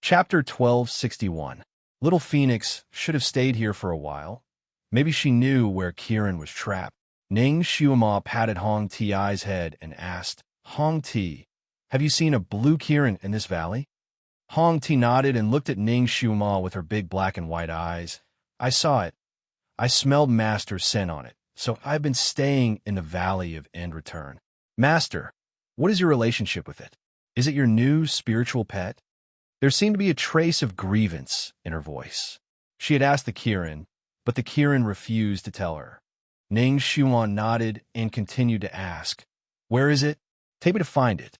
Chapter 1261. Little Phoenix should have stayed here for a while. Maybe she knew where Kieran was trapped. Ning Shuama patted Hong Ti's head and asked, Hong Ti, have you seen a blue Kieran in this valley? Hong Ti nodded and looked at Ning Shuama with her big black and white eyes. I saw it. I smelled Master's scent on it, so I've been staying in the Valley of End Return. Master, what is your relationship with it? Is it your new spiritual pet? There seemed to be a trace of grievance in her voice. She had asked the Kieran, but the Kieran refused to tell her. Ning Shuan nodded and continued to ask, Where is it? Take me to find it.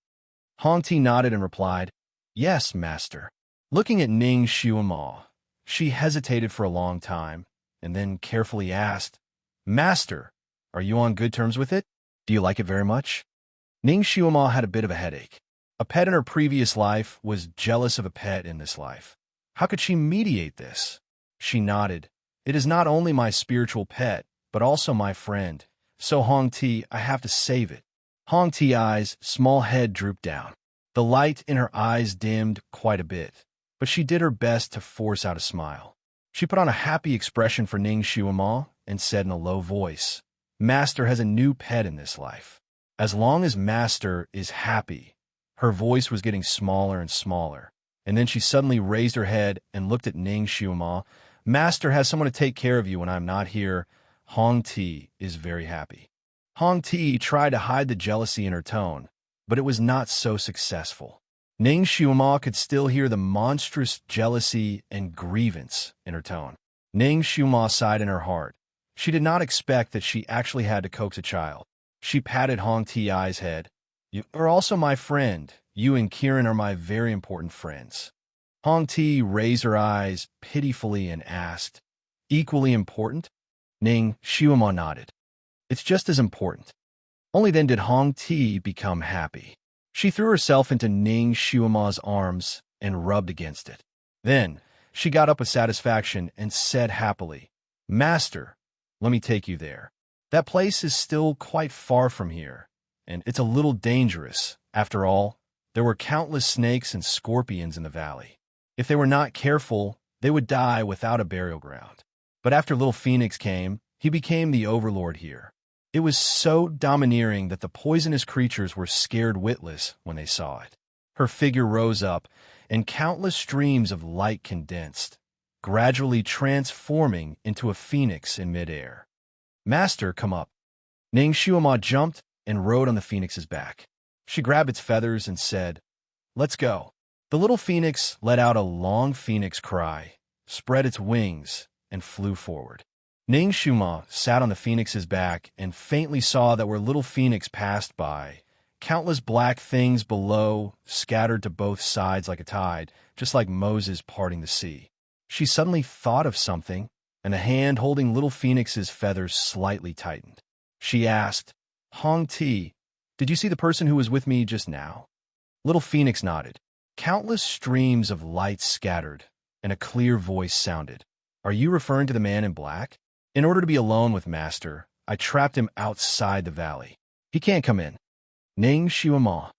Hong Ti nodded and replied, Yes, Master. Looking at Ning Shuama, she hesitated for a long time, and then carefully asked, Master, are you on good terms with it? Do you like it very much? Ning Shuama had a bit of a headache. A pet in her previous life was jealous of a pet in this life. How could she mediate this? She nodded. It is not only my spiritual pet, but also my friend. So Hong Ti, I have to save it. Hong Ti's small head drooped down. The light in her eyes dimmed quite a bit, but she did her best to force out a smile. She put on a happy expression for Ning Shuama and said in a low voice, Master has a new pet in this life. As long as Master is happy. Her voice was getting smaller and smaller, and then she suddenly raised her head and looked at Ning Shuama. Master has someone to take care of you when I'm not here. Hong Ti is very happy. Hong Ti tried to hide the jealousy in her tone, but it was not so successful. Ning Shuama could still hear the monstrous jealousy and grievance in her tone. Ning Shuama sighed in her heart. She did not expect that she actually had to coax a child. She patted Hong Ti's head. You are also my friend. You and Kieran are my very important friends. Hong Ti raised her eyes pitifully and asked, Equally important? Ning Shuama nodded. It's just as important. Only then did Hong Ti become happy. She threw herself into Ning Shuama's arms and rubbed against it. Then she got up with satisfaction and said happily, Master, let me take you there. That place is still quite far from here. And it's a little dangerous. After all, there were countless snakes and scorpions in the valley. If they were not careful, they would die without a burial ground. But after Little Phoenix came, he became the overlord here. It was so domineering that the poisonous creatures were scared witless when they saw it. Her figure rose up, and countless streams of light condensed, gradually transforming into a phoenix in midair. Master, come up. Ning Shuama jumped and rode on the phoenix's back. She grabbed its feathers and said, Let's go. The little phoenix let out a long phoenix cry, spread its wings, and flew forward. Ning Shuama sat on the phoenix's back and faintly saw that where little phoenix passed by, countless black things below scattered to both sides like a tide, just like Moses parting the sea. She suddenly thought of something, and the hand holding little phoenix's feathers slightly tightened. She asked, Hong Ti, did you see the person who was with me just now? Little Phoenix nodded. Countless streams of light scattered, and a clear voice sounded. Are you referring to the man in black? In order to be alone with Master, I trapped him outside the valley. He can't come in. Ning Shuama.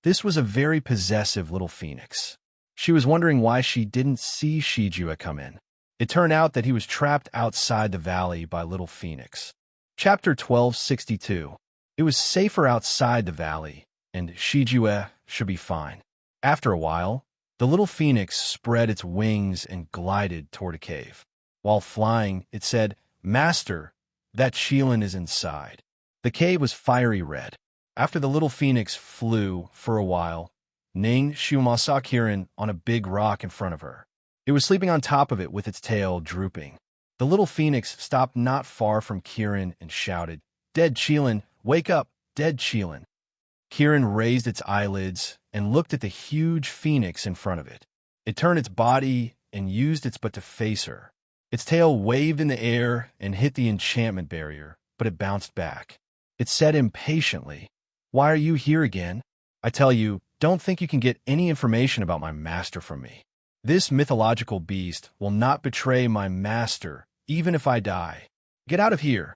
This was a very possessive little Phoenix. She was wondering why she didn't see Shijua come in. It turned out that he was trapped outside the valley by Little Phoenix. Chapter 1262. It was safer outside the valley, and Shijue should be fine. After a while, the little phoenix spread its wings and glided toward a cave. While flying, it said, Master, that Shilin is inside. The cave was fiery red. After the little phoenix flew for a while, Ning Shuama saw Kieran on a big rock in front of her. It was sleeping on top of it with its tail drooping. The little phoenix stopped not far from Kieran and shouted, Dead Shilin, wake up, dead Shilin. Kieran raised its eyelids and looked at the huge phoenix in front of it. It turned its body and used its butt to face her. Its tail waved in the air and hit the enchantment barrier, but it bounced back. It said impatiently, Why are you here again? I tell you, don't think you can get any information about my master from me. This mythological beast will not betray my master, even if I die. Get out of here.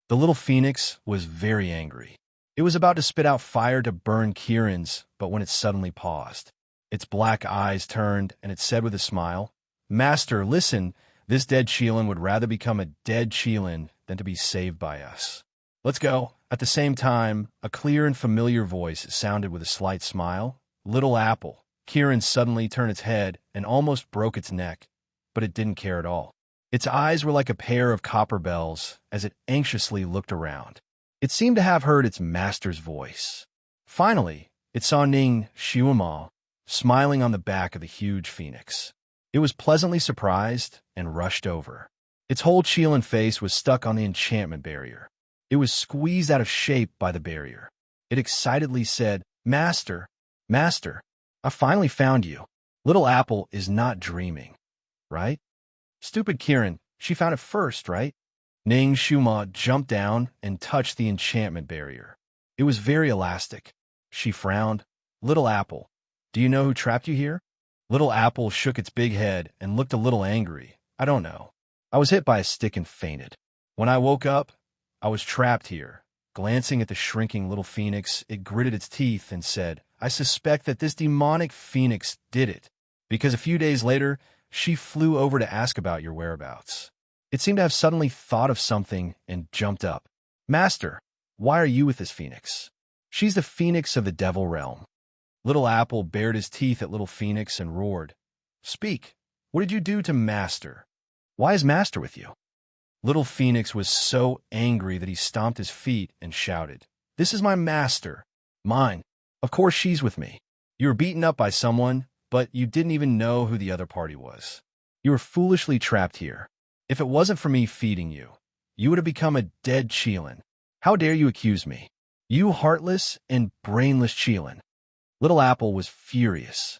The little phoenix was very angry. It was about to spit out fire to burn Kieran's, but when it suddenly paused. Its black eyes turned, and it said with a smile, "Master, listen, this dead Cheelin would rather become a dead Cheelin than to be saved by us. Let's go." At the same time, a clear and familiar voice sounded with a slight smile. "Little Apple." Kieran suddenly turned its head and almost broke its neck, but it didn't care at all. Its eyes were like a pair of copper bells as it anxiously looked around. It seemed to have heard its master's voice. Finally, it saw Ning Xiuama smiling on the back of the huge phoenix. It was pleasantly surprised and rushed over. Its whole Cheelin face was stuck on the enchantment barrier. It was squeezed out of shape by the barrier. It excitedly said, "Master, Master, I finally found you. Little Apple is not dreaming, right?" "Stupid Kieran, she found it first, right?" Ning Xiuama jumped down and touched the enchantment barrier. It was very elastic. She frowned. "Little Apple, do you know who trapped you here?" Little Apple shook its big head and looked a little angry. "I don't know. I was hit by a stick and fainted. When I woke up, I was trapped here." Glancing at the shrinking little phoenix, it gritted its teeth and said, "I suspect that this demonic phoenix did it, because a few days later, she flew over to ask about your whereabouts." It seemed to have suddenly thought of something and jumped up. "Master, why are you with this phoenix?" "She's the phoenix of the devil realm." Little Apple bared his teeth at little phoenix and roared, "Speak, what did you do to Master? Why is Master with you?" Little Phoenix was so angry that he stomped his feet and shouted, "This is my master. Mine. Of course she's with me. You were beaten up by someone, but you didn't even know who the other party was. You were foolishly trapped here. If it wasn't for me feeding you, you would have become a dead Cheelin. How dare you accuse me? You heartless and brainless Cheelin." Little Apple was furious.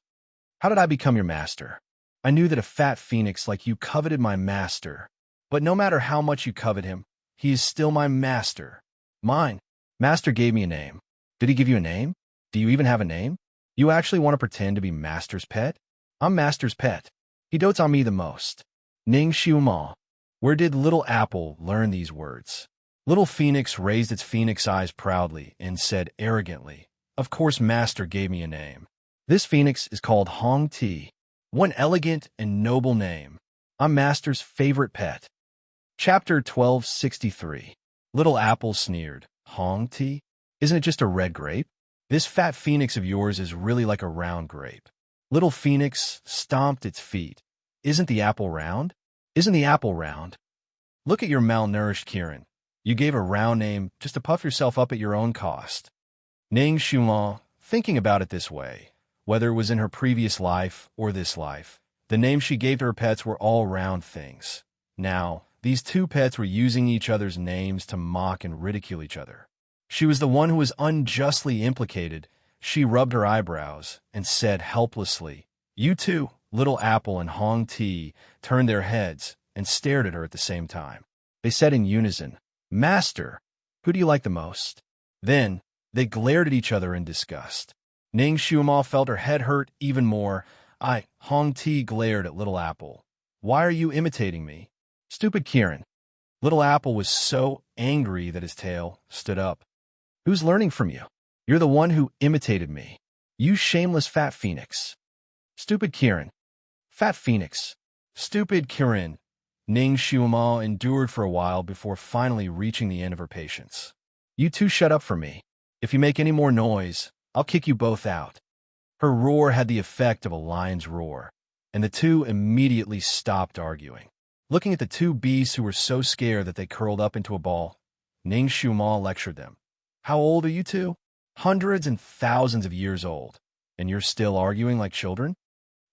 "How did I become your master? I knew that a fat phoenix like you coveted my master. But no matter how much you covet him, he is still my master. Mine. Master gave me a name." "Did he give you a name? Do you even have a name? You actually want to pretend to be Master's pet?" "I'm Master's pet. He dotes on me the most." Ning Xiuama. Where did Little Apple learn these words? Little Phoenix raised its phoenix eyes proudly and said arrogantly, "Of course Master gave me a name. This phoenix is called Hong Ti. One elegant and noble name. I'm Master's favorite pet." Chapter 1263. Little Apple sneered, "Hong Ti? Isn't it just a red grape? This fat phoenix of yours is really like a round grape." Little Phoenix stomped its feet. "Isn't the apple round? Isn't the apple round? Look at your malnourished Kieran. You gave a round name just to puff yourself up at your own cost." Ning Xiuama, thinking about it this way, whether it was in her previous life or this life, the names she gave to her pets were all round things. Now, these two pets were using each other's names to mock and ridicule each other. She was the one who was unjustly implicated. She rubbed her eyebrows and said helplessly, "You too." Little Apple and Hong Ti turned their heads and stared at her at the same time. They said in unison, "Master, who do you like the most?" Then, they glared at each other in disgust. Ning Xiuama felt her head hurt even more. Hong Ti glared at Little Apple. "Why are you imitating me? Stupid Kieran." Little Apple was so angry that his tail stood up. "Who's learning from you? You're the one who imitated me. You shameless fat phoenix." "Stupid Kieran." "Fat phoenix." "Stupid Kieran." Ning Xiuama endured for a while before finally reaching the end of her patience. "You two shut up for me. If you make any more noise, I'll kick you both out." Her roar had the effect of a lion's roar, and the two immediately stopped arguing. Looking at the two beasts who were so scared that they curled up into a ball, Ning Xiuama lectured them. "How old are you two? Hundreds and thousands of years old, and you're still arguing like children?"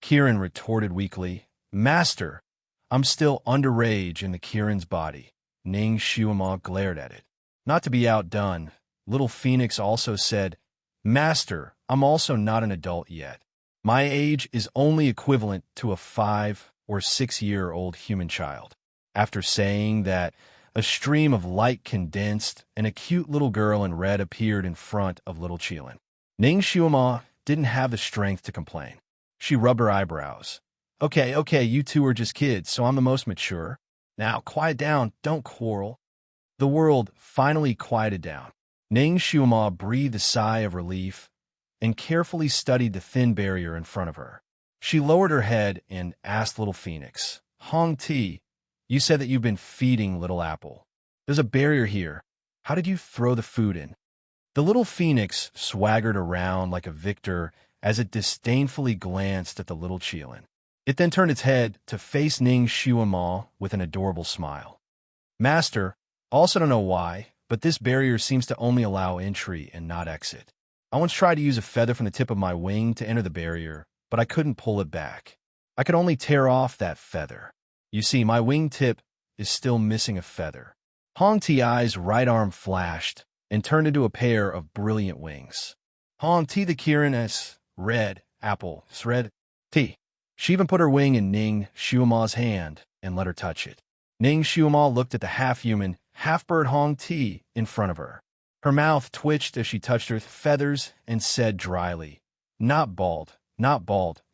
Kieran retorted weakly, "Master, I'm still underage in the Kieran's body." Ning Xiuama glared at it. Not to be outdone, Little Phoenix also said, "Master, I'm also not an adult yet. My age is only equivalent to a 5 or 6-year-old human child." After saying that, a stream of light condensed, and a cute little girl in red appeared in front of little Cheelin. Ning Xiuama didn't have the strength to complain. She rubbed her eyebrows. Okay, you two are just kids, so I'm the most mature. Now, quiet down, don't quarrel." The world finally quieted down. Ning Xiuama breathed a sigh of relief. and carefully studied the thin barrier in front of her. She lowered her head and asked Little Phoenix, "Hong Ti, you said that you've been feeding Little Apple. There's a barrier here. How did you throw the food in?" The little phoenix swaggered around like a victor as it disdainfully glanced at the little Qilin. It then turned its head to face Ning Shuama with an adorable smile. "Master, also don't know why, but this barrier seems to only allow entry and not exit. I once tried to use a feather from the tip of my wing to enter the barrier, but I couldn't pull it back. I could only tear off that feather. You see, my wing tip is still missing a feather." Hong Ti's right arm flashed and turned into a pair of brilliant wings. Hong Ti the Kirin S. Red Apple Red T. She even put her wing in Ning Shuama's hand and let her touch it. Ning Shuama looked at the half-human, half-bird Hong Ti in front of her. Her mouth twitched as she touched her feathers and said dryly, not bald,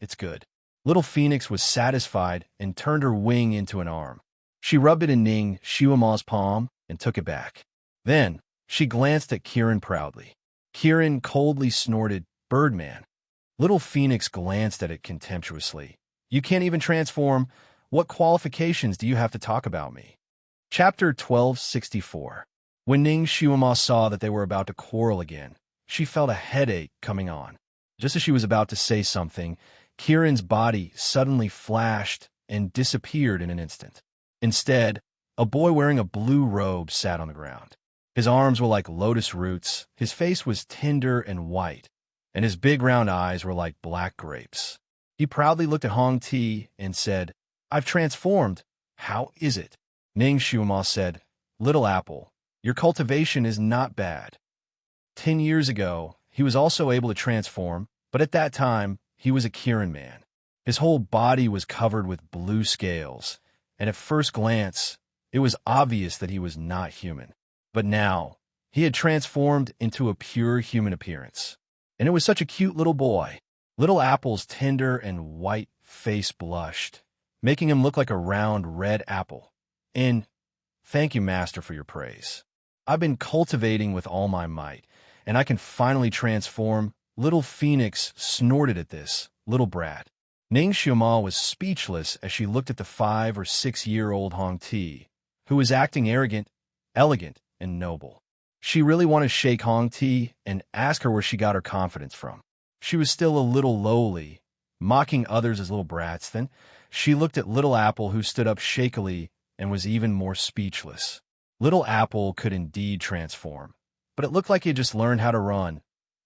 it's good." Little Phoenix was satisfied and turned her wing into an arm. She rubbed it in Ning Shuama's palm and took it back. Then, she glanced at Kirin proudly. Kirin coldly snorted, "Birdman." Little Phoenix glanced at it contemptuously. "You can't even transform. What qualifications do you have to talk about me?" Chapter 1264. When Ning Shuama saw that they were about to quarrel again, she felt a headache coming on. Just as she was about to say something, Kirin's body suddenly flashed and disappeared in an instant. Instead, a boy wearing a blue robe sat on the ground. His arms were like lotus roots, his face was tender and white, and his big round eyes were like black grapes. He proudly looked at Hong Ti and said, "I've transformed. How is it?" Ning Shuama said, "Little Apple, your cultivation is not bad." 10 years ago, he was also able to transform, but at that time, he was a Kirin man. His whole body was covered with blue scales, and at first glance, it was obvious that he was not human. But now, he had transformed into a pure human appearance. And it was such a cute little boy. Little Apple's tender and white face blushed, making him look like a round red apple. And thank you, Master, for your praise. I've been cultivating with all my might, and I can finally transform. Little Phoenix snorted at this, little brat. Ning Shuama was speechless as she looked at the 5 or 6-year-old Hong Ti, who was acting arrogant, elegant, and noble. She really wanted to shake Hong Ti and ask her where she got her confidence from. She was still a little lowly, mocking others as little brats. Then she looked at Little Apple, who stood up shakily and was even more speechless. Little Apple could indeed transform, but it looked like he had just learned how to run.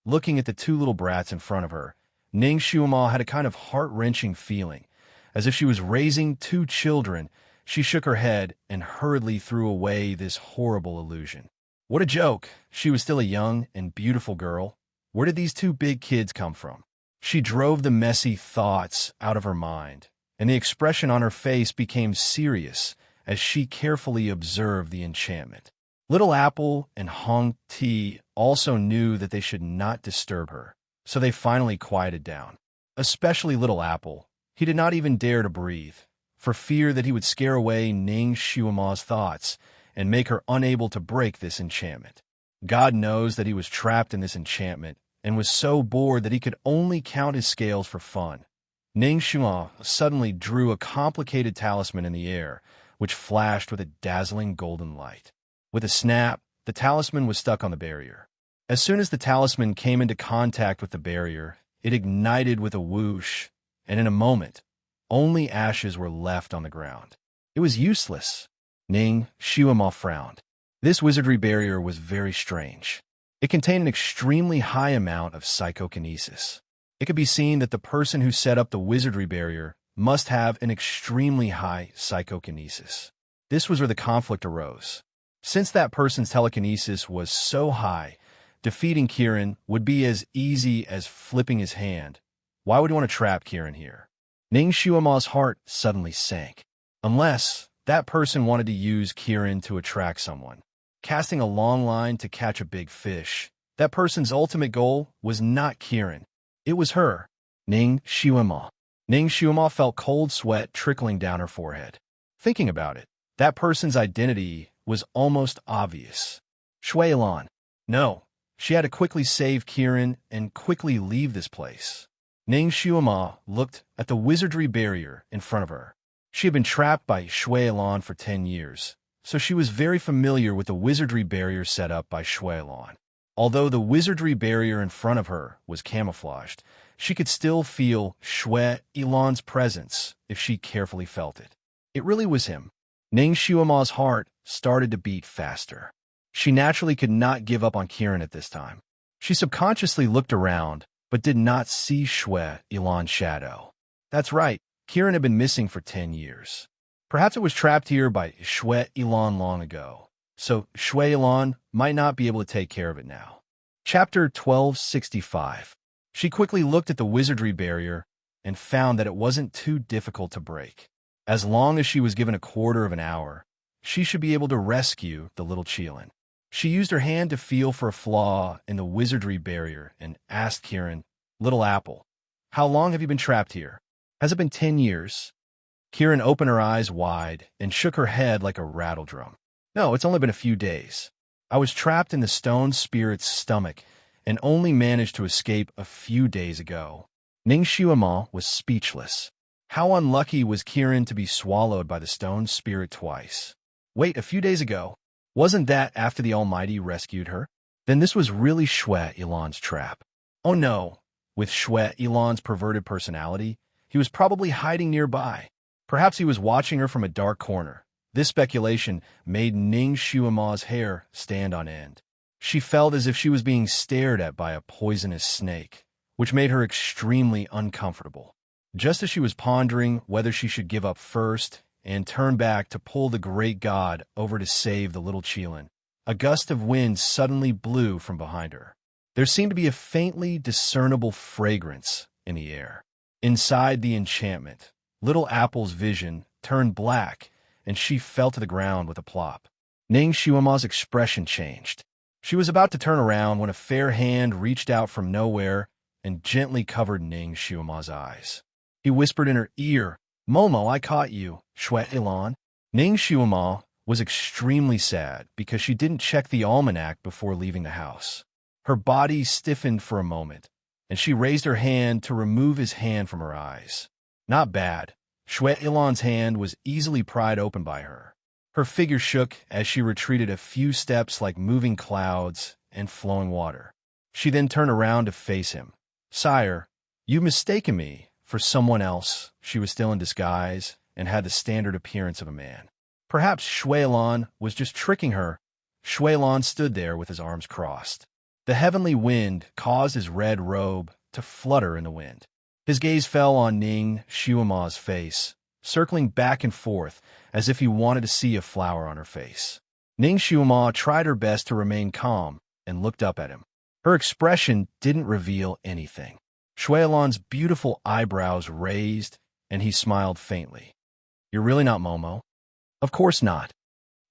Looking at the 2 little brats in front of her, Ning Shuama had a kind of heart-wrenching feeling. As if she was raising 2 children, she shook her head and hurriedly threw away this horrible illusion. What a joke! She was still a young and beautiful girl. Where did these 2 big kids come from? She drove the messy thoughts out of her mind, and the expression on her face became serious as she carefully observed the enchantment. Little Apple and Hong Ti also knew that they should not disturb her, so they finally quieted down. Especially Little Apple. He did not even dare to breathe, for fear that he would scare away Ning Shuama's thoughts and make her unable to break this enchantment. God knows that he was trapped in this enchantment and was so bored that he could only count his scales for fun. Ning Shuama suddenly drew a complicated talisman in the air, which flashed with a dazzling golden light. With a snap, the talisman was stuck on the barrier. As soon as the talisman came into contact with the barrier, it ignited with a whoosh, and in a moment, only ashes were left on the ground. It was useless. Ning Shuama frowned. This wizardry barrier was very strange. It contained an extremely high amount of psychokinesis. It could be seen that the person who set up the wizardry barrier must have an extremely high psychokinesis. This was where the conflict arose. Since that person's telekinesis was so high, defeating Kirin would be as easy as flipping his hand. Why would he want to trap Kirin here? Ning Shuama's heart suddenly sank. Unless that person wanted to use Kirin to attract someone. Casting a long line to catch a big fish, that person's ultimate goal was not Kirin. It was her, Ning Shuama. Ning Shuama felt cold sweat trickling down her forehead. Thinking about it, that person's identity was almost obvious. Shuailan. No, She had to quickly save Kieran and quickly leave this place. Ning Xiuma looked at the wizardry barrier in front of her. She had been trapped by Shui Elan for 10 years, so she was very familiar with the wizardry barrier set up by Shui Elan. Although the wizardry barrier in front of her was camouflaged, she could still feel Shui Elan's presence if she carefully felt it. It really was him. Ning Xiuma's heart started to beat faster. She naturally could not give up on Kieran at this time. She subconsciously looked around, but did not see Shui Elan's shadow. That's right, Kieran had been missing for 10 years. Perhaps it was trapped here by Shui Elan long ago, so Shui Elan might not be able to take care of it now. Chapter 1265. She quickly looked at the wizardry barrier and found that it wasn't too difficult to break. As long as she was given a quarter of an hour, she should be able to rescue the little Qilin. She used her hand to feel for a flaw in the wizardry barrier and asked Kieran, "Little Apple, how long have you been trapped here? Has it been 10 years? Kieran opened her eyes wide and shook her head like a rattle drum. "No, it's only been a few days. I was trapped in the stone spirit's stomach and only managed to escape a few days ago." Ning Xiuma was speechless. How unlucky was Kieran to be swallowed by the stone spirit twice? Wait, a few days ago? Wasn't that after the Almighty rescued her? Then this was really Shui Elan's trap. Oh no, with Shui Elan's perverted personality, he was probably hiding nearby. Perhaps he was watching her from a dark corner. This speculation made Ning Xiuma's hair stand on end. She felt as if she was being stared at by a poisonous snake, which made her extremely uncomfortable. Just as she was pondering whether she should give up first and turn back to pull the great god over to save the little Qilin, a gust of wind suddenly blew from behind her. There seemed to be a faintly discernible fragrance in the air. Inside the enchantment, Little Apple's vision turned black, and she fell to the ground with a plop. Ning Xiuma's expression changed. She was about to turn around when a fair hand reached out from nowhere and gently covered Ning Xiuma's eyes. He whispered in her ear, "Momo, I caught you, Shui Elan." Ning Xiuma was extremely sad because she didn't check the almanac before leaving the house. Her body stiffened for a moment, and she raised her hand to remove his hand from her eyes. Not bad. Shui Elan's hand was easily pried open by her. Her figure shook as she retreated a few steps like moving clouds and flowing water. She then turned around to face him. "Sire, you've mistaken me for someone else." She was still in disguise and had the standard appearance of a man. Perhaps Shui Elan was just tricking her. Shui Elan stood there with his arms crossed. The heavenly wind caused his red robe to flutter in the wind. His gaze fell on Ning Xiuma's face, circling back and forth as if he wanted to see a flower on her face. Ning Xiuma tried her best to remain calm and looked up at him. Her expression didn't reveal anything. Shui Elan's beautiful eyebrows raised, and he smiled faintly. "You're really not Momo?" "Of course not."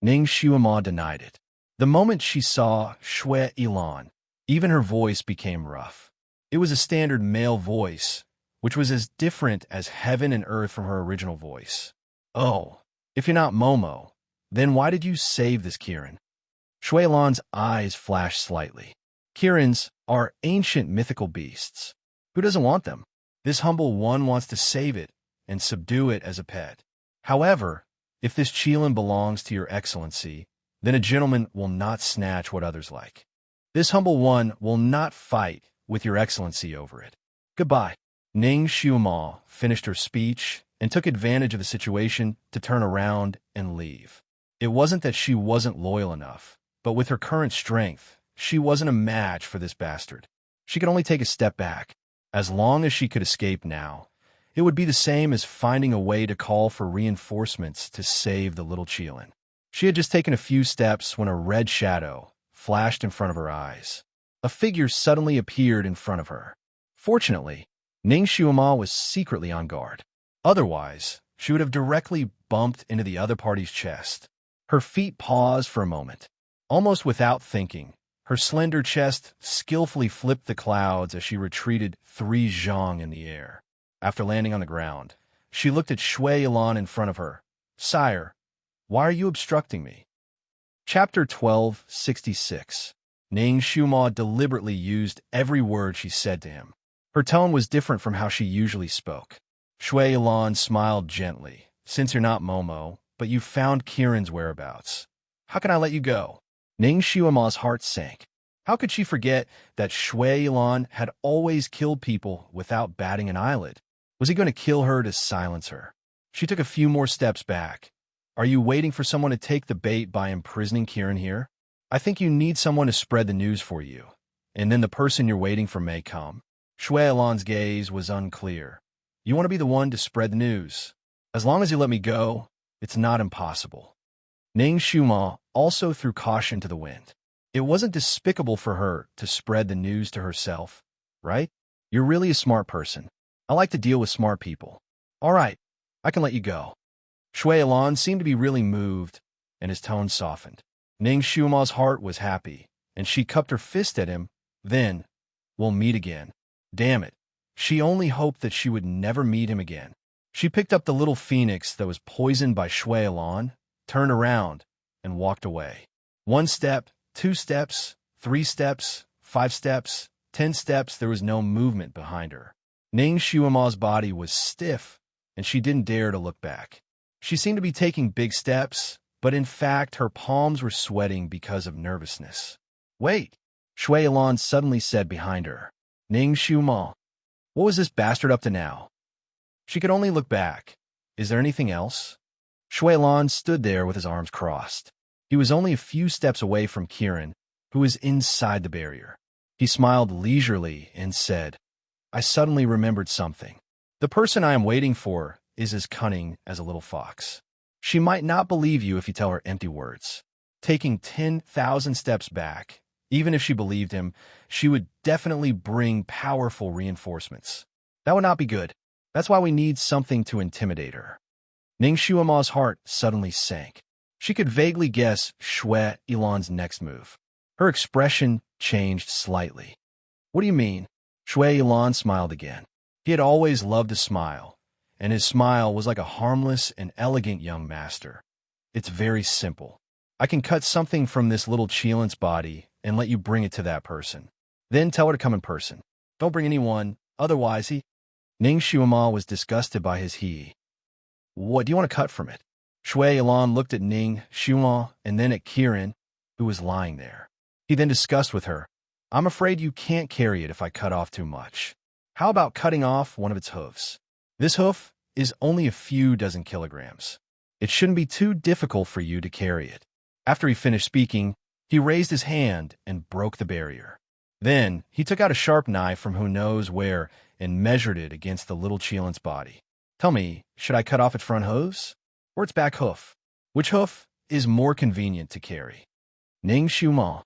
Ning Xiuma denied it. The moment she saw Shui Elan, even her voice became rough. It was a standard male voice, which was as different as heaven and earth from her original voice. "Oh, if you're not Momo, then why did you save this Kieran?" Shui Elan's eyes flashed slightly. "Kirins are ancient mythical beasts. Who doesn't want them? This humble one wants to save it and subdue it as a pet. However, if this Qilin belongs to your excellency, then a gentleman will not snatch what others like. This humble one will not fight with your excellency over it. Goodbye." Ning Xiuma finished her speech and took advantage of the situation to turn around and leave. It wasn't that she wasn't loyal enough, but with her current strength, she wasn't a match for this bastard. She could only take a step back. As long as she could escape now, it would be the same as finding a way to call for reinforcements to save the little Qilin. She had just taken a few steps when a red shadow flashed in front of her eyes. A figure suddenly appeared in front of her. Fortunately, Ning Xiuma was secretly on guard. Otherwise, she would have directly bumped into the other party's chest. Her feet paused for a moment. Almost without thinking, her slender chest skillfully flipped the clouds as she retreated 3 zhang in the air. After landing on the ground, she looked at Shui Elan in front of her. "Sire, why are you obstructing me?" Chapter 1266. Ning Xiuma deliberately used every word she said to him. Her tone was different from how she usually spoke. Shui Yilan smiled gently. Since you're not Momo, but you found Kirin's whereabouts, how can I let you go? Ning Xiuma's heart sank. How could she forget that Shui Yilan had always killed people without batting an eyelid? Was he going to kill her to silence her? She took a few more steps back. Are you waiting for someone to take the bait by imprisoning Kirin here? I think you need someone to spread the news for you, and then the person you're waiting for may come. Shui Yilan's gaze was unclear. You want to be the one to spread the news. As long as you let me go, it's not impossible. Ning Xiuma also threw caution to the wind. It wasn't despicable for her to spread the news to herself, right? You're really a smart person. I like to deal with smart people. All right, I can let you go. Shui Yilan seemed to be really moved, and his tone softened. Ning Xiuma's heart was happy, and she cupped her fist at him. Then, we'll meet again. Damn it. She only hoped that she would never meet him again. She picked up the little phoenix that was poisoned by Shui Yilan, turned around, and walked away. 1 step, 2 steps, 3 steps, 5 steps, 10 steps, there was no movement behind her. Ning Xiuma's body was stiff, and she didn't dare to look back. She seemed to be taking big steps, but in fact her palms were sweating because of nervousness. Wait, Shui Yilan suddenly said behind her. Ning Xiuma, what was this bastard up to now? She could only look back. Is there anything else? Shui Yilan stood there with his arms crossed. He was only a few steps away from Kirin, who was inside the barrier. He smiled leisurely and said, I suddenly remembered something. The person I am waiting for is as cunning as a little fox. She might not believe you if you tell her empty words. Taking 10,000 steps back, even if she believed him, she would definitely bring powerful reinforcements. That would not be good. That's why we need something to intimidate her. Ning Xiuma's heart suddenly sank. She could vaguely guess Shui Yilan's next move. Her expression changed slightly. What do you mean? Shui Yilan smiled again. He had always loved to smile, and his smile was like a harmless and elegant young master. It's very simple. I can cut something from this little Qilin's body and let you bring it to that person. Then tell her to come in person. Don't bring anyone, otherwise he... Ning Xiuma was disgusted by his he. What do you want to cut from it? Shui Yilan looked at Ning Xiuma and then at Kirin, who was lying there. He then discussed with her, I'm afraid you can't carry it if I cut off too much. How about cutting off one of its hooves? This hoof is only a few dozen kilograms. It shouldn't be too difficult for you to carry it. After he finished speaking, he raised his hand and broke the barrier. Then he took out a sharp knife from who knows where and measured it against the little Qilin's body. Tell me, should I cut off its front hooves or its back hoof? Which hoof is more convenient to carry? Ning Xiuma.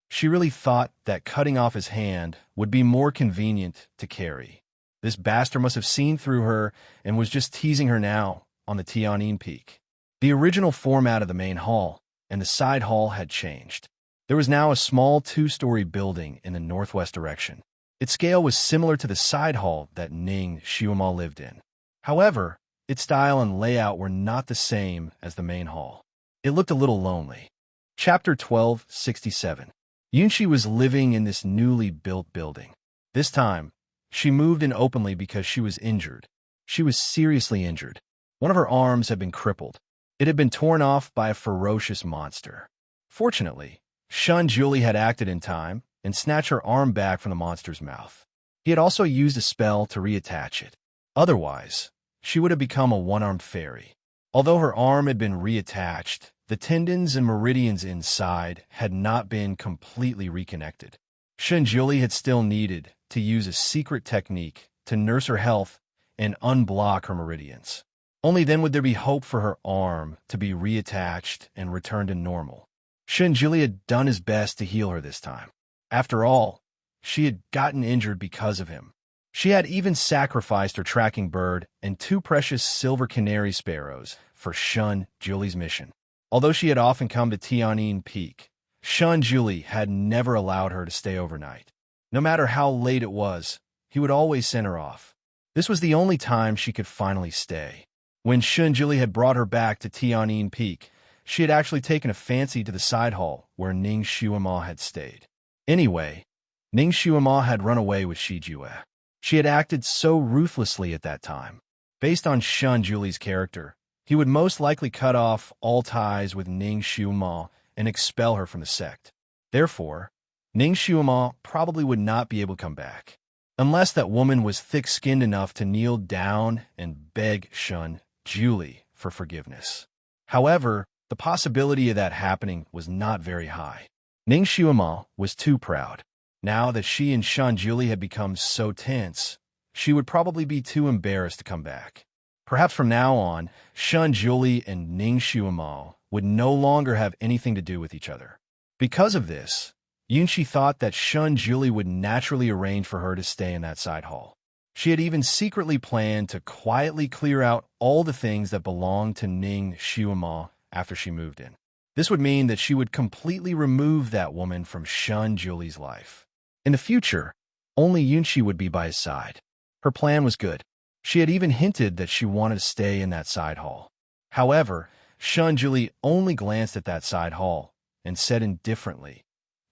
She really thought that cutting off his hand would be more convenient to carry. This bastard must have seen through her and was just teasing her now on the Tianyin Peak. The original format of the main hall and the side hall had changed. There was now a small 2-story building in the northwest direction. Its scale was similar to the side hall that Ning Xiuma lived in. However, its style and layout were not the same as the main hall. It looked a little lonely. Chapter 1267. Yunqi was living in this newly built building. This time, she moved in openly because she was injured. She was seriously injured. One of her arms had been crippled. It had been torn off by a ferocious monster. Fortunately, Shun Julie had acted in time and snatched her arm back from the monster's mouth. He had also used a spell to reattach it. Otherwise, she would have become a one-armed fairy. Although her arm had been reattached, the tendons and meridians inside had not been completely reconnected. Shun Julie had still needed to use a secret technique to nurse her health and unblock her meridians. Only then would there be hope for her arm to be reattached and return to normal. Shun Julie had done his best to heal her this time. After all, she had gotten injured because of him. She had even sacrificed her tracking bird and 2 precious silver canary sparrows for Shun Julie's mission. Although she had often come to Tianyin Peak, Shun Julie had never allowed her to stay overnight. No matter how late it was, he would always send her off. This was the only time she could finally stay. When Shun Julie had brought her back to Tianyin Peak, she had actually taken a fancy to the side hall where Ning Xiuma had stayed. Anyway, Ning Xuema had run away with Shi Jue. She had acted so ruthlessly at that time. Based on Shun Julie's character, he would most likely cut off all ties with Ning Xuema and expel her from the sect. Therefore, Ning Xuema probably would not be able to come back, unless that woman was thick-skinned enough to kneel down and beg Shun Julie for forgiveness. However, the possibility of that happening was not very high. Ning Xuema was too proud. Now that she and Shun Julie had become so tense, she would probably be too embarrassed to come back. Perhaps from now on, Shun Julie and Ning Xuema would no longer have anything to do with each other. Because of this, Yunqi thought that Shun Julie would naturally arrange for her to stay in that side hall. She had even secretly planned to quietly clear out all the things that belonged to Ning Xuema after she moved in. This would mean that she would completely remove that woman from Shun Julie's life. In the future, only Yunqi would be by his side. Her plan was good. She had even hinted that she wanted to stay in that side hall. However, Shun Julie only glanced at that side hall and said indifferently,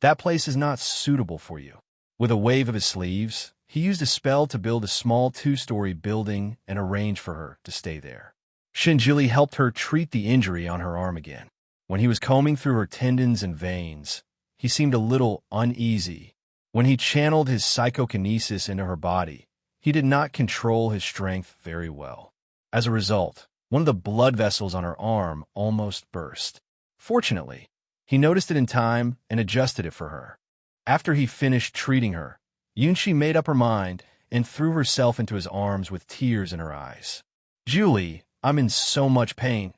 "That place is not suitable for you." With a wave of his sleeves, he used a spell to build a small 2-story building and arrange for her to stay there. Shun Julie helped her treat the injury on her arm again. When he was combing through her tendons and veins, he seemed a little uneasy. When he channeled his psychokinesis into her body, he did not control his strength very well. As a result, one of the blood vessels on her arm almost burst. Fortunately, he noticed it in time and adjusted it for her. After he finished treating her, Yunqi made up her mind and threw herself into his arms with tears in her eyes. "Julie, I'm in so much pain."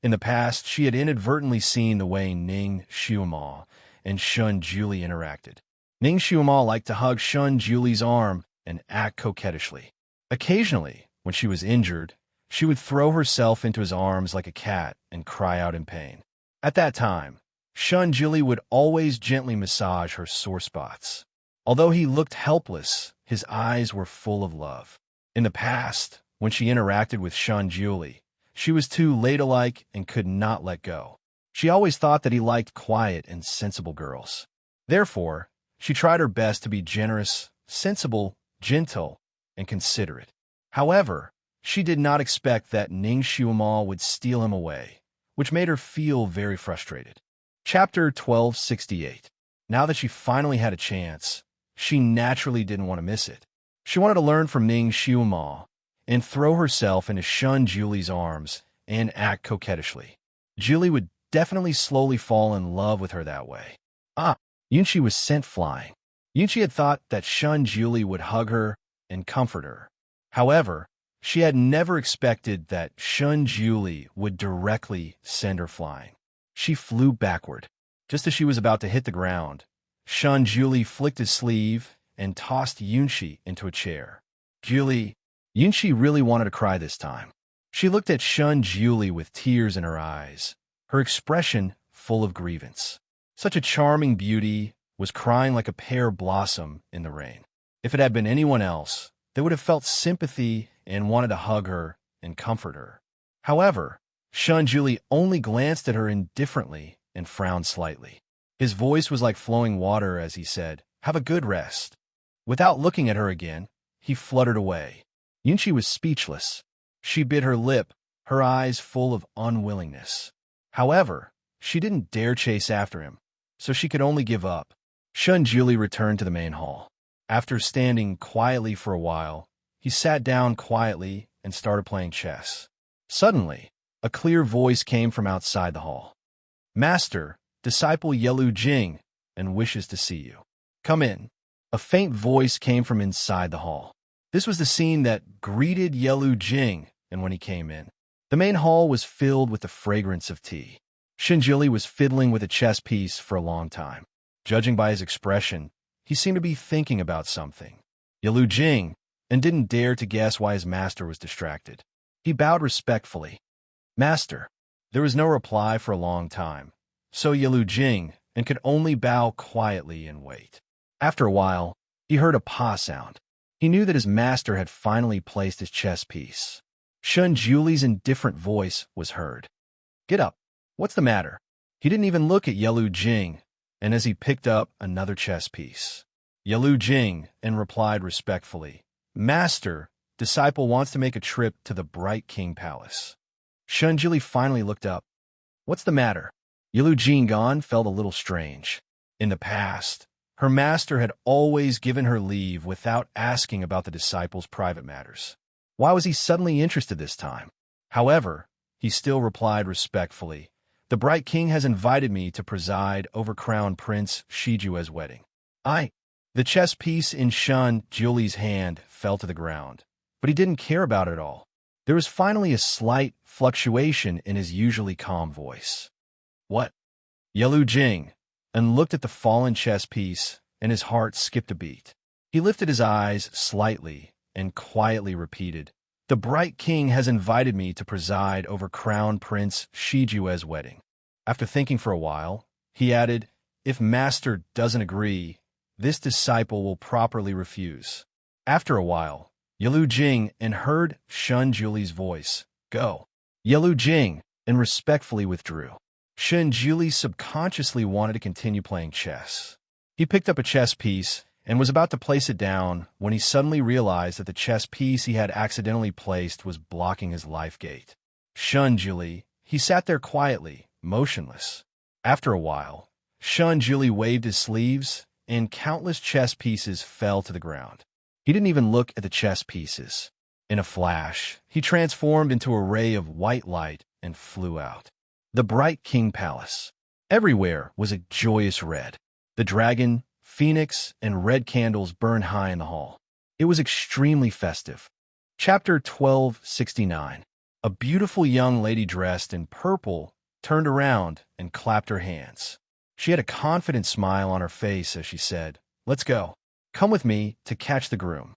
In the past, she had inadvertently seen the way Ning Xuema and Shun Julie interacted. Ning Xuema liked to hug Shun Julie's arm and act coquettishly. Occasionally, when she was injured, she would throw herself into his arms like a cat and cry out in pain. At that time, Shun Julie would always gently massage her sore spots. Although he looked helpless, his eyes were full of love. In the past, when she interacted with Shun Julie, she was too ladylike and could not let go. She always thought that he liked quiet and sensible girls. Therefore, she tried her best to be generous, sensible, gentle, and considerate. However, she did not expect that Ning Xuema would steal him away, which made her feel very frustrated. Chapter 1268. Now that she finally had a chance, she naturally didn't want to miss it. She wanted to learn from Ning Xuema and throw herself into Shun Julie's arms and act coquettishly. Julie would definitely slowly fall in love with her that way. Yunqi was sent flying. Yunqi had thought that Shun Julie would hug her and comfort her. However, she had never expected that Shun Julie would directly send her flying. She flew backward. Just as she was about to hit the ground, Shun Julie flicked his sleeve and tossed Yunqi into a chair. Yunqi really wanted to cry this time. She looked at Shun Julie with tears in her eyes, her expression full of grievance. Such a charming beauty was crying like a pear blossom in the rain. If it had been anyone else, they would have felt sympathy and wanted to hug her and comfort her. However, Shun Julie only glanced at her indifferently and frowned slightly. His voice was like flowing water as he said, "Have a good rest." Without looking at her again, he fluttered away. Yunqi was speechless. She bit her lip, her eyes full of unwillingness. However, she didn't dare chase after him, so she could only give up. Shun Julie returned to the main hall. After standing quietly for a while, he sat down quietly and started playing chess. Suddenly, a clear voice came from outside the hall. "Master, disciple Yelu Jing, and wishes to see you. Come in." A faint voice came from inside the hall. This was the scene that greeted Yelu Jing, and when he came in, the main hall was filled with the fragrance of tea. Shun Julie was fiddling with a chess piece for a long time. Judging by his expression, he seemed to be thinking about something. Yelu Jing, and didn't dare to guess why his master was distracted. He bowed respectfully. "Master." There was no reply for a long time, so Yelu Jing and could only bow quietly and wait. After a while, he heard a pa sound. He knew that his master had finally placed his chess piece. Shun Julie's indifferent voice was heard. "Get up. What's the matter?" He didn't even look at Yelu Jing, and as he picked up another chess piece. Yalu Jing and replied respectfully, "Master, disciple wants to make a trip to the Bright King Palace." Shunjili finally looked up. "What's the matter?" Yalu Jingan felt a little strange. In the past, her master had always given her leave without asking about the disciple's private matters. Why was he suddenly interested this time? However, he still replied respectfully, "The Bright King has invited me to preside over Crown Prince Shijue's wedding." The chess piece in Shun Julie's hand fell to the ground, but he didn't care about it at all. There was finally a slight fluctuation in his usually calm voice. "What?" Yalu Jing, and looked at the fallen chess piece, and his heart skipped a beat. He lifted his eyes slightly and quietly repeated, "The Bright King has invited me to preside over Crown Prince Shijue's wedding." After thinking for a while, he added, "If Master doesn't agree, this disciple will properly refuse." After a while, Yalu Jing and heard Shun Julie's voice, "Go." Yalu Jing and respectfully withdrew. Shun Julie subconsciously wanted to continue playing chess. He picked up a chess piece and was about to place it down when he suddenly realized that the chess piece he had accidentally placed was blocking his life gate. Shun Julie, he sat there quietly, motionless. After a while, Shun Julie waved his sleeves, and countless chess pieces fell to the ground. He didn't even look at the chess pieces. In a flash, he transformed into a ray of white light and flew out. The Bright King Palace. Everywhere was a joyous red. The dragon, phoenix, and red candles burned high in the hall. It was extremely festive. Chapter 1269. A beautiful young lady dressed in purple turned around and clapped her hands. She had a confident smile on her face as she said, "Let's go. Come with me to catch the groom."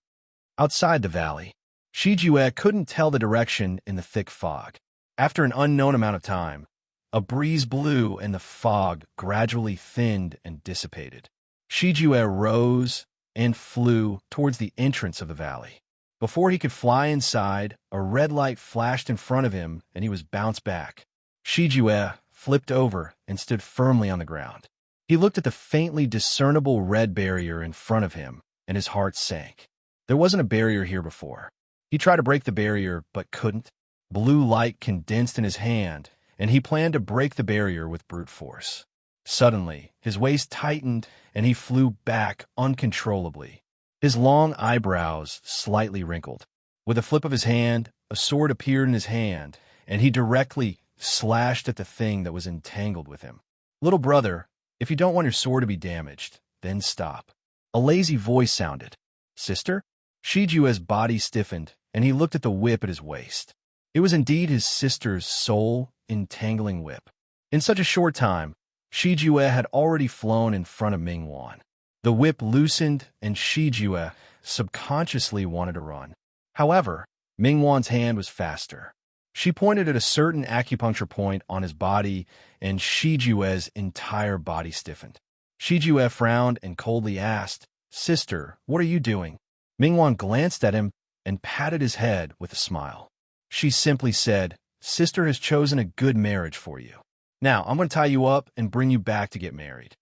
Outside the valley, Shijue couldn't tell the direction in the thick fog. After an unknown amount of time, a breeze blew and the fog gradually thinned and dissipated. Shijue rose and flew towards the entrance of the valley. Before he could fly inside, a red light flashed in front of him and he was bounced back. Shijue flipped over and stood firmly on the ground. He looked at the faintly discernible red barrier in front of him, and his heart sank. There wasn't a barrier here before. He tried to break the barrier, but couldn't. Blue light condensed in his hand, and he planned to break the barrier with brute force. Suddenly, his waist tightened, and he flew back uncontrollably. His long eyebrows slightly wrinkled. With a flip of his hand, a sword appeared in his hand, and he directly slashed at the thing that was entangled with him. "Little brother, if you don't want your sword to be damaged, then stop." A lazy voice sounded. "Sister?" Shijue's body stiffened, and he looked at the whip at his waist. It was indeed his sister's soul-entangling whip. In such a short time, Shijue had already flown in front of Mingwan. The whip loosened, and Shijue subconsciously wanted to run. However, Mingwan's hand was faster. She pointed at a certain acupuncture point on his body, and Shijue's entire body stiffened. Shijue frowned and coldly asked, "Sister, what are you doing?" Mingwan glanced at him and patted his head with a smile. She simply said, "Sister has chosen a good marriage for you. Now, I'm going to tie you up and bring you back to get married."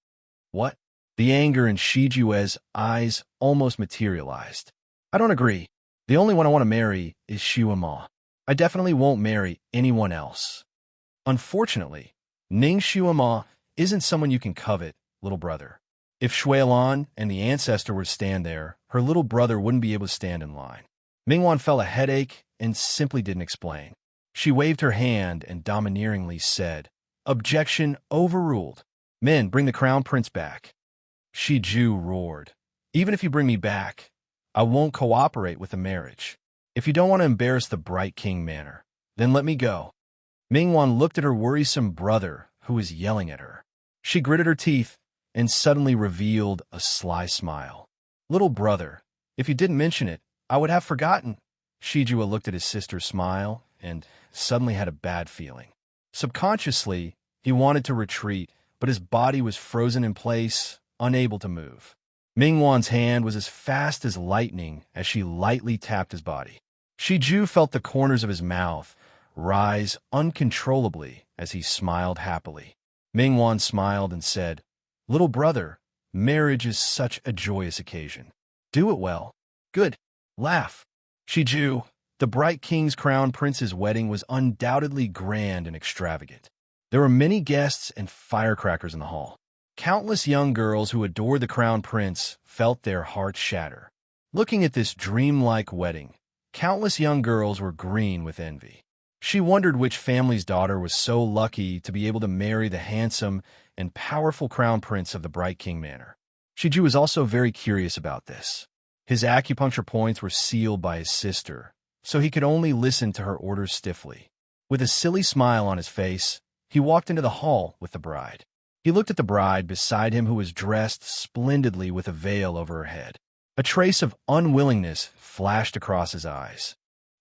"What?" The anger in Shijue's eyes almost materialized. "I don't agree. The only one I want to marry is Shuama. I definitely won't marry anyone else." Unfortunately, Ning Shuama isn't someone you can covet, little brother. If Shuilan and the ancestor were to stand there, her little brother wouldn't be able to stand in line. Mingwan felt a headache and simply didn't explain. She waved her hand and domineeringly said, "Objection overruled. Men, bring the crown prince back." Shiju roared, "Even if you bring me back, I won't cooperate with the marriage. If you don't want to embarrass the Bright King Manor, then let me go." Mingwan looked at her worrisome brother, who was yelling at her. She gritted her teeth and suddenly revealed a sly smile. "Little brother, if you didn't mention it, I would have forgotten." Shijua looked at his sister's smile and suddenly had a bad feeling. Subconsciously, he wanted to retreat, but his body was frozen in place, unable to move. Mingwan's hand was as fast as lightning as she lightly tapped his body. Shiju felt the corners of his mouth rise uncontrollably as he smiled happily. Mingwan smiled and said, Little brother, marriage is such a joyous occasion. Do it well. Good. Laugh. Shiju, the bright king's crown prince's wedding was undoubtedly grand and extravagant. There were many guests and firecrackers in the hall. Countless young girls who adored the crown prince felt their hearts shatter. Looking at this dreamlike wedding, countless young girls were green with envy. She wondered which family's daughter was so lucky to be able to marry the handsome and powerful crown prince of the Bright King Manor. Shiju was also very curious about this. His acupuncture points were sealed by his sister, so he could only listen to her orders stiffly. With a silly smile on his face, he walked into the hall with the bride. He looked at the bride beside him, who was dressed splendidly with a veil over her head. A trace of unwillingness flashed across his eyes.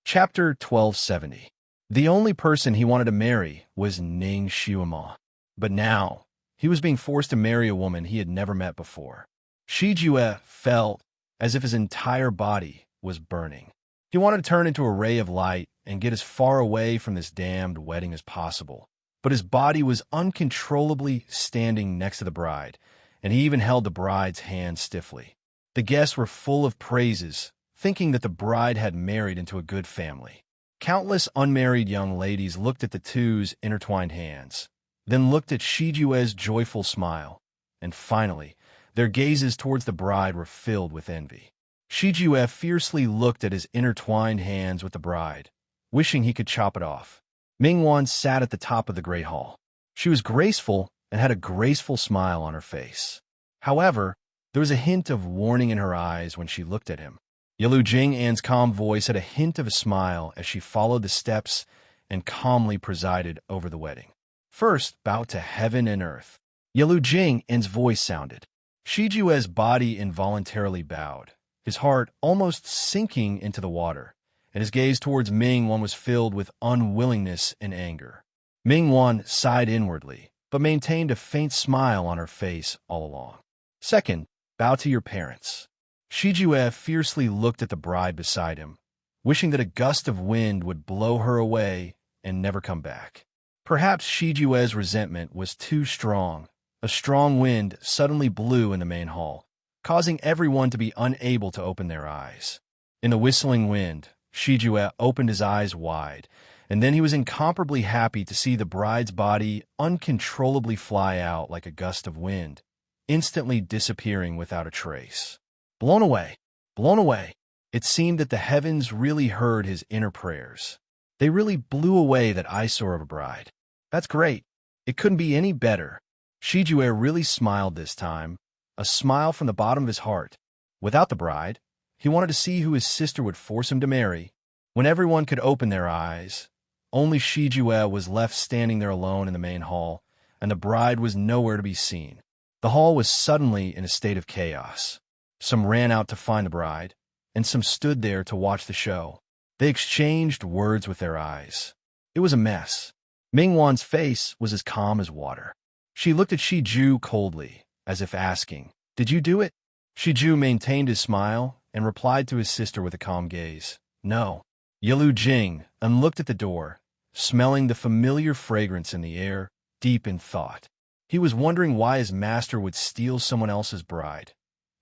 Chapter 1270. The only person he wanted to marry was Ning Xiuma. But now, he was being forced to marry a woman he had never met before. Shijue felt as if his entire body was burning. He wanted to turn into a ray of light and get as far away from this damned wedding as possible. But his body was uncontrollably standing next to the bride, and he even held the bride's hand stiffly. The guests were full of praises, thinking that the bride had married into a good family. Countless unmarried young ladies looked at the two's intertwined hands, then looked at Shijue's joyful smile, and finally, their gazes towards the bride were filled with envy. Shijue fiercely looked at his intertwined hands with the bride, wishing he could chop it off. Mingwan sat at the top of the great hall. She was graceful and had a graceful smile on her face. However, there was a hint of warning in her eyes when she looked at him. Yalu Jing'an's calm voice had a hint of a smile as she followed the steps and calmly presided over the wedding. First, bow to heaven and earth. Yalu Jing'an's voice sounded. Shijue's body involuntarily bowed, his heart almost sinking into the water, and his gaze towards Mingwan was filled with unwillingness and anger. Mingwan sighed inwardly, but maintained a faint smile on her face all along. Second, bow to your parents. Shijue fiercely looked at the bride beside him, wishing that a gust of wind would blow her away and never come back. Perhaps Shijue's resentment was too strong. A strong wind suddenly blew in the main hall, causing everyone to be unable to open their eyes. In the whistling wind, Shijue opened his eyes wide, and then he was incomparably happy to see the bride's body uncontrollably fly out like a gust of wind, instantly disappearing without a trace. Blown away, blown away. It seemed that the heavens really heard his inner prayers. They really blew away that eyesore of a bride. That's great. It couldn't be any better. Shijue really smiled this time, a smile from the bottom of his heart. Without the bride, he wanted to see who his sister would force him to marry. When everyone could open their eyes, only Shijue was left standing there alone in the main hall, and the bride was nowhere to be seen. The hall was suddenly in a state of chaos. Some ran out to find the bride, and some stood there to watch the show. They exchanged words with their eyes. It was a mess. Mingwan's face was as calm as water. She looked at Shiju coldly, as if asking, "Did you do it?" Shiju maintained his smile and replied to his sister with a calm gaze, "No." Yalu Jing looked at the door, smelling the familiar fragrance in the air, deep in thought. He was wondering why his master would steal someone else's bride.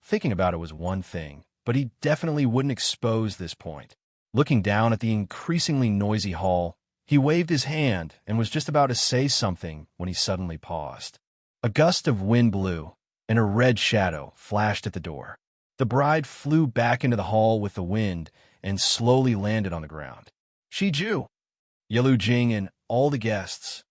Thinking about it was one thing, but he definitely wouldn't expose this point. Looking down at the increasingly noisy hall, he waved his hand and was just about to say something when he suddenly paused. A gust of wind blew, and a red shadow flashed at the door. The bride flew back into the hall with the wind and slowly landed on the ground. Shiju! Yalu Jing and all the guests.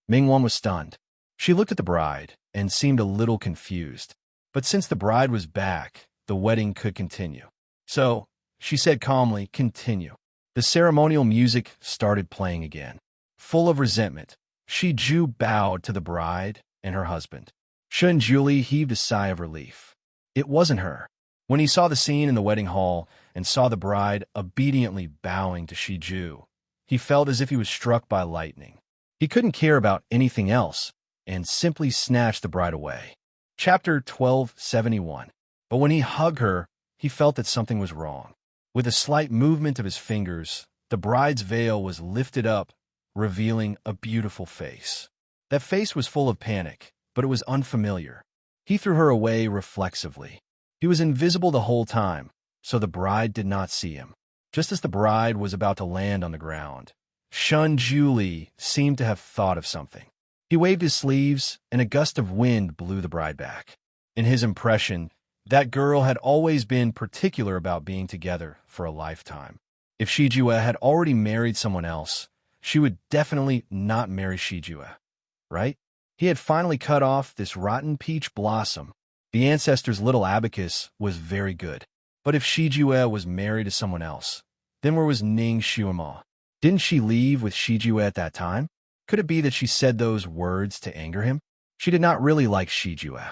Mingwan was stunned. She looked at the bride and seemed a little confused. But since the bride was back, the wedding could continue. So, she said calmly, "Continue." The ceremonial music started playing again. Full of resentment, Shiju bowed to the bride and her husband. Shun Julie heaved a sigh of relief. It wasn't her. When he saw the scene in the wedding hall and saw the bride obediently bowing to Shiju, he felt as if he was struck by lightning. He couldn't care about anything else and simply snatched the bride away. Chapter 1271. But when he hugged her, he felt that something was wrong. With a slight movement of his fingers, the bride's veil was lifted up, revealing a beautiful face. That face was full of panic, but it was unfamiliar. He threw her away reflexively. He was invisible the whole time, so the bride did not see him. Just as the bride was about to land on the ground, Shun Julie seemed to have thought of something. He waved his sleeves, and a gust of wind blew the bride back. In his impression, that girl had always been particular about being together for a lifetime. If Shijue had already married someone else, she would definitely not marry Shijue, right? He had finally cut off this rotten peach blossom. The ancestor's little abacus was very good. But if Shijue was married to someone else, then where was Ning Xiuma? Didn't she leave with Shijue at that time? Could it be that she said those words to anger him? She did not really like Shijue.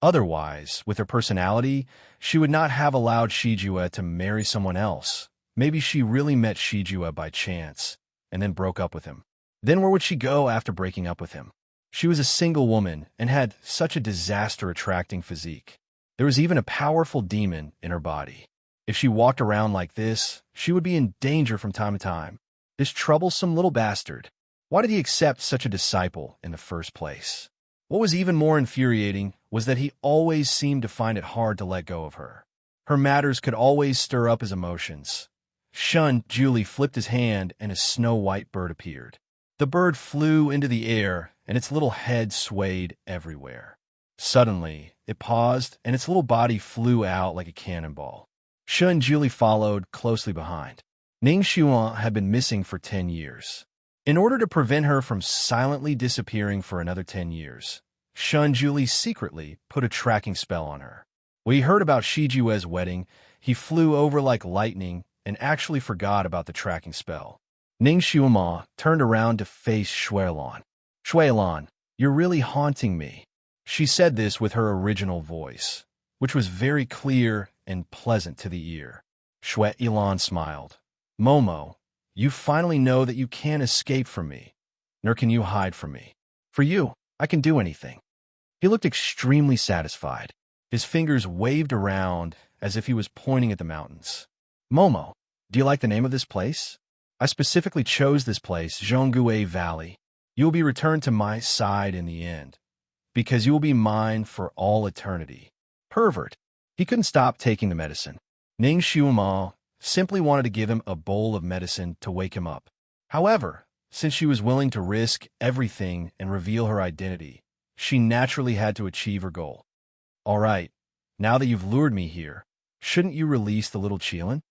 Otherwise, with her personality, she would not have allowed Shijue to marry someone else. Maybe she really met Shijue by chance, and then broke up with him. Then where would she go after breaking up with him? She was a single woman and had such a disaster-attracting physique. There was even a powerful demon in her body. If she walked around like this, she would be in danger from time to time. This troublesome little bastard. Why did he accept such a disciple in the first place? What was even more infuriating was that he always seemed to find it hard to let go of her. Her matters could always stir up his emotions. Shun Julie flipped his hand and a snow-white bird appeared. The bird flew into the air and its little head swayed everywhere. Suddenly, it paused and its little body flew out like a cannonball. Shun Julie followed closely behind. Ning Xuan had been missing for 10 years. In order to prevent her from silently disappearing for another 10 years, Shun Julie secretly put a tracking spell on her. When he heard about Shijue's wedding, he flew over like lightning and actually forgot about the tracking spell. Ning Xuema turned around to face Shuilan. Shuilan, you're really haunting me. She said this with her original voice, which was very clear and pleasant to the ear. Shuilan smiled. Momo, you finally know that you can't escape from me, nor can you hide from me. For you, I can do anything. He looked extremely satisfied. His fingers waved around as if he was pointing at the mountains. Momo, do you like the name of this place? I specifically chose this place, Zhongguo Valley. You will be returned to my side in the end, because you will be mine for all eternity. Pervert. He couldn't stop taking the medicine. Ning Xuema simply wanted to give him a bowl of medicine to wake him up. However, since she was willing to risk everything and reveal her identity, she naturally had to achieve her goal. All right, now that you've lured me here, shouldn't you release the little Qilin?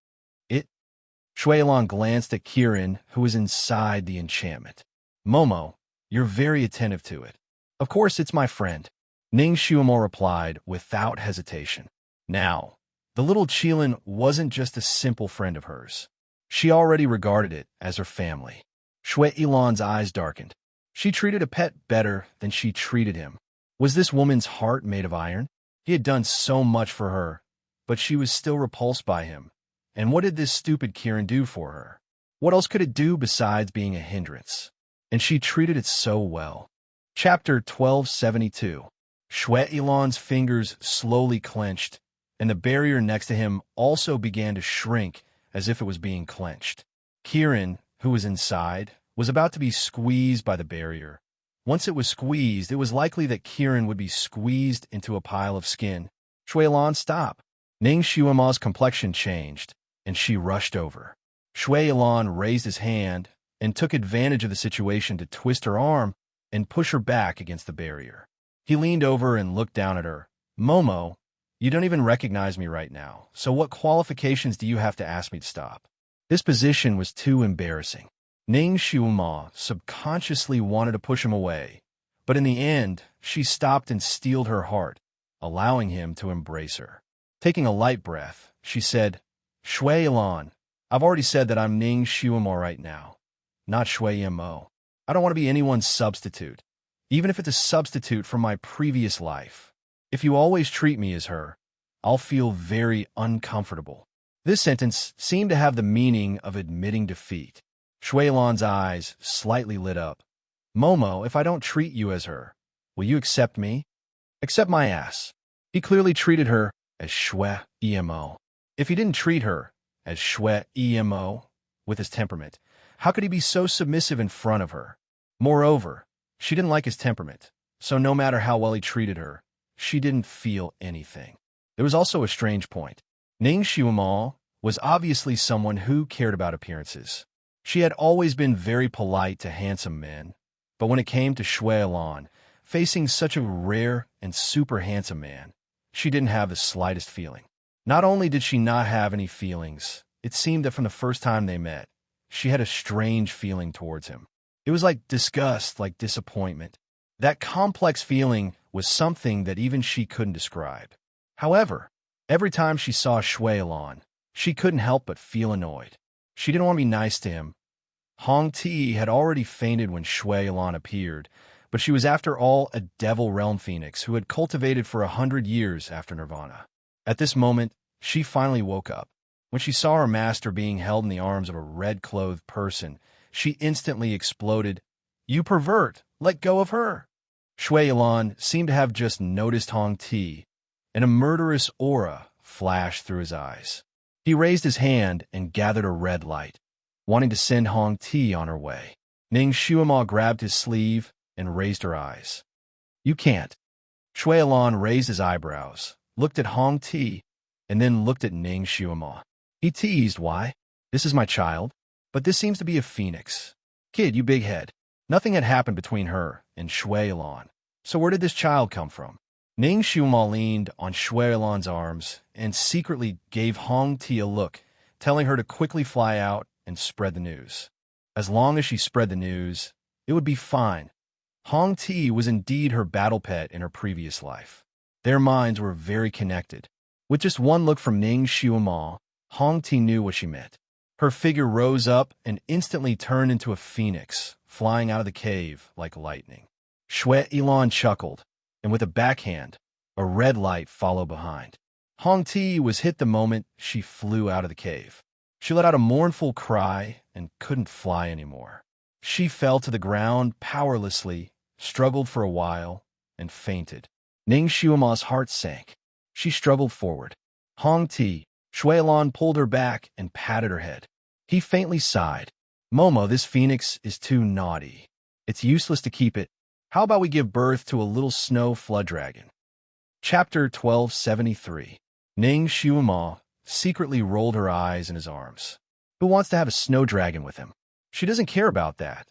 Shuilan glanced at Kirin, who was inside the enchantment. Momo, you're very attentive to it. Of course, it's my friend. Ning Xuemo replied without hesitation. Now, the little Qilin wasn't just a simple friend of hers. She already regarded it as her family. Shuilan's eyes darkened. She treated a pet better than she treated him. Was this woman's heart made of iron? He had done so much for her, but she was still repulsed by him. And what did this stupid Kirin do for her? What else could it do besides being a hindrance? And she treated it so well. Chapter 1272. Shuilan's fingers slowly clenched, and the barrier next to him also began to shrink as if it was being clenched. Kirin, who was inside, was about to be squeezed by the barrier. Once it was squeezed, it was likely that Kirin would be squeezed into a pile of skin. Shuilan, stop. Ning Xuema's complexion changed, and she rushed over. Shuilan raised his hand and took advantage of the situation to twist her arm and push her back against the barrier. He leaned over and looked down at her. Momo, you don't even recognize me right now, so what qualifications do you have to ask me to stop? This position was too embarrassing. Ning Xuema subconsciously wanted to push him away, but in the end, she stopped and steeled her heart, allowing him to embrace her. Taking a light breath, she said, Shuilan, I've already said that I'm Ning Xuema right now, not Shuiemo. I don't want to be anyone's substitute, even if it's a substitute from my previous life. If you always treat me as her, I'll feel very uncomfortable. This sentence seemed to have the meaning of admitting defeat. Shuilan's eyes slightly lit up. Momo, if I don't treat you as her, will you accept me? Accept my ass. He clearly treated her as Shuiemo. If he didn't treat her as Shuiemo with his temperament, how could he be so submissive in front of her? Moreover, she didn't like his temperament, so no matter how well he treated her, she didn't feel anything. There was also a strange point. Ning Xiumo was obviously someone who cared about appearances. She had always been very polite to handsome men, but when it came to Shui Alan, facing such a rare and super handsome man, she didn't have the slightest feeling. Not only did she not have any feelings, it seemed that from the first time they met, she had a strange feeling towards him. It was like disgust, like disappointment. That complex feeling was something that even she couldn't describe. However, every time she saw Shui Alan, she couldn't help but feel annoyed. She didn't want to be nice to him. Hong Ti had already fainted when Shui Alan appeared, but she was after all a devil realm phoenix who had cultivated for 100 years after Nirvana. At this moment, she finally woke up. When she saw her master being held in the arms of a red-clothed person, she instantly exploded. "You pervert! Let go of her!" Shui Alan seemed to have just noticed Hong Ti, and a murderous aura flashed through his eyes. He raised his hand and gathered a red light, wanting to send Hong Ti on her way. Ning Xiumo grabbed his sleeve and raised her eyes. "You can't." Shui Alan raised his eyebrows, looked at Hong Ti, and then looked at Ning Xiumo. He teased, "Why? This is my child, but this seems to be a phoenix. Kid, you big head." Nothing had happened between her and Shui Alan. So where did this child come from? Ning Xiumo leaned on Shui Alan's arms and secretly gave Hong Ti a look, telling her to quickly fly out and spread the news. As long as she spread the news, it would be fine. Hong Ti was indeed her battle pet in her previous life. Their minds were very connected. With just one look from Ning Xiumo, Hong Ti knew what she meant. Her figure rose up and instantly turned into a phoenix, flying out of the cave like lightning. Shui Alan chuckled, and with a backhand, a red light followed behind. Hong Ti was hit the moment she flew out of the cave. She let out a mournful cry and couldn't fly anymore. She fell to the ground powerlessly, struggled for a while, and fainted. Ning Xiumo's heart sank. She struggled forward. Hong Ti, Shui Alan pulled her back and patted her head. He faintly sighed. "Momo, this phoenix is too naughty. It's useless to keep it. How about we give birth to a little snow flood dragon?" Chapter 1273. Ning Xiumo secretly rolled her eyes in his arms. Who wants to have a snow dragon with him? She doesn't care about that.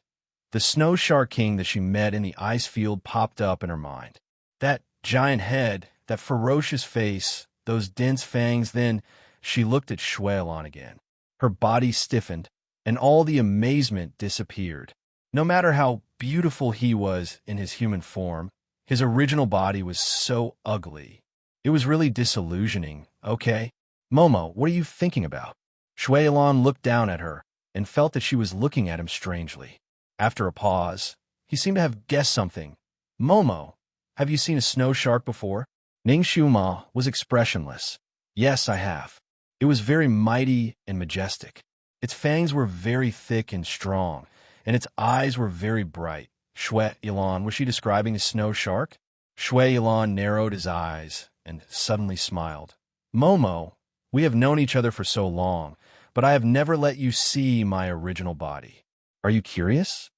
The snow shark king that she met in the ice field popped up in her mind. That giant head, that ferocious face, those dense fangs. Then she looked at Shui Alan again. Her body stiffened, and all the amazement disappeared. No matter how beautiful he was in his human form, his original body was so ugly. It was really disillusioning, okay? "Momo, what are you thinking about?" Shui Alan looked down at her and felt that she was looking at him strangely. After a pause, he seemed to have guessed something. "Momo, have you seen a snow shark before?" Ning Xiumo was expressionless. "Yes, I have. It was very mighty and majestic. Its fangs were very thick and strong, and its eyes were very bright." Shui Alan, was she describing a snow shark? Shui Alan narrowed his eyes and suddenly smiled. "Momo, we have known each other for so long, but I have never let you see my original body. Are you curious?"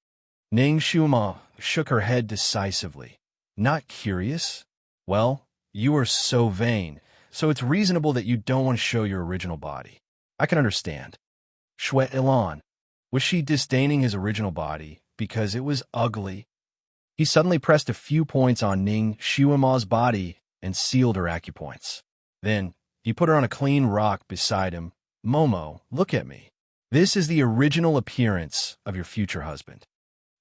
Ning Xiumo shook her head decisively. "Not curious? Well, you are so vain, so it's reasonable that you don't want to show your original body. I can understand." Shui Alan, was she disdaining his original body because it was ugly? He suddenly pressed a few points on Ning Xiumo's body and sealed her acupoints. Then he put her on a clean rock beside him. "Momo, look at me. This is the original appearance of your future husband."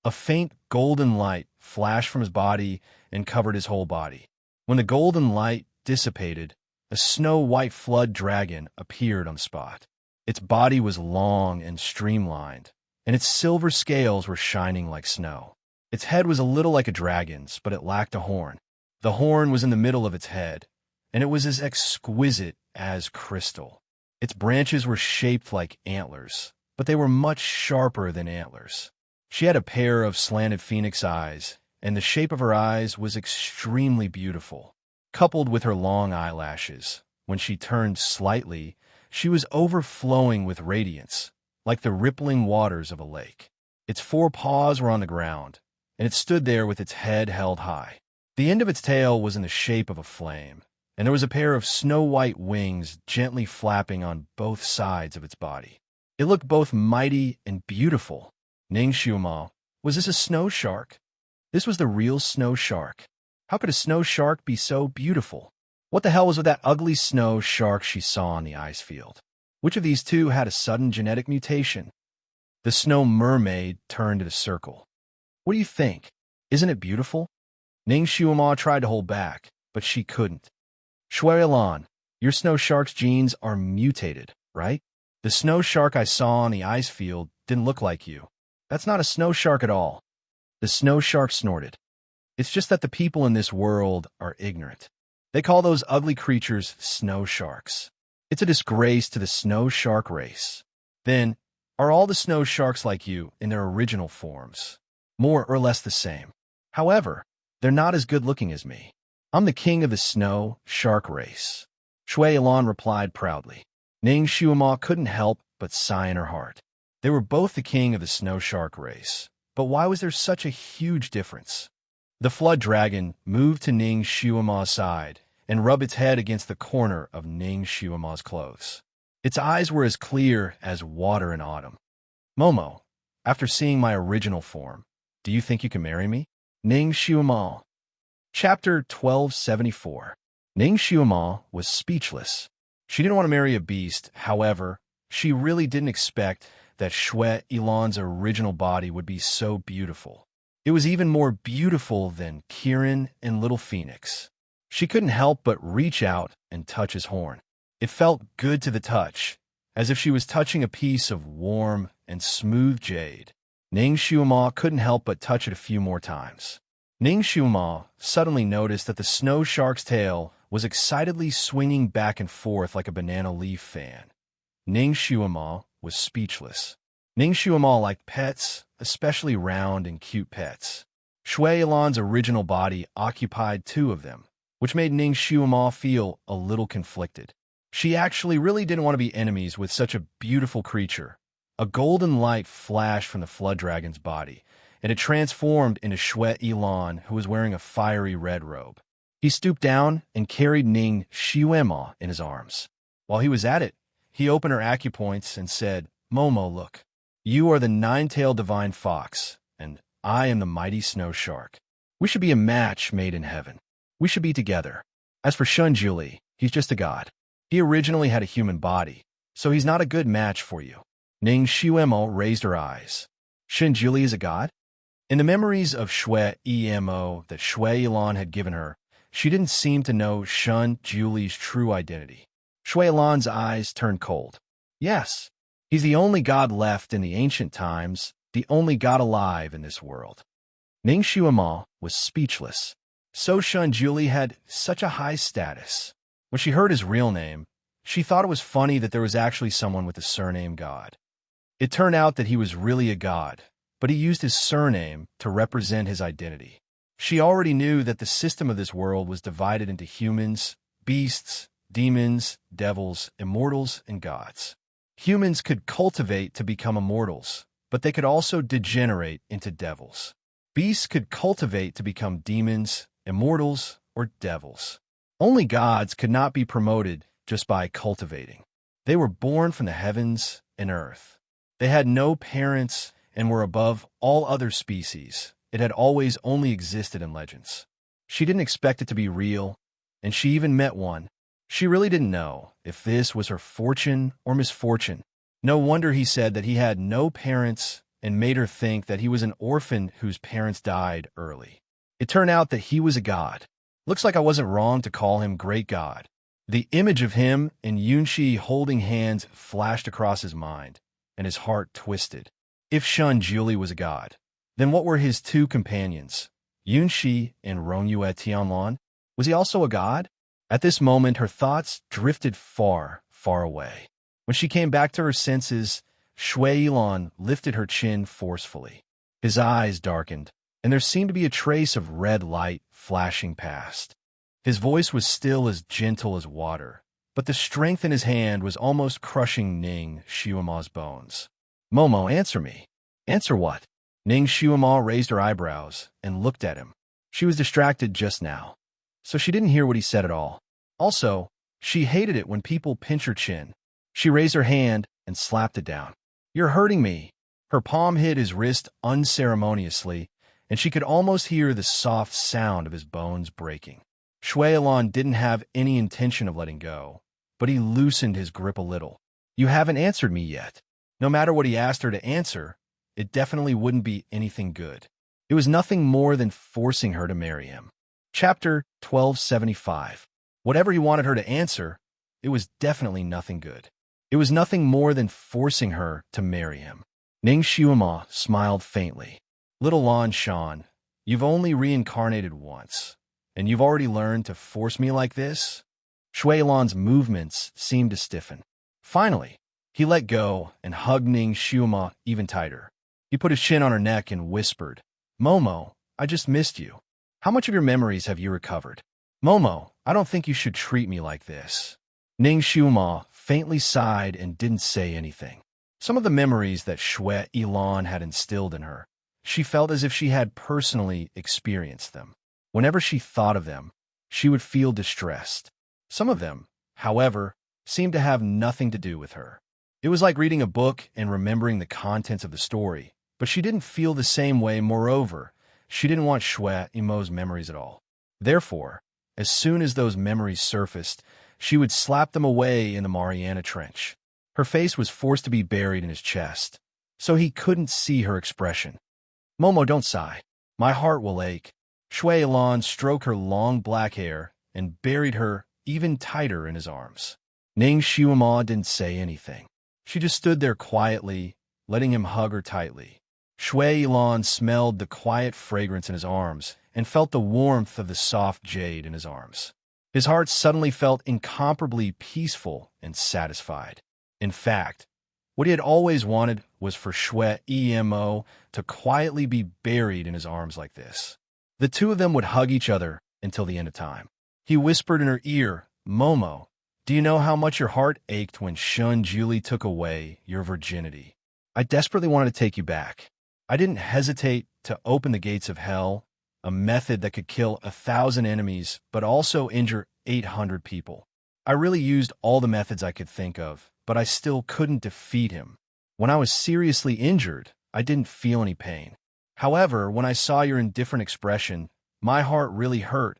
A faint golden light flashed from his body and covered his whole body. When the golden light dissipated, a snow-white flood dragon appeared on the spot. Its body was long and streamlined, and its silver scales were shining like snow. Its head was a little like a dragon's, but it lacked a horn. The horn was in the middle of its head, and it was as exquisite as crystal. Its branches were shaped like antlers, but they were much sharper than antlers. She had a pair of slanted phoenix eyes, and the shape of her eyes was extremely beautiful. Coupled with her long eyelashes, when she turned slightly, she was overflowing with radiance, like the rippling waters of a lake. Its 4 paws were on the ground, and it stood there with its head held high. The end of its tail was in the shape of a flame, and there was a pair of snow-white wings gently flapping on both sides of its body. It looked both mighty and beautiful. Ning Xiuma, was this a snow shark? This was the real snow shark. How could a snow shark be so beautiful? What the hell was with that ugly snow shark she saw on the ice field? Which of these two had a sudden genetic mutation? The snow mermaid turned in a circle. What do you think? Isn't it beautiful? Ning Xiuma tried to hold back, but she couldn't. Shui Lan, your snow shark's genes are mutated, right? The snow shark I saw on the ice field didn't look like you. That's not a snow shark at all. The snow shark snorted. It's just that the people in this world are ignorant. They call those ugly creatures snow sharks. It's a disgrace to the snow shark race. Then, are all the snow sharks like you in their original forms? More or less the same. However, they're not as good looking as me. I'm the king of the snow shark race. Shui Lan replied proudly. Ning Xiuma couldn't help but sigh in her heart. They were both the king of the snow shark race, but why was there such a huge difference? The flood dragon moved to Ning Xiuma's side and rubbed its head against the corner of Ning Xiuma's clothes. Its eyes were as clear as water in autumn. Momo, after seeing my original form, do you think you can marry me? Ning Xiuma. Chapter 1274. Ning Xiuma was speechless. She didn't want to marry a beast, however, she really didn't expect that Shui Ilan's original body would be so beautiful. It was even more beautiful than Kirin and Little Phoenix. She couldn't help but reach out and touch his horn. It felt good to the touch, as if she was touching a piece of warm and smooth jade. Ning Xiuma couldn't help but touch it a few more times. Ning Xiuma suddenly noticed that the snow shark's tail was excitedly swinging back and forth like a banana leaf fan. Ning Xiuma was speechless. Ning Xiuma liked pets, especially round and cute pets. Shui Ilan's original body occupied two of them, which made Ning Xiuma feel a little conflicted. She actually really didn't want to be enemies with such a beautiful creature. A golden light flashed from the flood dragon's body, and it transformed into Shui Ilan, who was wearing a fiery red robe. He stooped down and carried Ning Xiuma in his arms. While he was at it, he opened her acupoints and said, Momo, look. You are the nine-tailed divine fox, and I am the mighty snow shark. We should be a match made in heaven. We should be together. As for Shunjuli, he's just a god. He originally had a human body, so he's not a good match for you. Ning Xiuma raised her eyes. Shunjuli is a god? In the memories of Shui Emo that Shui Ilan had given her, she didn't seem to know Shun Juli's true identity. Shui Ilan's eyes turned cold. Yes, he's the only god left in the ancient times, the only god alive in this world. Ning Xiuma was speechless. So Shun Juli had such a high status. When she heard his real name, she thought it was funny that there was actually someone with the surname God. It turned out that he was really a god, but he used his surname to represent his identity. She already knew that the system of this world was divided into humans, beasts, demons, devils, immortals, and gods. Humans could cultivate to become immortals, but they could also degenerate into devils. Beasts could cultivate to become demons, immortals, or devils. Only gods could not be promoted just by cultivating. They were born from the heavens and earth. They had no parents and were above all other species. It had always only existed in legends. She didn't expect it to be real, and she even met one. She really didn't know if this was her fortune or misfortune. No wonder he said that he had no parents and made her think that he was an orphan whose parents died early. It turned out that he was a god. Looks like I wasn't wrong to call him Great God. The image of him and Yunshi holding hands flashed across his mind, and his heart twisted. If Shun Juli was a god, then what were his two companions, Yunshi and Rongyue Tianlan? Was he also a god? At this moment, her thoughts drifted far, far away. When she came back to her senses, Shui Ilan lifted her chin forcefully. His eyes darkened, and there seemed to be a trace of red light flashing past. His voice was still as gentle as water, but the strength in his hand was almost crushing Ning Xiuma's bones. Momo, answer me. Answer what? Ning Xiuma raised her eyebrows and looked at him. She was distracted just now, so she didn't hear what he said at all. Also, she hated it when people pinch her chin. She raised her hand and slapped it down. "You're hurting me." Her palm hit his wrist unceremoniously, and she could almost hear the soft sound of his bones breaking. Shui Alan didn't have any intention of letting go, but he loosened his grip a little. "You haven't answered me yet." No matter what he asked her to answer, it definitely wouldn't be anything good. It was nothing more than forcing her to marry him. Chapter 1275. Whatever he wanted her to answer, it was definitely nothing good. It was nothing more than forcing her to marry him. Ning Xiuma smiled faintly. "Little Lan Shan, you've only reincarnated once, and you've already learned to force me like this?" Shui Lan's movements seemed to stiffen. Finally, he let go and hugged Ning Xiuma even tighter. He put his chin on her neck and whispered, "Momo, I just missed you. How much of your memories have you recovered?" "Momo, I don't think you should treat me like this." Ning Xiuma faintly sighed and didn't say anything. Some of the memories that Shui Ilan had instilled in her, she felt as if she had personally experienced them. Whenever she thought of them, she would feel distressed. Some of them, however, seemed to have nothing to do with her. It was like reading a book and remembering the contents of the story, but she didn't feel the same way. Moreover, she didn't want Shui Imo's memories at all. Therefore, as soon as those memories surfaced, she would slap them away in the Mariana Trench. Her face was forced to be buried in his chest, so he couldn't see her expression. "Momo, don't sigh. My heart will ache." Shui Ilan stroked her long black hair and buried her even tighter in his arms. Ning Xiuma didn't say anything. She just stood there quietly, letting him hug her tightly. Shui Ilan smelled the quiet fragrance in his arms and felt the warmth of the soft jade in his arms. His heart suddenly felt incomparably peaceful and satisfied. In fact, what he had always wanted was for Shui Imo to quietly be buried in his arms like this. The two of them would hug each other until the end of time. He whispered in her ear, "Momo, do you know how much your heart ached when Shun Julie took away your virginity? I desperately wanted to take you back. I didn't hesitate to open the gates of hell, a method that could kill 1,000 enemies but also injure 800 people. I really used all the methods I could think of, but I still couldn't defeat him. When I was seriously injured, I didn't feel any pain. However, when I saw your indifferent expression, my heart really hurt.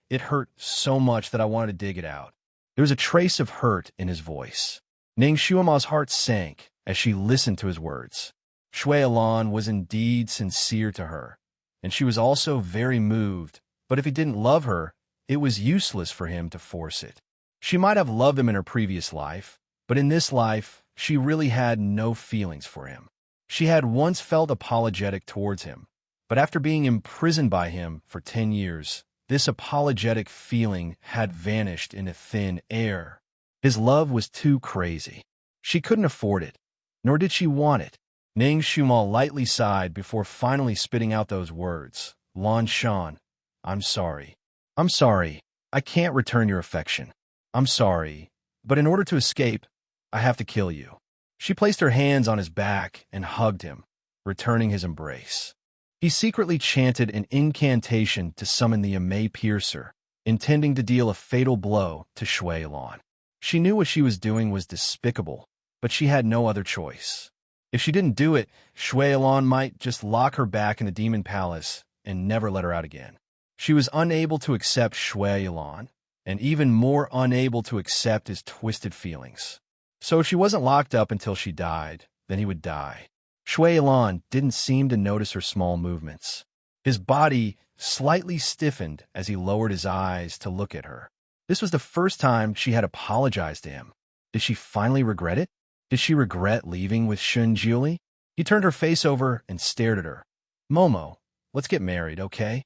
It hurt so much that I wanted to dig it out." There was a trace of hurt in his voice. Ning Xiuma's heart sank as she listened to his words. Shui Ilan was indeed sincere to her, and she was also very moved, but if he didn't love her, it was useless for him to force it. She might have loved him in her previous life, but in this life, she really had no feelings for him. She had once felt apologetic towards him, but after being imprisoned by him for 10 years, this apologetic feeling had vanished into thin air. His love was too crazy. She couldn't afford it, nor did she want it. Ning Xiuma lightly sighed before finally spitting out those words. "Lan Shan, I'm sorry. I'm sorry. I can't return your affection. I'm sorry, but in order to escape, I have to kill you." She placed her hands on his back and hugged him, returning his embrace. He secretly chanted an incantation to summon the Amei Piercer, intending to deal a fatal blow to Shui Ilan. She knew what she was doing was despicable, but she had no other choice. If she didn't do it, Shui Ilan might just lock her back in the Demon Palace and never let her out again. She was unable to accept Shui Ilan, and even more unable to accept his twisted feelings. So if she wasn't locked up until she died, then he would die. Shui Ilan didn't seem to notice her small movements. His body slightly stiffened as he lowered his eyes to look at her. This was the first time she had apologized to him. Did she finally regret it? Did she regret leaving with Shun Julie? He turned her face over and stared at her. "Momo, let's get married, okay?"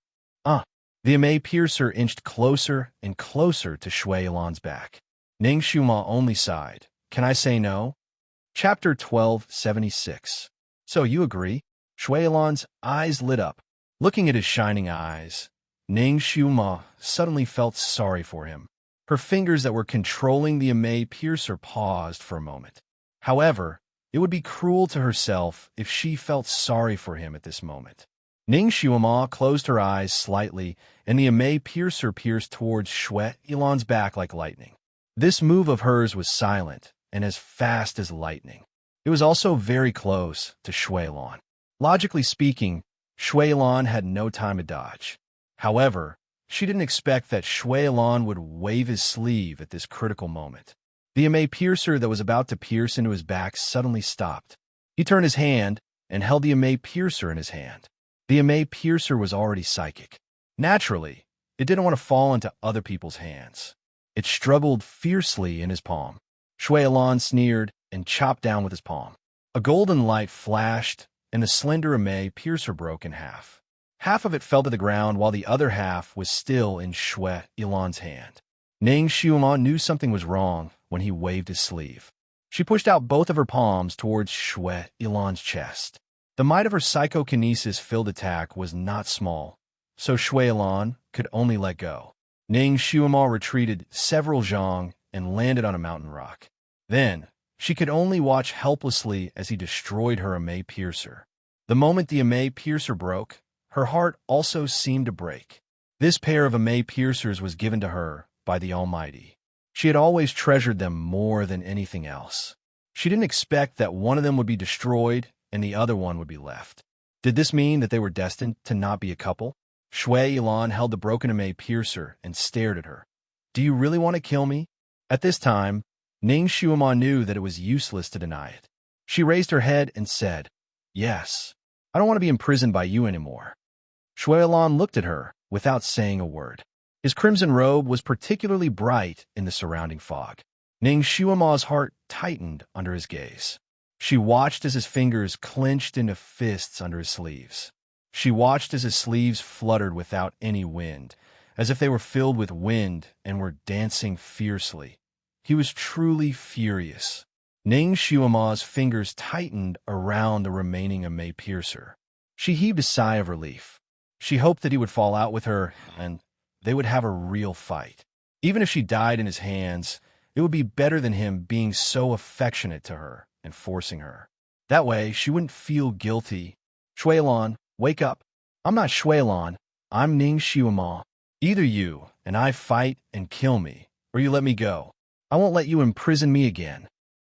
The Amei Piercer inched closer and closer to Shui Ilan's back. Ning Xiuma only sighed. "Can I say no?" Chapter 1276. "So you agree?" Shui Ilan's eyes lit up. Looking at his shining eyes, Ning Xiuma suddenly felt sorry for him. Her fingers that were controlling the Amei Piercer paused for a moment. However, it would be cruel to herself if she felt sorry for him at this moment. Ning Xiuama closed her eyes slightly, and the Amei piercer pierced towards Shui Ilan's back like lightning. This move of hers was silent and as fast as lightning. It was also very close to Shui Ilan. Logically speaking, Shui Ilan had no time to dodge. However, she didn't expect that Shui Ilan would wave his sleeve at this critical moment. The Amei piercer that was about to pierce into his back suddenly stopped. He turned his hand and held the Amei piercer in his hand. The Amei piercer was already psychic. Naturally, it didn't want to fall into other people's hands. It struggled fiercely in his palm. Shui Ilan sneered and chopped down with his palm. A golden light flashed, and the slender Amei piercer broke in half. Half of it fell to the ground, while the other half was still in Shui Ilan's hand. Ning Xiuama knew something was wrong when he waved his sleeve. She pushed out both of her palms towards Shui Ilan's chest. The might of her psychokinesis-filled attack was not small, so Shui Ilan could only let go. Ning Xiuama retreated several zhang and landed on a mountain rock. Then, she could only watch helplessly as he destroyed her Amei piercer. The moment the Amei piercer broke, her heart also seemed to break. This pair of Amei piercers was given to her by the Almighty. She had always treasured them more than anything else. She didn't expect that one of them would be destroyed and the other one would be left. Did this mean that they were destined to not be a couple? Shui Ilan held the broken Amei piercer and stared at her. Do you really want to kill me? At this time, Ning Xiuama knew that it was useless to deny it. She raised her head and said, Yes, I don't want to be imprisoned by you anymore. Shui Ilan looked at her without saying a word. His crimson robe was particularly bright in the surrounding fog. Ning Xiuama's heart tightened under his gaze. She watched as his fingers clenched into fists under his sleeves. She watched as his sleeves fluttered without any wind, as if they were filled with wind and were dancing fiercely. He was truly furious. Ning Xiuama's fingers tightened around the remaining Amei piercer. She heaved a sigh of relief. She hoped that he would fall out with her and they would have a real fight. Even if she died in his hands, it would be better than him being so affectionate to her and forcing her. That way, she wouldn't feel guilty. Shui Ilan, wake up. I'm not Shui Ilan. I'm Ning Xiuama. Either you and I fight and kill me, or you let me go. I won't let you imprison me again.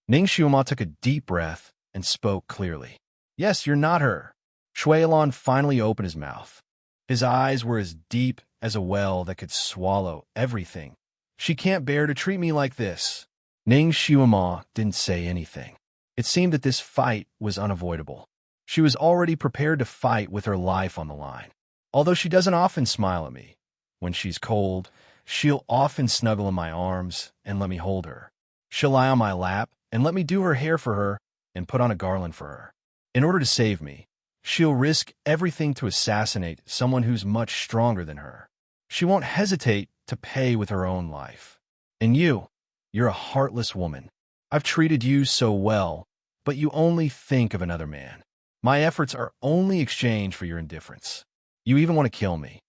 Ning Xiuama took a deep breath and spoke clearly. Yes, you're not her. Shui Ilan finally opened his mouth. His eyes were as deep as a well that could swallow everything. She can't bear to treat me like this. Ning Xiuama didn't say anything. It seemed that this fight was unavoidable. She was already prepared to fight with her life on the line. Although she doesn't often smile at me. When she's cold, she'll often snuggle in my arms and let me hold her. She'll lie on my lap and let me do her hair for her and put on a garland for her. In order to save me, she'll risk everything to assassinate someone who's much stronger than her. She won't hesitate to pay with her own life. And you're a heartless woman. I've treated you so well, but you only think of another man. My efforts are only exchange for your indifference. You even want to kill me.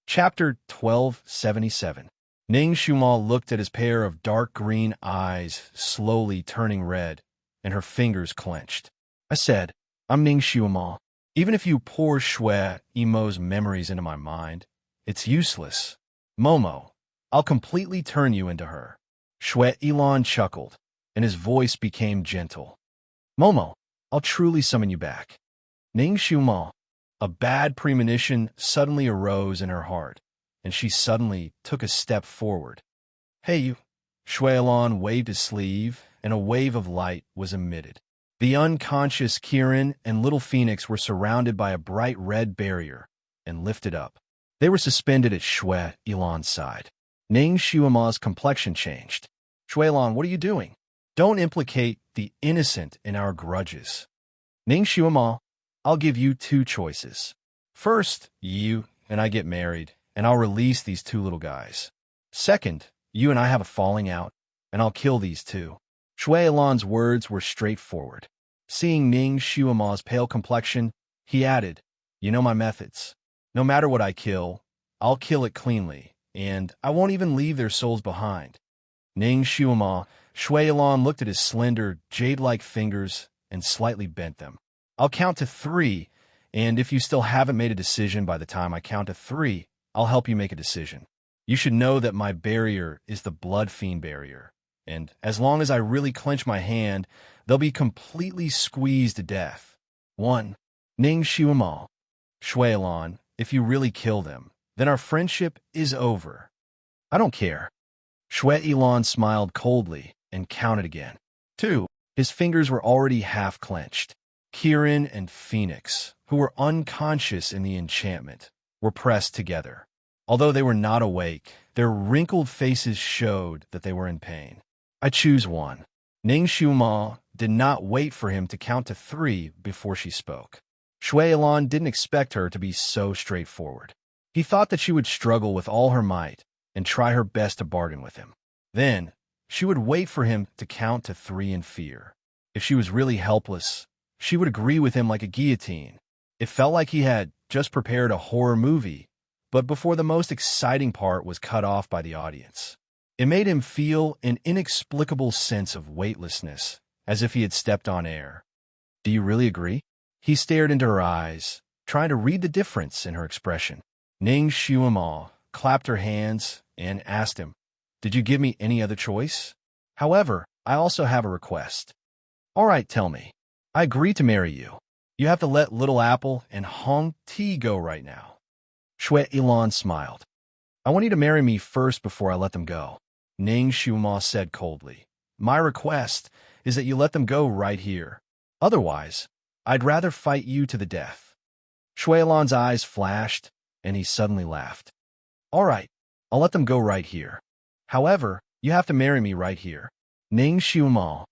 Chapter 1277. Ning Xiuama looked at his pair of dark green eyes slowly turning red, and her fingers clenched. I said, I'm Ning Xiuama. Even if you pour Shui Emo's memories into my mind, it's useless. Momo, I'll completely turn you into her. Shui Ilan chuckled, and his voice became gentle. Momo, I'll truly summon you back. Ning Xiuama, a bad premonition suddenly arose in her heart, and she suddenly took a step forward. Hey, you. Shui Ilan waved his sleeve, and a wave of light was emitted. The unconscious Kirin and Little Phoenix were surrounded by a bright red barrier and lifted up. They were suspended at Shui Ilan's side. Ning Xiuama's complexion changed. Shui Ilan, what are you doing? Don't implicate the innocent in our grudges. Ning Xiuama, I'll give you two choices. First, you and I get married, and I'll release these two little guys. Second, you and I have a falling out, and I'll kill these two. Shui Ilan's words were straightforward. Seeing Ning Xiuama's pale complexion, he added, You know my methods. No matter what I kill, I'll kill it cleanly, and I won't even leave their souls behind. Ning Xiuama, Shui Ilan looked at his slender, jade-like fingers and slightly bent them. I'll count to 3, And if you still haven't made a decision by the time I count to 3, I'll help you make a decision. You should know that my barrier is the blood fiend barrier, and as long as I really clench my hand, they'll be completely squeezed to death. 1. Ning Xiumal. Shuilan, if you really kill them, then our friendship is over. I don't care. Shuilan smiled coldly and counted again. 2. His fingers were already half clenched. Kieran and Phoenix, who were unconscious in the enchantment, were pressed together. Although they were not awake, their wrinkled faces showed that they were in pain. I choose 1. Ning Xiuma did not wait for him to count to 3 before she spoke. Shuilan didn't expect her to be so straightforward. He thought that she would struggle with all her might and try her best to bargain with him. Then, she would wait for him to count to 3 in fear. If she was really helpless, she would agree with him like a guillotine. It felt like he had just prepared a horror movie, but before the most exciting part was cut off by the audience. It made him feel an inexplicable sense of weightlessness, as if he had stepped on air. Do you really agree? He stared into her eyes, trying to read the difference in her expression. Ning Xiumal clapped her hands and asked him, "Did you give me any other choice? However, I also have a request." "All right, tell me. I agree to marry you. You have to let Little Apple and Hong Ti go right now." Shui Ilan smiled. "I want you to marry me first before I let them go," Ning Xiuma said coldly. "My request is that you let them go right here. Otherwise, I'd rather fight you to the death." Shui Ilan's eyes flashed, and he suddenly laughed. "All right, I'll let them go right here. However, you have to marry me right here." Ning Xiuma.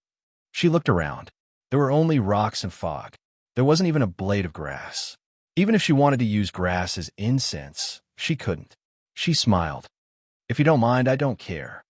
She looked around. There were only rocks and fog. There wasn't even a blade of grass. Even if she wanted to use grass as incense, she couldn't. She smiled. "If you don't mind, I don't care."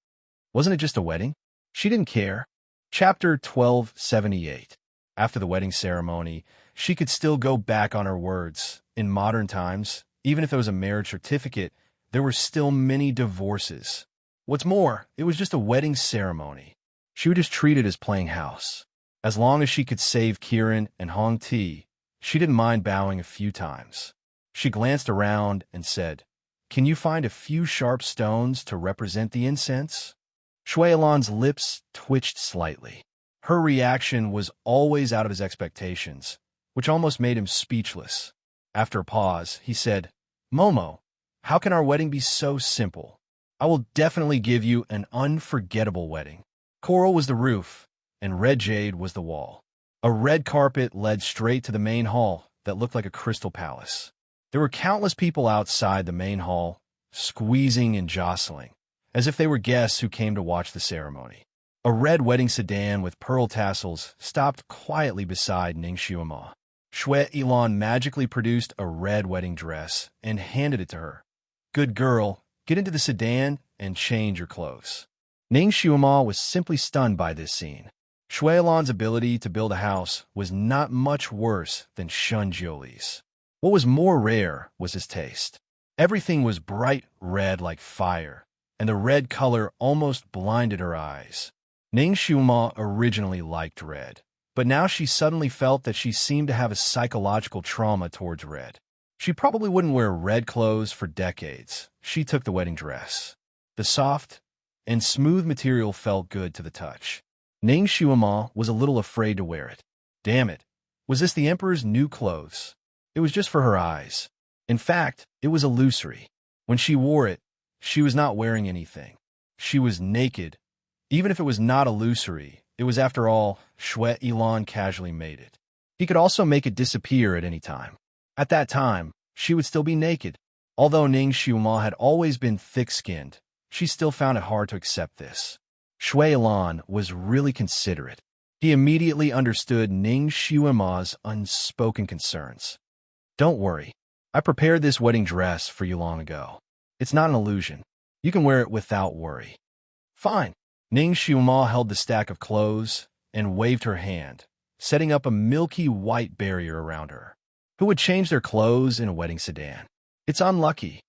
Wasn't it just a wedding? She didn't care. Chapter 1278. After the wedding ceremony, she could still go back on her words. In modern times, even if it was a marriage certificate, there were still many divorces. What's more, it was just a wedding ceremony. She would just treat it as playing house. As long as she could save Kieran and Hong Ti, she didn't mind bowing a few times. She glanced around and said, "Can you find a few sharp stones to represent the incense?" Shuilan's lips twitched slightly. Her reaction was always out of his expectations, which almost made him speechless. After a pause, he said, "Momo, how can our wedding be so simple? I will definitely give you an unforgettable wedding." Coral was the roof, and red jade was the wall. A red carpet led straight to the main hall that looked like a crystal palace. There were countless people outside the main hall, squeezing and jostling, as if they were guests who came to watch the ceremony. A red wedding sedan with pearl tassels stopped quietly beside Ning Xiuma. Shui Ilan magically produced a red wedding dress and handed it to her. "Good girl, get into the sedan and change your clothes." Ning Xiuma was simply stunned by this scene. Shui Ilan's ability to build a house was not much worse than Shun Jiuli's. What was more rare was his taste. Everything was bright red like fire, and the red color almost blinded her eyes. Ning Xiuma originally liked red, but now she suddenly felt that she seemed to have a psychological trauma towards red. She probably wouldn't wear red clothes for decades. She took the wedding dress. The soft and smooth material felt good to the touch. Ning Xiuma was a little afraid to wear it. Damn it, was this the Emperor's new clothes? It was just for her eyes. In fact, it was illusory. When she wore it, she was not wearing anything. She was naked. Even if it was not illusory, it was, after all, Shui Ilan casually made it. He could also make it disappear at any time. At that time, she would still be naked. Although Ning Xiuma had always been thick-skinned, she still found it hard to accept this. Shui Ilan was really considerate. He immediately understood Ning Xiuma's unspoken concerns. "Don't worry. I prepared this wedding dress for you long ago. It's not an illusion. You can wear it without worry." "Fine." Ning Xiuma held the stack of clothes and waved her hand, setting up a milky white barrier around her. Who would change their clothes in a wedding sedan? It's unlucky.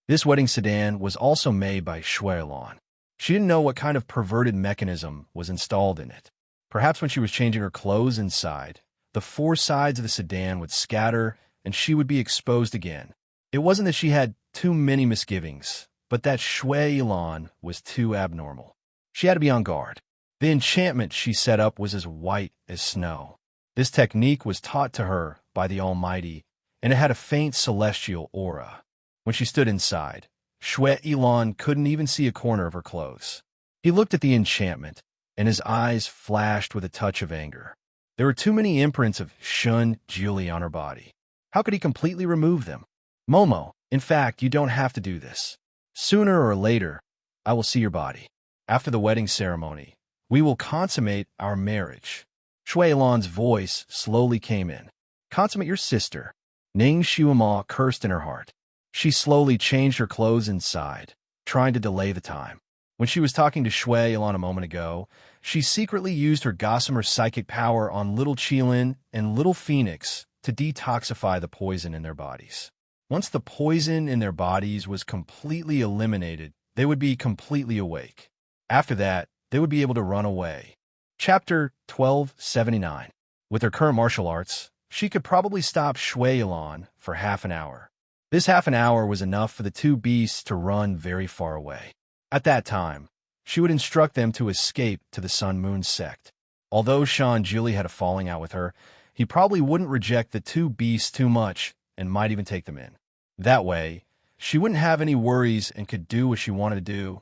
This wedding sedan was also made by Shui Ilan. She didn't know what kind of perverted mechanism was installed in it. Perhaps when she was changing her clothes inside, the 4 sides of the sedan would scatter and she would be exposed again. It wasn't that she had too many misgivings, but that Shui Ilan was too abnormal. She had to be on guard. The enchantment she set up was as white as snow. This technique was taught to her by the Almighty, and it had a faint celestial aura. When she stood inside, Shui Ilan couldn't even see a corner of her clothes. He looked at the enchantment, and his eyes flashed with a touch of anger. There were too many imprints of Shun Julie on her body. How could he completely remove them? Momo, in fact, you don't have to do this. Sooner or later, I will see your body. After the wedding ceremony, we will consummate our marriage. Shui Ilan's voice slowly came in. Consummate your sister. Ning Shuama cursed in her heart. She slowly changed her clothes inside, trying to delay the time. When she was talking to Shui Ilan a moment ago, she secretly used her gossamer psychic power on Little Qilin and Little Phoenix to detoxify the poison in their bodies. Once the poison in their bodies was completely eliminated, they would be completely awake. After that, they would be able to run away. Chapter 1279. With her current martial arts, she could probably stop Shui Ilan for half an hour. This half an hour was enough for the two beasts to run very far away. At that time, she would instruct them to escape to the Sun Moon sect. Although Sean Julie had a falling out with her, he probably wouldn't reject the two beasts too much and might even take them in. That way, she wouldn't have any worries and could do what she wanted to do.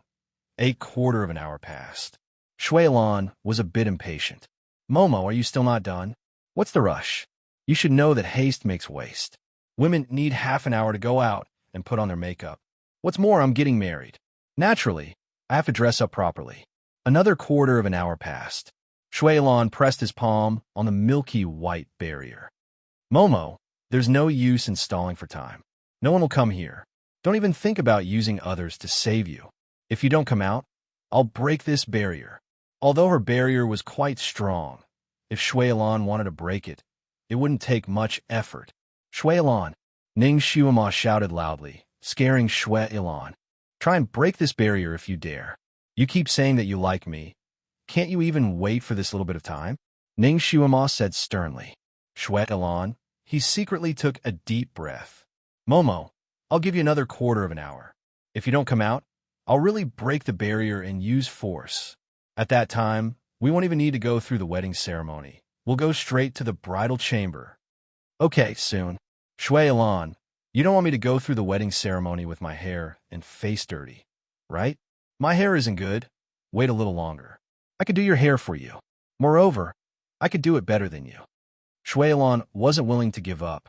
A quarter of an hour passed. Shui Ilan was a bit impatient. Momo, are you still not done? What's the rush? You should know that haste makes waste. Women need half an hour to go out and put on their makeup. What's more, I'm getting married. Naturally, I have to dress up properly. Another quarter of an hour passed. Shui Ilan pressed his palm on the milky white barrier. Momo, there's no use in stalling for time. No one will come here. Don't even think about using others to save you. If you don't come out, I'll break this barrier. Although her barrier was quite strong, if Shui Ilan wanted to break it, it wouldn't take much effort. Shui Ilan, Ning Shuama shouted loudly, scaring Shui Ilan. Try and break this barrier if you dare. You keep saying that you like me. Can't you even wait for this little bit of time? Ning Shuama said sternly. Shui Ilan, he secretly took a deep breath. Momo, I'll give you another quarter of an hour. If you don't come out, I'll really break the barrier and use force. At that time, we won't even need to go through the wedding ceremony. We'll go straight to the bridal chamber. Okay, soon. Shui Ilan, you don't want me to go through the wedding ceremony with my hair and face dirty, right? My hair isn't good. Wait a little longer. I could do your hair for you. Moreover, I could do it better than you. Shui Ilan wasn't willing to give up.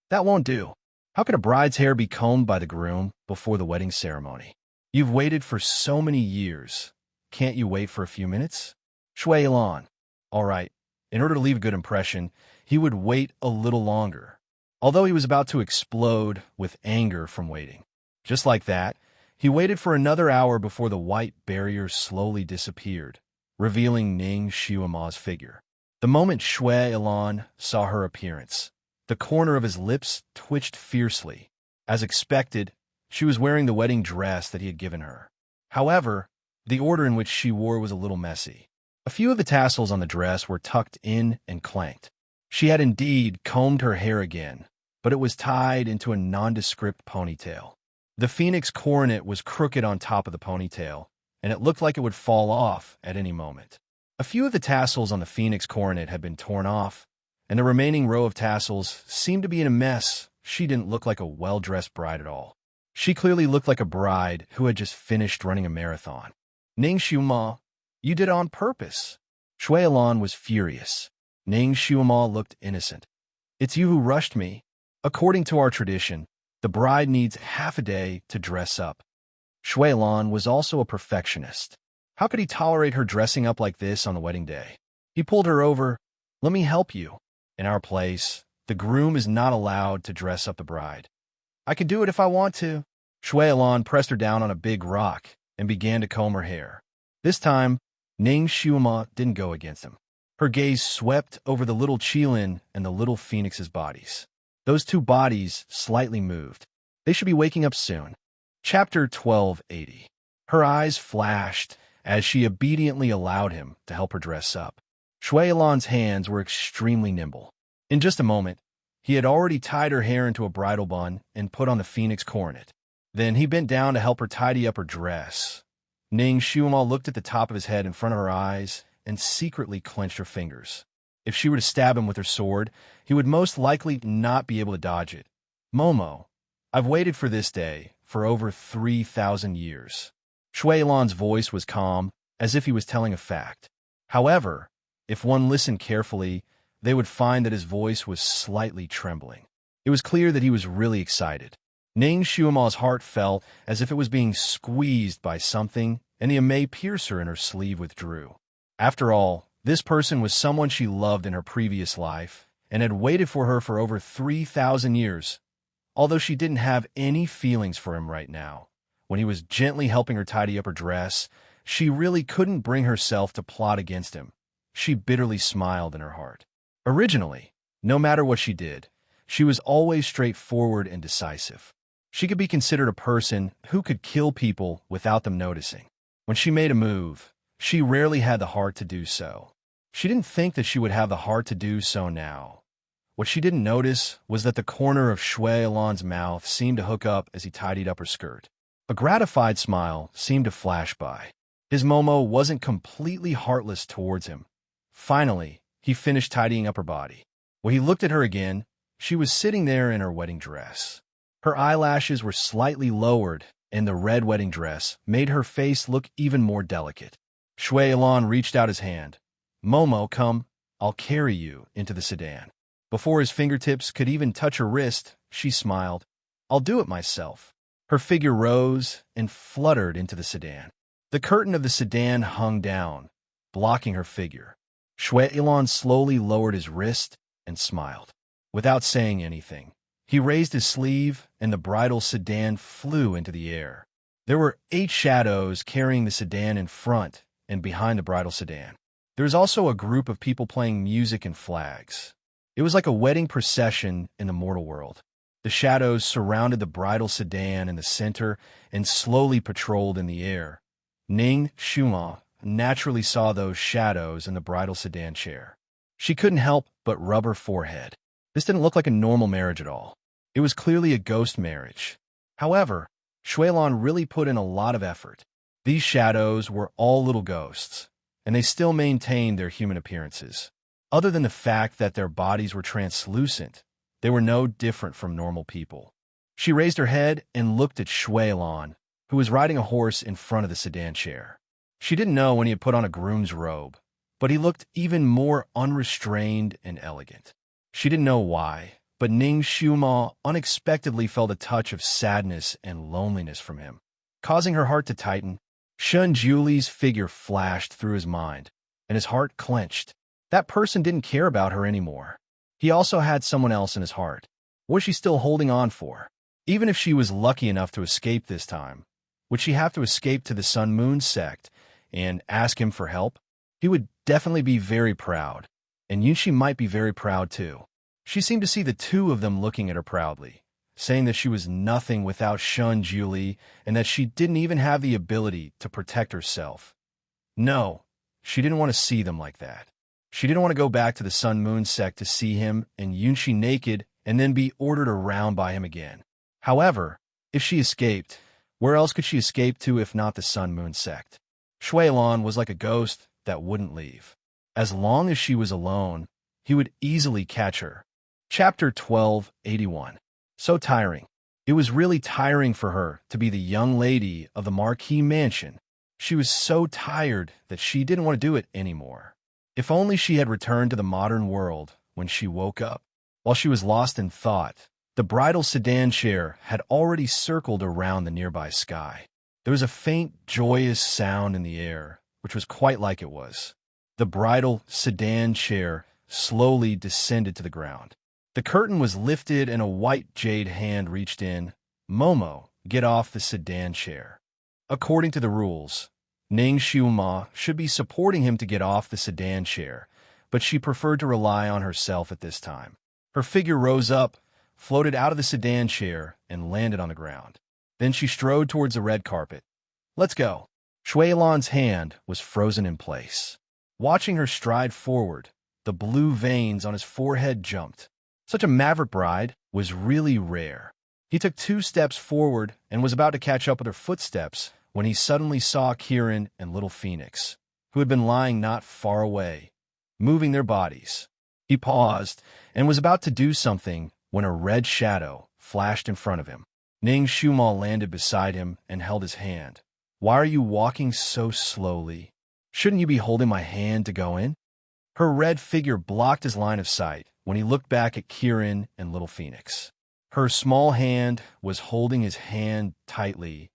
That won't do. How could a bride's hair be combed by the groom before the wedding ceremony? You've waited for so many years. Can't you wait for a few minutes? Shui Ilan. All right. In order to leave a good impression, he would wait a little longer, although he was about to explode with anger from waiting. Just like that, he waited for another hour before the white barrier slowly disappeared, revealing Ning Shuama's figure. The moment Shui Ilan saw her appearance, the corner of his lips twitched fiercely. As expected, she was wearing the wedding dress that he had given her. However, the order in which she wore was a little messy. A few of the tassels on the dress were tucked in and clanked. She had indeed combed her hair again, but it was tied into a nondescript ponytail. The phoenix coronet was crooked on top of the ponytail, and it looked like it would fall off at any moment. A few of the tassels on the phoenix coronet had been torn off, and the remaining row of tassels seemed to be in a mess. She didn't look like a well-dressed bride at all. She clearly looked like a bride who had just finished running a marathon. Ning Shuama, you did it on purpose. Shui Ilan was furious. Ning Shuama looked innocent. It's you who rushed me. According to our tradition, the bride needs half a day to dress up. Shui Ilan was also a perfectionist. How could he tolerate her dressing up like this on the wedding day? He pulled her over. Let me help you. In our place, the groom is not allowed to dress up the bride. I can do it if I want to. Shui Ilan pressed her down on a big rock and began to comb her hair. This time, Ning Shuama didn't go against him. Her gaze swept over the little Qilin and the little phoenix's bodies. Those two bodies slightly moved. They should be waking up soon. Chapter 1280. Her eyes flashed as she obediently allowed him to help her dress up. Shui Ilan's hands were extremely nimble. In just a moment, He had already tied her hair into a bridal bun and put on the phoenix coronet. Then he bent down to help her tidy up her dress. Ning Xiuma looked at the top of his head in front of her eyes and secretly clenched her fingers. If she were to stab him with her sword, he would most likely not be able to dodge it. Momo, I've waited for this day for over 3,000 years. Shui Lan's voice was calm, as if he was telling a fact. However, if one listened carefully, they would find that his voice was slightly trembling. It was clear that he was really excited. Ning Xiuma's heart fell as if it was being squeezed by something, and the Amei piercer in her sleeve withdrew. After all, this person was someone she loved in her previous life, and had waited for her for over 3,000 years. Although she didn't have any feelings for him right now, when he was gently helping her tidy up her dress, she really couldn't bring herself to plot against him. She bitterly smiled in her heart. Originally, no matter what she did, she was always straightforward and decisive. She could be considered a person who could kill people without them noticing. When she made a move, she rarely had the heart to do so. She didn't think that she would have the heart to do so now. What she didn't notice was that the corner of Shui Lan's mouth seemed to hook up as he tidied up her skirt. A gratified smile seemed to flash by. His Momo wasn't completely heartless towards him. Finally, he finished tidying up her body. When he looked at her again, she was sitting there in her wedding dress. Her eyelashes were slightly lowered, and the red wedding dress made her face look even more delicate. Shui Lan reached out his hand. Momo, come, I'll carry you into the sedan. Before his fingertips could even touch her wrist, she smiled. I'll do it myself. Her figure rose and fluttered into the sedan. The curtain of the sedan hung down, blocking her figure. Shui Lan slowly lowered his wrist and smiled. Without saying anything, he raised his sleeve and the bridal sedan flew into the air. There were 8 shadows carrying the sedan in front and behind the bridal sedan. There was also a group of people playing music and flags. It was like a wedding procession in the mortal world. The shadows surrounded the bridal sedan in the center and slowly patrolled in the air. Ning Xiuma naturally saw those shadows in the bridal sedan chair. She couldn't help but rub her forehead. This didn't look like a normal marriage at all. It was clearly a ghost marriage. However, Shui Lan really put in a lot of effort. These shadows were all little ghosts, and they still maintained their human appearances. Other than the fact that their bodies were translucent, they were no different from normal people. She raised her head and looked at Shui Lan, who was riding a horse in front of the sedan chair. She didn't know when he had put on a groom's robe, but he looked even more unrestrained and elegant. She didn't know why, but Ning Xiuma unexpectedly felt a touch of sadness and loneliness from him. Causing her heart to tighten, Shun Juli's figure flashed through his mind, and his heart clenched. That person didn't care about her anymore. He also had someone else in his heart. What was she still holding on for? Even if she was lucky enough to escape this time, would she have to escape to the Sun Moon sect and ask him for help? He would definitely be very proud, and Yunxi might be very proud too. She seemed to see the two of them looking at her proudly, saying that she was nothing without Shun Juli and that she didn't even have the ability to protect herself. No, she didn't want to see them like that. She didn't want to go back to the Sun Moon sect to see him and Yunxi naked and then be ordered around by him again. However, if she escaped, where else could she escape to if not the Sun Moon sect? Shui Lan was like a ghost that wouldn't leave. As long as she was alone, he would easily catch her. Chapter 1281. So tiring. It was really tiring for her to be the young lady of the Marquis Mansion. She was so tired that she didn't want to do it anymore. If only she had returned to the modern world when she woke up. While she was lost in thought, the bridal sedan chair had already circled around the nearby sky. There was a faint, joyous sound in the air, which was quite like it was. The bridal sedan chair slowly descended to the ground. The curtain was lifted and a white jade hand reached in. Momo, get off the sedan chair. According to the rules, Ning Xiuma should be supporting him to get off the sedan chair, but she preferred to rely on herself at this time. Her figure rose up, floated out of the sedan chair, and landed on the ground. Then she strode towards the red carpet. Let's go. Shui Lan's hand was frozen in place. Watching her stride forward, the blue veins on his forehead jumped. Such a maverick bride was really rare. He took 2 steps forward and was about to catch up with her footsteps when he suddenly saw Kieran and Little Phoenix, who had been lying not far away, moving their bodies. He paused and was about to do something when a red shadow flashed in front of him. Ning Shumo landed beside him and held his hand. "Why are you walking so slowly? Shouldn't you be holding my hand to go in?" Her red figure blocked his line of sight when he looked back at Kieran and Little Phoenix. Her small hand was holding his hand tightly.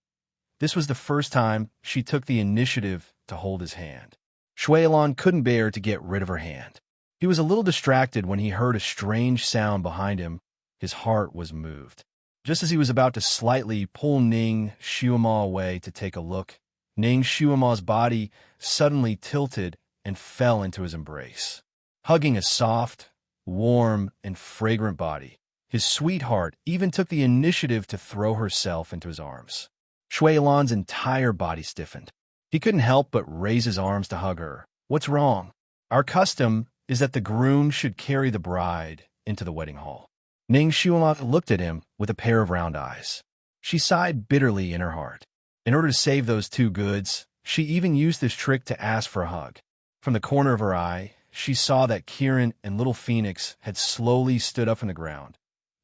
This was the first time she took the initiative to hold his hand. Shuilan couldn't bear to get rid of her hand. He was a little distracted when he heard a strange sound behind him. His heart was moved. Just as he was about to slightly pull Ning Shumo away to take a look, Ning Shumo's body suddenly tilted and fell into his embrace. Hugging a soft, warm, and fragrant body, his sweetheart even took the initiative to throw herself into his arms. Shuilan's entire body stiffened. He couldn't help but raise his arms to hug her. "What's wrong? Our custom is that the groom should carry the bride into the wedding hall." Ning Shumo looked at him with a pair of round eyes. She sighed bitterly in her heart. In order to save those two goods, she even used this trick to ask for a hug. From the corner of her eye, she saw that Kieran and Little Phoenix had slowly stood up from the ground.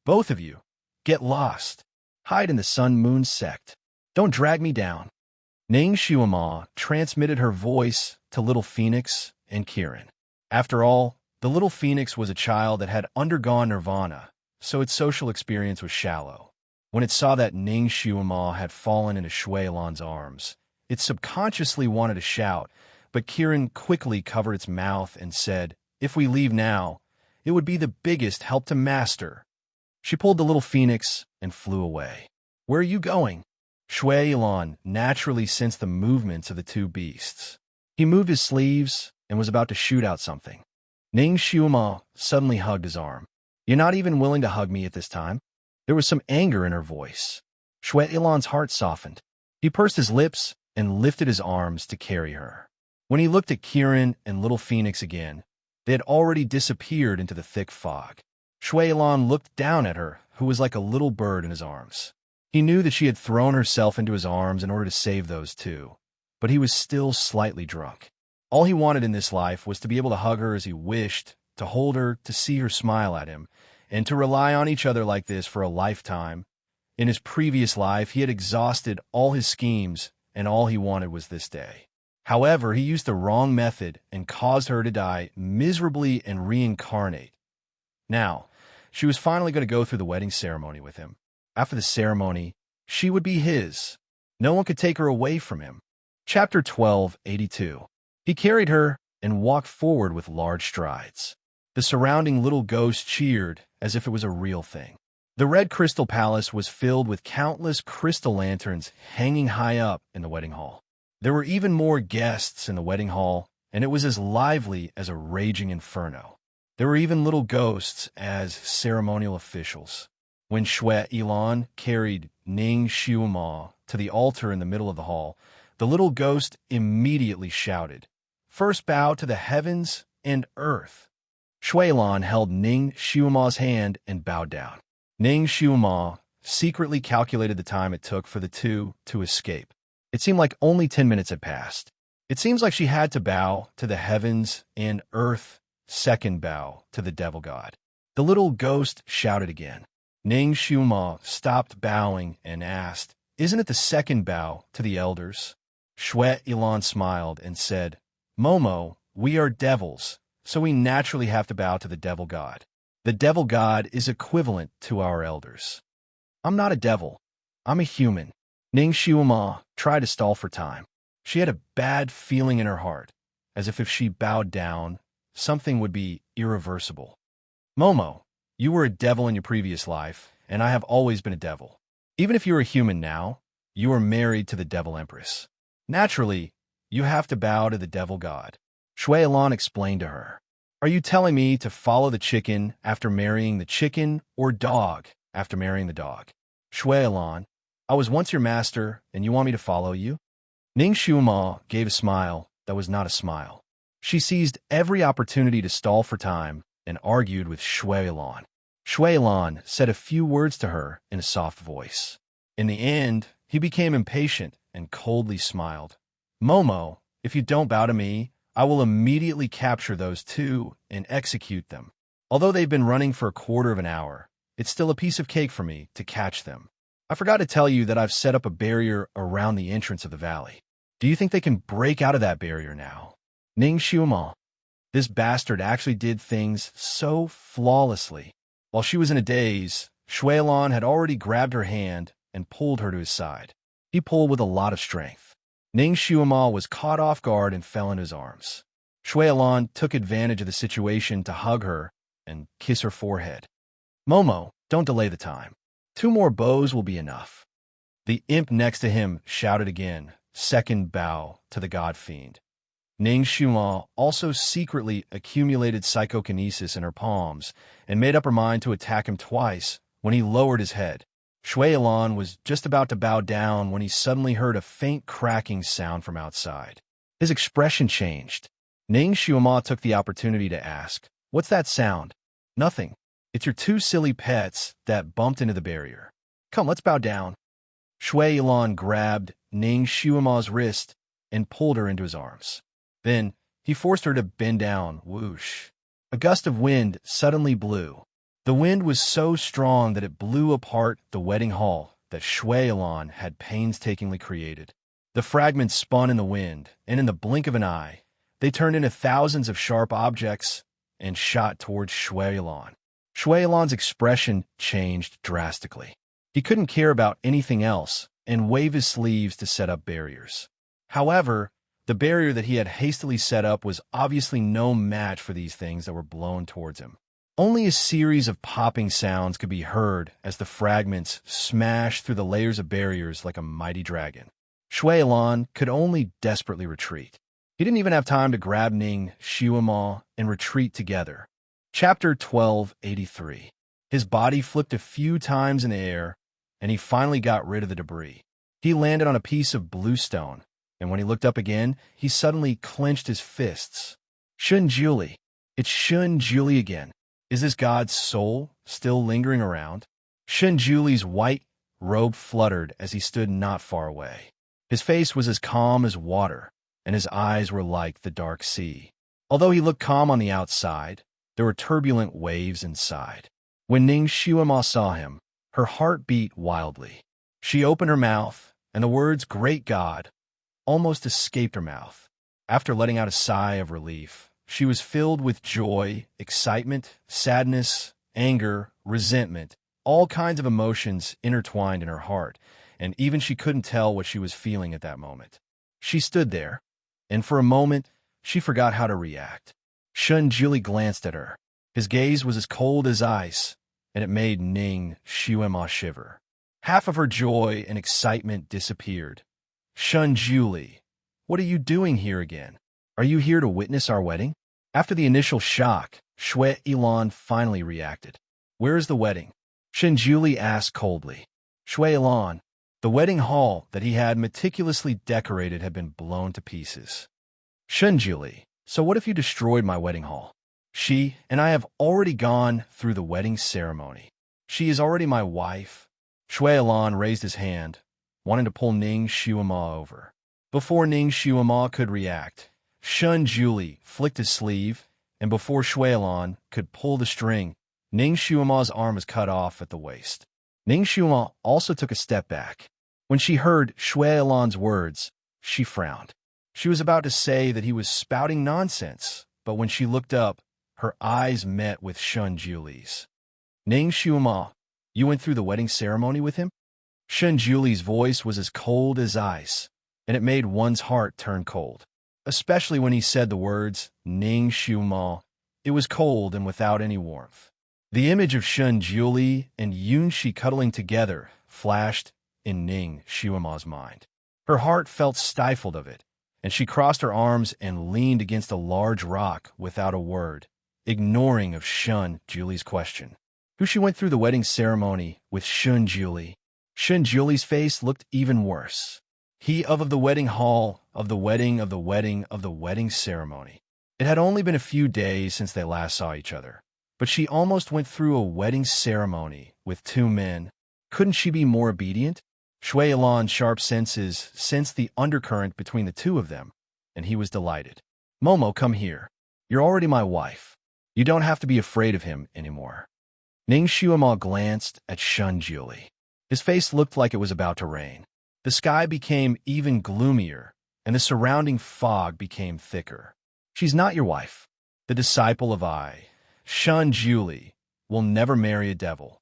"Both of you, get lost. Hide in the sun-moon sect. Don't drag me down." Ning Shumo transmitted her voice to Little Phoenix and Kieran. After all, the Little Phoenix was a child that had undergone nirvana, so its social experience was shallow. When it saw that Ning Shumo had fallen into Shuilan's arms, it subconsciously wanted to shout, but Kieran quickly covered its mouth and said, "If we leave now, it would be the biggest help to Master." She pulled the Little Phoenix and flew away. "Where are you going?" Shuilan naturally sensed the movements of the two beasts. He moved his sleeves and was about to shoot out something. Ning Shumo suddenly hugged his arm. "You're not even willing to hug me at this time?" There was some anger in her voice. Shuilan's heart softened. He pursed his lips and lifted his arms to carry her. When he looked at Kieran and Little Phoenix again, they had already disappeared into the thick fog. Shuilan looked down at her, who was like a little bird in his arms. He knew that she had thrown herself into his arms in order to save those two, but he was still slightly drunk. All he wanted in this life was to be able to hug her as he wished, to hold her, to see her smile at him, and to rely on each other like this for a lifetime. In his previous life, he had exhausted all his schemes, and all he wanted was this day. However, he used the wrong method and caused her to die miserably and reincarnate. Now, she was finally going to go through the wedding ceremony with him. After the ceremony, she would be his. No one could take her away from him. Chapter 1282. He carried her and walked forward with large strides. The surrounding little ghosts cheered as if it was a real thing. The red crystal palace was filled with countless crystal lanterns hanging high up in the wedding hall. There were even more guests in the wedding hall, and it was as lively as a raging inferno. There were even little ghosts as ceremonial officials. When Shuilan carried Ning Shumo to the altar in the middle of the hall, the little ghost immediately shouted, "First bow to the heavens and earth." Shuilan held Ning Shumo's hand and bowed down. Ning Shumo secretly calculated the time it took for the two to escape. It seemed like only 10 minutes had passed. It seems like she had to bow to the heavens and earth, second bow to the devil god. The little ghost shouted again. Ning Shumo stopped bowing and asked, "Isn't it the second bow to the elders?" Shuilan smiled and said, "Momo, we are devils, so we naturally have to bow to the devil god. The devil god is equivalent to our elders." "I'm not a devil. I'm a human." Ning Shumo tried to stall for time. She had a bad feeling in her heart, as if she bowed down, something would be irreversible. "Momo, you were a devil in your previous life, and I have always been a devil. Even if you're a human now, you are married to the devil empress. Naturally, you have to bow to the devil god." Shuilan explained to her, "Are you telling me to follow the chicken after marrying the chicken, or dog after marrying the dog?" "Shuilan, I was once your master, and you want me to follow you?" Ning Shumo gave a smile that was not a smile. She seized every opportunity to stall for time and argued with Shuilan. Shuilan said a few words to her in a soft voice. In the end, he became impatient and coldly smiled. Momo, if you don't bow to me, I will immediately capture those two and execute them. Although they've been running for a quarter of an hour, it's still a piece of cake for me to catch them. I forgot to tell you that I've set up a barrier around the entrance of the valley. Do you think they can break out of that barrier now? Ning Xiuma. This bastard actually did things so flawlessly. While she was in a daze, Shuilan had already grabbed her hand and pulled her to his side. He pulled with a lot of strength. Ning Xiuma was caught off guard and fell in his arms. Shuilan took advantage of the situation to hug her and kiss her forehead. Momo, don't delay the time. 2 more bows will be enough. The imp next to him shouted again, second bow to the god fiend. Ning Xiuma also secretly accumulated psychokinesis in her palms and made up her mind to attack him twice when he lowered his head. Shuilan was just about to bow down when he suddenly heard a faint cracking sound from outside. His expression changed. Ning Xiuma took the opportunity to ask, "What's that sound?" "Nothing. It's your 2 silly pets that bumped into the barrier. Come, let's bow down." Shuilan grabbed Ning Xiuma's wrist and pulled her into his arms. Then he forced her to bend down. Whoosh. A gust of wind suddenly blew. The wind was so strong that it blew apart the wedding hall that Shuilan had painstakingly created. The fragments spun in the wind, and in the blink of an eye, they turned into thousands of sharp objects and shot towards Shuilan. Shuilan's expression changed drastically. He couldn't care about anything else and wave his sleeves to set up barriers. However, the barrier that he had hastily set up was obviously no match for these things that were blown towards him. Only a series of popping sounds could be heard as the fragments smashed through the layers of barriers like a mighty dragon. Shuilan could only desperately retreat. He didn't even have time to grab Ning Xiuma and retreat together. Chapter 1283. His body flipped a few times in the air, and he finally got rid of the debris. He landed on a piece of bluestone, and when he looked up again, he suddenly clenched his fists. Shun Juli. It's Shun Juli again. Is this god's soul still lingering around? Shun Juli's white robe fluttered as he stood not far away. His face was as calm as water, and his eyes were like the dark sea. Although he looked calm on the outside, there were turbulent waves inside. When Ning Xiuma saw him, her heart beat wildly. She opened her mouth, and the words "Great God" almost escaped her mouth. After letting out a sigh of relief, she was filled with joy, excitement, sadness, anger, resentment, all kinds of emotions intertwined in her heart, and even she couldn't tell what she was feeling at that moment. She stood there, and for a moment, she forgot how to react. Shun Juli glanced at her. His gaze was as cold as ice, and it made Ning Xiuma shiver. Half of her joy and excitement disappeared. Shun Juli, what are you doing here again? Are you here to witness our wedding? After the initial shock, Shuilan finally reacted. Where is the wedding? Shun Juli asked coldly. Shuilan, the wedding hall that he had meticulously decorated had been blown to pieces. Shun Juli, so what if you destroyed my wedding hall? She and I have already gone through the wedding ceremony. She is already my wife. Shuilan raised his hand, wanting to pull Ning Xiuma over. Before Ning Xiuma could react, Shun Juli flicked his sleeve, and before Shuilan could pull the string, Ning Xiuma's arm was cut off at the waist. Ning Xiuma also took a step back. When she heard Shuilan's words, she frowned. She was about to say that he was spouting nonsense, but when she looked up, her eyes met with Shun Juli's. Ning Xiuma, you went through the wedding ceremony with him? Shun Juli's voice was as cold as ice, and it made one's heart turn cold. Especially when he said the words, Ning Xiuma. It was cold and without any warmth. The image of Shun Juli and Yunxi cuddling together flashed in Ning Xiuma's mind. Her heart felt stifled of it, and she crossed her arms and leaned against a large rock without a word, ignoring of Shun Juli's question. Who she went through the wedding ceremony with Shun Juli. Shun Juli's face looked even worse. He of the wedding hall, of the wedding, of the wedding, of the wedding ceremony. It had only been a few days since they last saw each other, But she almost went through a wedding ceremony with two men. Couldn't she be more obedient? Shui Yilan's sharp senses sensed the undercurrent between the two of them, and he was delighted. Momo, come here. You're already my wife. You don't have to be afraid of him anymore. Ning Xuema glanced at Shun Juli. His face looked like it was about to rain. The sky became even gloomier, and the surrounding fog became thicker. She's not your wife. The disciple of I, Shun Juli, will never marry a devil.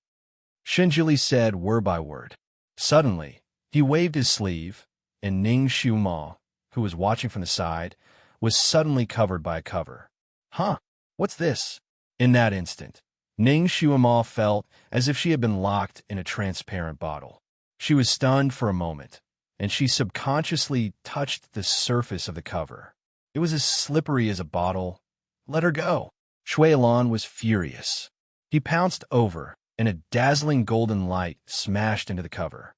Shun Juli said word by word. Suddenly, he waved his sleeve, and Ning Xuema, who was watching from the side, was suddenly covered by a cover. Huh? What's this? In that instant, Ning Xuema felt as if she had been locked in a transparent bottle. She was stunned for a moment, and she subconsciously touched the surface of the cover. It was as slippery as a bottle. Let her go. Shui Yilan was furious. He pounced over, and a dazzling golden light smashed into the cover.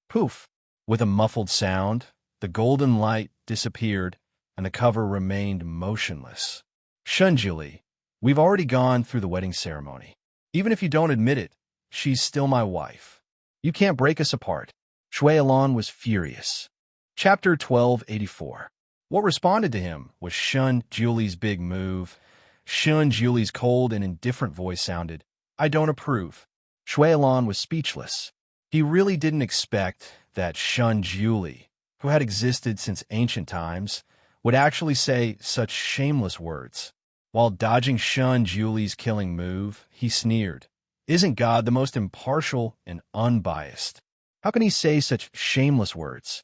Poof! With a muffled sound, the golden light disappeared, and the cover remained motionless. Shun Juli, we've already gone through the wedding ceremony. Even if you don't admit it, she's still my wife. You can't break us apart. Shui Yilan was furious. Chapter 1284. What responded to him was Shun Juli's big move. Shun Juli's cold and indifferent voice sounded, I don't approve. Shui Yilan was speechless. He really didn't expect that Shun Juli, who had existed since ancient times, would actually say such shameless words. While dodging Shun Juli's killing move, he sneered, Isn't God the most impartial and unbiased? How can he say such shameless words?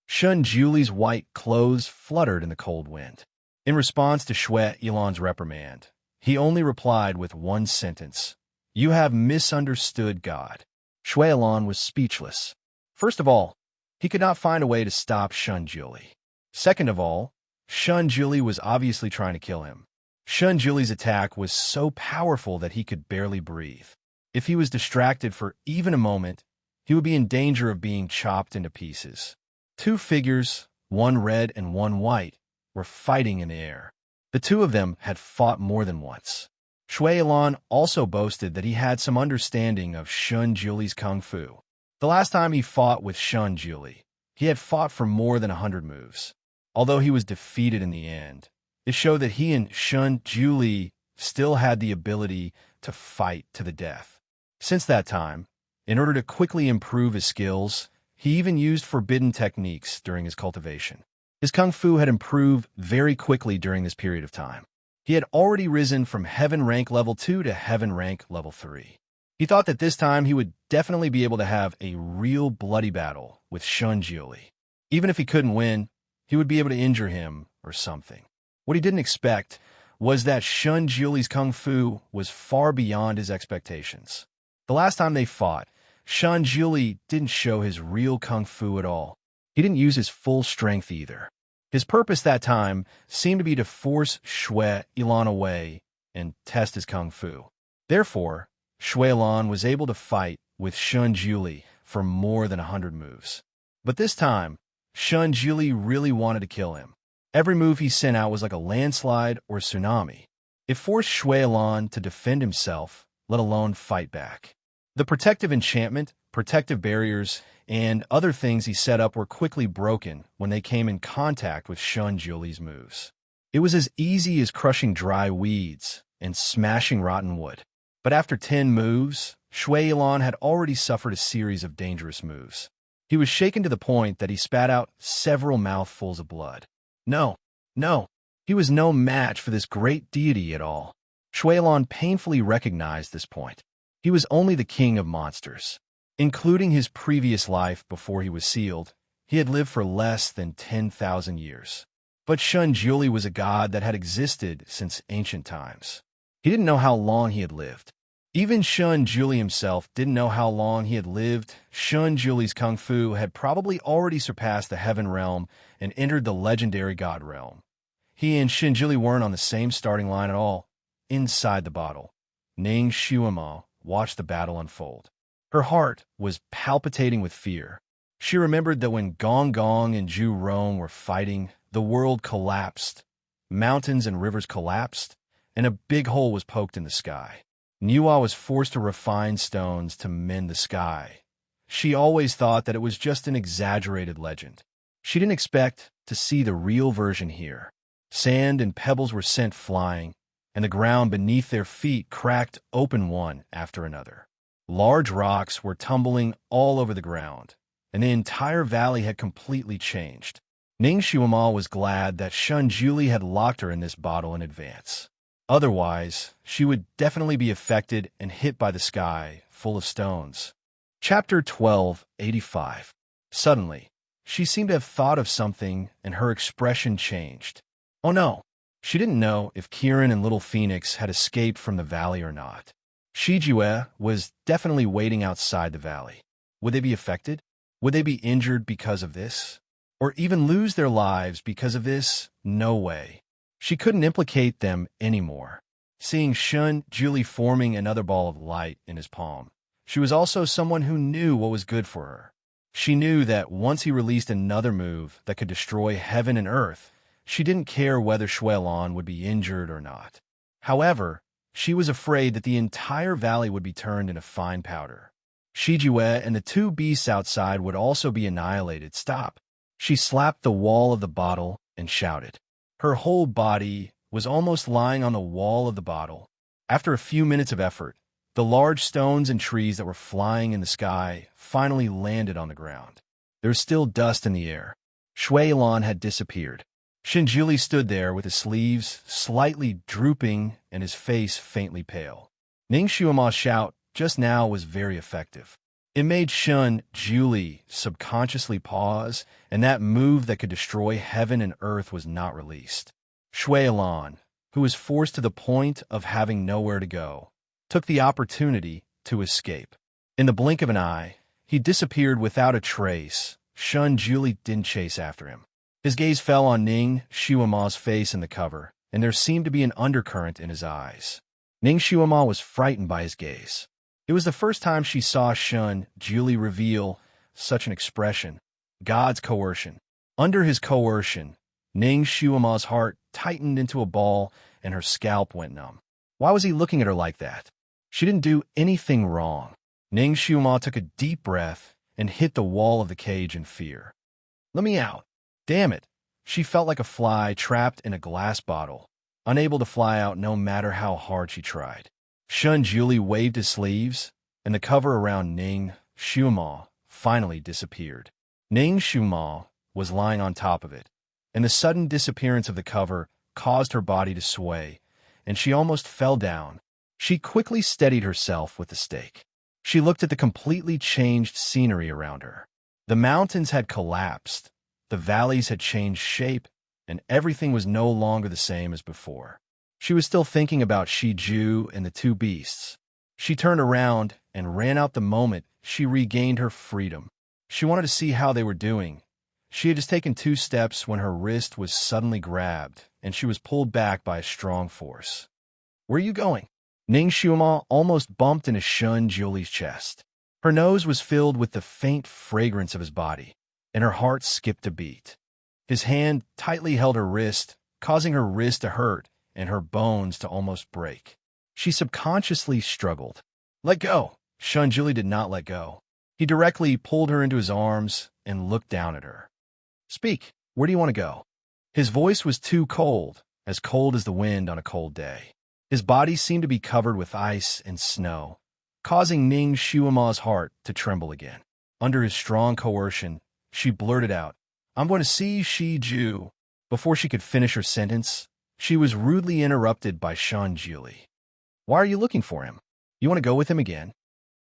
Shun Juli's white clothes fluttered in the cold wind. In response to Shui Yilan's reprimand, he only replied with one sentence, You have misunderstood God. Shui Yilan was speechless. First of all, he could not find a way to stop Shun Juli. Second of all, Shun Juli was obviously trying to kill him. Shun Juli's attack was so powerful that he could barely breathe. If he was distracted for even a moment, he would be in danger of being chopped into pieces. Two figures, one red and one white, were fighting in the air. The two of them had fought more than once. Shui Yilan also boasted that he had some understanding of Shun Juli's kung fu. The last time he fought with Shun Juli, he had fought for more than 100 moves. Although he was defeated in the end, it showed that he and Shun Juli still had the ability to fight to the death. Since that time, in order to quickly improve his skills, he even used forbidden techniques during his cultivation. His kung fu had improved very quickly during this period of time. He had already risen from Heaven Rank Level 2 to Heaven Rank Level 3. He thought that this time he would definitely be able to have a real bloody battle with Shun Juli. Even if he couldn't win, he would be able to injure him or something. What he didn't expect was that Shun Juli's kung fu was far beyond his expectations. The last time they fought, Shun Juli didn't show his real kung fu at all. He didn't use his full strength either. His purpose that time seemed to be to force Shui Yilan away and test his kung fu. Therefore, Shui Yilan was able to fight with Shun Juli for more than 100 moves. But this time, Shun Juli really wanted to kill him. Every move he sent out was like a landslide or tsunami. It forced Shui Yilan to defend himself, let alone fight back. The protective enchantment, protective barriers, and other things he set up were quickly broken when they came in contact with Shun Juli's moves. It was as easy as crushing dry weeds and smashing rotten wood. But after 10 moves, Shui Yilan had already suffered a series of dangerous moves. He was shaken to the point that he spat out several mouthfuls of blood. No, he was no match for this great deity at all. Shui Yilan painfully recognized this point. He was only the king of monsters. Including his previous life before he was sealed, he had lived for less than 10,000 years. But Shun Juli was a god that had existed since ancient times. He didn't know how long he had lived. Even Shun Juli himself didn't know how long he had lived. Shun Juli's kung fu had probably already surpassed the heaven realm and entered the legendary god realm. He and Shun Juli weren't on the same starting line at all. Inside the bottle, Ning Xuema watched the battle unfold. Her heart was palpitating with fear. She remembered that when Gong Gong and Zhu Rong were fighting, the world collapsed. Mountains and rivers collapsed, and a big hole was poked in the sky. Niwa was forced to refine stones to mend the sky. She always thought that it was just an exaggerated legend. She didn't expect to see the real version here. Sand and pebbles were sent flying, and the ground beneath their feet cracked open one after another. Large rocks were tumbling all over the ground, and the entire valley had completely changed. Ning Shuama was glad that Shun Julie had locked her in this bottle in advance. Otherwise, she would definitely be affected and hit by the sky full of stones. Chapter 1285. Suddenly, she seemed to have thought of something, and her expression changed. Oh no! She didn't know if Kieran and Little Phoenix had escaped from the valley or not. Shijue was definitely waiting outside the valley. Would they be affected? Would they be injured because of this? Or even lose their lives because of this? No way. She couldn't implicate them anymore. Seeing Shun Julie forming another ball of light in his palm, she was also someone who knew what was good for her. She knew that once he released another move that could destroy heaven and earth, she didn't care whether Shuelan would be injured or not. However, she was afraid that the entire valley would be turned into fine powder. Shijue and the two beasts outside would also be annihilated. Stop! She slapped the wall of the bottle and shouted. Her whole body was almost lying on the wall of the bottle. After a few minutes of effort, the large stones and trees that were flying in the sky finally landed on the ground. There was still dust in the air. Shuelan had disappeared. Shinjuli stood there with his sleeves slightly drooping and his face faintly pale. Ning Shuama's shout just now was very effective. It made Shun Julie subconsciously pause, and that move that could destroy heaven and earth was not released. Shuelan, who was forced to the point of having nowhere to go, took the opportunity to escape. In the blink of an eye, he disappeared without a trace. Shun Julie didn't chase after him. His gaze fell on Ning Shuama's face in the cover, and there seemed to be an undercurrent in his eyes. Ning Shuama was frightened by his gaze. It was the first time she saw Shun Julie reveal such an expression. God's coercion. Under his coercion, Ning Shuama's heart tightened into a ball and her scalp went numb. Why was he looking at her like that? She didn't do anything wrong. Ning Shuama took a deep breath and hit the wall of the cage in fear. Let me out. Damn it. She felt like a fly trapped in a glass bottle, unable to fly out no matter how hard she tried. Shun Julie waved his sleeves, and the cover around Ning Shuama finally disappeared. Ning Shuama was lying on top of it, and the sudden disappearance of the cover caused her body to sway, and she almost fell down. She quickly steadied herself with the stake. She looked at the completely changed scenery around her. The mountains had collapsed, the valleys had changed shape, and everything was no longer the same as before. She was still thinking about Shiju and the two beasts. She turned around and ran out the moment she regained her freedom. She wanted to see how they were doing. She had just taken 2 steps when her wrist was suddenly grabbed, and she was pulled back by a strong force. Where are you going? Ning Shuama almost bumped into Shun Julie's chest. Her nose was filled with the faint fragrance of his body, and her heart skipped a beat. His hand tightly held her wrist, causing her wrist to hurt and her bones to almost break. She subconsciously struggled. Let go! Shun Julie did not let go. He directly pulled her into his arms and looked down at her. Speak, where do you want to go? His voice was too cold as the wind on a cold day. His body seemed to be covered with ice and snow, causing Ning Shuama's heart to tremble again. Under his strong coercion, she blurted out, I'm going to see Shiju. Before she could finish her sentence, she was rudely interrupted by Shun Julie. Why are you looking for him? You want to go with him again?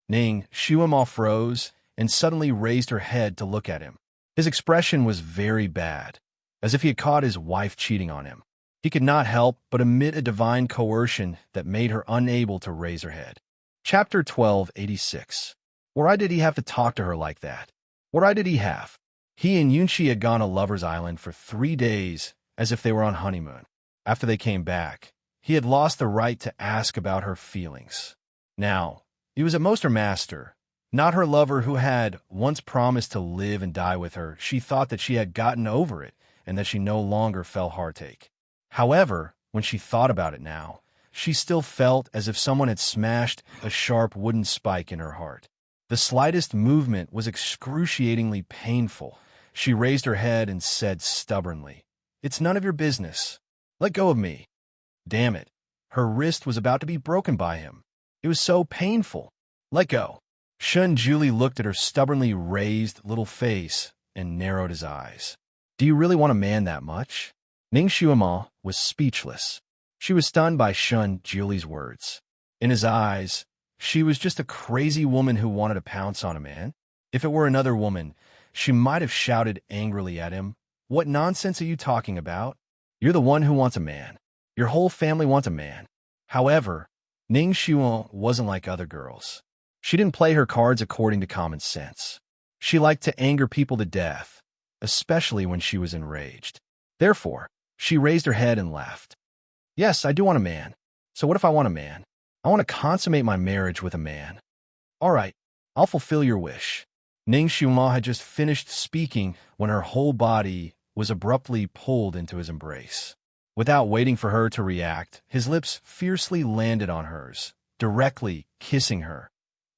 Ning Shuama froze and suddenly raised her head to look at him. His expression was very bad, as if he had caught his wife cheating on him. He could not help but emit a divine coercion that made her unable to raise her head. Chapter 1286. Why did he have to talk to her like that? What right did he have? He and Yunshi had gone to Lover's Island for 3 days as if they were on honeymoon. After they came back, he had lost the right to ask about her feelings. Now, he was at most her master, not her lover who had once promised to live and die with her. She thought that she had gotten over it and that she no longer felt heartache. However, when she thought about it now, she still felt as if someone had smashed a sharp wooden spike in her heart. The slightest movement was excruciatingly painful. She raised her head and said stubbornly, "It's none of your business. Let go of me." Damn it. Her wrist was about to be broken by him. It was so painful. Let go. Shun Julie looked at her stubbornly raised little face and narrowed his eyes. Do you really want a man that much? Ning Xuema was speechless. She was stunned by Shun Julie's words. In his eyes, she was just a crazy woman who wanted to pounce on a man. If it were another woman, she might have shouted angrily at him, "What nonsense are you talking about? You're the one who wants a man. Your whole family wants a man." However, Ning Xuan wasn't like other girls. She didn't play her cards according to common sense. She liked to anger people to death, especially when she was enraged. Therefore, she raised her head and laughed. "Yes, I do want a man. So what if I want a man? I want to consummate my marriage with a man." "All right, I'll fulfill your wish." Ning Xuema had just finished speaking when her whole body was abruptly pulled into his embrace. Without waiting for her to react, his lips fiercely landed on hers, directly kissing her.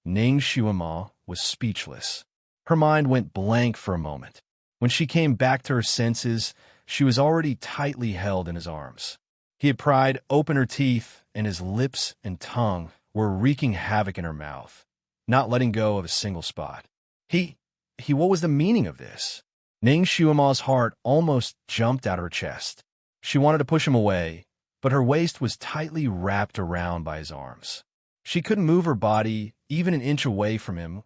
Ning Xuema was speechless. Her mind went blank for a moment. When she came back to her senses, she was already tightly held in his arms. He had pried open her teeth, and his lips and tongue were wreaking havoc in her mouth, not letting go of a single spot. What was the meaning of this? Ning Xuema's heart almost jumped out of her chest. She wanted to push him away, but her waist was tightly wrapped around by his arms. She couldn't move her body even an inch away from him.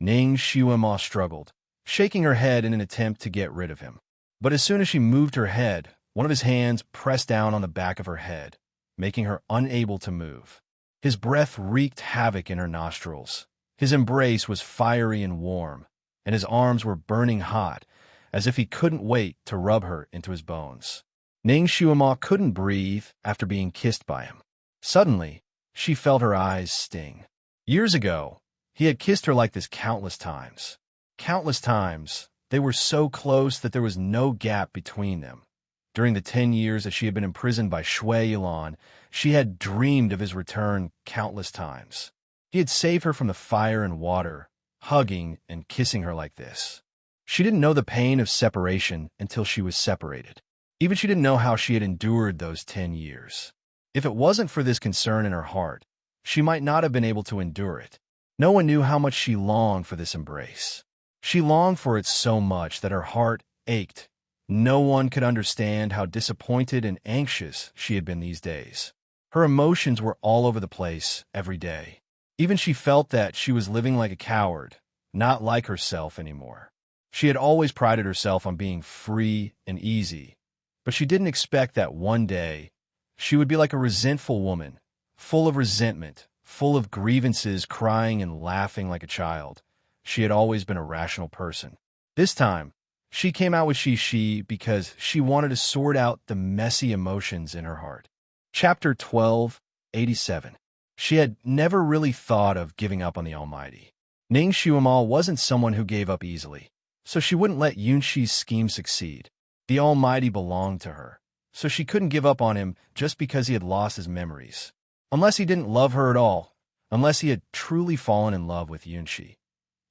Ning Xuema struggled, shaking her head in an attempt to get rid of him. But as soon as she moved her head, one of his hands pressed down on the back of her head, making her unable to move. His breath wreaked havoc in her nostrils. His embrace was fiery and warm, and his arms were burning hot, as if he couldn't wait to rub her into his bones. Ning Xuema couldn't breathe after being kissed by him. Suddenly, she felt her eyes sting. Years ago, he had kissed her like this countless times. Countless times, they were so close that there was no gap between them. During the 10 years that she had been imprisoned by Shui Yilan, she had dreamed of his return countless times. He had saved her from the fire and water, hugging and kissing her like this. She didn't know the pain of separation until she was separated. Even she didn't know how she had endured those 10 years. If it wasn't for this concern in her heart, she might not have been able to endure it. No one knew how much she longed for this embrace. She longed for it so much that her heart ached. No one could understand how disappointed and anxious she had been these days. Her emotions were all over the place every day. Even she felt that she was living like a coward, not like herself anymore. She had always prided herself on being free and easy, but she didn't expect that one day she would be like a resentful woman, full of resentment, full of grievances, crying and laughing like a child. She had always been a rational person. This time, she came out with she because she wanted to sort out the messy emotions in her heart. Chapter 1287. She had never really thought of giving up on the Almighty. Ning Xuema wasn't someone who gave up easily, so she wouldn't let Yunxi's scheme succeed. The Almighty belonged to her, so she couldn't give up on him just because he had lost his memories. Unless he didn't love her at all, unless he had truly fallen in love with Yunxi.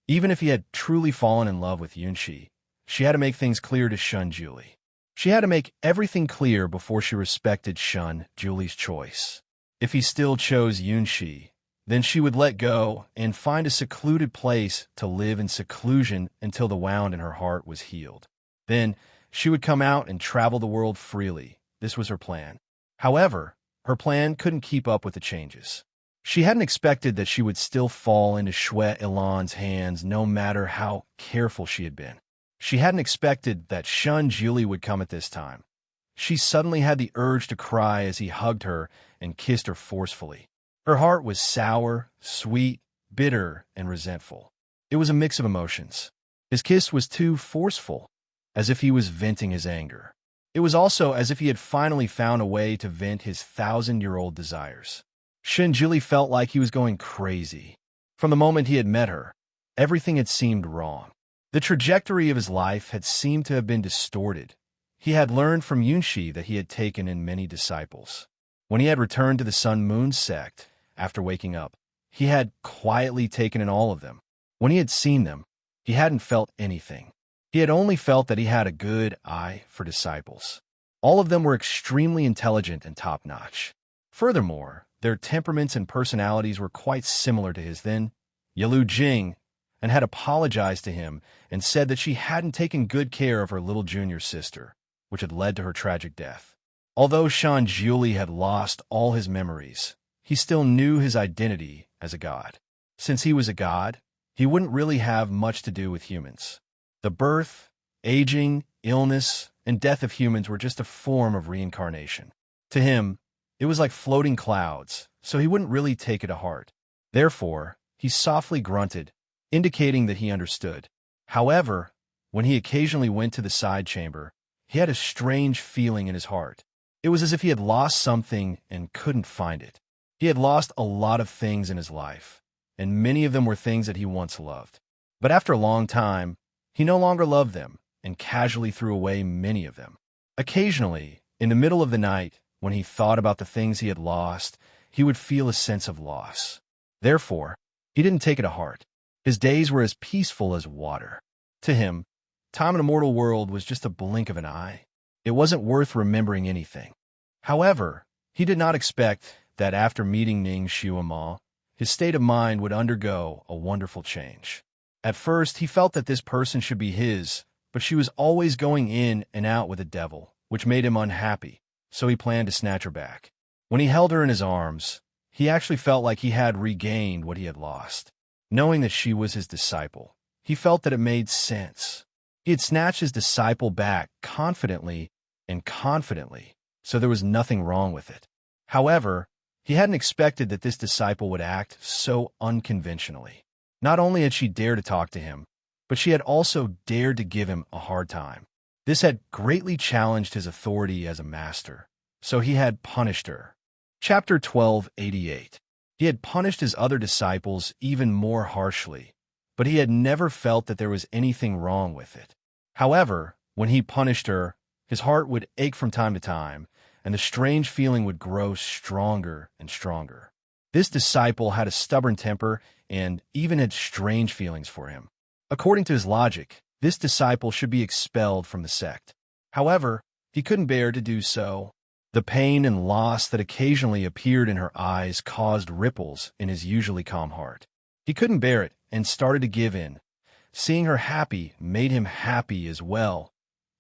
Even if he had truly fallen in love with Yunxi, she had to make things clear to Shun Julie. She had to make everything clear before she respected Shun Julie's choice. If he still chose Yunxi, then she would let go and find a secluded place to live in seclusion until the wound in her heart was healed. Then she would come out and travel the world freely. This was her plan. However, her plan couldn't keep up with the changes. She hadn't expected that she would still fall into Shui Ilan's hands no matter how careful she had been. She hadn't expected that Shun Julie would come at this time. She suddenly had the urge to cry as he hugged her and kissed her forcefully. Her heart was sour, sweet, bitter, and resentful. It was a mix of emotions. His kiss was too forceful, as if he was venting his anger. It was also as if he had finally found a way to vent his 1,000-year-old desires. Shun Julie felt like he was going crazy. From the moment he had met her, everything had seemed wrong. The trajectory of his life had seemed to have been distorted. He had learned from Yunxi that he had taken in many disciples. When he had returned to the Sun-Moon sect after waking up, he had quietly taken in all of them. When he had seen them, he hadn't felt anything. He had only felt that he had a good eye for disciples. All of them were extremely intelligent and top-notch. Furthermore, their temperaments and personalities were quite similar to his then. Yalu Jing and had apologized to him and said that she hadn't taken good care of her little junior sister, which had led to her tragic death. Although Shan Jiuli had lost all his memories, he still knew his identity as a god. Since he was a god, he wouldn't really have much to do with humans. The birth, aging, illness, and death of humans were just a form of reincarnation. To him, it was like floating clouds, so he wouldn't really take it to heart. Therefore, he softly grunted, indicating that he understood. However, when he occasionally went to the side chamber, he had a strange feeling in his heart. It was as if he had lost something and couldn't find it. He had lost a lot of things in his life, and many of them were things that he once loved. But after a long time, he no longer loved them and casually threw away many of them. Occasionally, in the middle of the night, when he thought about the things he had lost, he would feel a sense of loss. Therefore, he didn't take it to heart. His days were as peaceful as water. To him, time in a mortal world was just a blink of an eye. It wasn't worth remembering anything. However, he did not expect that after meeting Ning Xiuma, his state of mind would undergo a wonderful change. At first, he felt that this person should be his, but she was always going in and out with a devil, which made him unhappy, so he planned to snatch her back. When he held her in his arms, he actually felt like he had regained what he had lost. Knowing that she was his disciple, he felt that it made sense. He had snatched his disciple back confidently, so there was nothing wrong with it. However, he hadn't expected that this disciple would act so unconventionally. Not only had she dared to talk to him, but she had also dared to give him a hard time. This had greatly challenged his authority as a master, so he had punished her. Chapter 1288. He had punished his other disciples even more harshly, but he had never felt that there was anything wrong with it. However, when he punished her, his heart would ache from time to time, and the strange feeling would grow stronger and stronger. This disciple had a stubborn temper and even had strange feelings for him. According to his logic, this disciple should be expelled from the sect. However, he couldn't bear to do so. The pain and loss that occasionally appeared in her eyes caused ripples in his usually calm heart. He couldn't bear it and started to give in. Seeing her happy made him happy as well.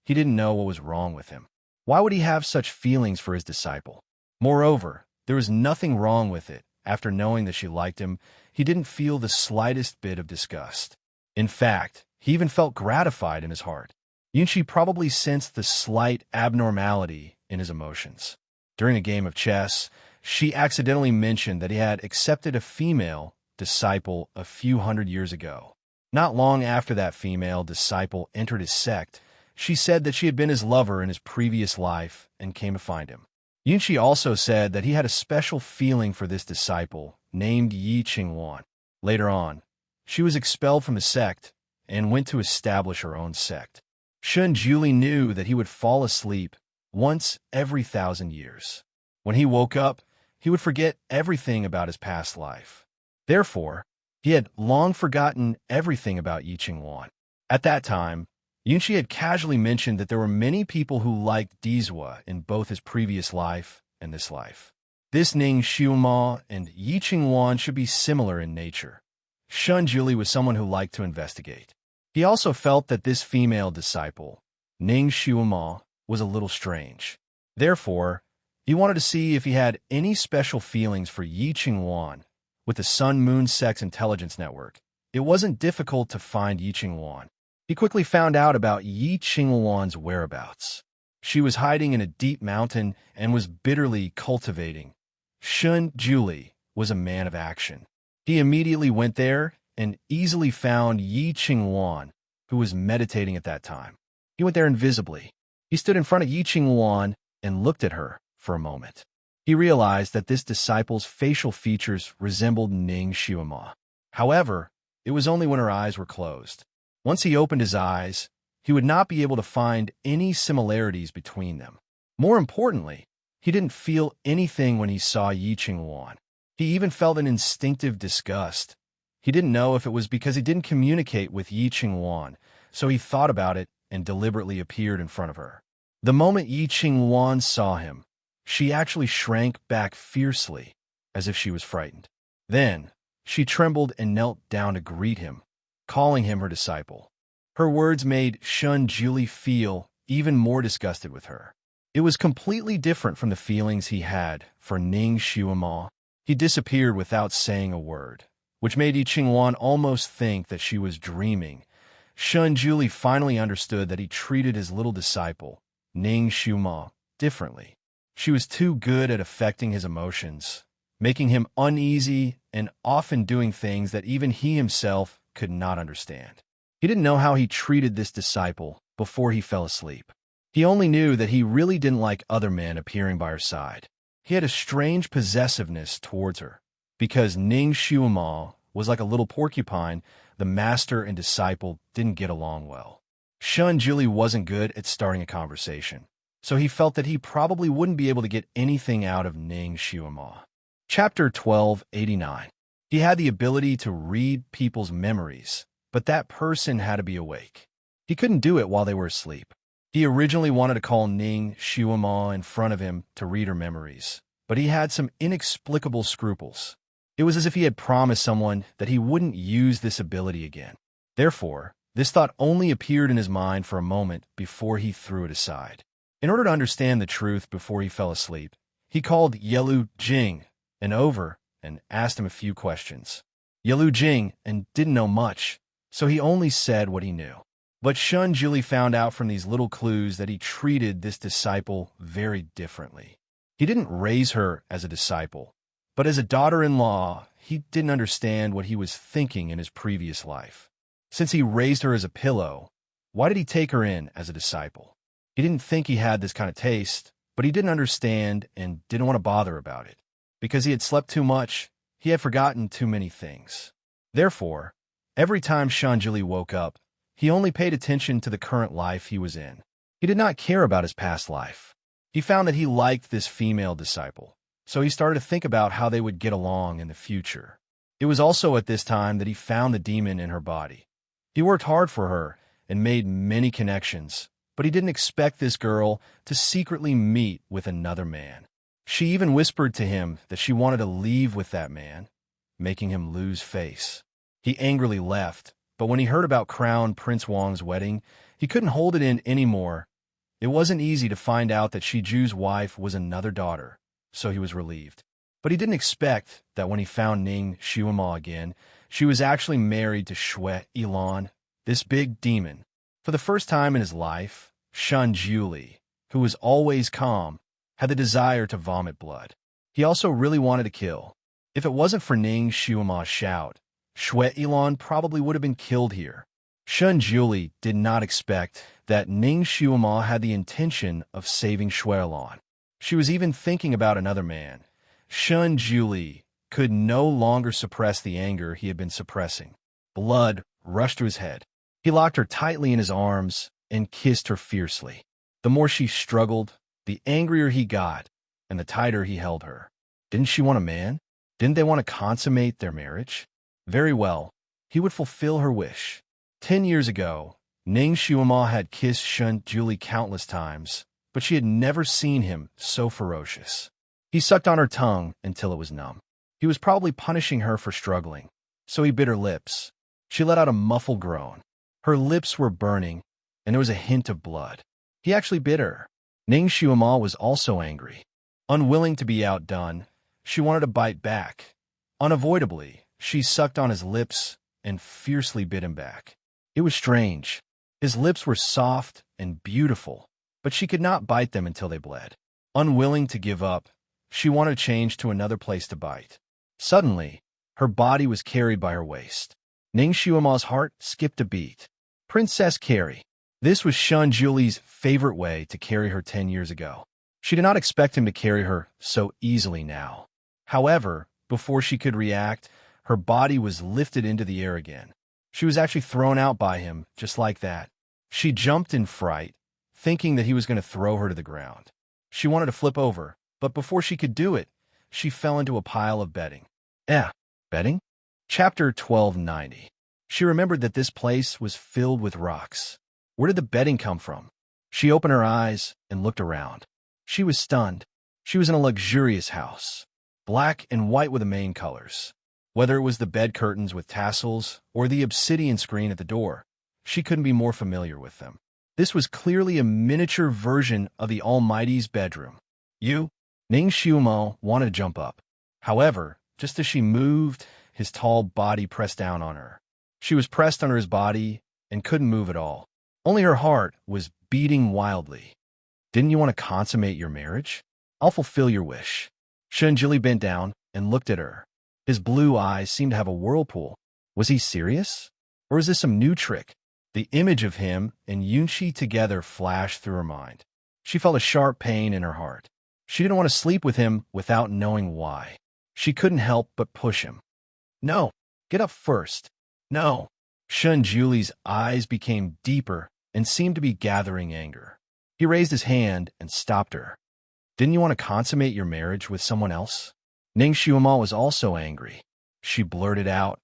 He didn't know what was wrong with him. Why would he have such feelings for his disciple? Moreover, there was nothing wrong with it. After knowing that she liked him, he didn't feel the slightest bit of disgust. In fact, he even felt gratified in his heart. Yunqi probably sensed the slight abnormality in his emotions. During a game of chess, she accidentally mentioned that he had accepted a female disciple a few hundred years ago. Not long after that female disciple entered his sect, she said that she had been his lover in his previous life and came to find him. Yunqi also said that he had a special feeling for this disciple named Yi Qingwan. Later on, she was expelled from the sect and went to establish her own sect. Shan Jiuli knew that he would fall asleep once every 1,000 years. When he woke up, he would forget everything about his past life. Therefore, he had long forgotten everything about Yi Qingwan. At that time, Yunqi had casually mentioned that there were many people who liked Dizwa in both his previous life and this life. This Ning Xiuma and Yi Qingwan should be similar in nature. Shan Jiuli was someone who liked to investigate. He also felt that this female disciple, Ning Xiuma, was a little strange. Therefore, he wanted to see if he had any special feelings for Yi Qingwan. With the Sun-Moon Sex Intelligence Network, it wasn't difficult to find Yi Qingwan. He quickly found out about Yi Qingwan's whereabouts. She was hiding in a deep mountain and was bitterly cultivating. Shan Jiuli was a man of action. He immediately went there and easily found Yi Qingwan, who was meditating at that time. He went there invisibly. He stood in front of Yi Qingwan and looked at her for a moment. He realized that this disciple's facial features resembled Ning Xiuma. However, it was only when her eyes were closed. Once he opened his eyes, he would not be able to find any similarities between them. More importantly, He didn't feel anything when he saw Yi Qingwan. He even felt an instinctive disgust. He didn't know if it was because he didn't communicate with Yi Qingwan, so he thought about it and deliberately appeared in front of her. The moment Yi Qingwan saw him, she actually shrank back fiercely, as if she was frightened. Then, she trembled and knelt down to greet him, calling him her disciple. Her words made Shun Juli feel even more disgusted with her. It was completely different from the feelings he had for Ning Xuema. He disappeared without saying a word, which made Yi Qingwan almost think that she was dreaming. Shun Juli finally understood that he treated his little disciple, Ning Xuema, differently. She was too good at affecting his emotions, making him uneasy and often doing things that even he himself could not understand. He didn't know how he treated this disciple before he fell asleep. He only knew that he really didn't like other men appearing by her side. He had a strange possessiveness towards her. Because Ning Xuema was like a little porcupine, the master and disciple didn't get along well. Shun Juli wasn't good at starting a conversation, so he felt that he probably wouldn't be able to get anything out of Ning Xuema. Chapter 1289. He had the ability to read people's memories, but that person had to be awake. He couldn't do it while they were asleep. He originally wanted to call Ning Xuema in front of him to read her memories, but he had some inexplicable scruples. It was as if he had promised someone that he wouldn't use this ability again. Therefore, this thought only appeared in his mind for a moment before he threw it aside. In order to understand the truth before he fell asleep, he called Yelu Jing over and asked him a few questions. Yelu Jing didn't know much, so he only said what he knew. But Shun Juli found out from these little clues that he treated this disciple very differently. He didn't raise her as a disciple, but as a daughter-in-law, he didn't understand what he was thinking in his previous life. Since he raised her as a pillow, why did he take her in as a disciple? He didn't think he had this kind of taste, but he didn't understand and didn't want to bother about it. Because he had slept too much, he had forgotten too many things. Therefore, every time Shun Juli woke up, he only paid attention to the current life he was in. He did not care about his past life. He found that he liked this female disciple, so he started to think about how they would get along in the future. It was also at this time that he found the demon in her body. He worked hard for her and made many connections, but he didn't expect this girl to secretly meet with another man. She even whispered to him that she wanted to leave with that man, making him lose face. He angrily left, but when he heard about Crown Prince Wang's wedding, he couldn't hold it in anymore. It wasn't easy to find out that Shi Ju's wife was another daughter, so he was relieved. But he didn't expect that when he found Ning Xuema again, she was actually married to Shui Ilan, this big demon. For the first time in his life, Shun Juli, who was always calm, had the desire to vomit blood. He also really wanted to kill. If it wasn't for Ning Xuema's shout, Shui Ilan probably would have been killed here. Shun Juli did not expect that Ning Xuema had the intention of saving Shui Ilan. She was even thinking about another man. Shun Juli could no longer suppress the anger he had been suppressing. Blood rushed to his head. He locked her tightly in his arms and kissed her fiercely. The more she struggled, the angrier he got, and the tighter he held her. Didn't she want a man? Didn't they want to consummate their marriage? Very well, he would fulfill her wish. 10 years ago, Ning Xuema had kissed Shun Juli countless times, but she had never seen him so ferocious. He sucked on her tongue until it was numb. He was probably punishing her for struggling, so he bit her lips. She let out a muffled groan. Her lips were burning, and there was a hint of blood. He actually bit her. Ning Xuema was also angry. Unwilling to be outdone, she wanted to bite back. Unavoidably, she sucked on his lips and fiercely bit him back. It was strange. His lips were soft and beautiful, but she could not bite them until they bled. Unwilling to give up, she wanted to change to another place to bite. Suddenly, her body was carried by her waist. Ning Xuema's heart skipped a beat. Princess Carrie. This was Shun Juli's favorite way to carry her 10 years ago. She did not expect him to carry her so easily now. However, before she could react, her body was lifted into the air again. She was actually thrown out by him, just like that. She jumped in fright, thinking that he was going to throw her to the ground. She wanted to flip over, But before she could do it, she fell into a pile of bedding. Bedding? Chapter 1290. She remembered that this place was filled with rocks. Where did the bedding come from? She opened her eyes and looked around. She was stunned. She was in a luxurious house, black and white were the main colors. Whether it was the bed curtains with tassels or the obsidian screen at the door, she couldn't be more familiar with them. This was clearly a miniature version of the Almighty's bedroom. Ning Xiumo wanted to jump up. However, just as she moved, his tall body pressed down on her. She was pressed under his body and couldn't move at all. Only her heart was beating wildly. Didn't you want to consummate your marriage? I'll fulfill your wish. Shunjili bent down and looked at her. His blue eyes seemed to have a whirlpool. Was he serious? Or is this some new trick? The image of him and Yunshi together flashed through her mind. She felt a sharp pain in her heart. She didn't want to sleep with him without knowing why. She couldn't help but push him. No, get up first. No. Shunjuli's eyes became deeper and seemed to be gathering anger. He raised his hand and stopped her. Didn't you want to consummate your marriage with someone else? Ning Xiumo was also angry. She blurted out,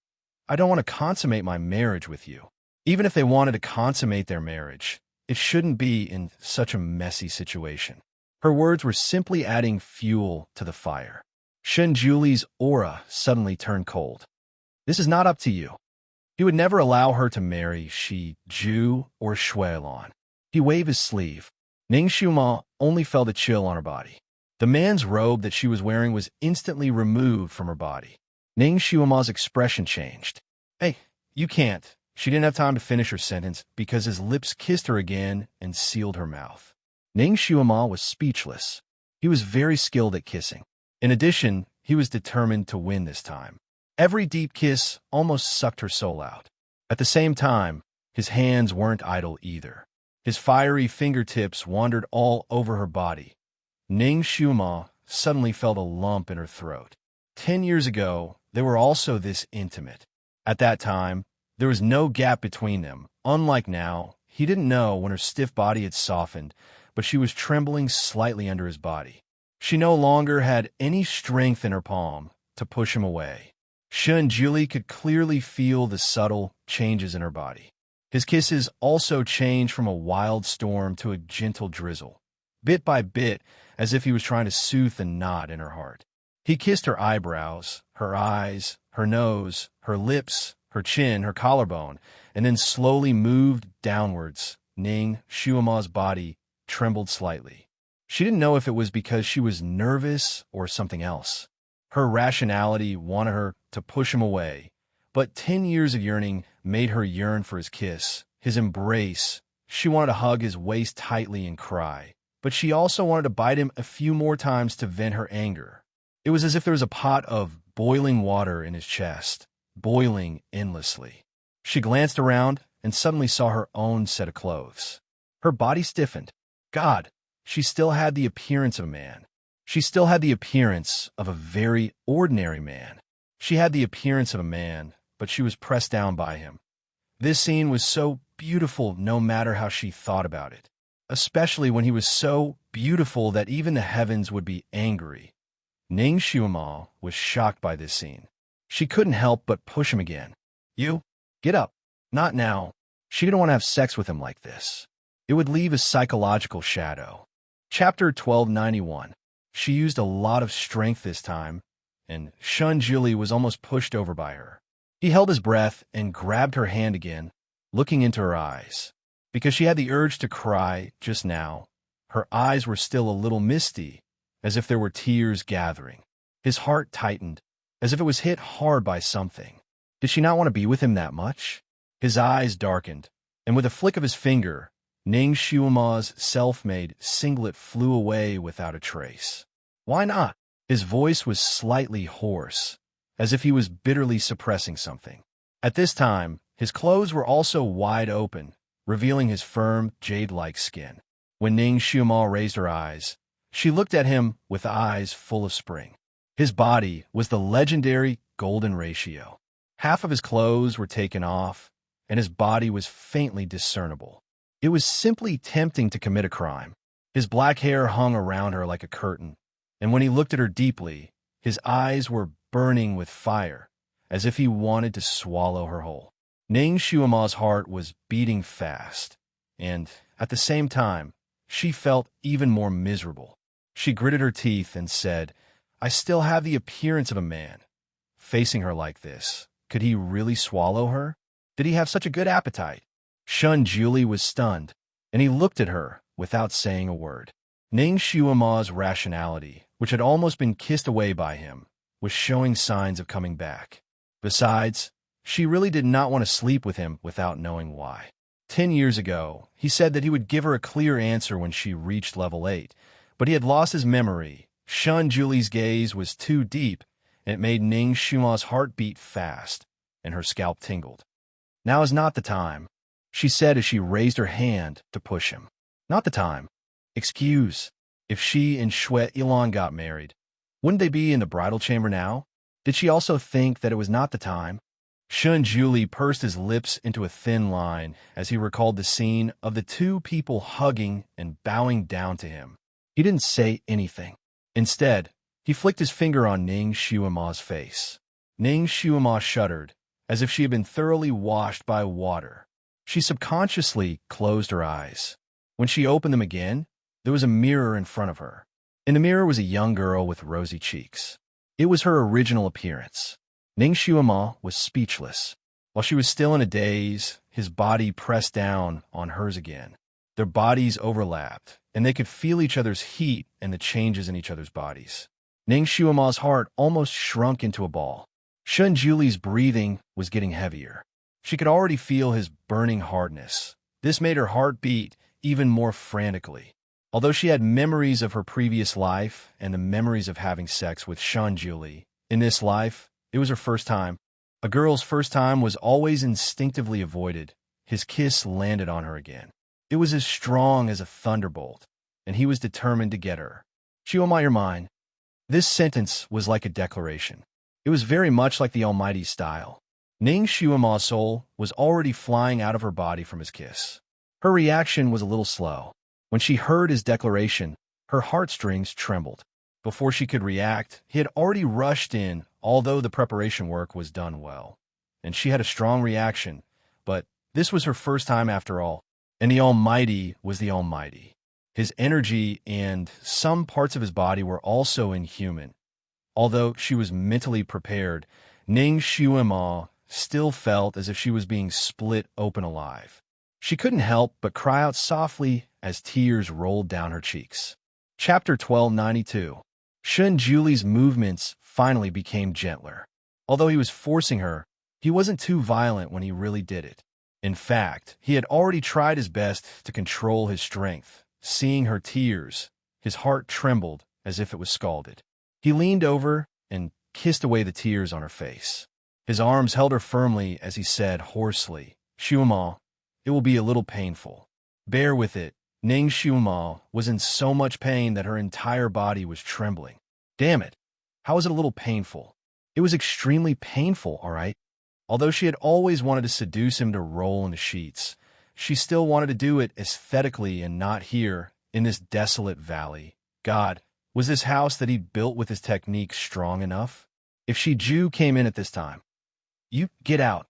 I don't want to consummate my marriage with you. Even if they wanted to consummate their marriage, it shouldn't be in such a messy situation. Her words were simply adding fuel to the fire. Shunjuli's aura suddenly turned cold. This is not up to you. He would never allow her to marry Shi, Ju, or Shuilon. He waved his sleeve. Ning Xiumo only felt a chill on her body. The man's robe that she was wearing was instantly removed from her body. Ning Xiumo's expression changed. Hey, you can't. She didn't have time to finish her sentence because his lips kissed her again and sealed her mouth. Ning Xiumo was speechless. He was very skilled at kissing. In addition, he was determined to win this time. Every deep kiss almost sucked her soul out. At the same time, his hands weren't idle either. His fiery fingertips wandered all over her body. Ning Xiumo suddenly felt a lump in her throat. 10 years ago, they were also this intimate. At that time, there was no gap between them. Unlike now, he didn't know when her stiff body had softened, but she was trembling slightly under his body. She no longer had any strength in her palm to push him away. Shunjili could clearly feel the subtle changes in her body. His kisses also changed from a wild storm to a gentle drizzle, bit by bit, as if he was trying to soothe the knot in her heart. He kissed her eyebrows, her eyes, her nose, her lips, her chin, her collarbone, and then slowly moved downwards. Ning Xiumo's body trembled slightly. She didn't know if it was because she was nervous or something else. Her rationality wanted her to push him away, but 10 years of yearning made her yearn for his kiss, his embrace. She wanted to hug his waist tightly and cry, but she also wanted to bite him a few more times to vent her anger. It was as if there was a pot of boiling water in his chest, boiling endlessly. She glanced around and suddenly saw her own set of clothes. Her body stiffened. God, she still had the appearance of a man. She still had the appearance of a very ordinary man. She had the appearance of a man, but she was pressed down by him. This scene was so beautiful no matter how she thought about it, especially when he was so beautiful that even the heavens would be angry. Ning Xiumo was shocked by this scene. She couldn't help but push him again. You? Get up. Not now. She didn't want to have sex with him like this. It would leave a psychological shadow. Chapter 1291. She used a lot of strength this time, and Shunjili was almost pushed over by her. He held his breath and grabbed her hand again, looking into her eyes. Because she had the urge to cry just now, her eyes were still a little misty, as if there were tears gathering. His heart tightened, as if it was hit hard by something. Did she not want to be with him that much? His eyes darkened, and with a flick of his finger, Ning Xiumo's self-made singlet flew away without a trace. Why not? His voice was slightly hoarse, as if he was bitterly suppressing something. At this time, his clothes were also wide open, revealing his firm, jade-like skin. When Ning Xiumo raised her eyes, she looked at him with eyes full of spring. His body was the legendary golden ratio. Half of his clothes were taken off, and his body was faintly discernible. It was simply tempting to commit a crime. His black hair hung around her like a curtain, and when he looked at her deeply, his eyes were burning with fire, as if he wanted to swallow her whole. Ning Shuima's heart was beating fast, and, at the same time, she felt even more miserable. She gritted her teeth and said, "I still have the appearance of a man." Facing her like this, could he really swallow her? Did he have such a good appetite? Shun Juli was stunned, and he looked at her without saying a word. Ning Shuima's rationality, which had almost been kissed away by him, was showing signs of coming back. Besides, she really did not want to sleep with him without knowing why. 10 years ago, he said that he would give her a clear answer when she reached level 8, but he had lost his memory. Shun Juli's gaze was too deep, and it made Ning Shuima's heart beat fast, and her scalp tingled. "Now is not the time," she said as she raised her hand to push him. "Not the time. Excuse, if she and Shui Ilan got married, wouldn't they be in the bridal chamber now? Did she also think that it was not the time?" Shun Juli pursed his lips into a thin line as he recalled the scene of the two people hugging and bowing down to him. He didn't say anything. Instead, he flicked his finger on Ning Shuima's face. Ning Shuima shuddered, as if she had been thoroughly washed by water. She subconsciously closed her eyes. When she opened them again, there was a mirror in front of her. In the mirror was a young girl with rosy cheeks. It was her original appearance. Ning Shuima was speechless. While she was still in a daze, his body pressed down on hers again. Their bodies overlapped, and they could feel each other's heat and the changes in each other's bodies. Ning Shuima's heart almost shrunk into a ball. Shun Juli's breathing was getting heavier. She could already feel his burning hardness. This made her heart beat even more frantically. Although she had memories of her previous life and the memories of having sex with Shun Juli, in this life, it was her first time. A girl's first time was always instinctively avoided. His kiss landed on her again. It was as strong as a thunderbolt, and he was determined to get her. "Shuima, you're mine." This sentence was like a declaration. It was very much like the Almighty's style. Ning Shuima's soul was already flying out of her body from his kiss. Her reaction was a little slow. When she heard his declaration, her heartstrings trembled. Before she could react, he had already rushed in, although the preparation work was done well. And she had a strong reaction, but this was her first time after all, and the Almighty was the Almighty. His energy and some parts of his body were also inhuman. Although she was mentally prepared, Ning Shuima still felt as if she was being split open alive. She couldn't help but cry out softly as tears rolled down her cheeks. Chapter 1292. Shun Juli's movements finally became gentler. Although he was forcing her, he wasn't too violent when he really did it. In fact, he had already tried his best to control his strength. Seeing her tears, his heart trembled as if it was scalded. He leaned over and kissed away the tears on her face. His arms held her firmly as he said hoarsely, "Shuima, it will be a little painful. Bear with it." Ning Shuima was in so much pain that her entire body was trembling. Damn it, how was it a little painful? It was extremely painful, all right. Although she had always wanted to seduce him to roll in the sheets, she still wanted to do it aesthetically and not here, in this desolate valley. God, was this house that he'd built with his technique strong enough? If Shiju came in at this time, "You get out."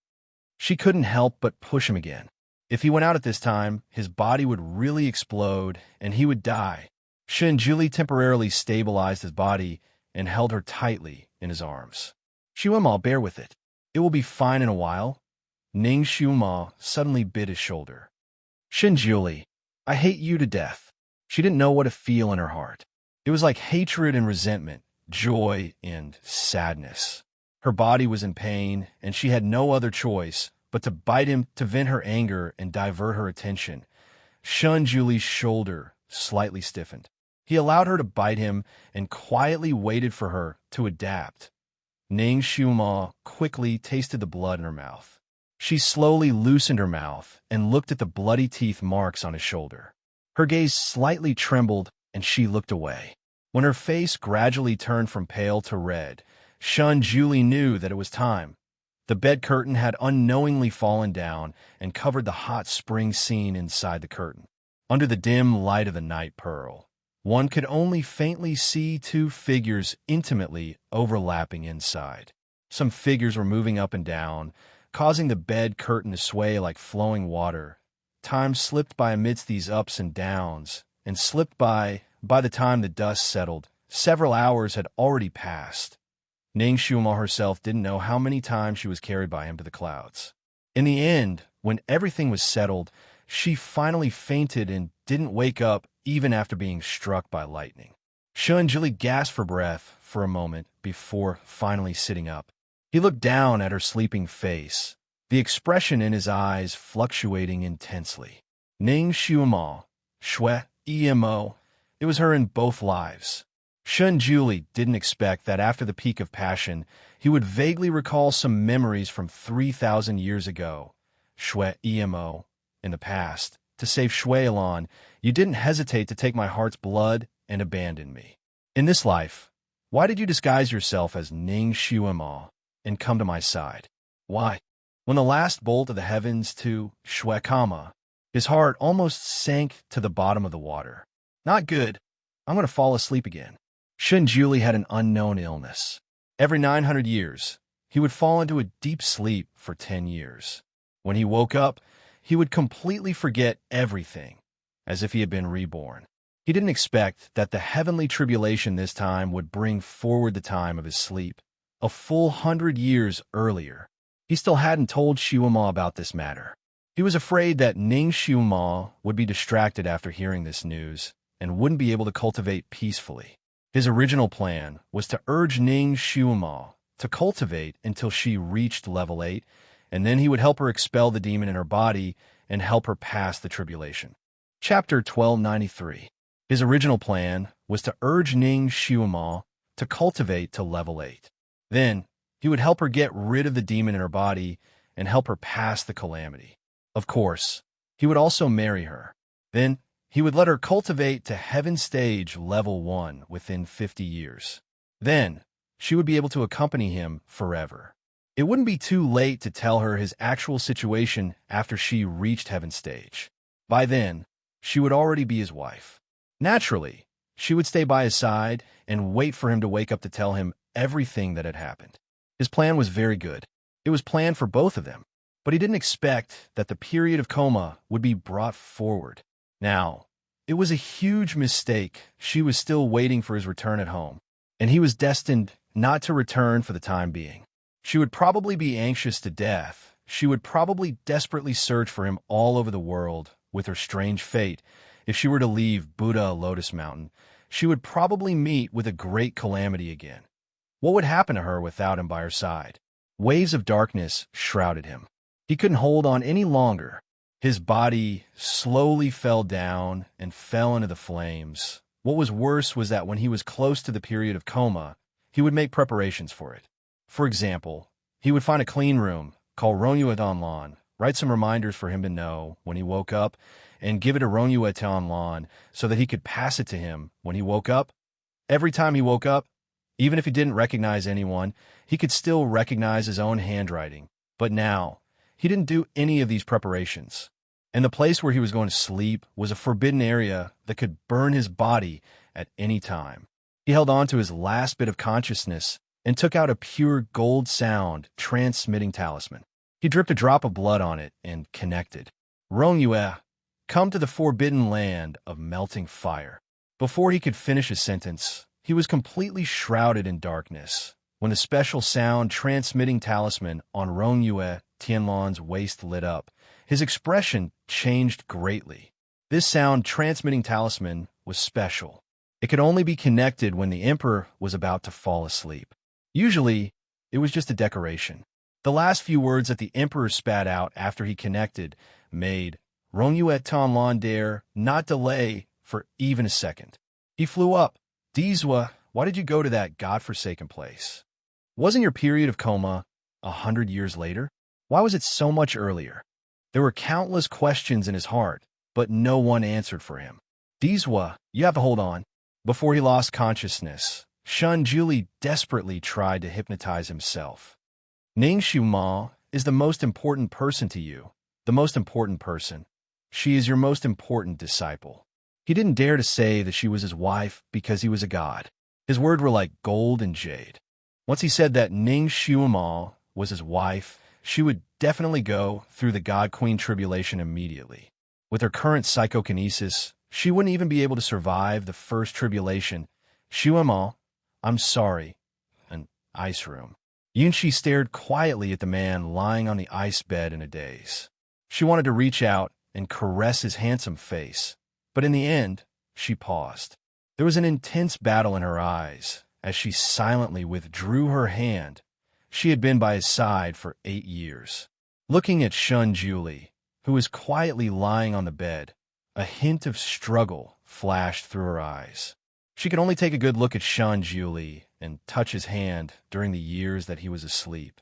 She couldn't help but push him again. If he went out at this time, his body would really explode and he would die. Shun Juli temporarily stabilized his body and held her tightly in his arms. "Shuima, bear with it. It will be fine in a while." Ning Shuima suddenly bit his shoulder. "Shun Juli, I hate you to death." She didn't know what to feel in her heart. It was like hatred and resentment, joy and sadness. Her body was in pain, and she had no other choice but to bite him to vent her anger and divert her attention. Shun Juli's shoulder slightly stiffened. He allowed her to bite him and quietly waited for her to adapt. Ning Shuima quickly tasted the blood in her mouth. She slowly loosened her mouth and looked at the bloody teeth marks on his shoulder. Her gaze slightly trembled, and she looked away. When her face gradually turned from pale to red, Shun Juli knew that it was time. The bed curtain had unknowingly fallen down and covered the hot spring scene inside the curtain. Under the dim light of the night pearl, One could only faintly see two figures intimately overlapping inside. Some figures were moving up and down, causing the bed curtain to sway like flowing water. Time slipped by amidst these ups and downs, and slipped by the time the dust settled. Several hours had already passed. Ning Xiuma herself didn't know how many times she was carried by him to the clouds. In the end, when everything was settled, she finally fainted and didn't wake up even after being struck by lightning. Shun Jili gasped for breath for a moment before finally sitting up. He looked down at her sleeping face, the expression in his eyes fluctuating intensely. Ning Xiuma, Shui, Emo, it was her in both lives. Shun Jili didn't expect that after the peak of passion, he would vaguely recall some memories from 3,000 years ago. Shui Emo, in the past, to save Shui Elan, you didn't hesitate to take my heart's blood and abandon me. In this life, why did you disguise yourself as Ning Xiuma and come to my side? Why? When the last bolt of the heavens to Shui Kama, his heart almost sank to the bottom of the water. Not good. I'm going to fall asleep again. Shun Jili had an unknown illness. Every 900 years, he would fall into a deep sleep for 10 years. When he woke up, he would completely forget everything, as if he had been reborn. He didn't expect that the heavenly tribulation this time would bring forward the time of his sleep, a full 100 years earlier. He still hadn't told Xiuma about this matter. He was afraid that Ning Xiuma would be distracted after hearing this news and wouldn't be able to cultivate peacefully. His original plan was to urge Ning Xiuma to cultivate until she reached level 8, and then he would help her expel the demon in her body and help her pass the tribulation. Chapter 1293. His original plan was to urge Ning Xiuma to cultivate to level 8. Then, he would help her get rid of the demon in her body and help her pass the calamity. Of course, he would also marry her. Then, he would let her cultivate to Heaven Stage Level 1 within 50 years. Then, she would be able to accompany him forever. It wouldn't be too late to tell her his actual situation after she reached Heaven Stage. By then, she would already be his wife. Naturally, she would stay by his side and wait for him to wake up to tell him everything that had happened. His plan was very good. It was planned for both of them, but he didn't expect that the period of coma would be brought forward. Now, it was a huge mistake. She was still waiting for his return at home, and he was destined not to return for the time being. She would probably be anxious to death. She would probably desperately search for him all over the world with her strange fate. If she were to leave Buddha Lotus Mountain, she would probably meet with a great calamity again. What would happen to her without him by her side? Waves of darkness shrouded him. He couldn't hold on any longer. His body slowly fell down and fell into the flames. What was worse was that when he was close to the period of coma, he would make preparations for it. For example, he would find a clean room, call Ronyue Donlan, write some reminders for him to know when he woke up, and give it to Ronyue Donlan so that he could pass it to him when he woke up. Every time he woke up, even if he didn't recognize anyone, he could still recognize his own handwriting. But now, he didn't do any of these preparations. And the place where he was going to sleep was a forbidden area that could burn his body at any time. He held on to his last bit of consciousness and took out a pure gold sound transmitting talisman. He dripped a drop of blood on it and connected. Ronyue, come to the forbidden land of melting fire. Before he could finish his sentence, he was completely shrouded in darkness. When the special sound transmitting talisman on Ronyue Tianlan's waist lit up, his expression changed greatly. This sound transmitting talisman was special. It could only be connected when the emperor was about to fall asleep. Usually, it was just a decoration. The last few words that the emperor spat out after he connected made Ronyue Tianlan dare not delay for even a second. He flew up. Dizwa, why did you go to that godforsaken place? Wasn't your period of coma 100 years later? Why was it so much earlier? There were countless questions in his heart, but no one answered for him. Dizwa, you have to hold on. Before he lost consciousness, Shun Jili desperately tried to hypnotize himself. Ning Xiuma is the most important person to you, the most important person. She is your most important disciple. He didn't dare to say that she was his wife because he was a god. His words were like gold and jade. Once he said that Ning Xiuama was his wife, she would definitely go through the God-Queen tribulation immediately. With her current psychokinesis, she wouldn't even be able to survive the first tribulation. Xiuama, I'm sorry. An ice room. Yunshi stared quietly at the man lying on the ice bed in a daze. She wanted to reach out and caress his handsome face, but in the end, she paused. There was an intense battle in her eyes as she silently withdrew her hand. She had been by his side for 8 years. Looking at Shun Julie, who was quietly lying on the bed, a hint of struggle flashed through her eyes. She could only take a good look at Shun Julie and touch his hand during the years that he was asleep.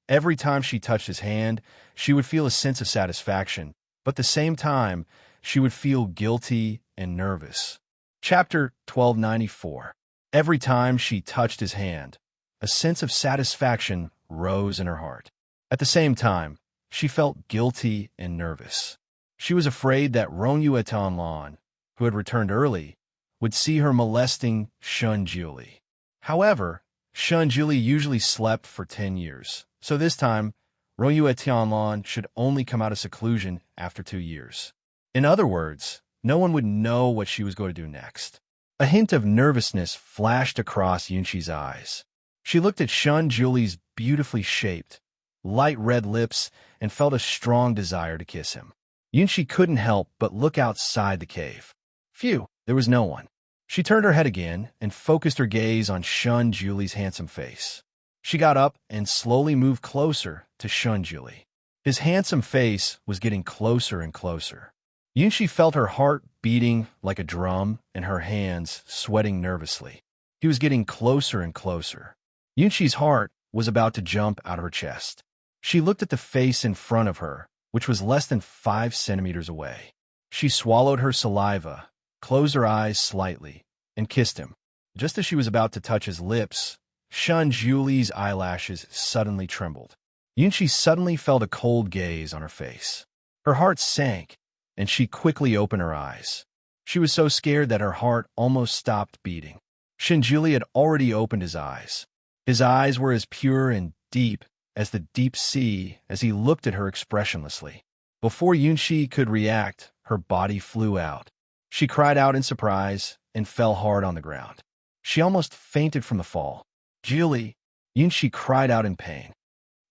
Every time she touched his hand, she would feel a sense of satisfaction, but at the same time, she would feel guilty and nervous. Chapter 1294. Every time she touched his hand, a sense of satisfaction rose in her heart. At the same time, she felt guilty and nervous. She was afraid that Rongyue Tianlan, who had returned early, would see her molesting Shun Julie. However, Shun Julie usually slept for 10 years, so this time, Rongyue Tianlan should only come out of seclusion after 2 years. In other words, no one would know what she was going to do next. A hint of nervousness flashed across Yunshi's eyes. She looked at Shun Julie's beautifully shaped, light red lips and felt a strong desire to kiss him. Yunshi couldn't help but look outside the cave. Phew, there was no one. She turned her head again and focused her gaze on Shun Julie's handsome face. She got up and slowly moved closer to Shun Julie. His handsome face was getting closer and closer. Yunshi felt her heart beating like a drum and her hands sweating nervously. He was getting closer and closer. Yunshi's heart was about to jump out of her chest. She looked at the face in front of her, which was less than 5 centimeters away. She swallowed her saliva, closed her eyes slightly, and kissed him. Just as she was about to touch his lips, Shun Julie's eyelashes suddenly trembled. Yunshi suddenly felt a cold gaze on her face. Her heart sank, and she quickly opened her eyes. She was so scared that her heart almost stopped beating. Shun Julie had already opened his eyes. His eyes were as pure and deep as the deep sea as he looked at her expressionlessly. Before Yunshi could react, her body flew out. She cried out in surprise and fell hard on the ground. She almost fainted from the fall. Julie, Yunshi cried out in pain.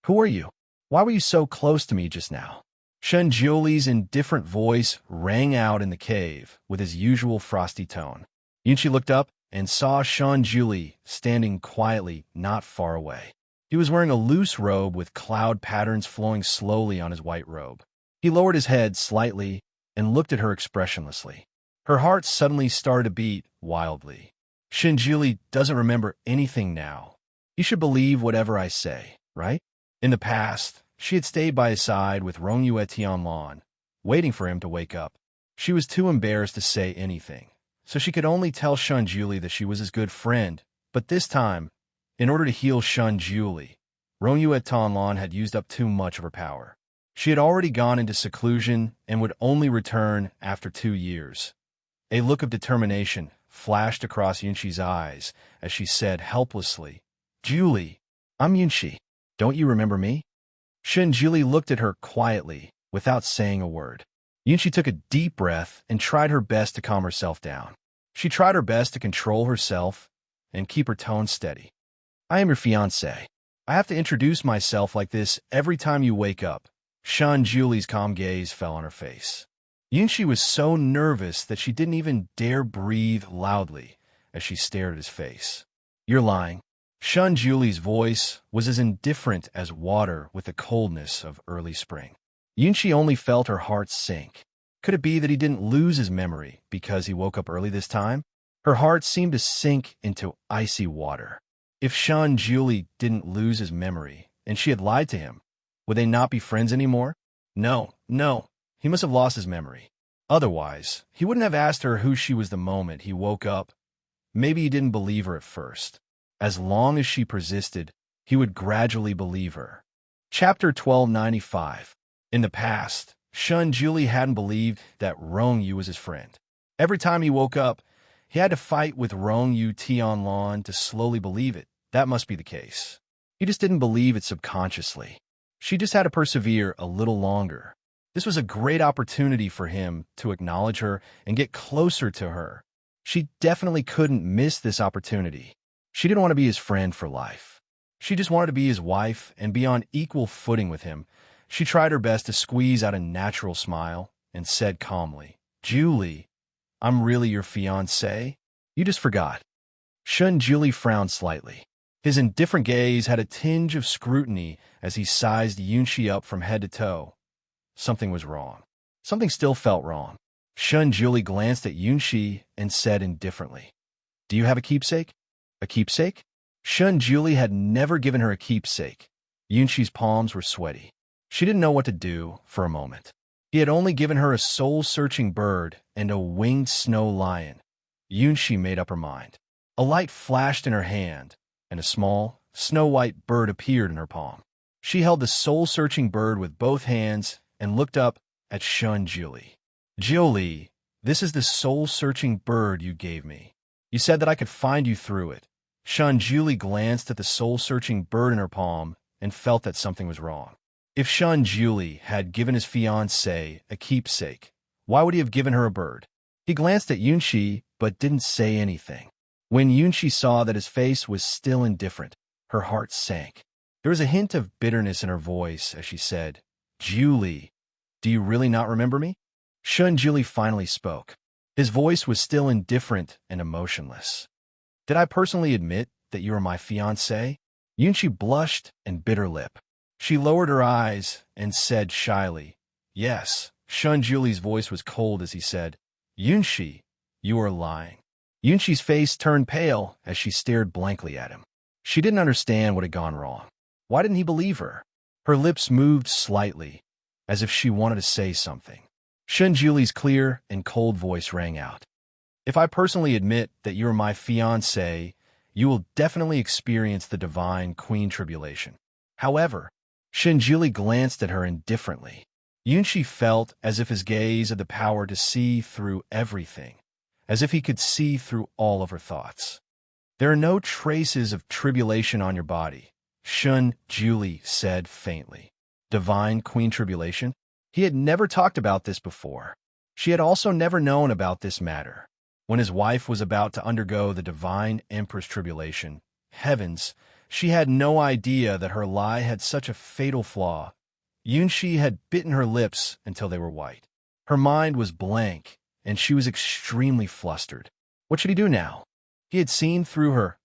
Who are you? Why were you so close to me just now? Shun Julie's indifferent voice rang out in the cave with his usual frosty tone. Yunshi looked up and saw Shun Julie standing quietly not far away. He was wearing a loose robe with cloud patterns flowing slowly on his white robe. He lowered his head slightly and looked at her expressionlessly. Her heart suddenly started to beat wildly. Shun Julie doesn't remember anything now. You should believe whatever I say, right? In the past, she had stayed by his side with Rongyue Tianlan, waiting for him to wake up. She was too embarrassed to say anything, so she could only tell Shun Julie that she was his good friend. But this time, in order to heal Shun Julie, Rongyue Tianlan had used up too much of her power. She had already gone into seclusion and would only return after 2 years. A look of determination flashed across Yunshi's eyes as she said helplessly, Julie, I'm Yunshi. Don't you remember me? Shun Julie looked at her quietly, without saying a word. Yunshi took a deep breath and tried her best to calm herself down. She tried her best to control herself and keep her tone steady. I am your fiancé. I have to introduce myself like this every time you wake up. Shun Julie's calm gaze fell on her face. Yunshi was so nervous that she didn't even dare breathe loudly as she stared at his face. You're lying. Shun Julie's voice was as indifferent as water with the coldness of early spring. Yunshi only felt her heart sink. Could it be that he didn't lose his memory because he woke up early this time? Her heart seemed to sink into icy water. If Shun Julie didn't lose his memory and she had lied to him, would they not be friends anymore? No, he must have lost his memory. Otherwise, he wouldn't have asked her who she was the moment he woke up. Maybe he didn't believe her at first. As long as she persisted, he would gradually believe her. Chapter 1295. In the past, Shun Julie hadn't believed that Rongyu was his friend. Every time he woke up, he had to fight with Rong Yu Tianlan to slowly believe it. That must be the case. He just didn't believe it subconsciously. She just had to persevere a little longer. This was a great opportunity for him to acknowledge her and get closer to her. She definitely couldn't miss this opportunity. She didn't want to be his friend for life. She just wanted to be his wife and be on equal footing with him. She tried her best to squeeze out a natural smile and said calmly, "Julie, I'm really your fiancé? You just forgot." Shun Julie frowned slightly. His indifferent gaze had a tinge of scrutiny as he sized Yunxi up from head to toe. Something was wrong. Something still felt wrong. Shun Julie glanced at Yunxi and said indifferently, "Do you have a keepsake?" "A keepsake?" Shun Julie had never given her a keepsake. Yunxi's palms were sweaty. She didn't know what to do for a moment. He had only given her a soul-searching bird and a winged snow lion. Yunxi made up her mind. A light flashed in her hand, and a small, snow-white bird appeared in her palm. She held the soul-searching bird with both hands and looked up at Shun Julie. "Julie, this is the soul-searching bird you gave me. You said that I could find you through it." Shun Julie glanced at the soul-searching bird in her palm and felt that something was wrong. If Shun Julie had given his fiancée a keepsake, why would he have given her a bird? He glanced at Yunxi but didn't say anything. When Yunxi saw that his face was still indifferent, her heart sank. There was a hint of bitterness in her voice as she said, "Julie, do you really not remember me?" Shun Julie finally spoke. His voice was still indifferent and emotionless. "Did I personally admit that you are my fiancé?" Yunxi blushed and bit her lip. She lowered her eyes and said shyly, "Yes." Shun Julie's voice was cold as he said, "Yunxi, you are lying." Yunxi's face turned pale as she stared blankly at him. She didn't understand what had gone wrong. Why didn't he believe her? Her lips moved slightly, as if she wanted to say something. Shun Julie's clear and cold voice rang out. "If I personally admit that you are my fiancé, you will definitely experience the divine queen tribulation." However, Shun Julie glanced at her indifferently. Yunxi felt as if his gaze had the power to see through everything, as if he could see through all of her thoughts. "There are no traces of tribulation on your body," Shun Julie said faintly. Divine queen tribulation? He had never talked about this before. She had also never known about this matter. When his wife was about to undergo the divine empress tribulation, heavens, she had no idea that her lie had such a fatal flaw. Yunxi had bitten her lips until they were white. Her mind was blank, and she was extremely flustered. What should he do now? He had seen through her.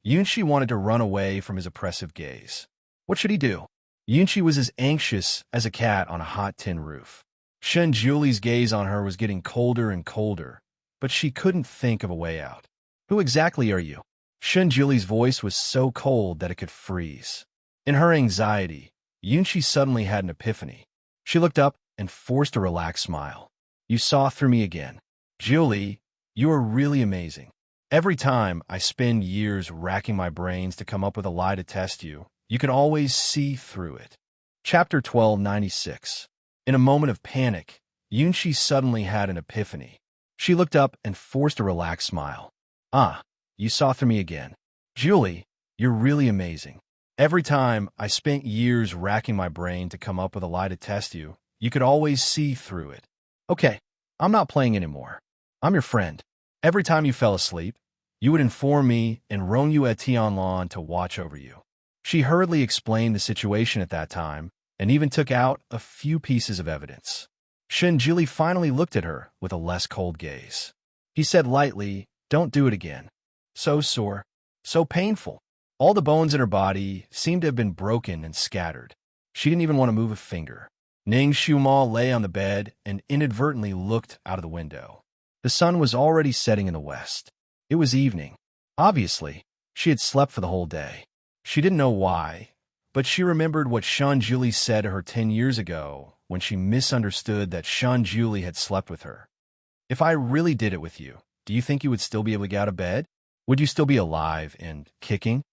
Yunxi wanted to run away from his oppressive gaze. What should he do? Yunxi was as anxious as a cat on a hot tin roof. Shun Julie's gaze on her was getting colder and colder, but she couldn't think of a way out. "Who exactly are you?" Shun Julie's voice was so cold that it could freeze. In her anxiety, Yunxi suddenly had an epiphany. She looked up and forced a relaxed smile. "You saw through me again. Julie, you are really amazing. Every time I spend years racking my brains to come up with a lie to test you, you can always see through it." Chapter 1296. In a moment of panic, Yunxi suddenly had an epiphany. She looked up and forced a relaxed smile. "Ah, you saw through me again. Julie, you're really amazing. Every time I spent years racking my brain to come up with a lie to test you, you could always see through it. Okay, I'm not playing anymore. I'm your friend. Every time you fell asleep, you would inform me and roam you at Tianlan to watch over you." She hurriedly explained the situation at that time and even took out a few pieces of evidence. Shun Julie finally looked at her with a less cold gaze. He said lightly, "Don't do it again. So sore, so painful." All the bones in her body seemed to have been broken and scattered. She didn't even want to move a finger. Ning Xiumao lay on the bed and inadvertently looked out of the window. The sun was already setting in the west. It was evening. Obviously, she had slept for the whole day. She didn't know why, but she remembered what Shun Julie said to her 10 years ago when she misunderstood that Shun Julie had slept with her. "If I really did it with you, do you think you would still be able to get out of bed? Would you still be alive and kicking?"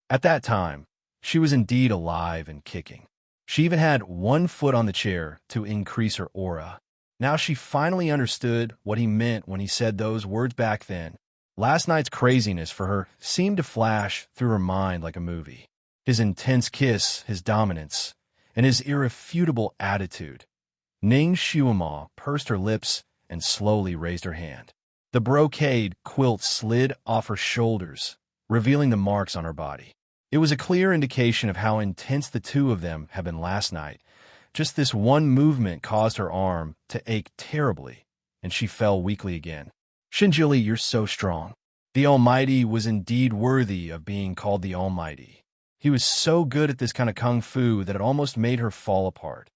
At that time, she was indeed alive and kicking. She even had one foot on the chair to increase her aura. Now she finally understood what he meant when he said those words back then. Last night's craziness for her seemed to flash through her mind like a movie. His intense kiss, his dominance, and his irrefutable attitude. Ning Xiuama pursed her lips and slowly raised her hand. The brocade quilt slid off her shoulders, revealing the marks on her body. It was a clear indication of how intense the two of them had been last night. Just this one movement caused her arm to ache terribly, and she fell weakly again. Shinjili, you're so strong. The Almighty was indeed worthy of being called the Almighty. He was so good at this kind of kung fu that it almost made her fall apart.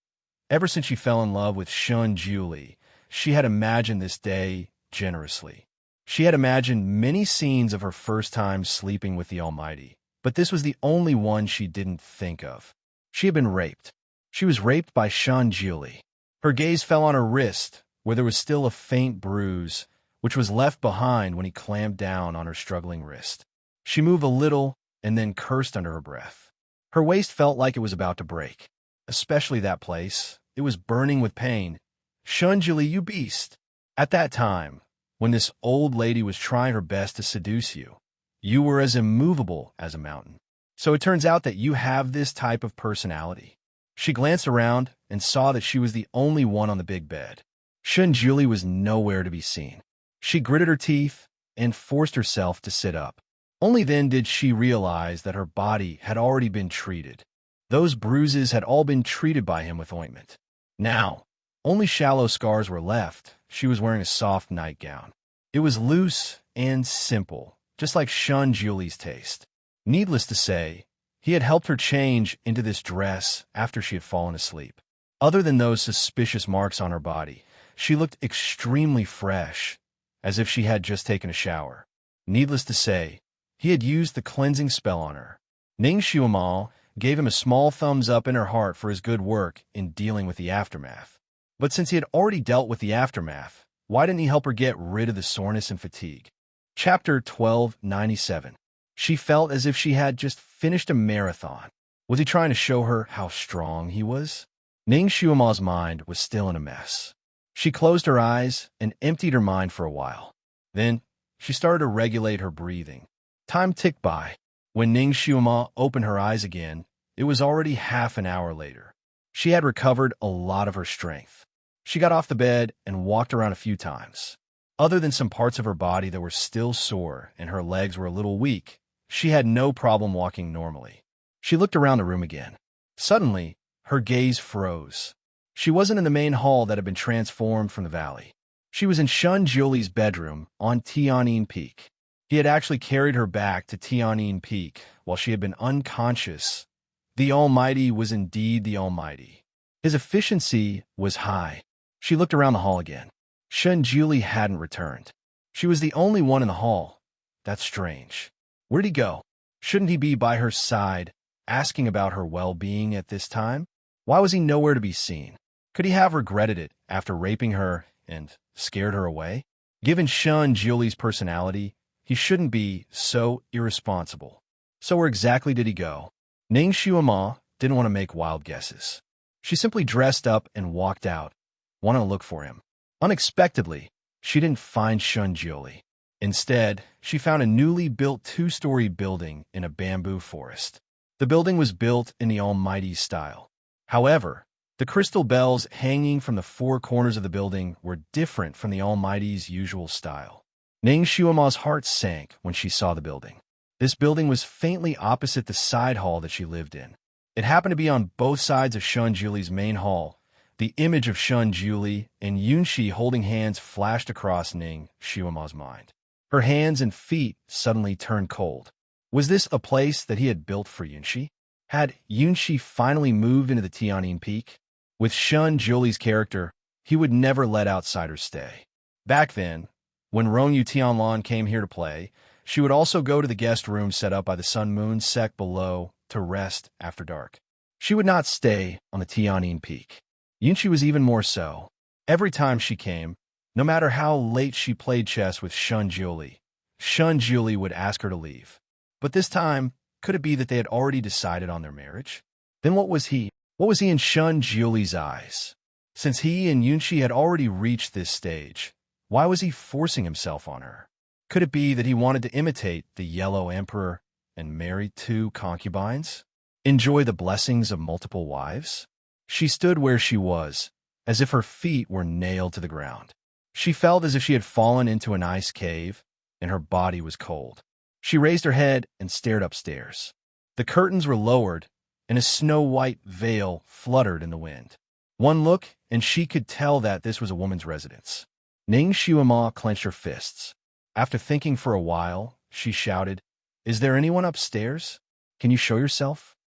Ever since she fell in love with Shun Jiuli, she had imagined this day generously. She had imagined many scenes of her first time sleeping with the Almighty, but this was the only one she didn't think of. She had been raped. She was raped by Shun Jiuli. Her gaze fell on her wrist, where there was still a faint bruise, which was left behind when he clamped down on her struggling wrist. She moved a little and then cursed under her breath. Her waist felt like it was about to break, especially that place. It was burning with pain. Shun Jiuli, you beast! At that time, when this old lady was trying her best to seduce you, you were as immovable as a mountain. So it turns out that you have this type of personality. She glanced around and saw that she was the only one on the big bed. Shun Jiuli was nowhere to be seen. She gritted her teeth and forced herself to sit up. Only then did she realize that her body had already been treated. Those bruises had all been treated by him with ointment. Now, only shallow scars were left. She was wearing a soft nightgown. It was loose and simple, just like Shun Jiuli's taste. Needless to say, he had helped her change into this dress after she had fallen asleep. Other than those suspicious marks on her body, she looked extremely fresh, as if she had just taken a shower. Needless to say, he had used the cleansing spell on her. Ning Xiuama gave him a small thumbs up in her heart for his good work in dealing with the aftermath. But since he had already dealt with the aftermath, why didn't he help her get rid of the soreness and fatigue? Chapter 1297. She felt as if she had just finished a marathon. Was he trying to show her how strong he was? Ning Xiuama's mind was still in a mess. She closed her eyes and emptied her mind for a while. Then she started to regulate her breathing. Time ticked by. When Ning Xiuama opened her eyes again, it was already half an hour later. She had recovered a lot of her strength. She got off the bed and walked around a few times. Other than some parts of her body that were still sore and her legs were a little weak, she had no problem walking normally. She looked around the room again. Suddenly, her gaze froze. She wasn't in the main hall that had been transformed from the valley. She was in Shun Jiuli's bedroom on Tianyin Peak. He had actually carried her back to Tianyin Peak while she had been unconscious. The Almighty was indeed the Almighty. His efficiency was high. She looked around the hall again. Shun Jiuli hadn't returned. She was the only one in the hall. That's strange. Where'd he go? Shouldn't he be by her side, asking about her well-being at this time? Why was he nowhere to be seen? Could he have regretted it after raping her and scared her away? Given Shun Jiuli's personality, he shouldn't be so irresponsible. So where exactly did he go? Ning Xiuama didn't want to make wild guesses. She simply dressed up and walked out, wanting to look for him. Unexpectedly, she didn't find Shun Jiuli. Instead, she found a newly built two-story building in a bamboo forest. The building was built in the Almighty's style. However, the crystal bells hanging from the four corners of the building were different from the Almighty's usual style. Ning Xiuama's heart sank when she saw the building. This building was faintly opposite the side hall that she lived in. It happened to be on both sides of Shun Jiuli's main hall. The image of Shun Jiuli and Yunshi holding hands flashed across Ning Xiuama's mind. Her hands and feet suddenly turned cold. Was this a place that he had built for Yunshi? Had Yunshi finally moved into the Tianyin Peak? With Shun Jiuli's character, he would never let outsiders stay. Back then, when Rongyu Tianlan came here to play, she would also go to the guest room set up by the Sun Moon sect below to rest after dark. She would not stay on the Tianyin Peak. Yunshi was even more so. Every time she came, no matter how late she played chess with Shun Jiuli would ask her to leave. But this time, could it be that they had already decided on their marriage? Then what was he? What was he in Shun Jiuli's eyes? Since he and Yunshi had already reached this stage, why was he forcing himself on her? Could it be that he wanted to imitate the Yellow Emperor and marry 2 concubines? Enjoy the blessings of multiple wives? She stood where she was, as if her feet were nailed to the ground. She felt as if she had fallen into an ice cave, and her body was cold. She raised her head and stared upstairs. The curtains were lowered, and a snow-white veil fluttered in the wind. One look, and she could tell that this was a woman's residence. Ning Xiuma clenched her fists. After thinking for a while, she shouted, "Is there anyone upstairs? Can you show yourself?"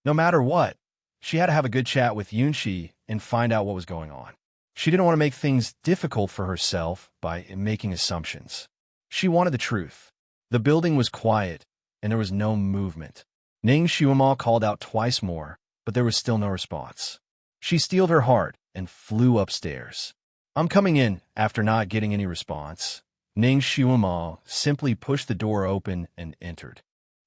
No matter what, she had to have a good chat with Yunshi and find out what was going on. She didn't want to make things difficult for herself by making assumptions. She wanted the truth. The building was quiet, and there was no movement. Ning Xiuma called out twice more, but there was still no response. She steeled her heart and flew upstairs. "I'm coming in," after not getting any response. Ning Xiuma simply pushed the door open and entered.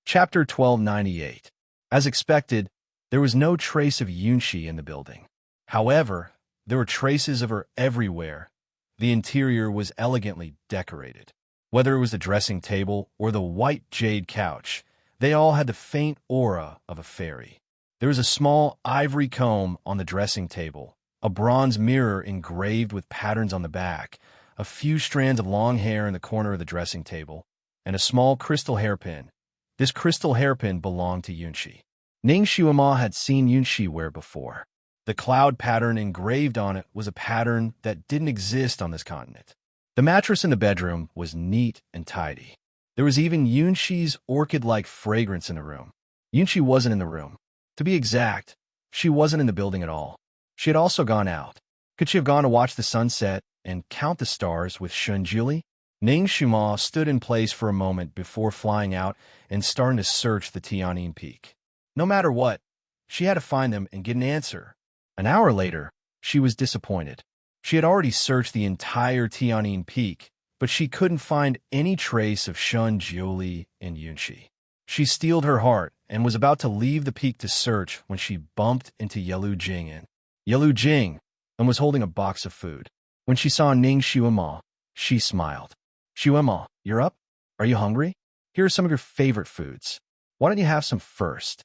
Chapter 1298. As expected, there was no trace of Yunshi in the building. However, there were traces of her everywhere. The interior was elegantly decorated. Whether it was the dressing table or the white jade couch, they all had the faint aura of a fairy. There was a small ivory comb on the dressing table, a bronze mirror engraved with patterns on the back, a few strands of long hair in the corner of the dressing table, and a small crystal hairpin. This crystal hairpin belonged to Yunshi. Ning Xiuma had seen Yunshi wear before. The cloud pattern engraved on it was a pattern that didn't exist on this continent. The mattress in the bedroom was neat and tidy. There was even Yunshi's orchid-like fragrance in the room. Yunshi wasn't in the room. To be exact, she wasn't in the building at all. She had also gone out. Could she have gone to watch the sunset and count the stars with Shunjuli? Ning Xiuma stood in place for a moment before flying out and starting to search the Tianyin Peak. No matter what, she had to find them and get an answer. An hour later, she was disappointed. She had already searched the entire Tianyin Peak, but she couldn't find any trace of Shunjuli and Yunshi. She steeled her heart and was about to leave the peak to search when she bumped into Yelu Jing and was holding a box of food. When she saw Ning Xiuma, she smiled. "Xiuma, you're up? Are you hungry? Here are some of your favorite foods. Why don't you have some first?"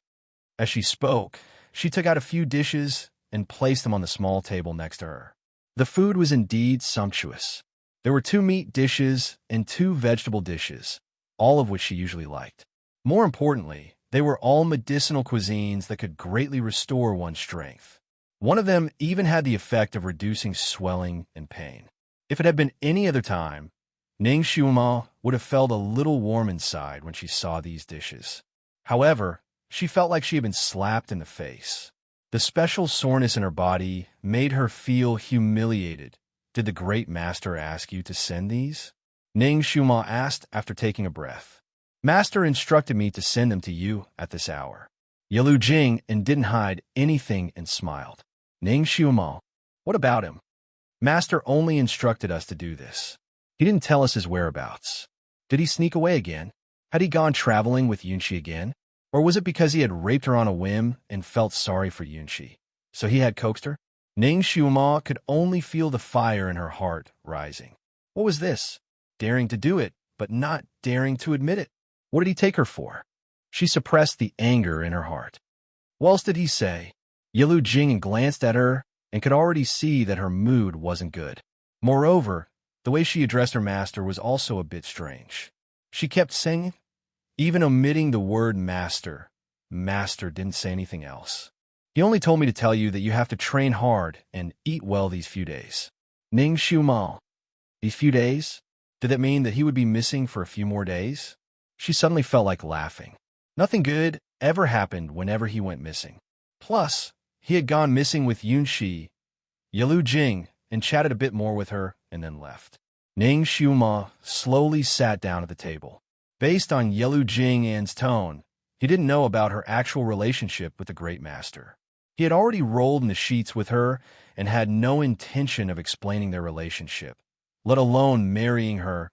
As she spoke, she took out a few dishes and placed them on the small table next to her. The food was indeed sumptuous. There were 2 meat dishes and 2 vegetable dishes, all of which she usually liked. More importantly, they were all medicinal cuisines that could greatly restore one's strength. One of them even had the effect of reducing swelling and pain. If it had been any other time, Ning Xiuma would have felt a little warm inside when she saw these dishes. However, she felt like she had been slapped in the face. The special soreness in her body made her feel humiliated. "Did the great master ask you to send these?" Ning Xiuma asked after taking a breath. "Master instructed me to send them to you at this hour." Yelu Jing and didn't hide anything and smiled. "Ning Xiuma, what about him? Master only instructed us to do this. He didn't tell us his whereabouts. Did he sneak away again? Had he gone traveling with Yunshi again? Or was it because he had raped her on a whim and felt sorry for Yunshi, so he had coaxed her?" Ning Xiuma could only feel the fire in her heart rising. What was this? Daring to do it, but not daring to admit it. What did he take her for? She suppressed the anger in her heart. What else did he say? Yelu Jing glanced at her and could already see that her mood wasn't good. Moreover, the way she addressed her master was also a bit strange. She kept saying, even omitting the word master. Master didn't say anything else. "He only told me to tell you that you have to train hard and eat well these few days." Ning Xiuma. These few days? Did that mean that he would be missing for a few more days? She suddenly felt like laughing. Nothing good ever happened whenever he went missing. Plus, he had gone missing with Yunshi, Yelu Jing, and chatted a bit more with her and then left. Ning Xiuma slowly sat down at the table. Based on Yelu Jing's tone, he didn't know about her actual relationship with the Great Master. He had already rolled in the sheets with her and had no intention of explaining their relationship, let alone marrying her.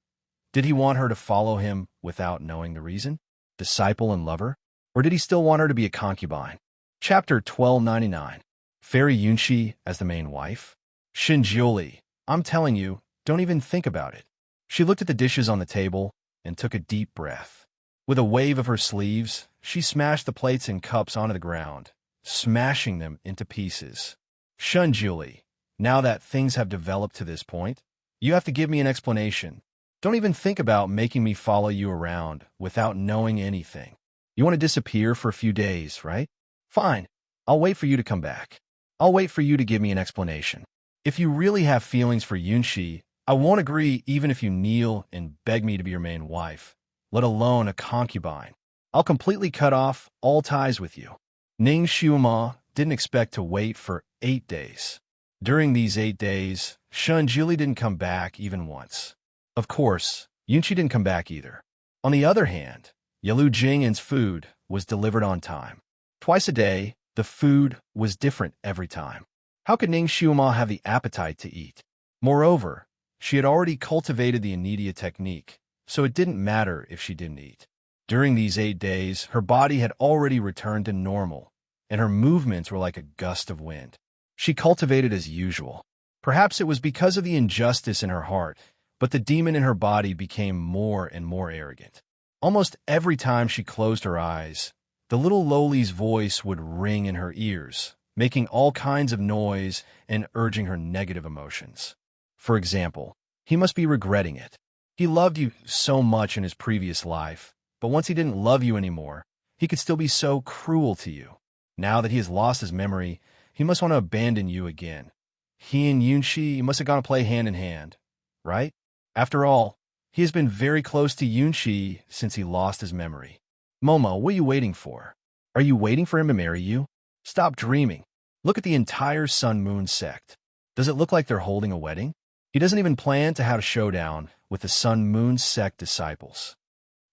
Did he want her to follow him without knowing the reason? Disciple and lover? Or did he still want her to be a concubine? Chapter 1299. Fairy Yunshi as the main wife? Shinjuli, I'm telling you, don't even think about it. She looked at the dishes on the table and took a deep breath. With a wave of her sleeves, she smashed the plates and cups onto the ground, smashing them into pieces. Shinjuli, now that things have developed to this point, you have to give me an explanation. Don't even think about making me follow you around without knowing anything. You want to disappear for a few days, right? Fine. I'll wait for you to come back. I'll wait for you to give me an explanation. If you really have feelings for Yunshi, I won't agree even if you kneel and beg me to be your main wife, let alone a concubine. I'll completely cut off all ties with you. Ning Xiuma didn't expect to wait for 8 days. During these 8 days, Shinjuli didn't come back even once. Of course, Yunshi didn't come back either. On the other hand, Yalu Jing'an's food was delivered on time. Twice a day, the food was different every time. How could Ning Xiuma have the appetite to eat? Moreover, she had already cultivated the Anidia technique, so it didn't matter if she didn't eat. During these 8 days, her body had already returned to normal, and her movements were like a gust of wind. She cultivated as usual. Perhaps it was because of the injustice in her heart, but the demon in her body became more and more arrogant. Almost every time she closed her eyes, the little Loli's voice would ring in her ears, making all kinds of noise and urging her negative emotions. For example, he must be regretting it. He loved you so much in his previous life, but once he didn't love you anymore, he could still be so cruel to you. Now that he has lost his memory, he must want to abandon you again. He and Yunshi must have gone to play hand in hand, right? After all, he has been very close to Yunshi since he lost his memory. Momo, what are you waiting for? Are you waiting for him to marry you? Stop dreaming. Look at the entire Sun-Moon sect. Does it look like they're holding a wedding? He doesn't even plan to have a showdown with the Sun-Moon sect disciples.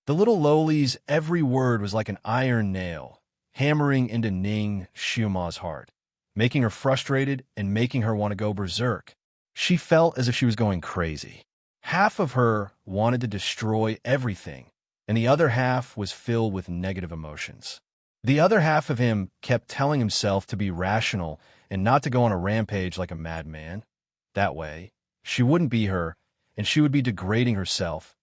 The little Loli's every word was like an iron nail, hammering into Ning Xiuma's heart, making her frustrated and making her want to go berserk. She felt as if she was going crazy. Half of her wanted to destroy everything, and the other half was filled with negative emotions. The other half of him kept telling himself to be rational and not to go on a rampage like a madman. That way, she wouldn't be her, and she would be degrading herself.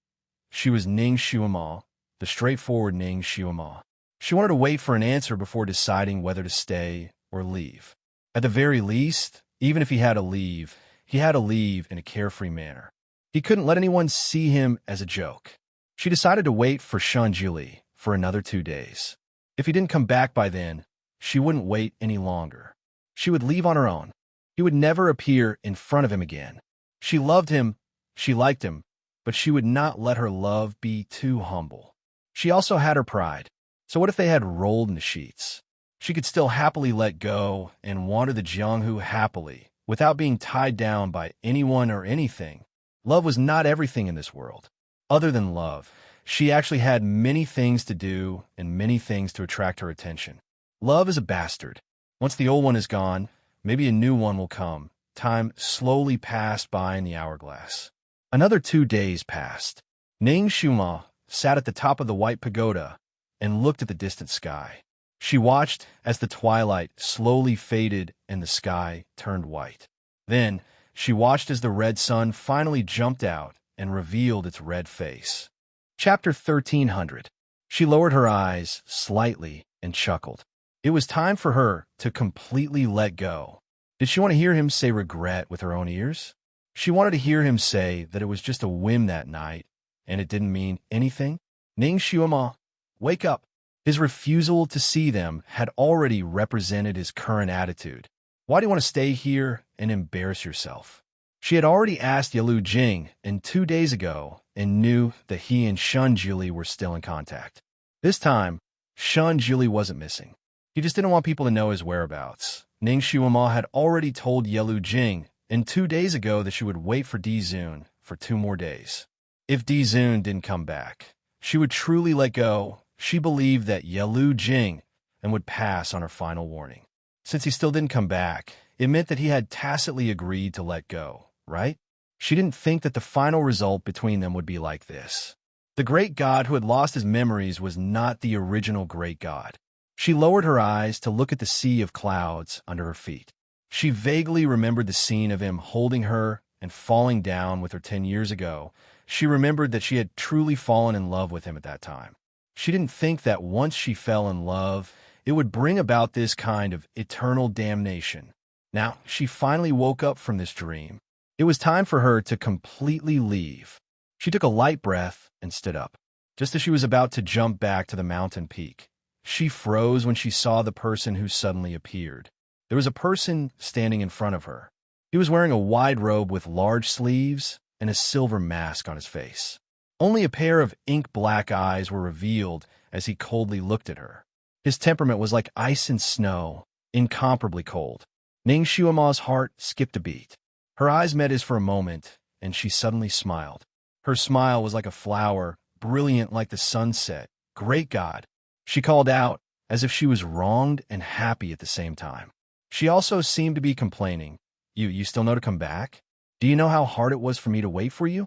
She was Ning Xiuma, the straightforward Ning Xiuma. She wanted to wait for an answer before deciding whether to stay or leave. At the very least, even if he had to leave in a carefree manner. He couldn't let anyone see him as a joke. She decided to wait for Shinjuli for another 2 days. If he didn't come back by then, she wouldn't wait any longer. She would leave on her own. He would never appear in front of him again. She loved him, she liked him, but she would not let her love be too humble. She also had her pride. So what if they had rolled in the sheets? She could still happily let go and wander the Jianghu happily, without being tied down by anyone or anything. Love was not everything in this world. Other than love, she actually had many things to do and many things to attract her attention. Love is a bastard. Once the old one is gone, maybe a new one will come. Time slowly passed by in the hourglass. Another 2 days passed. Ning Xiuma sat at the top of the white pagoda and looked at the distant sky. She watched as the twilight slowly faded and the sky turned white. Then, she watched as the red sun finally jumped out and revealed its red face. Chapter 1300. She lowered her eyes slightly and chuckled. It was time for her to completely let go. Did she want to hear him say regret with her own ears? She wanted to hear him say that it was just a whim that night, and it didn't mean anything. Ning Xiuma, wake up. His refusal to see them had already represented his current attitude. Why do you want to stay here and embarrass yourself? She had already asked Yalu Jing 2 days ago and knew that he and Shinjuli were still in contact. This time, Shinjuli wasn't missing. He just didn't want people to know his whereabouts. Ning Xiuma had already told Yalu Jing 2 days ago that she would wait for Dizun for 2 more days. If Dizun didn't come back, she would truly let go. She believed that Yalu Jing would pass on her final warning. Since he still didn't come back, it meant that he had tacitly agreed to let go, right? She didn't think that the final result between them would be like this. The great god who had lost his memories was not the original great god. She lowered her eyes to look at the sea of clouds under her feet. She vaguely remembered the scene of him holding her and falling down with her 10 years ago. She remembered that she had truly fallen in love with him at that time. She didn't think that once she fell in love, it would bring about this kind of eternal damnation. Now, she finally woke up from this dream. It was time for her to completely leave. She took a light breath and stood up. Just as she was about to jump back to the mountain peak, she froze when she saw the person who suddenly appeared. There was a person standing in front of her. He was wearing a wide robe with large sleeves and a silver mask on his face. Only a pair of ink-black eyes were revealed as he coldly looked at her. His temperament was like ice and snow, incomparably cold. Ning Xiuma's heart skipped a beat. Her eyes met his for a moment, and she suddenly smiled. Her smile was like a flower, brilliant like the sunset. Great God! She called out, as if she was wronged and happy at the same time. She also seemed to be complaining. You still know to come back? Do you know how hard it was for me to wait for you?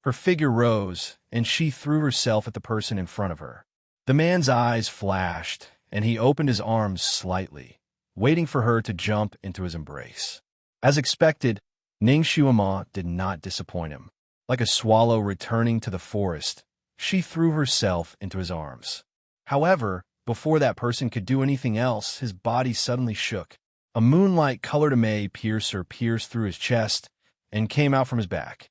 Her figure rose, and she threw herself at the person in front of her. The man's eyes flashed, and he opened his arms slightly, waiting for her to jump into his embrace. As expected, Ning Xiuma did not disappoint him. Like a swallow returning to the forest, she threw herself into his arms. However, before that person could do anything else, his body suddenly shook. A moonlight-colored ame piercer pierced through his chest and came out from his back.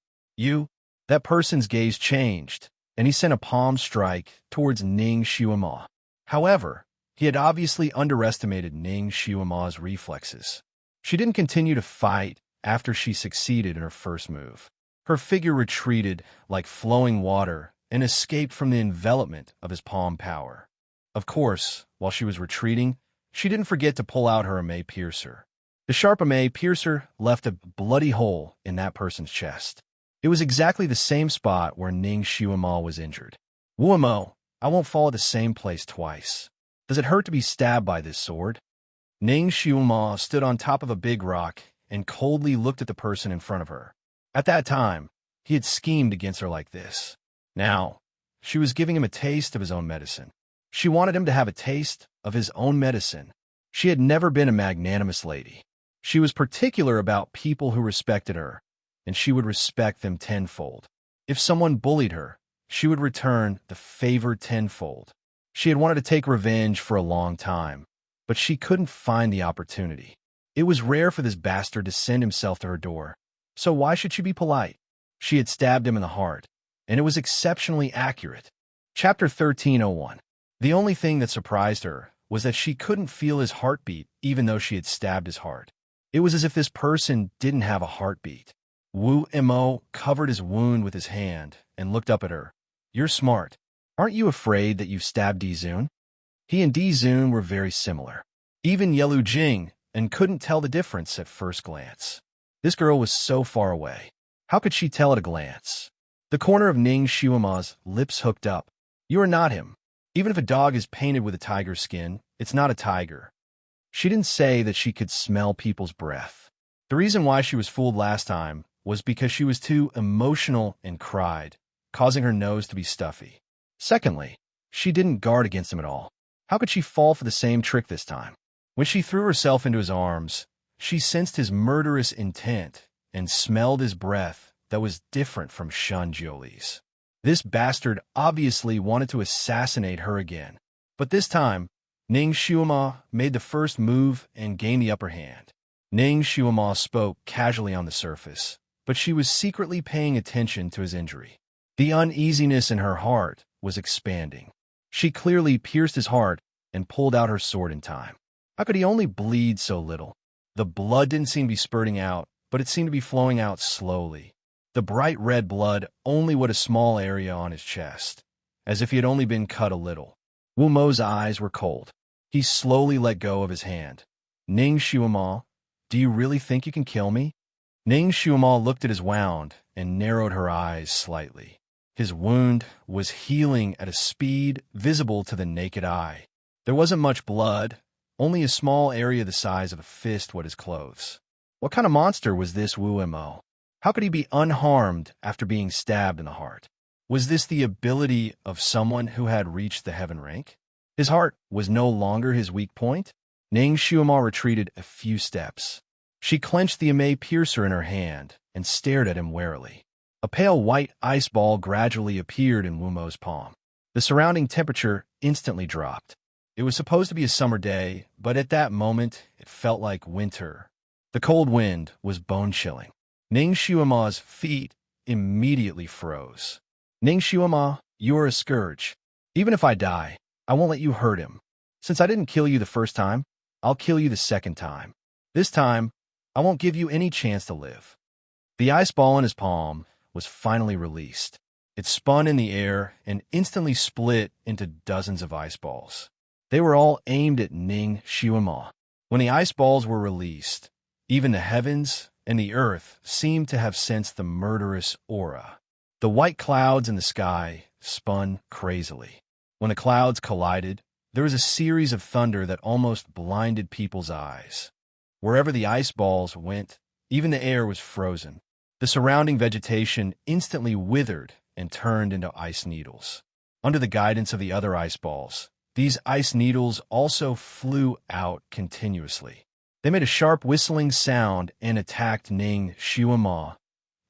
That person's gaze changed, and he sent a palm strike towards Ning Xiuma. However, he had obviously underestimated Ning Xiuma's reflexes. She didn't continue to fight after she succeeded in her first move. Her figure retreated like flowing water and escaped from the envelopment of his palm power. Of course, while she was retreating, she didn't forget to pull out her ame piercer. The sharp ame piercer left a bloody hole in that person's chest. It was exactly the same spot where Ning Xiuma was injured. Wuemo, I won't fall at the same place twice. Does it hurt to be stabbed by this sword? Ning Xiuma stood on top of a big rock and coldly looked at the person in front of her. At that time, he had schemed against her like this. Now, she was giving him a taste of his own medicine. She wanted him to have a taste of his own medicine. She had never been a magnanimous lady. She was particular about people who respected her, and she would respect them tenfold. If someone bullied her, she would return the favor tenfold. She had wanted to take revenge for a long time, but she couldn't find the opportunity. It was rare for this bastard to send himself to her door, so why should she be polite? She had stabbed him in the heart, and it was exceptionally accurate. Chapter 1301. The only thing that surprised her was that she couldn't feel his heartbeat even though she had stabbed his heart. It was as if this person didn't have a heartbeat. Wu Mo covered his wound with his hand and looked up at her. You're smart. Aren't you afraid that you've stabbed Dizun? He and Dizun were very similar. Even Yelu Jing and couldn't tell the difference at first glance. This girl was so far away. How could she tell at a glance? The corner of Ning Xiuma's lips hooked up. You are not him. Even if a dog is painted with a tiger's skin, it's not a tiger. She didn't say that she could smell people's breath. The reason why she was fooled last time was because she was too emotional and cried, causing her nose to be stuffy. Secondly, she didn't guard against him at all. How could she fall for the same trick this time? When she threw herself into his arms, she sensed his murderous intent and smelled his breath that was different from Shun Jioli's. This bastard obviously wanted to assassinate her again. But this time, Ning Xiuma made the first move and gained the upper hand. Ning Xiuma spoke casually on the surface, but she was secretly paying attention to his injury. The uneasiness in her heart was expanding. She clearly pierced his heart and pulled out her sword in time. How could he only bleed so little? The blood didn't seem to be spurting out, but it seemed to be flowing out slowly. The bright red blood only lit a small area on his chest, as if he had only been cut a little. Wu Mo's eyes were cold. He slowly let go of his hand. Ning Xiuma, do you really think you can kill me? Ning Xiuma looked at his wound and narrowed her eyes slightly. His wound was healing at a speed visible to the naked eye. There wasn't much blood, only a small area the size of a fist wet his clothes. What kind of monster was this Wu Mo? How could he be unharmed after being stabbed in the heart? Was this the ability of someone who had reached the heaven rank? His heart was no longer his weak point. Ning Xiuma retreated a few steps. She clenched the Ame piercer in her hand and stared at him warily. A pale white ice ball gradually appeared in Wumo's palm. The surrounding temperature instantly dropped. It was supposed to be a summer day, but at that moment, it felt like winter. The cold wind was bone-chilling. Ning Xiuma's feet immediately froze. Ning Xiuma, you are a scourge. Even if I die, I won't let you hurt him. Since I didn't kill you the first time, I'll kill you the second time. This time, I won't give you any chance to live. The ice ball in his palm was finally released. It spun in the air and instantly split into dozens of ice balls. They were all aimed at Ning Xiuma. When the ice balls were released, even the heavens and the earth seemed to have sensed the murderous aura. The white clouds in the sky spun crazily. When the clouds collided, there was a series of thunder that almost blinded people's eyes. Wherever the ice balls went, even the air was frozen. The surrounding vegetation instantly withered and turned into ice needles. Under the guidance of the other ice balls, these ice needles also flew out continuously. They made a sharp whistling sound and attacked Ning Xiuma.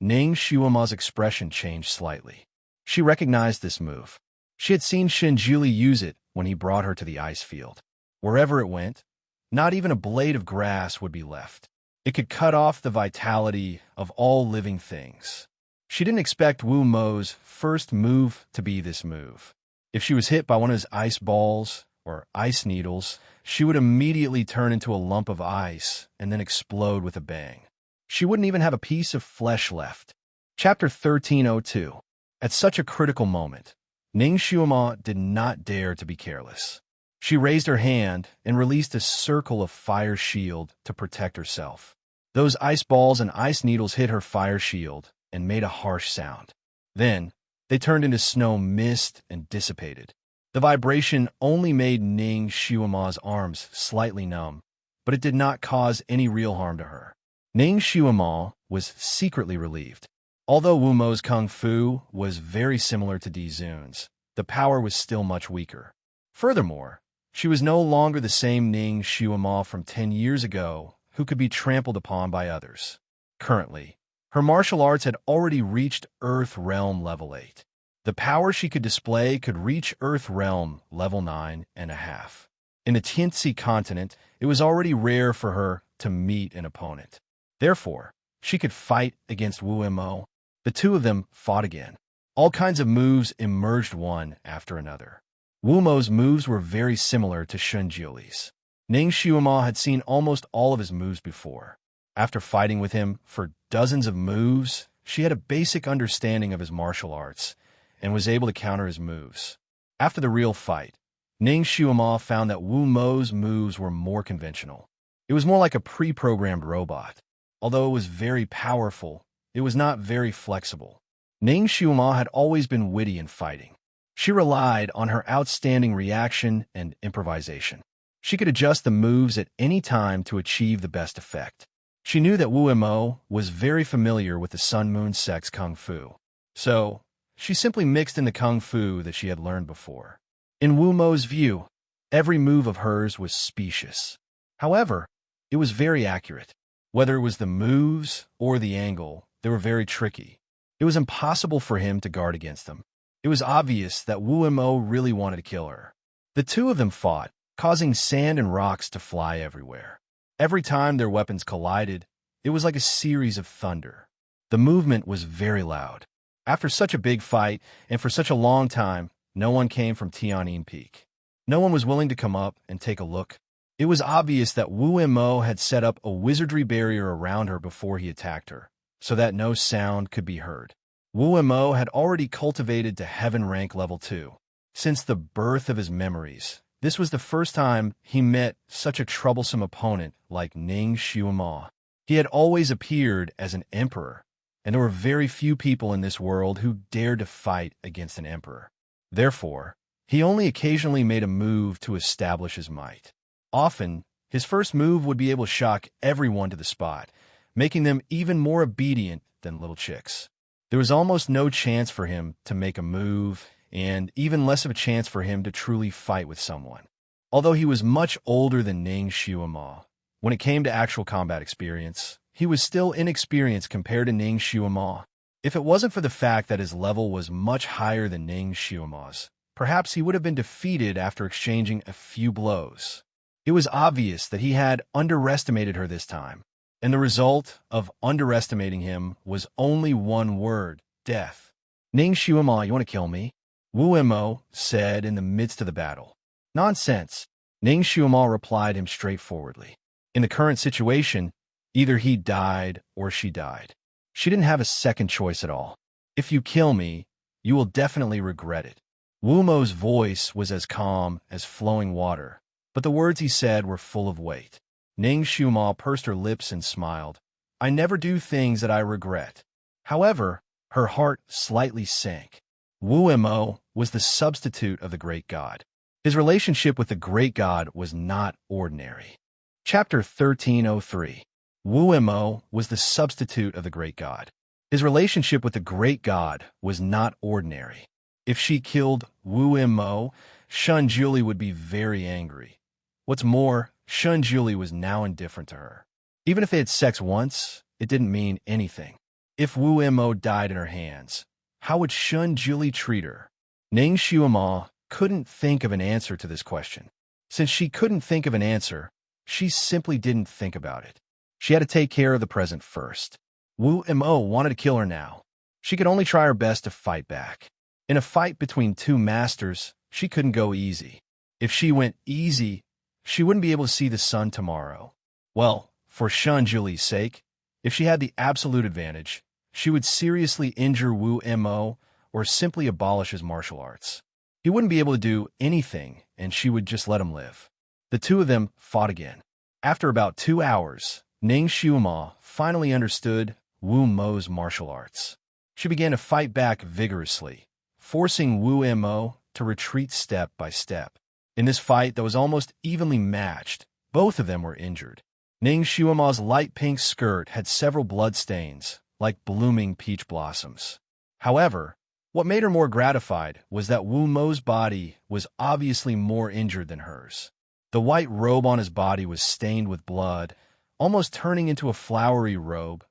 Ning Xiuma's expression changed slightly. She recognized this move. She had seen Shinjuli use it when he brought her to the ice field. Wherever it went, not even a blade of grass would be left. It could cut off the vitality of all living things. She didn't expect Wu Mo's first move to be this move. If she was hit by one of his ice balls or ice needles, she would immediately turn into a lump of ice and then explode with a bang. She wouldn't even have a piece of flesh left. Chapter 1302. At such a critical moment, Ning Xiuma did not dare to be careless. She raised her hand and released a circle of fire shield to protect herself. Those ice balls and ice needles hit her fire shield and made a harsh sound. Then, they turned into snow mist and dissipated. The vibration only made Ning Xiuma's arms slightly numb, but it did not cause any real harm to her. Ning Xiuma was secretly relieved. Although Wu Mo's kung fu was very similar to Di Zun's, the power was still much weaker. Furthermore, she was no longer the same Ning Xiuma from 10 years ago who could be trampled upon by others. Currently, her martial arts had already reached Earth Realm Level 8. The power she could display could reach Earth Realm Level 9.5. In the Tianxi continent, it was already rare for her to meet an opponent. Therefore, she could fight against Wu Mo. The two of them fought again. All kinds of moves emerged one after another. Wu Mo's moves were very similar to Shinjuli's. Ning Xiuma had seen almost all of his moves before. After fighting with him for dozens of moves, she had a basic understanding of his martial arts and was able to counter his moves. After the real fight, Ning Xiuma found that Wu Mo's moves were more conventional. It was more like a pre-programmed robot. Although it was very powerful, it was not very flexible. Ning Xiuma had always been witty in fighting. She relied on her outstanding reaction and improvisation. She could adjust the moves at any time to achieve the best effect. She knew that Wu Mo was very familiar with the Sun Moon Sect's Kung Fu. So, she simply mixed in the Kung Fu that she had learned before. In Wu Mo's view, every move of hers was specious. However, it was very accurate. Whether it was the moves or the angle, they were very tricky. It was impossible for him to guard against them. It was obvious that Wu Mo really wanted to kill her. The two of them fought, causing sand and rocks to fly everywhere. Every time their weapons collided, it was like a series of thunder. The movement was very loud. After such a big fight, and for such a long time, no one came from Tianyin Peak. No one was willing to come up and take a look. It was obvious that Wu Mo had set up a wizardry barrier around her before he attacked her, so that no sound could be heard. Wu Mo had already cultivated to Heaven Rank Level 2. Since the birth of his memories, this was the first time he met such a troublesome opponent like Ning Xiuma. He had always appeared as an emperor, and there were very few people in this world who dared to fight against an emperor. Therefore, he only occasionally made a move to establish his might. Often, his first move would be able to shock everyone to the spot, making them even more obedient than little chicks. There was almost no chance for him to make a move, and even less of a chance for him to truly fight with someone. Although he was much older than Ning Xiuma, when it came to actual combat experience, he was still inexperienced compared to Ning Xiuma. If it wasn't for the fact that his level was much higher than Ning Xiuma's, perhaps he would have been defeated after exchanging a few blows. It was obvious that he had underestimated her this time, and the result of underestimating him was only one word: death. Ning Xiuma, you want to kill me? Wu Mo said in the midst of the battle. Nonsense, Ning Xiuma replied him straightforwardly. In the current situation, either he died or she died. She didn't have a second choice at all. If you kill me, you will definitely regret it. Wu Mo's voice was as calm as flowing water, but the words he said were full of weight. Ning Xiuma pursed her lips and smiled. I never do things that I regret. However, her heart slightly sank. Wu Mo was the substitute of the great god. His relationship with the great god was not ordinary. Chapter 1303. Wu Mo was the substitute of the great god. His relationship with the great god was not ordinary. If she killed Wu Mo, Shun Juli would be very angry. What's more, Shun Juli was now indifferent to her. Even if they had sex once, it didn't mean anything. If Wu Mo died in her hands, how would Shun Juli treat her? Ning Xiuma couldn't think of an answer to this question. Since she couldn't think of an answer, she simply didn't think about it. She had to take care of the present first. Wu Mo wanted to kill her now. She could only try her best to fight back. In a fight between two masters, she couldn't go easy. If she went easy, she wouldn't be able to see the sun tomorrow. Well, for Shun Juli's sake, if she had the absolute advantage, she would seriously injure Wu Mo or simply abolish his martial arts. He wouldn't be able to do anything, and she would just let him live. The two of them fought again. After about 2 hours, Ning Xiuma finally understood Wu Mo's martial arts. She began to fight back vigorously, forcing Wu Mo to retreat step by step. In this fight that was almost evenly matched, both of them were injured. Ning Xiuma's light pink skirt had several blood stains, like blooming peach blossoms. However, what made her more gratified was that Wu Mo's body was obviously more injured than hers. The white robe on his body was stained with blood, almost turning into a flowery robe.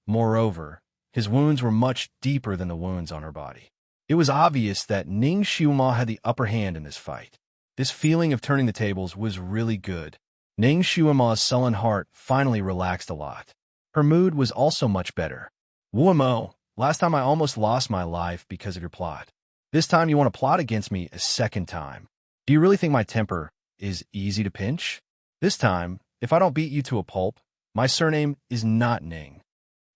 Moreover, his wounds were much deeper than the wounds on her body. It was obvious that Ning Xiuma had the upper hand in this fight. This feeling of turning the tables was really good. Ning Xiuma's sullen heart finally relaxed a lot. Her mood was also much better. Wu Mo, last time I almost lost my life because of your plot. This time you want to plot against me a second time. Do you really think my temper is easy to pinch? This time, if I don't beat you to a pulp, my surname is not Ning.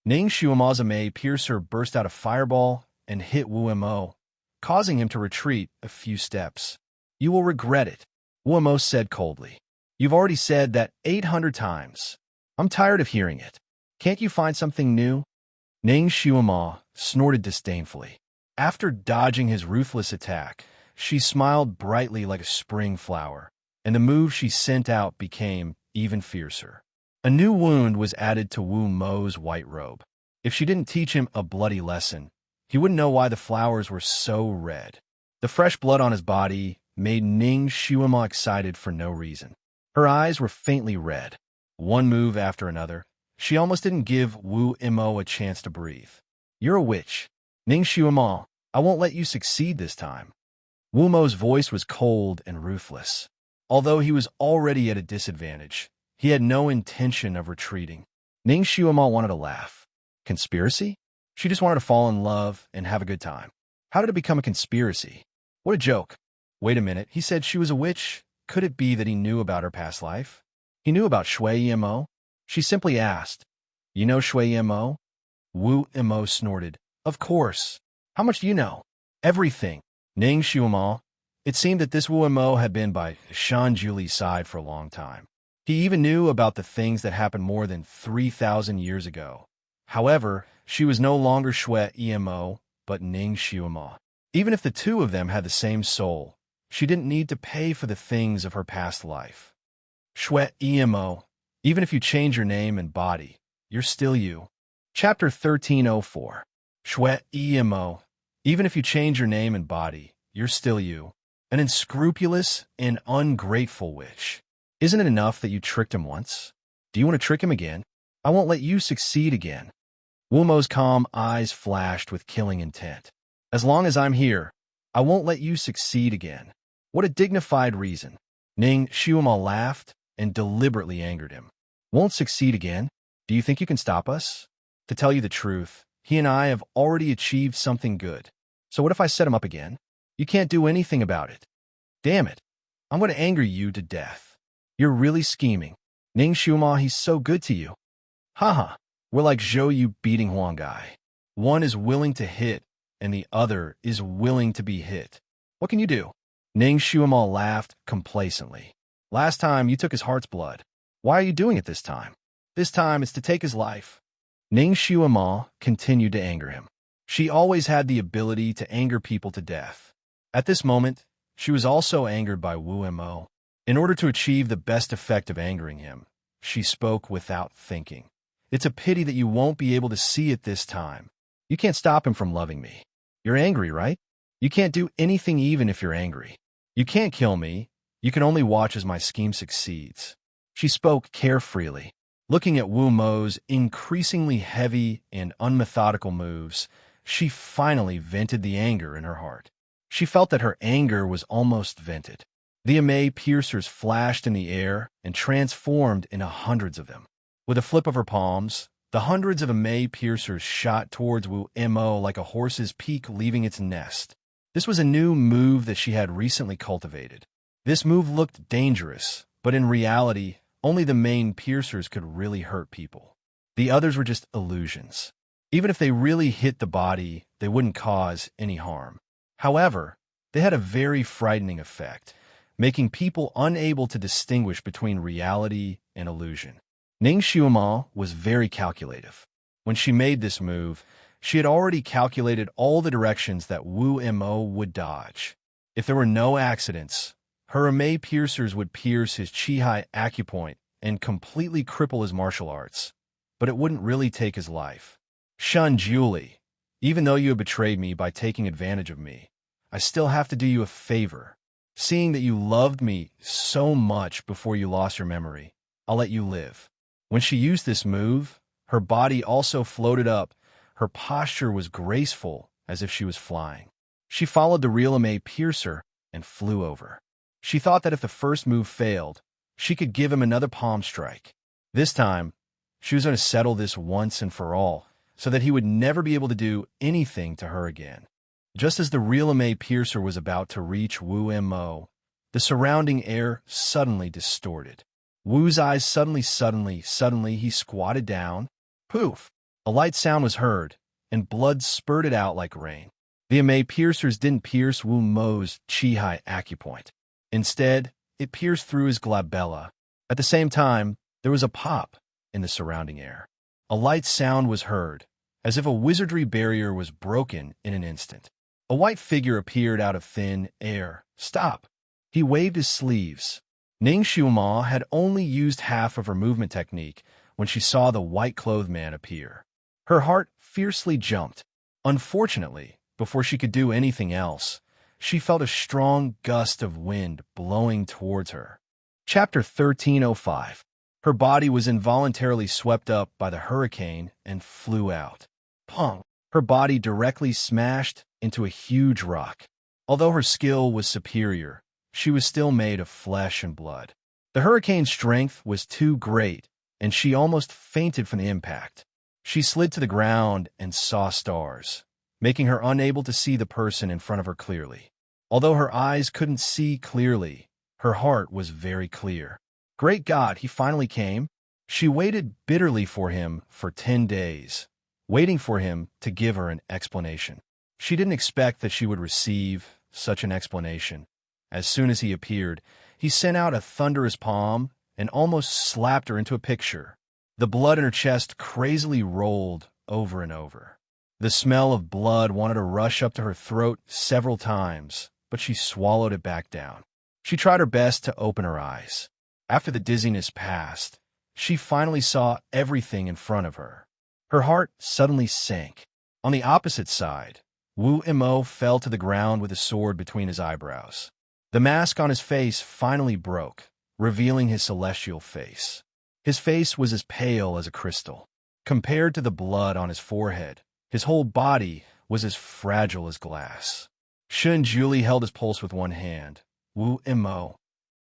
Ning Xiuma's piercer burst out a fireball and hit Wu Mo, causing him to retreat a few steps. You will regret it, Wu Mo said coldly. You've already said that 800 times. I'm tired of hearing it. Can't you find something new? Ning Xiuma snorted disdainfully. After dodging his ruthless attack, she smiled brightly like a spring flower, and the move she sent out became even fiercer. A new wound was added to Wu Mo's white robe. If she didn't teach him a bloody lesson, he wouldn't know why the flowers were so red. The fresh blood on his body made Ning Xiuma excited for no reason. Her eyes were faintly red. One move after another, she almost didn't give Wu Mo a chance to breathe. You're a witch. Ning Xiuma, I won't let you succeed this time. Wu Mo's voice was cold and ruthless. Although he was already at a disadvantage, he had no intention of retreating. Ning Xiuma wanted to laugh. Conspiracy? She just wanted to fall in love and have a good time. How did it become a conspiracy? What a joke. Wait a minute, he said she was a witch. Could it be that he knew about her past life? He knew about Shui Mo? She simply asked, You know Shui Mo? Wu Mo snorted. Of course. How much do you know? Everything. Ning Xiuma. It seemed that this Wu Mo had been by Shun Juli's side for a long time. He even knew about the things that happened more than 3,000 years ago. However, she was no longer Shui Mo, but Ning Xiuma. Even if the two of them had the same soul, she didn't need to pay for the things of her past life. Shui Mo, even if you change your name and body, you're still you. Chapter 1304. Shui Mo, even if you change your name and body, you're still you. An unscrupulous and ungrateful witch. Isn't it enough that you tricked him once? Do you want to trick him again? I won't let you succeed again. Wu Mo's calm eyes flashed with killing intent. As long as I'm here, I won't let you succeed again. What a dignified reason. Ning Xiuma laughed and deliberately angered him. Won't succeed again? Do you think you can stop us? To tell you the truth, he and I have already achieved something good. So what if I set him up again? You can't do anything about it. Damn it. I'm going to anger you to death. You're really scheming. Ning Xiuma, he's so good to you. Haha, we're like Zhou Yu beating Huang Gai. One is willing to hit, and the other is willing to be hit. What can you do? Ning Xiuma laughed complacently. Last time, you took his heart's blood. Why are you doing it this time? This time, it's to take his life. Ning Xiuma continued to anger him. She always had the ability to anger people to death. At this moment, she was also angered by Wu Mo. In order to achieve the best effect of angering him, she spoke without thinking. It's a pity that you won't be able to see it this time. You can't stop him from loving me. You're angry, right? You can't do anything even if you're angry. You can't kill me. You can only watch as my scheme succeeds. She spoke carefreely. Looking at Wu Mo's increasingly heavy and unmethodical moves, she finally vented the anger in her heart. She felt that her anger was almost vented. The Amei piercers flashed in the air and transformed into hundreds of them. With a flip of her palms, the hundreds of Amei piercers shot towards Wu Mo like a horse's peak leaving its nest. This was a new move that she had recently cultivated. This move looked dangerous, but in reality, only the main piercers could really hurt people. The others were just illusions. Even if they really hit the body, they wouldn't cause any harm. However, they had a very frightening effect, making people unable to distinguish between reality and illusion. Ning Xiuma was very calculative. When she made this move, she had already calculated all the directions that Wu Mo would dodge. If there were no accidents, her Amei piercers would pierce his Qihai acupoint and completely cripple his martial arts, but it wouldn't really take his life. Shun Julie, even though you have betrayed me by taking advantage of me, I still have to do you a favor. Seeing that you loved me so much before you lost your memory, I'll let you live. When she used this move, her body also floated up. Her posture was graceful, as if she was flying. She followed the real Amei piercer and flew over. She thought that if the first move failed, she could give him another palm strike. This time, she was going to settle this once and for all, so that he would never be able to do anything to her again. Just as the real Amei piercer was about to reach Wu Mo, the surrounding air suddenly distorted. Wu's eyes suddenly, he squatted down. Poof! A light sound was heard, and blood spurted out like rain. The Amei piercers didn't pierce Wu Mo's Qihai acupoint. Instead, it pierced through his glabella. At the same time, there was a pop in the surrounding air. A light sound was heard, as if a wizardry barrier was broken in an instant. A white figure appeared out of thin air. Stop! He waved his sleeves. Ning Xiuma had only used half of her movement technique when she saw the white-clothed man appear. Her heart fiercely jumped. Unfortunately, before she could do anything else, she felt a strong gust of wind blowing towards her. Chapter 1305. Her body was involuntarily swept up by the hurricane and flew out. Pong! Her body directly smashed into a huge rock. Although her skill was superior, she was still made of flesh and blood. The hurricane's strength was too great, and she almost fainted from the impact. She slid to the ground and saw stars, making her unable to see the person in front of her clearly. Although her eyes couldn't see clearly, her heart was very clear. Great God, he finally came. She waited bitterly for him for 10 days, waiting for him to give her an explanation. She didn't expect that she would receive such an explanation. As soon as he appeared, he sent out a thunderous palm and almost slapped her into a picture. The blood in her chest crazily rolled over and over. The smell of blood wanted to rush up to her throat several times, but she swallowed it back down. She tried her best to open her eyes. After the dizziness passed, she finally saw everything in front of her. Her heart suddenly sank. On the opposite side, Wu Mo fell to the ground with a sword between his eyebrows. The mask on his face finally broke, revealing his celestial face. His face was as pale as a crystal. Compared to the blood on his forehead, his whole body was as fragile as glass. Shun Julie held his pulse with one hand. Wu Mo.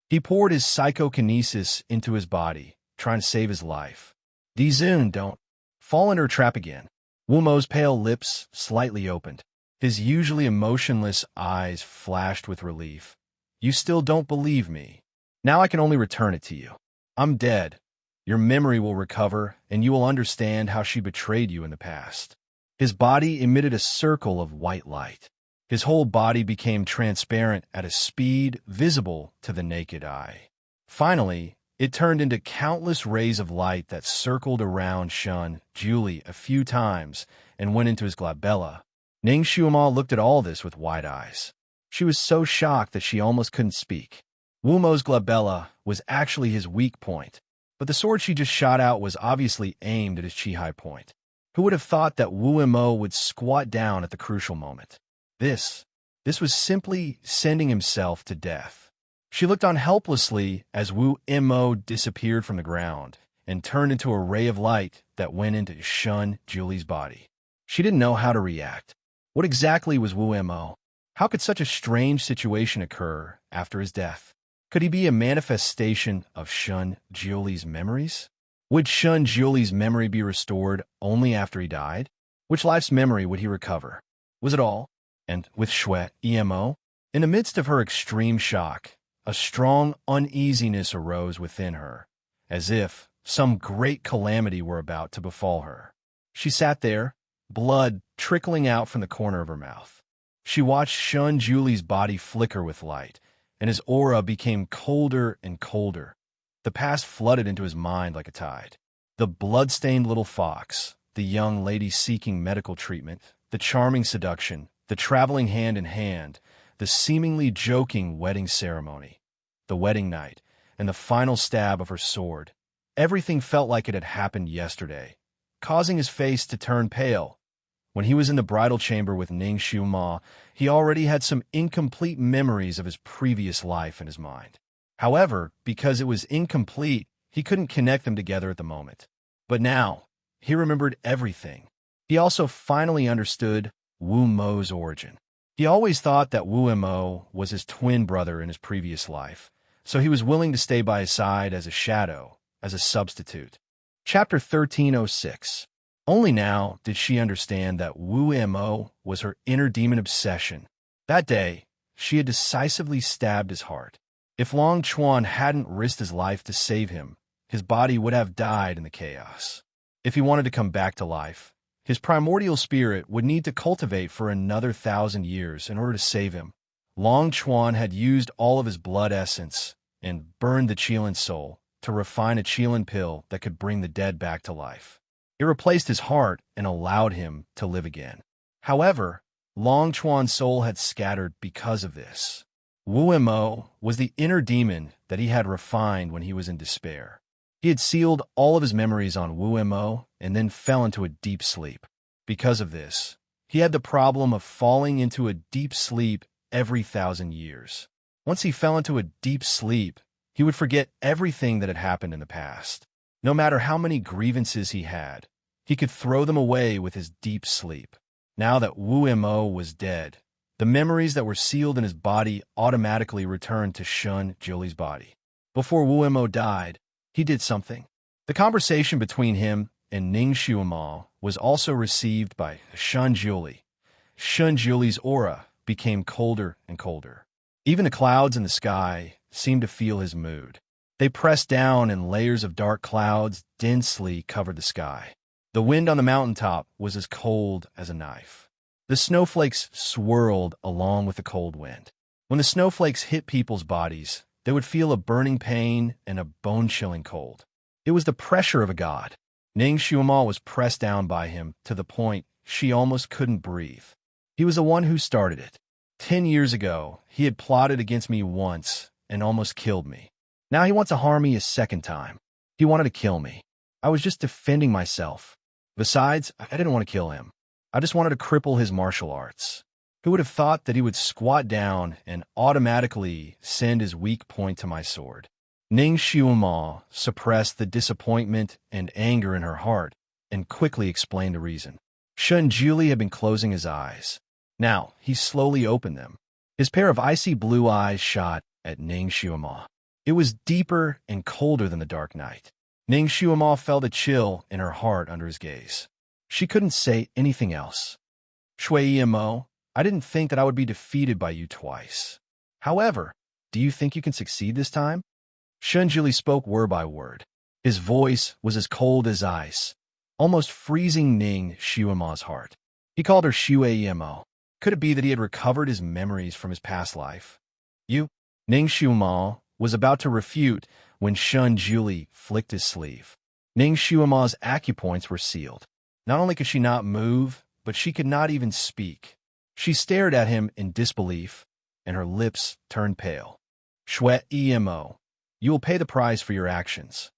He poured his psychokinesis into his body, trying to save his life. Dizun, don't fall into her trap again. Wu Mo's pale lips slightly opened. His usually emotionless eyes flashed with relief. You still don't believe me. Now I can only return it to you. I'm dead. Your memory will recover, and you will understand how she betrayed you in the past. His body emitted a circle of white light. His whole body became transparent at a speed visible to the naked eye. Finally, it turned into countless rays of light that circled around Shun Julie a few times and went into his glabella. Ning Shuama looked at all this with wide eyes. She was so shocked that she almost couldn't speak. Wu Mo's glabella was actually his weak point, but the sword she just shot out was obviously aimed at his chi-high point. Who would have thought that Wu Mo would squat down at the crucial moment? This was simply sending himself to death. She looked on helplessly as Wu Mo disappeared from the ground and turned into a ray of light that went into Shun Julie's body. She didn't know how to react. What exactly was Wu Mo? How could such a strange situation occur after his death? Could he be a manifestation of Shun Julie's memories? Would Shun Julie's memory be restored only after he died? Which life's memory would he recover? Was it all? And with Shui Emo? In the midst of her extreme shock, a strong uneasiness arose within her, as if some great calamity were about to befall her. She sat there, blood trickling out from the corner of her mouth. She watched Shun Julie's body flicker with light, and his aura became colder and colder. The past flooded into his mind like a tide. The blood-stained little fox, the young lady seeking medical treatment, the charming seduction, the traveling hand in hand, the seemingly joking wedding ceremony, the wedding night, and the final stab of her sword. Everything felt like it had happened yesterday, causing his face to turn pale. When he was in the bridal chamber with Ning Shuama, he already had some incomplete memories of his previous life in his mind. However, because it was incomplete, he couldn't connect them together at the moment. But now, he remembered everything. He also finally understood Wu Mo's origin. He always thought that Wu Mo was his twin brother in his previous life, so he was willing to stay by his side as a shadow, as a substitute. Chapter 1306. Only now did she understand that Wu Mo was her inner demon obsession. That day, she had decisively stabbed his heart. If Long Chuan hadn't risked his life to save him, his body would have died in the chaos. If he wanted to come back to life, his primordial spirit would need to cultivate for another 1,000 years in order to save him. Long Chuan had used all of his blood essence and burned the Qilin soul to refine a Qilin pill that could bring the dead back to life. It replaced his heart and allowed him to live again. However, Long Chuan's soul had scattered because of this. Wu Mo was the inner demon that he had refined when he was in despair. He had sealed all of his memories on Wu Mo and then fell into a deep sleep. Because of this, he had the problem of falling into a deep sleep every 1,000 years. Once he fell into a deep sleep, he would forget everything that had happened in the past. No matter how many grievances he had, he could throw them away with his deep sleep. Now that Wu Mo was dead, the memories that were sealed in his body automatically returned to Shun Julie's body. Before Wu Mo died, he did something. The conversation between him and Ning Shuama was also received by Shun Julie. Shun Julie's aura became colder and colder. Even the clouds in the sky seemed to feel his mood. They pressed down and layers of dark clouds densely covered the sky. The wind on the mountaintop was as cold as a knife. The snowflakes swirled along with the cold wind. When the snowflakes hit people's bodies, they would feel a burning pain and a bone-chilling cold. It was the pressure of a god. Ning Shuama was pressed down by him to the point she almost couldn't breathe. He was the one who started it. 10 years ago, he had plotted against me once and almost killed me. Now he wants to harm me a second time. He wanted to kill me. I was just defending myself. Besides, I didn't want to kill him. I just wanted to cripple his martial arts. Who would have thought that he would squat down and automatically send his weak point to my sword? Ning Xiuma suppressed the disappointment and anger in her heart and quickly explained the reason. Shun Juli had been closing his eyes. Now, he slowly opened them. His pair of icy blue eyes shot at Ning Xiuma. It was deeper and colder than the dark night. Ning Xiuma felt a chill in her heart under his gaze. She couldn't say anything else. Shui Mo, I didn't think that I would be defeated by you twice. However, do you think you can succeed this time? Shun Juli spoke word by word. His voice was as cold as ice, almost freezing Ning Xiuma's heart. He called her Shui Mo. Could it be that he had recovered his memories from his past life? You? Ning Xiuma was about to refute when Shun Juli flicked his sleeve. Ning Xiuma's acupoints were sealed. Not only could she not move, but she could not even speak. She stared at him in disbelief, and her lips turned pale. Shui Mo, you will pay the price for your actions.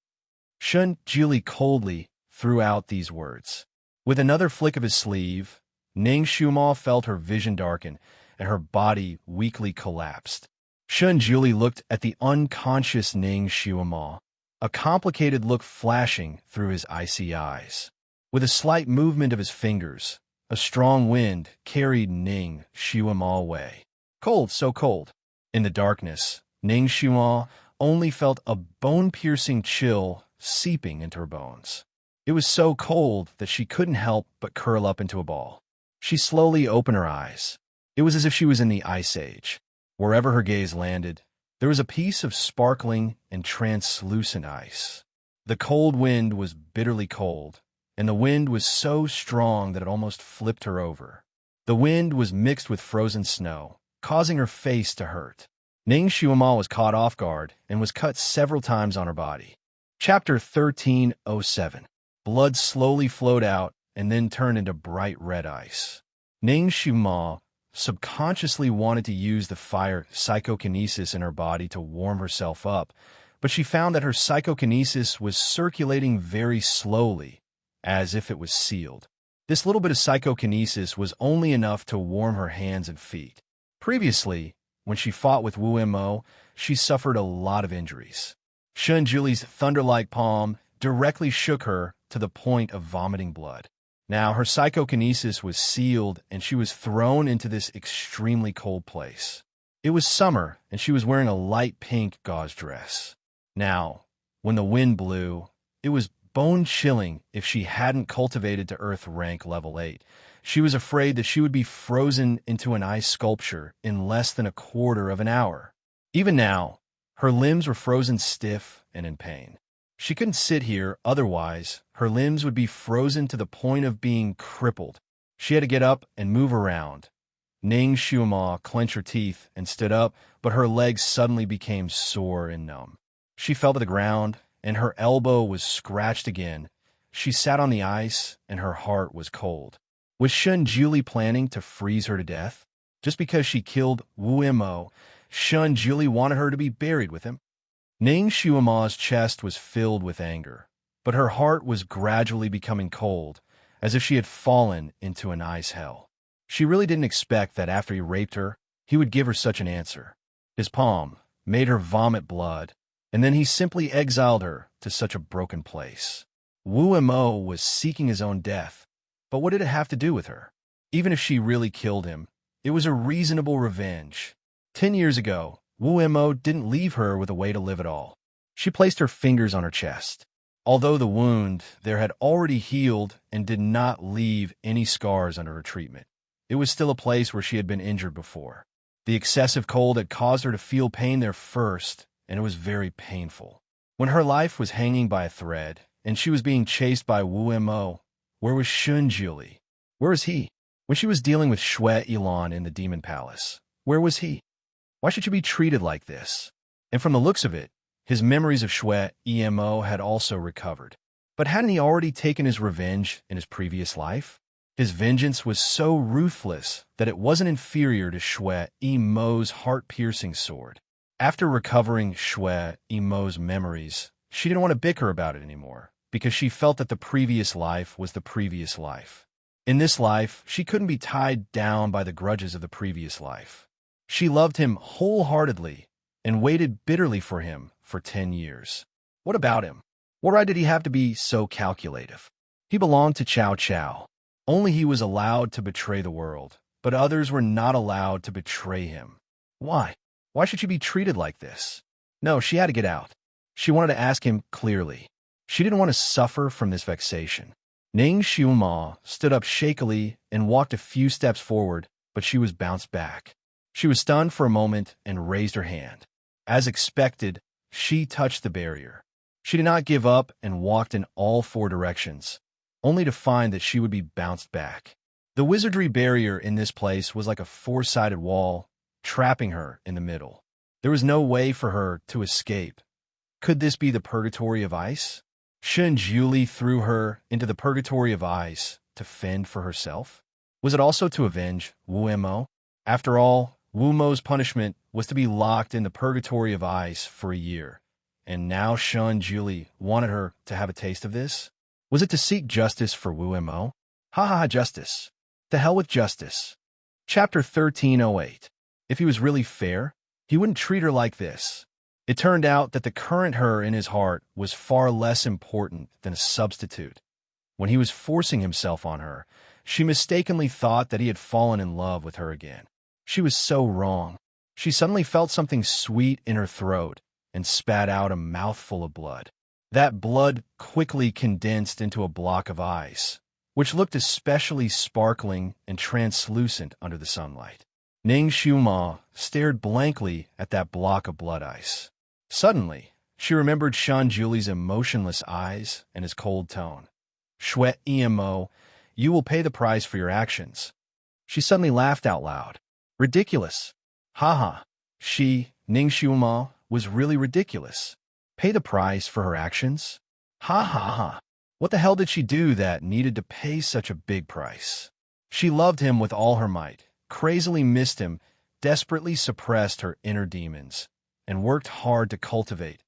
Shun Juli coldly threw out these words. With another flick of his sleeve, Ning Xiuma felt her vision darken, and her body weakly collapsed. Shun Juli looked at the unconscious Ning Xiuma, a complicated look flashing through his icy eyes. With a slight movement of his fingers, a strong wind carried Ning Xiuma away. Cold, so cold. In the darkness, Ning Xiuma only felt a bone-piercing chill seeping into her bones. It was so cold that she couldn't help but curl up into a ball. She slowly opened her eyes. It was as if she was in the Ice Age. Wherever her gaze landed, there was a piece of sparkling and translucent ice. The cold wind was bitterly cold, and the wind was so strong that it almost flipped her over. The wind was mixed with frozen snow, causing her face to hurt. Ning Xiuma was caught off guard and was cut several times on her body. Chapter 1307. Blood slowly flowed out and then turned into bright red ice. Ning Xiuma subconsciously wanted to use the fire psychokinesis in her body to warm herself up, but she found that her psychokinesis was circulating very slowly, as if it was sealed. This little bit of psychokinesis was only enough to warm her hands and feet. Previously, when she fought with Wu Mo, she suffered a lot of injuries. Shun Juli's thunder-like palm directly shook her to the point of vomiting blood. Now her psychokinesis was sealed and she was thrown into this extremely cold place. It was summer and she was wearing a light pink gauze dress. Now, when the wind blew, it was bone-chilling if she hadn't cultivated to Earth rank level 8. She was afraid that she would be frozen into an ice sculpture in less than a quarter of an hour. Even now, her limbs were frozen stiff and in pain. She couldn't sit here, otherwise her limbs would be frozen to the point of being crippled. She had to get up and move around. Ning Xiuma clenched her teeth and stood up, but her legs suddenly became sore and numb. She fell to the ground, and her elbow was scratched again. She sat on the ice, and her heart was cold. Was Shun Juli planning to freeze her to death? Just because she killed Wu Mo, Shun Juli wanted her to be buried with him? Ning Xiuma's chest was filled with anger, but her heart was gradually becoming cold, as if she had fallen into an ice hell. She really didn't expect that after he raped her, he would give her such an answer. His palm made her vomit blood, and then he simply exiled her to such a broken place. Wu Mo was seeking his own death, but what did it have to do with her? Even if she really killed him, it was a reasonable revenge. 10 years ago, Wu Mo didn't leave her with a way to live at all. She placed her fingers on her chest. Although the wound there had already healed and did not leave any scars under her treatment, it was still a place where she had been injured before. The excessive cold had caused her to feel pain there first, and it was very painful. When her life was hanging by a thread, and she was being chased by Wu Mo, where was Shun Juli? Where was he? When she was dealing with Shui Ilan in the Demon Palace, where was he? Why should she be treated like this? And from the looks of it, his memories of Shui Mo had also recovered. But hadn't he already taken his revenge in his previous life? His vengeance was so ruthless that it wasn't inferior to Shui Mo's heart-piercing sword. After recovering Shui Mo's memories, she didn't want to bicker about it anymore, because she felt that the previous life was the previous life. In this life, she couldn't be tied down by the grudges of the previous life. She loved him wholeheartedly, and waited bitterly for him for 10 years. What about him? What right did he have to be so calculative? He belonged to Chow Chow. Only he was allowed to betray the world, but others were not allowed to betray him. Why? Why should she be treated like this? No, she had to get out. She wanted to ask him clearly. She didn't want to suffer from this vexation. Ning Xiuma stood up shakily and walked a few steps forward, but she was bounced back. She was stunned for a moment and raised her hand. As expected, she touched the barrier. She did not give up and walked in all 4 directions, only to find that she would be bounced back. The wizardry barrier in this place was like a 4-sided wall, trapping her in the middle. There was no way for her to escape. Could this be the purgatory of ice? Shun Juli threw her into the purgatory of ice to fend for herself? Was it also to avenge Wu Mo? After all, Wu Mo's punishment was to be locked in the purgatory of ice for a year, and now Shun Juli wanted her to have a taste of this? Was it to seek justice for Wu Mo? Ha ha ha, justice. To hell with justice. Chapter 1308. If he was really fair, he wouldn't treat her like this. It turned out that the current her in his heart was far less important than a substitute. When he was forcing himself on her, she mistakenly thought that he had fallen in love with her again. She was so wrong. She suddenly felt something sweet in her throat and spat out a mouthful of blood. That blood quickly condensed into a block of ice, which looked especially sparkling and translucent under the sunlight. Ning Xiuma stared blankly at that block of blood ice. Suddenly, she remembered Shun Juli's emotionless eyes and his cold tone. Shui Emo, you will pay the price for your actions. She suddenly laughed out loud. Ridiculous. Ha. She, Ning Xiuma, was really ridiculous. Pay the price for her actions? Ha. What the hell did she do that needed to pay such a big price? She loved him with all her might, crazily missed him, desperately suppressed her inner demons, and worked hard to cultivate.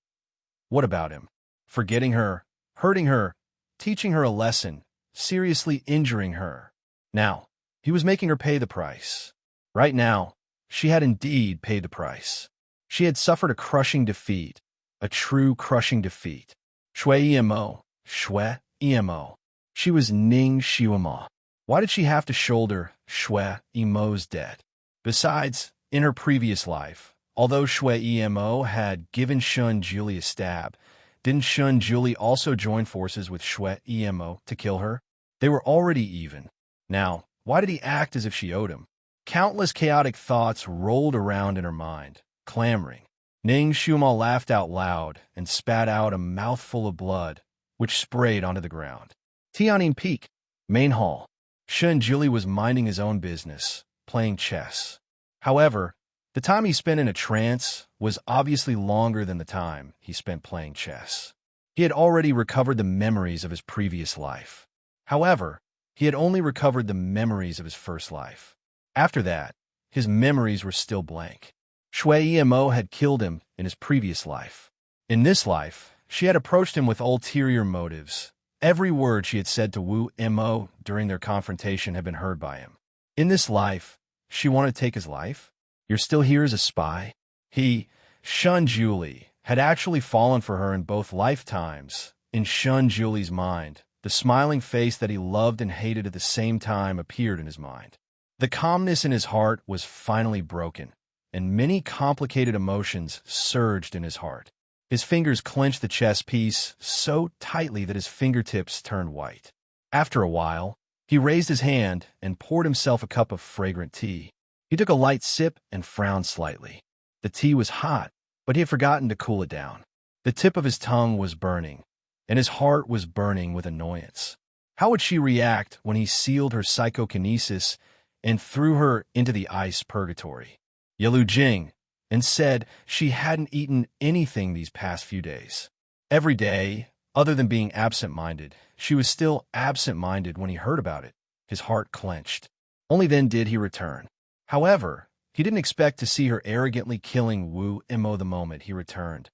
What about him? Forgetting her, hurting her, teaching her a lesson, seriously injuring her. Now, he was making her pay the price. Right now, she had indeed paid the price. She had suffered a crushing defeat, a true crushing defeat. Shui Emo. She was Ning Xiuma. Why did she have to shoulder Shui Emo's debt? Besides, in her previous life, although Shui Emo had given Shun Juli a stab, didn't Shun Juli also join forces with Shui Emo to kill her? They were already even. Now, why did he act as if she owed him? Countless chaotic thoughts rolled around in her mind, clamoring. Ning Xiuma laughed out loud and spat out a mouthful of blood, which sprayed onto the ground. Tianyin Peak, main hall. Shun Juli was minding his own business, playing chess. However, the time he spent in a trance was obviously longer than the time he spent playing chess. He had already recovered the memories of his previous life. However, he had only recovered the memories of his first life. After that, his memories were still blank. Shui Mo had killed him in his previous life. In this life, she had approached him with ulterior motives. Every word she had said to Wu Mo during their confrontation had been heard by him. In this life, she wanted to take his life? You're still here as a spy? He, Shun Juli, had actually fallen for her in both lifetimes. In Shun Juli's mind, the smiling face that he loved and hated at the same time appeared in his mind. The calmness in his heart was finally broken, and many complicated emotions surged in his heart. His fingers clenched the chess piece so tightly that his fingertips turned white. After a while, he raised his hand and poured himself a cup of fragrant tea. He took a light sip and frowned slightly. The tea was hot, but he had forgotten to cool it down. The tip of his tongue was burning, and his heart was burning with annoyance. How would she react when he sealed her psychokinesis and threw her into the ice purgatory? Yalu Jing, and said she hadn't eaten anything these past few days. Every day, other than being absent-minded, she was still absent-minded when he heard about it. His heart clenched. Only then did he return. However, he didn't expect to see her arrogantly killing Wu Mo the moment he returned.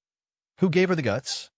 Who gave her the guts?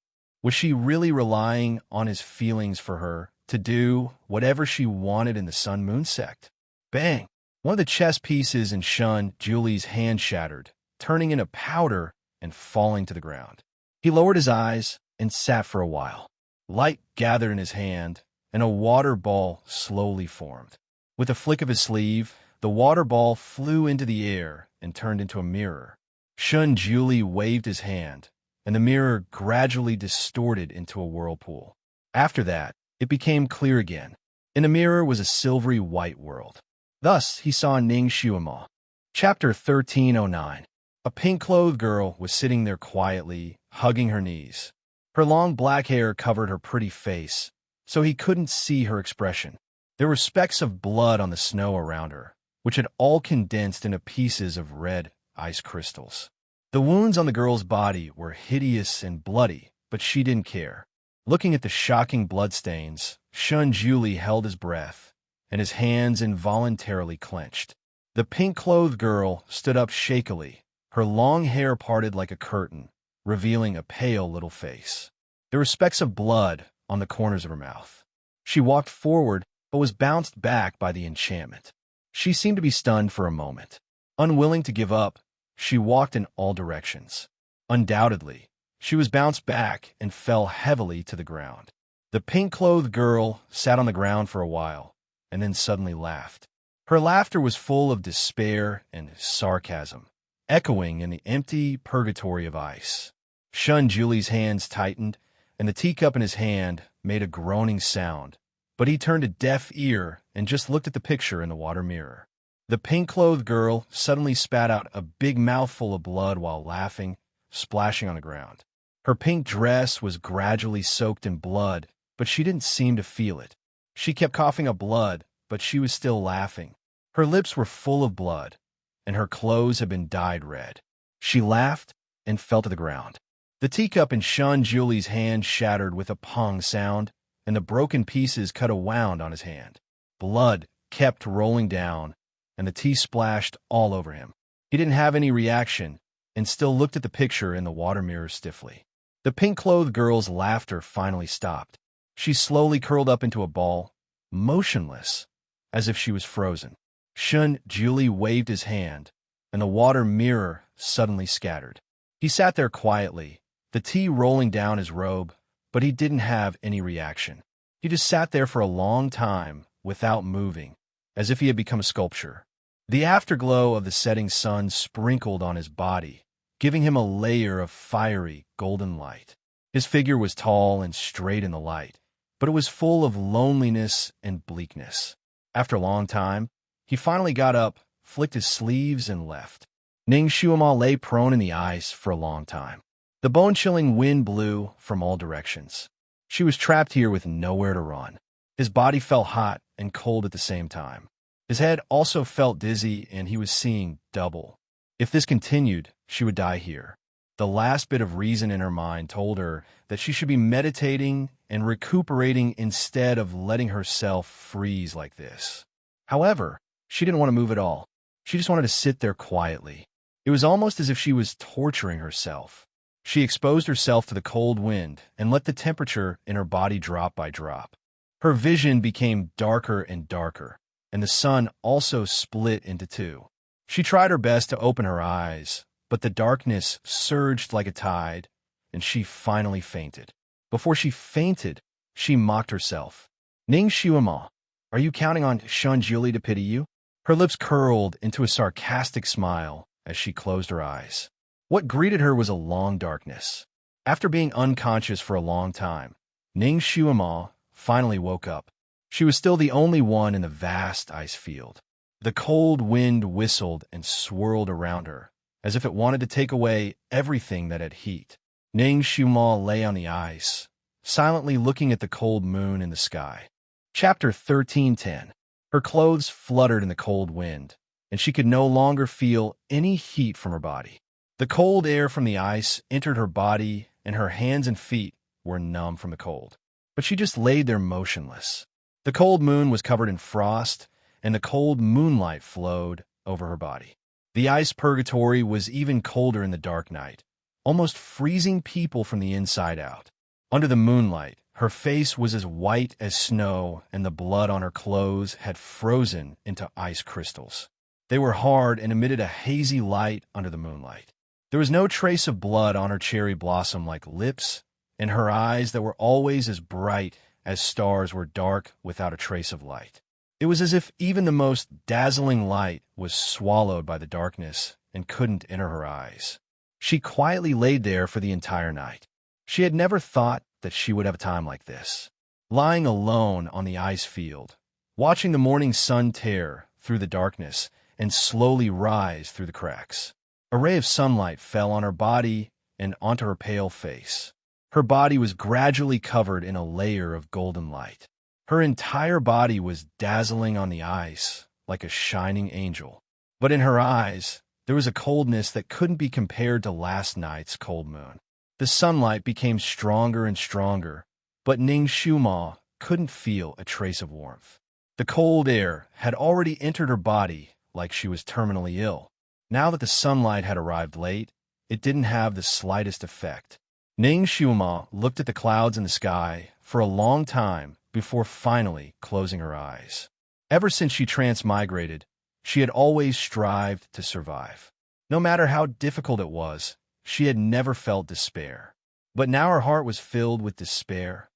Was she really relying on his feelings for her to do whatever she wanted in the Sun Moon sect? Bang! One of the chess pieces in Shun Juli's hand shattered, turning into powder and falling to the ground. He lowered his eyes and sat for a while. Light gathered in his hand, and a water ball slowly formed. With a flick of his sleeve, the water ball flew into the air and turned into a mirror. Shun Julie waved his hand, and the mirror gradually distorted into a whirlpool. After that, it became clear again. In the mirror was a silvery white world. Thus he saw Ning Shuima. Chapter 1309. A pink-clothed girl was sitting there quietly, hugging her knees. Her long black hair covered her pretty face, so he couldn't see her expression. There were specks of blood on the snow around her, which had all condensed into pieces of red ice crystals. The wounds on the girl's body were hideous and bloody, but she didn't care. Looking at the shocking bloodstains, Shun Julie held his breath, and his hands involuntarily clenched. The pink-clothed girl stood up shakily, her long hair parted like a curtain, revealing a pale little face. There were specks of blood on the corners of her mouth. She walked forward, but was bounced back by the enchantment. She seemed to be stunned for a moment. Unwilling to give up, she walked in all directions. Undoubtedly, she was bounced back and fell heavily to the ground. The pink-clothed girl sat on the ground for a while, and then suddenly laughed. Her laughter was full of despair and sarcasm, echoing in the empty purgatory of ice. Shun Julie's hands tightened, and the teacup in his hand made a groaning sound, but he turned a deaf ear and just looked at the picture in the water mirror. The pink-clothed girl suddenly spat out a big mouthful of blood while laughing, splashing on the ground. Her pink dress was gradually soaked in blood, but she didn't seem to feel it. She kept coughing up blood, but she was still laughing. Her lips were full of blood, and her clothes had been dyed red. She laughed and fell to the ground. The teacup in Shun Julie's hand shattered with a pong sound, and the broken pieces cut a wound on his hand. Blood kept rolling down, and the tea splashed all over him. He didn't have any reaction, and still looked at the picture in the water mirror stiffly. The pink-clothed girl's laughter finally stopped. She slowly curled up into a ball, motionless, as if she was frozen. Shun Julie waved his hand, and the water mirror suddenly scattered. He sat there quietly, the tea rolling down his robe, but he didn't have any reaction. He just sat there for a long time, without moving, as if he had become a sculpture. The afterglow of the setting sun sprinkled on his body, giving him a layer of fiery, golden light. His figure was tall and straight in the light, but it was full of loneliness and bleakness. After a long time, he finally got up, flicked his sleeves, and left. Ning Shuima lay prone in the ice for a long time. The bone-chilling wind blew from all directions. She was trapped here with nowhere to run. His body felt hot and cold at the same time. His head also felt dizzy, and he was seeing double. If this continued, she would die here. The last bit of reason in her mind told her that she should be meditating and recuperating instead of letting herself freeze like this. However, she didn't want to move at all. She just wanted to sit there quietly. It was almost as if she was torturing herself. She exposed herself to the cold wind and let the temperature in her body drop by drop. Her vision became darker and darker, and the sun also split into two. She tried her best to open her eyes, but the darkness surged like a tide, and she finally fainted. Before she fainted, she mocked herself. Ning Shuima, are you counting on Shun Julie to pity you? Her lips curled into a sarcastic smile as she closed her eyes. What greeted her was a long darkness. After being unconscious for a long time, Ning Shuima finally woke up. She was still the only one in the vast ice field. The cold wind whistled and swirled around her, as if it wanted to take away everything that had heat. Ning Shuima lay on the ice, silently looking at the cold moon in the sky. Chapter 1310. Her clothes fluttered in the cold wind, and she could no longer feel any heat from her body. The cold air from the ice entered her body, and her hands and feet were numb from the cold. But she just laid there motionless. The cold moon was covered in frost, and the cold moonlight flowed over her body. The ice purgatory was even colder in the dark night, almost freezing people from the inside out. Under the moonlight, her face was as white as snow, and the blood on her clothes had frozen into ice crystals. They were hard and emitted a hazy light under the moonlight. There was no trace of blood on her cherry blossom-like lips, and her eyes that were always as bright as stars were dark without a trace of light. It was as if even the most dazzling light was swallowed by the darkness and couldn't enter her eyes. She quietly laid there for the entire night. She had never thought that she would have a time like this. Lying alone on the ice field, watching the morning sun tear through the darkness and slowly rise through the cracks. A ray of sunlight fell on her body and onto her pale face. Her body was gradually covered in a layer of golden light. Her entire body was dazzling on the ice like a shining angel. But in her eyes, there was a coldness that couldn't be compared to last night's cold moon. The sunlight became stronger and stronger, but Ning Xiuma couldn't feel a trace of warmth. The cold air had already entered her body like she was terminally ill. Now that the sunlight had arrived late, it didn't have the slightest effect. Ning Xiuma looked at the clouds in the sky for a long time before finally closing her eyes. Ever since she transmigrated, she had always strived to survive. No matter how difficult it was, she had never felt despair. But now her heart was filled with despair.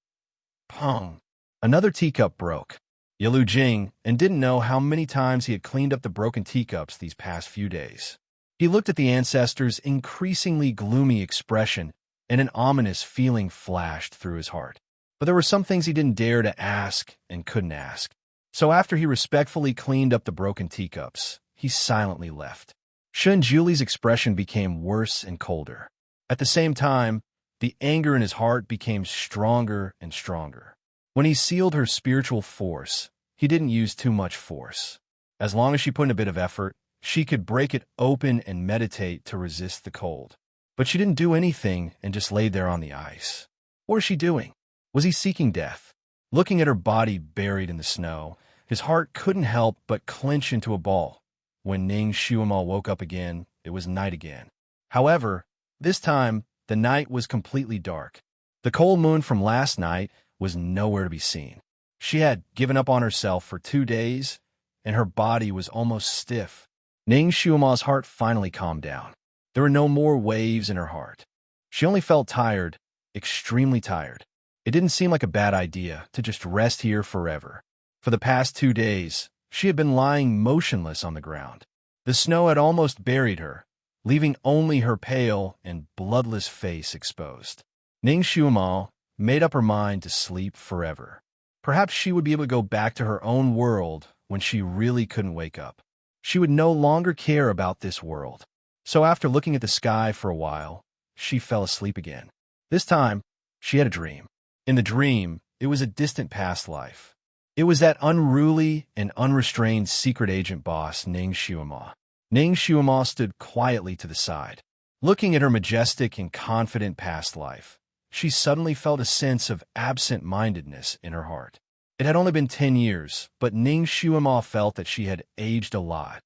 Pong! Another teacup broke. Yalu Jing and didn't know how many times he had cleaned up the broken teacups these past few days. He looked at the ancestors' increasingly gloomy expression, and an ominous feeling flashed through his heart. But there were some things he didn't dare to ask and couldn't ask. So after he respectfully cleaned up the broken teacups, he silently left. Shun Julie's expression became worse and colder. At the same time, the anger in his heart became stronger and stronger. When he sealed her spiritual force, he didn't use too much force. As long as she put in a bit of effort, she could break it open and meditate to resist the cold. But she didn't do anything and just laid there on the ice. What was she doing? Was he seeking death? Looking at her body buried in the snow, his heart couldn't help but clench into a ball. When Ning Xiuma woke up again, it was night again. However, this time, the night was completely dark. The cold moon from last night was nowhere to be seen. She had given up on herself for 2 days, and her body was almost stiff. Ning Xiuma's heart finally calmed down. There were no more waves in her heart. She only felt tired, extremely tired. It didn't seem like a bad idea to just rest here forever. For the past 2 days, she had been lying motionless on the ground. The snow had almost buried her, leaving only her pale and bloodless face exposed. Ning Xiuma made up her mind to sleep forever. Perhaps she would be able to go back to her own world when she really couldn't wake up. She would no longer care about this world. So after looking at the sky for a while, she fell asleep again. This time, she had a dream. In the dream, it was a distant past life. It was that unruly and unrestrained secret agent boss, Ning Xiuma. Ning Xiuma stood quietly to the side. Looking at her majestic and confident past life, she suddenly felt a sense of absent-mindedness in her heart. It had only been 10 years, but Ning Xiuma felt that she had aged a lot.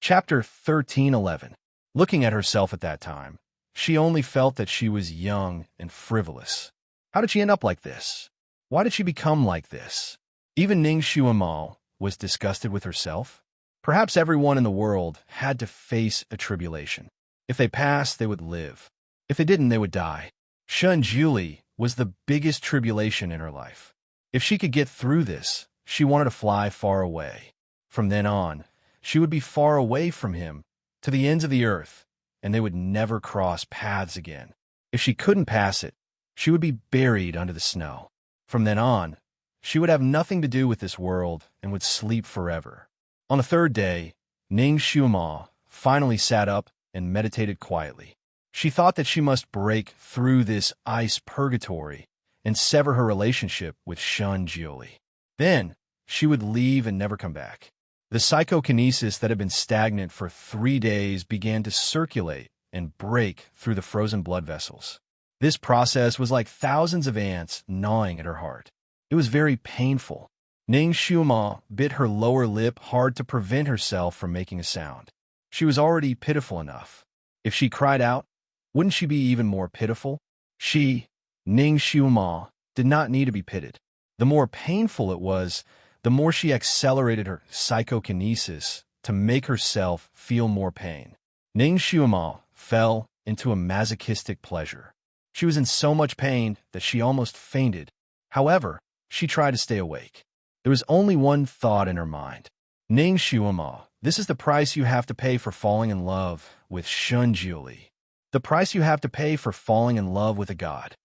Chapter 1311. Looking at herself at that time, she only felt that she was young and frivolous. How did she end up like this? Why did she become like this? Even Ning Xiuma was disgusted with herself. Perhaps everyone in the world had to face a tribulation. If they passed, they would live. If they didn't, they would die. Shun Julie was the biggest tribulation in her life. If she could get through this, she wanted to fly far away. From then on, she would be far away from him, to the ends of the earth, and they would never cross paths again. If she couldn't pass it, she would be buried under the snow. From then on, she would have nothing to do with this world and would sleep forever. On the third day, Ning Xiuma finally sat up and meditated quietly. She thought that she must break through this ice purgatory and sever her relationship with Shun Jiuli. Then, she would leave and never come back. The psychokinesis that had been stagnant for 3 days began to circulate and break through the frozen blood vessels. This process was like thousands of ants gnawing at her heart. It was very painful. Ning Xiuma bit her lower lip hard to prevent herself from making a sound. She was already pitiful enough. If she cried out, wouldn't she be even more pitiful? She, Ning Xiuma, did not need to be pitied. The more painful it was, the more she accelerated her psychokinesis to make herself feel more pain. Ning Xiuma fell into a masochistic pleasure. She was in so much pain that she almost fainted. However, she tried to stay awake. There was only one thought in her mind. Ning Shuama, this is the price you have to pay for falling in love with Shunjuli. The price you have to pay for falling in love with a god.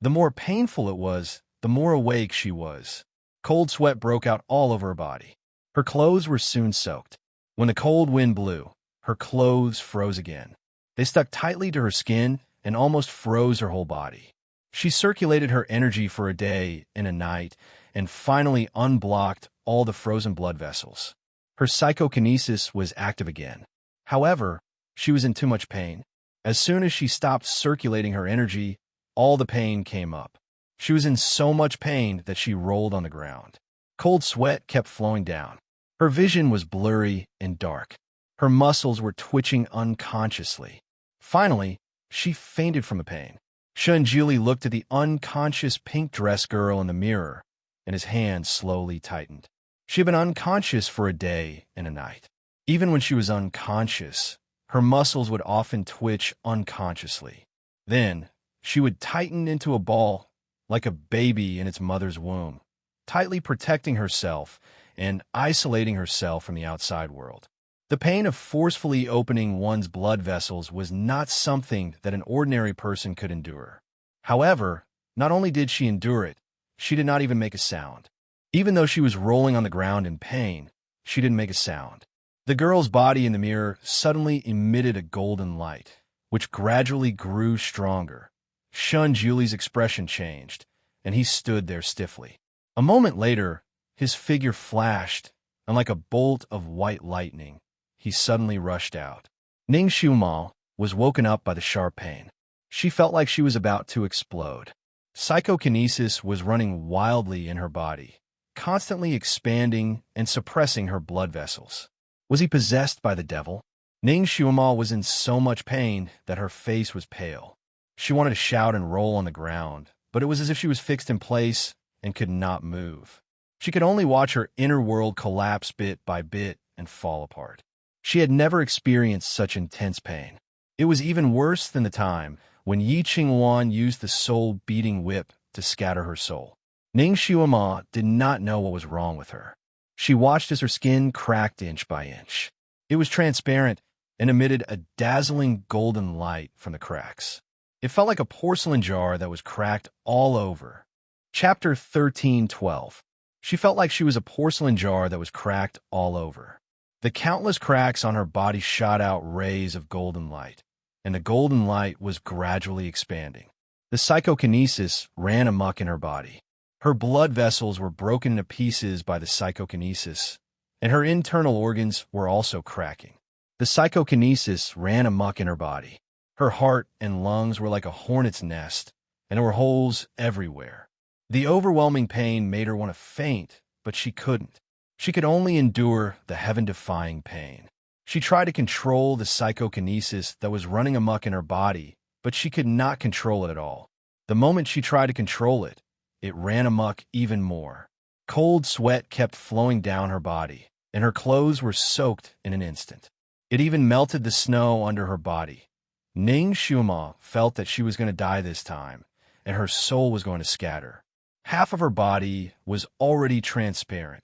The more painful it was, the more awake she was. Cold sweat broke out all over her body. Her clothes were soon soaked. When the cold wind blew, her clothes froze again. They stuck tightly to her skin and almost froze her whole body. She circulated her energy for a day and a night and finally unblocked all the frozen blood vessels. Her psychokinesis was active again. However, she was in too much pain. As soon as she stopped circulating her energy, all the pain came up. She was in so much pain that she rolled on the ground. Cold sweat kept flowing down. Her vision was blurry and dark. Her muscles were twitching unconsciously. Finally, she fainted from the pain. Shunjuli looked at the unconscious pink dress girl in the mirror, and his hand slowly tightened. She had been unconscious for a day and a night. Even when she was unconscious, her muscles would often twitch unconsciously. Then, she would tighten into a ball, like a baby in its mother's womb, tightly protecting herself and isolating herself from the outside world. The pain of forcefully opening one's blood vessels was not something that an ordinary person could endure. However, not only did she endure it, she did not even make a sound. Even though she was rolling on the ground in pain, she didn't make a sound. The girl's body in the mirror suddenly emitted a golden light, which gradually grew stronger. Shunjuli's expression changed, and he stood there stiffly. A moment later, his figure flashed, and like a bolt of white lightning, he suddenly rushed out. Ning Xiumal was woken up by the sharp pain. She felt like she was about to explode. Psychokinesis was running wildly in her body, constantly expanding and suppressing her blood vessels. Was he possessed by the devil? Ning Xiumal was in so much pain that her face was pale. She wanted to shout and roll on the ground, but it was as if she was fixed in place and could not move. She could only watch her inner world collapse bit by bit and fall apart. She had never experienced such intense pain. It was even worse than the time when Yi Qingwan used the soul-beating whip to scatter her soul. Ning Xiuama did not know what was wrong with her. She watched as her skin cracked inch by inch. It was transparent and emitted a dazzling golden light from the cracks. It felt like a porcelain jar that was cracked all over. Chapter 13:12. She felt like she was a porcelain jar that was cracked all over. The countless cracks on her body shot out rays of golden light, and the golden light was gradually expanding. The psychokinesis ran amok in her body. Her blood vessels were broken into pieces by the psychokinesis, and her internal organs were also cracking. The psychokinesis ran amok in her body. Her heart and lungs were like a hornet's nest, and there were holes everywhere. The overwhelming pain made her want to faint, but she couldn't. She could only endure the heaven-defying pain. She tried to control the psychokinesis that was running amok in her body, but she could not control it at all. The moment she tried to control it, it ran amok even more. Cold sweat kept flowing down her body, and her clothes were soaked in an instant. It even melted the snow under her body. Ning Xiuma felt that she was going to die this time, and her soul was going to scatter. Half of her body was already transparent.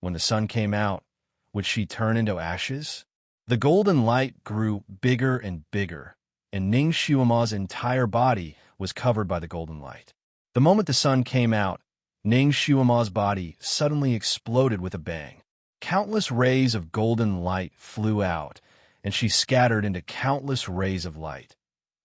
When the sun came out, would she turn into ashes? The golden light grew bigger and bigger, and Ning Xiuma's entire body was covered by the golden light. The moment the sun came out, Ning Xiuma's body suddenly exploded with a bang. Countless rays of golden light flew out, and she scattered into countless rays of light.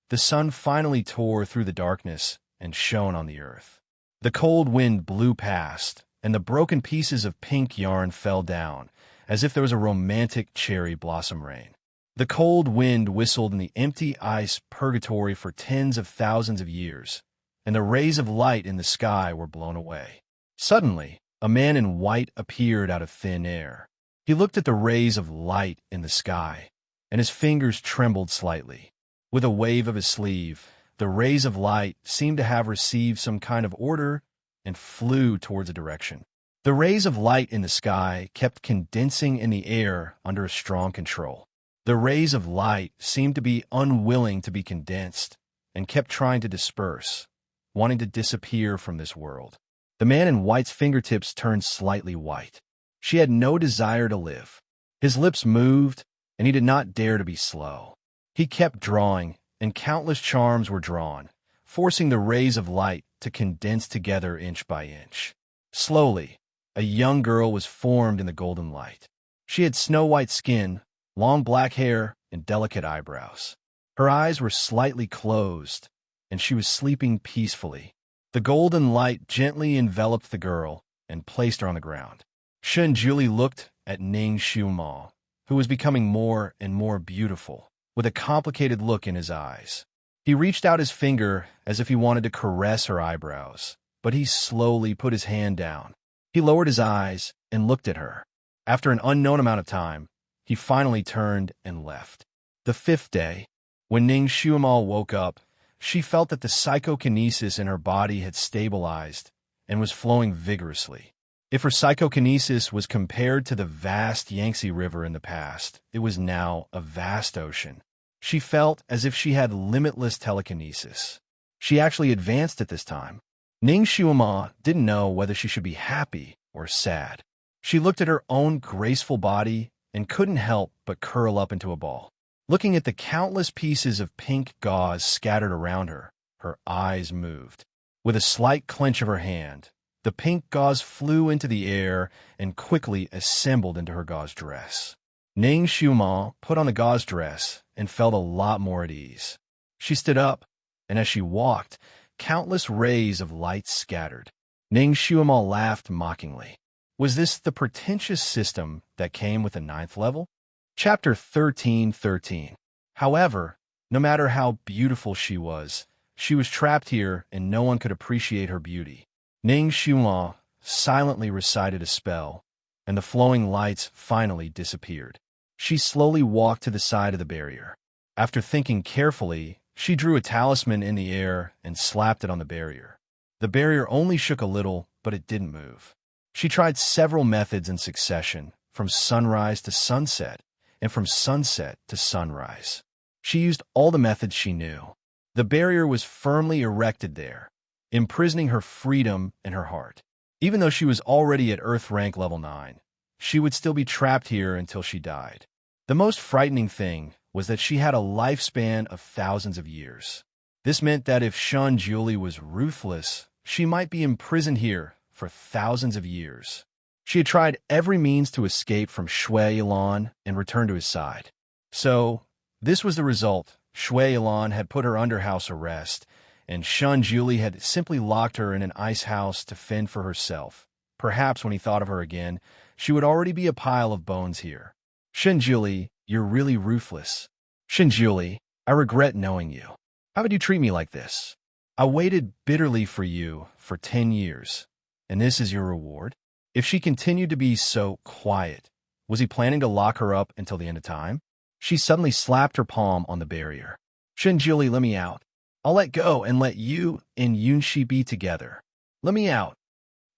The sun finally tore through the darkness and shone on the earth. The cold wind blew past, and the broken pieces of pink yarn fell down, as if there was a romantic cherry blossom rain. The cold wind whistled in the empty ice purgatory for tens of thousands of years, and the rays of light in the sky were blown away. Suddenly, a man in white appeared out of thin air. He looked at the rays of light in the sky, and his fingers trembled slightly. With a wave of his sleeve, the rays of light seemed to have received some kind of order and flew towards a direction. The rays of light in the sky kept condensing in the air under a strong control. The rays of light seemed to be unwilling to be condensed and kept trying to disperse, wanting to disappear from this world. The man in white's fingertips turned slightly white. She had no desire to live. His lips moved, and he did not dare to be slow. He kept drawing, and countless charms were drawn, forcing the rays of light to condense together inch by inch. Slowly, a young girl was formed in the golden light. She had snow-white skin, long black hair, and delicate eyebrows. Her eyes were slightly closed, and she was sleeping peacefully. The golden light gently enveloped the girl and placed her on the ground. Shunjuli looked at Ning Xiuma, who was becoming more and more beautiful, with a complicated look in his eyes. He reached out his finger as if he wanted to caress her eyebrows, but he slowly put his hand down. He lowered his eyes and looked at her. After an unknown amount of time, he finally turned and left. The fifth day, when Ning Xiuma woke up, she felt that the psychokinesis in her body had stabilized and was flowing vigorously. If her psychokinesis was compared to the vast Yangtze River in the past, it was now a vast ocean. She felt as if she had limitless telekinesis. She actually advanced at this time. Ning Xiuma didn't know whether she should be happy or sad. She looked at her own graceful body and couldn't help but curl up into a ball. Looking at the countless pieces of pink gauze scattered around her, her eyes moved. With a slight clench of her hand, the pink gauze flew into the air and quickly assembled into her gauze dress. Ning Xiuma put on the gauze dress and felt a lot more at ease. She stood up, and as she walked, countless rays of light scattered. Ning Xiuma laughed mockingly. Was this the pretentious system that came with the 9th level? Chapter 13:13. However, no matter how beautiful she was trapped here and no one could appreciate her beauty. Ning Xiuma silently recited a spell, and the flowing lights finally disappeared. She slowly walked to the side of the barrier. After thinking carefully, she drew a talisman in the air and slapped it on the barrier. The barrier only shook a little, but it didn't move. She tried several methods in succession, from sunrise to sunset, and from sunset to sunrise. She used all the methods she knew. The barrier was firmly erected there, imprisoning her freedom and her heart. Even though she was already at Earth rank level 9, she would still be trapped here until she died. The most frightening thing was that she had a lifespan of thousands of years. This meant that if Shunjuli was ruthless, she might be imprisoned here for thousands of years. She had tried every means to escape from Shui Yilan and return to his side. So, this was the result. Shui Yilan had put her under house arrest, and Shunjuli had simply locked her in an ice house to fend for herself. Perhaps when he thought of her again, she would already be a pile of bones here. Shunjuli, you're really ruthless. Shunjuli, I regret knowing you. How would you treat me like this? I waited bitterly for you for 10 years, and this is your reward? If she continued to be so quiet, was he planning to lock her up until the end of time? She suddenly slapped her palm on the barrier. Shunjuli, let me out. I'll let go and let you and Yunshi be together. Let me out.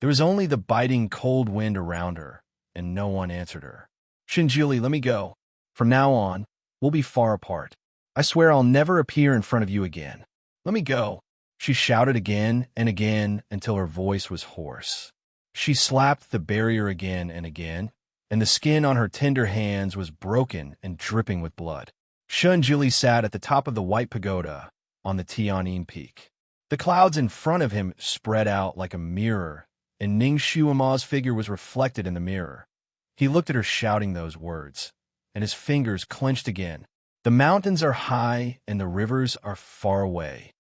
There was only the biting cold wind around her, and no one answered her. Shunjuli, let me go. From now on, we'll be far apart. I swear I'll never appear in front of you again. Let me go. She shouted again and again until her voice was hoarse. She slapped the barrier again and again, and the skin on her tender hands was broken and dripping with blood. Shunjuli sat at the top of the white pagoda on the Tianyin Peak. The clouds in front of him spread out like a mirror, and Ning Xiuma's figure was reflected in the mirror. He looked at her shouting those words, and his fingers clenched again. The mountains are high and the rivers are far away,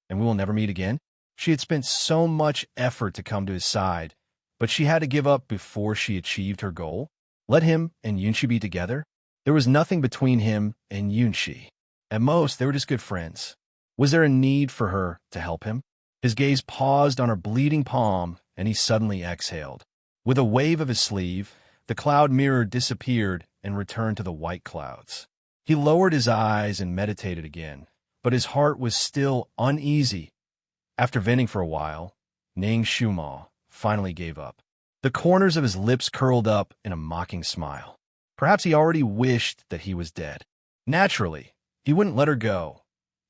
and we will never meet again. She had spent so much effort to come to his side, but she had to give up before she achieved her goal. Let him and Yunshi be together? There was nothing between him and Yunshi. At most, they were just good friends. Was there a need for her to help him? His gaze paused on her bleeding palm, and he suddenly exhaled. With a wave of his sleeve, the cloud mirror disappeared and returned to the white clouds. He lowered his eyes and meditated again, but his heart was still uneasy. After venting for a while, Ning Xiuma finally gave up. The corners of his lips curled up in a mocking smile. Perhaps he already wished that he was dead. Naturally, he wouldn't let her go.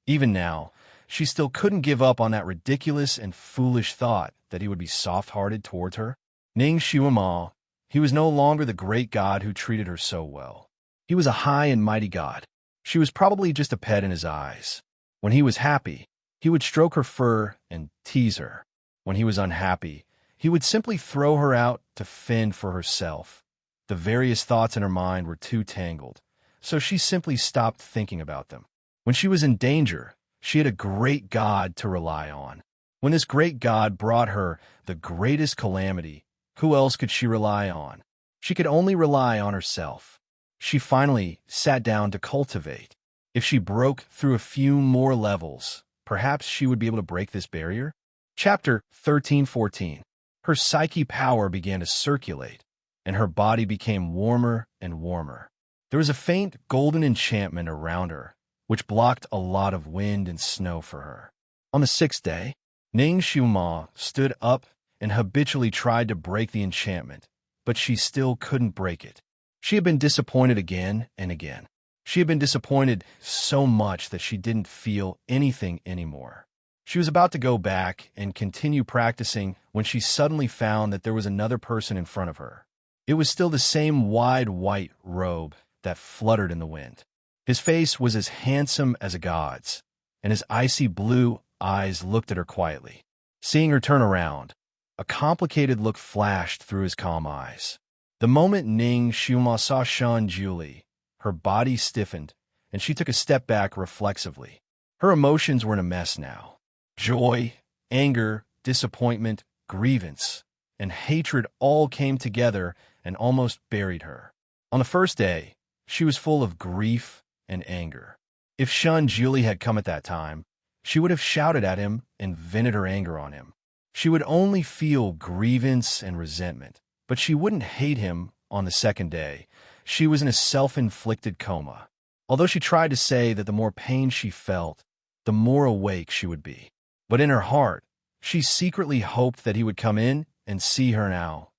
Even now, she still couldn't give up on that ridiculous and foolish thought that he would be soft-hearted towards her. Ning Shuima, he was no longer the great god who treated her so well. He was a high and mighty god. She was probably just a pet in his eyes. When he was happy, he would stroke her fur and tease her. When he was unhappy, he would simply throw her out to fend for herself. The various thoughts in her mind were too tangled, so she simply stopped thinking about them. When she was in danger, she had a great god to rely on. When this great god brought her the greatest calamity, who else could she rely on? She could only rely on herself. She finally sat down to cultivate. If she broke through a few more levels, perhaps she would be able to break this barrier? Chapter 13-14. Her psyche power began to circulate, and her body became warmer and warmer. There was a faint golden enchantment around her, which blocked a lot of wind and snow for her. On the sixth day, Ning Shuima stood up and habitually tried to break the enchantment, but she still couldn't break it. She had been disappointed again and again. She had been disappointed so much that she didn't feel anything anymore. She was about to go back and continue practicing when she suddenly found that there was another person in front of her. It was still the same wide white robe that fluttered in the wind. His face was as handsome as a god's, and his icy blue eyes looked at her quietly. Seeing her turn around, a complicated look flashed through his calm eyes. The moment Ning Shuima saw Shan Julie, her body stiffened, and she took a step back reflexively. Her emotions were in a mess now. Joy, anger, disappointment, grievance, and hatred all came together and almost buried her. On the first day, she was full of grief and anger. If Shan Julie had come at that time, she would have shouted at him and vented her anger on him. She would only feel grievance and resentment, but she wouldn't hate him on the second day. She was in a self-inflicted coma. Although she tried to say that the more pain she felt, the more awake she would be. But in her heart, she secretly hoped that he would come in and see her now.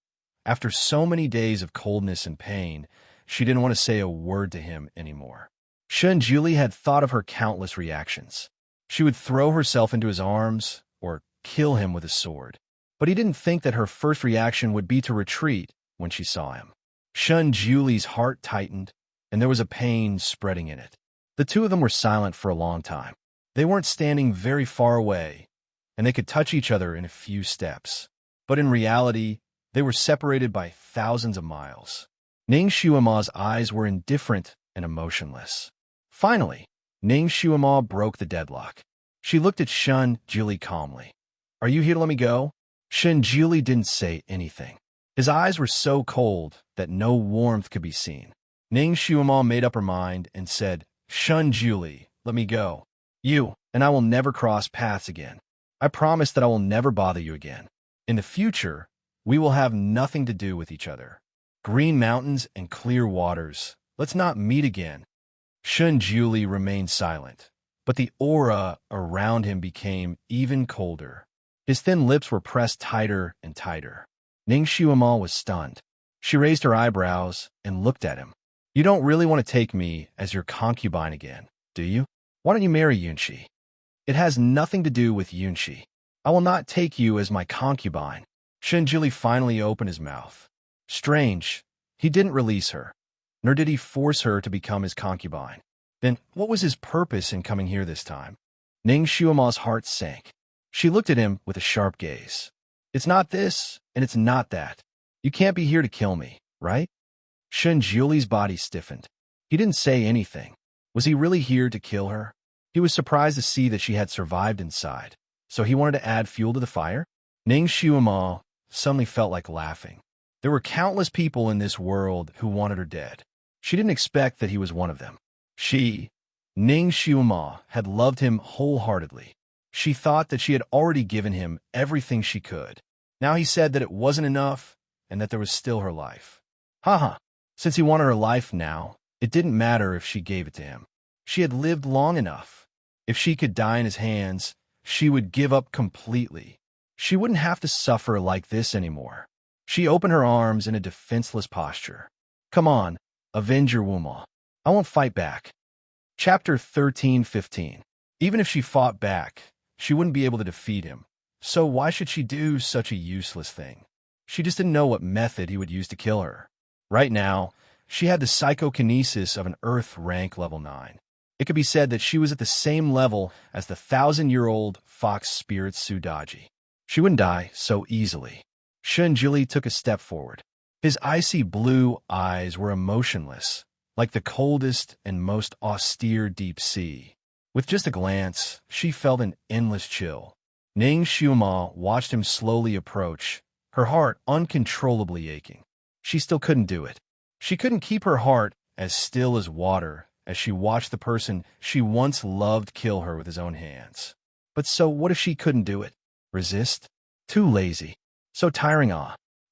After so many days of coldness and pain, she didn't want to say a word to him anymore. Shan Julie had thought of her countless reactions. She would throw herself into his arms or kill him with a sword. But he didn't think that her first reaction would be to retreat when she saw him. Shan Julie's heart tightened, and there was a pain spreading in it. The two of them were silent for a long time. They weren't standing very far away, and they could touch each other in a few steps. But in reality, they were separated by thousands of miles. Ning Shuima's eyes were indifferent and emotionless. Finally, Ning Shuima broke the deadlock. She looked at Shan Julie calmly. "Are you here to let me go?" Shan Julie didn't say anything. His eyes were so cold that no warmth could be seen. Ning Shuima made up her mind and said, "Shan Julie, let me go. You and I will never cross paths again. I promise that I will never bother you again. In the future, we will have nothing to do with each other. Green mountains and clear waters. Let's not meet again." Shan Julie remained silent, but the aura around him became even colder. His thin lips were pressed tighter and tighter. Ning Shuima was stunned. She raised her eyebrows and looked at him. "You don't really want to take me as your concubine again, do you? Why don't you marry Yunshi?" "It has nothing to do with Yunshi. I will not take you as my concubine." Shan Julie finally opened his mouth. Strange, he didn't release her, nor did he force her to become his concubine. Then what was his purpose in coming here this time? Ning Shuima's heart sank. She looked at him with a sharp gaze. "It's not this, and it's not that. You can't be here to kill me, right?" Shan Julie's body stiffened. He didn't say anything. Was he really here to kill her? He was surprised to see that she had survived inside, so he wanted to add fuel to the fire? Ning Shuima suddenly felt like laughing. There were countless people in this world who wanted her dead. She didn't expect that he was one of them. She, Ning Shuima, had loved him wholeheartedly. She thought that she had already given him everything she could. Now he said that it wasn't enough and that there was still her life. Haha. Since he wanted her life now, it didn't matter if she gave it to him. She had lived long enough. If she could die in his hands, she would give up completely. She wouldn't have to suffer like this anymore. She opened her arms in a defenseless posture. "Come on, avenge your Wuma. I won't fight back." Chapter 13:15. Even if she fought back, she wouldn't be able to defeat him. So why should she do such a useless thing? She just didn't know what method he would use to kill her. Right now, she had the psychokinesis of an Earth rank level 9. It could be said that she was at the same level as the 1,000-year-old fox spirit Sudaji. She wouldn't die so easily. Shunjili took a step forward. His icy blue eyes were emotionless, like the coldest and most austere deep sea. With just a glance, she felt an endless chill. Ning Xiuma watched him slowly approach, her heart uncontrollably aching. She still couldn't do it. She couldn't keep her heart as still as water as she watched the person she once loved kill her with his own hands. But so what if she couldn't do it? Resist? Too lazy. So tiring.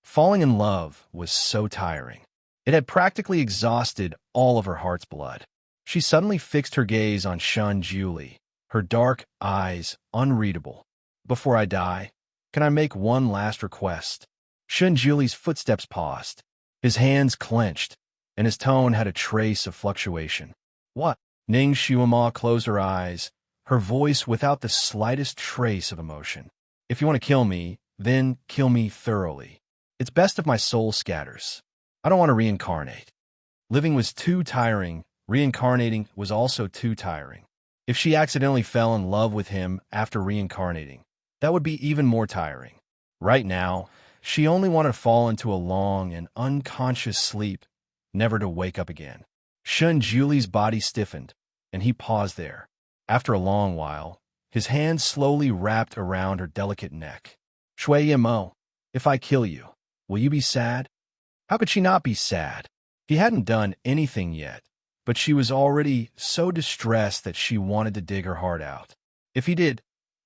Falling in love was so tiring. It had practically exhausted all of her heart's blood. She suddenly fixed her gaze on Shun Juli, her dark eyes unreadable. Before I die, can I make one last request? Shun Juli's footsteps paused. His hands clenched, and his tone had a trace of fluctuation. What? Ning Xiuma closed her eyes, her voice without the slightest trace of emotion. If you want to kill me, then kill me thoroughly. It's best if my soul scatters. I don't want to reincarnate. Living was too tiring. Reincarnating was also too tiring. If she accidentally fell in love with him after reincarnating, that would be even more tiring. Right now, she only wanted to fall into a long and unconscious sleep, never to wake up again. Shun Juli's body stiffened, and he paused there. After a long while, his hands slowly wrapped around her delicate neck. Shui Yimo, if I kill you, will you be sad? How could she not be sad? He hadn't done anything yet, but she was already so distressed that she wanted to dig her heart out. If he did,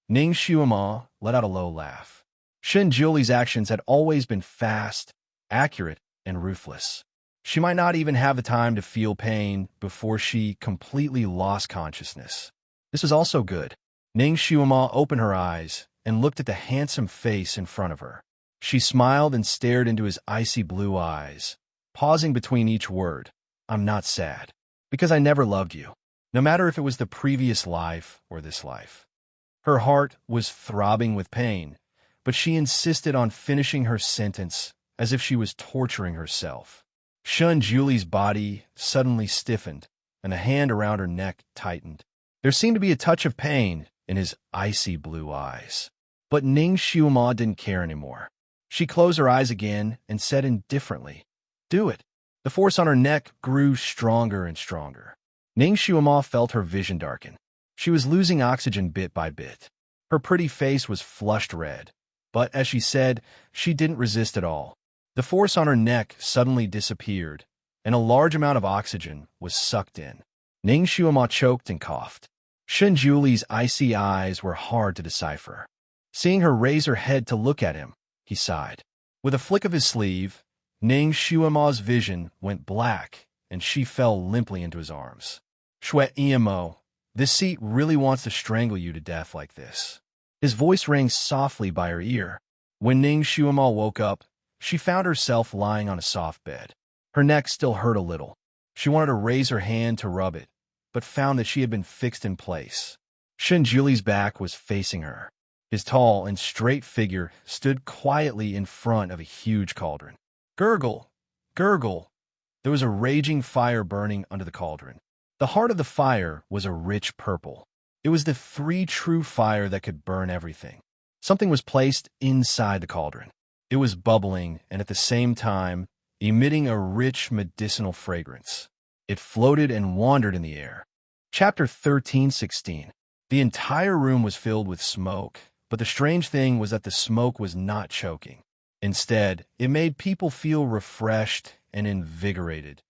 Ning Xiuma let out a low laugh. Shun Juli's actions had always been fast, accurate, and ruthless. She might not even have the time to feel pain before she completely lost consciousness. This was also good. Ning Xiuma opened her eyes and looked at the handsome face in front of her. She smiled and stared into his icy blue eyes, pausing between each word. I'm not sad, because I never loved you, no matter if it was the previous life or this life. Her heart was throbbing with pain, but she insisted on finishing her sentence as if she was torturing herself. Shun Juli's body suddenly stiffened, and a hand around her neck tightened. There seemed to be a touch of pain in his icy blue eyes. But Ning Xiuma didn't care anymore. She closed her eyes again and said indifferently, Do it. The force on her neck grew stronger and stronger. Ning Xiuma felt her vision darken. She was losing oxygen bit by bit. Her pretty face was flushed red, but as she said, she didn't resist at all. The force on her neck suddenly disappeared, and a large amount of oxygen was sucked in. Ning Xiuma choked and coughed. Shun Juli's icy eyes were hard to decipher. Seeing her raise her head to look at him, he sighed. With a flick of his sleeve, Ning Xiuma's vision went black, and she fell limply into his arms. Shui Imo, this seat really wants to strangle you to death like this. His voice rang softly by her ear. When Ning Xiuma woke up, she found herself lying on a soft bed. Her neck still hurt a little. She wanted to raise her hand to rub it, but found that she had been fixed in place. Shun Juli's back was facing her. His tall and straight figure stood quietly in front of a huge cauldron. Gurgle! Gurgle! There was a raging fire burning under the cauldron. The heart of the fire was a rich purple. It was the free true fire that could burn everything. Something was placed inside the cauldron. It was bubbling and at the same time emitting a rich medicinal fragrance. It floated and wandered in the air. Chapter 13:16. The entire room was filled with smoke, but the strange thing was that the smoke was not choking. Instead, it made people feel refreshed and invigorated.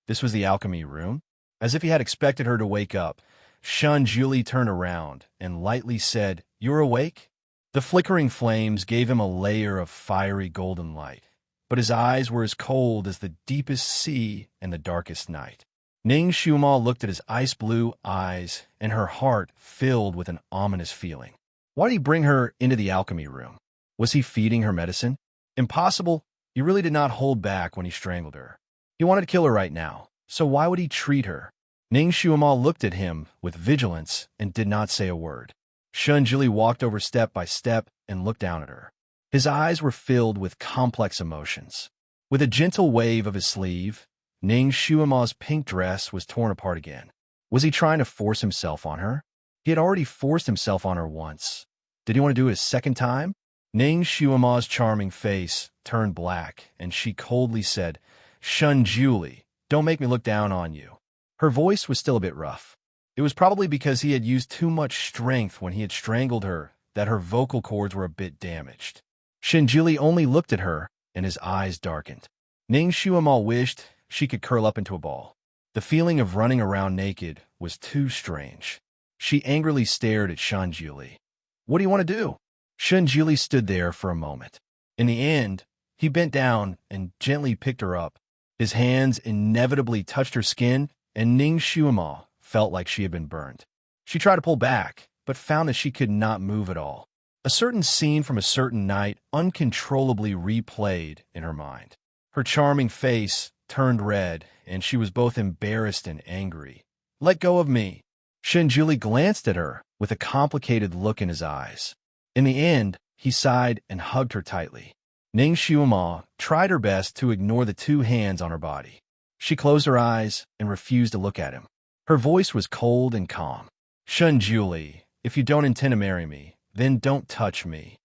This was the alchemy room. As if he had expected her to wake up, Shun Juli turned around and lightly said, You're awake? The flickering flames gave him a layer of fiery golden light, but his eyes were as cold as the deepest sea and the darkest night. Ning Xiuma looked at his ice-blue eyes, and her heart filled with an ominous feeling. Why did he bring her into the alchemy room? Was he feeding her medicine? Impossible. He really did not hold back when he strangled her. He wanted to kill her right now, so why would he treat her? Ning Shuama looked at him with vigilance and did not say a word. Shun Juli walked over step by step and looked down at her. His eyes were filled with complex emotions. With a gentle wave of his sleeve, Ning Shuama's pink dress was torn apart again. Was he trying to force himself on her? He had already forced himself on her once. Did he want to do it a second time? Ning Shuama's charming face turned black, and she coldly said, "Shun Juli, don't make me look down on you." Her voice was still a bit rough. It was probably because he had used too much strength when he had strangled her that her vocal cords were a bit damaged. Shun Juli only looked at her, and his eyes darkened. Ning Shuama wished she could curl up into a ball. The feeling of running around naked was too strange. She angrily stared at Shun Juli. "What do you want to do?" Shun Juli stood there for a moment. In the end, he bent down and gently picked her up. His hands inevitably touched her skin, and Ning Shuama felt like she had been burned. She tried to pull back, but found that she could not move at all. A certain scene from a certain night uncontrollably replayed in her mind. Her charming face turned red, and she was both embarrassed and angry. "Let go of me." Shun Juli glanced at her with a complicated look in his eyes. In the end, he sighed and hugged her tightly. Ning Shuama tried her best to ignore the two hands on her body. She closed her eyes and refused to look at him. Her voice was cold and calm. "Shun Juli, if you don't intend to marry me, then don't touch me."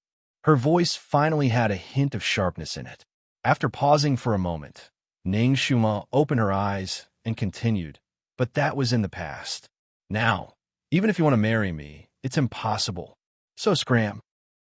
Her voice finally had a hint of sharpness in it. After pausing for a moment, Ning Shuama opened her eyes and continued, "But that was in the past. Now, even if you want to marry me, it's impossible. So scram."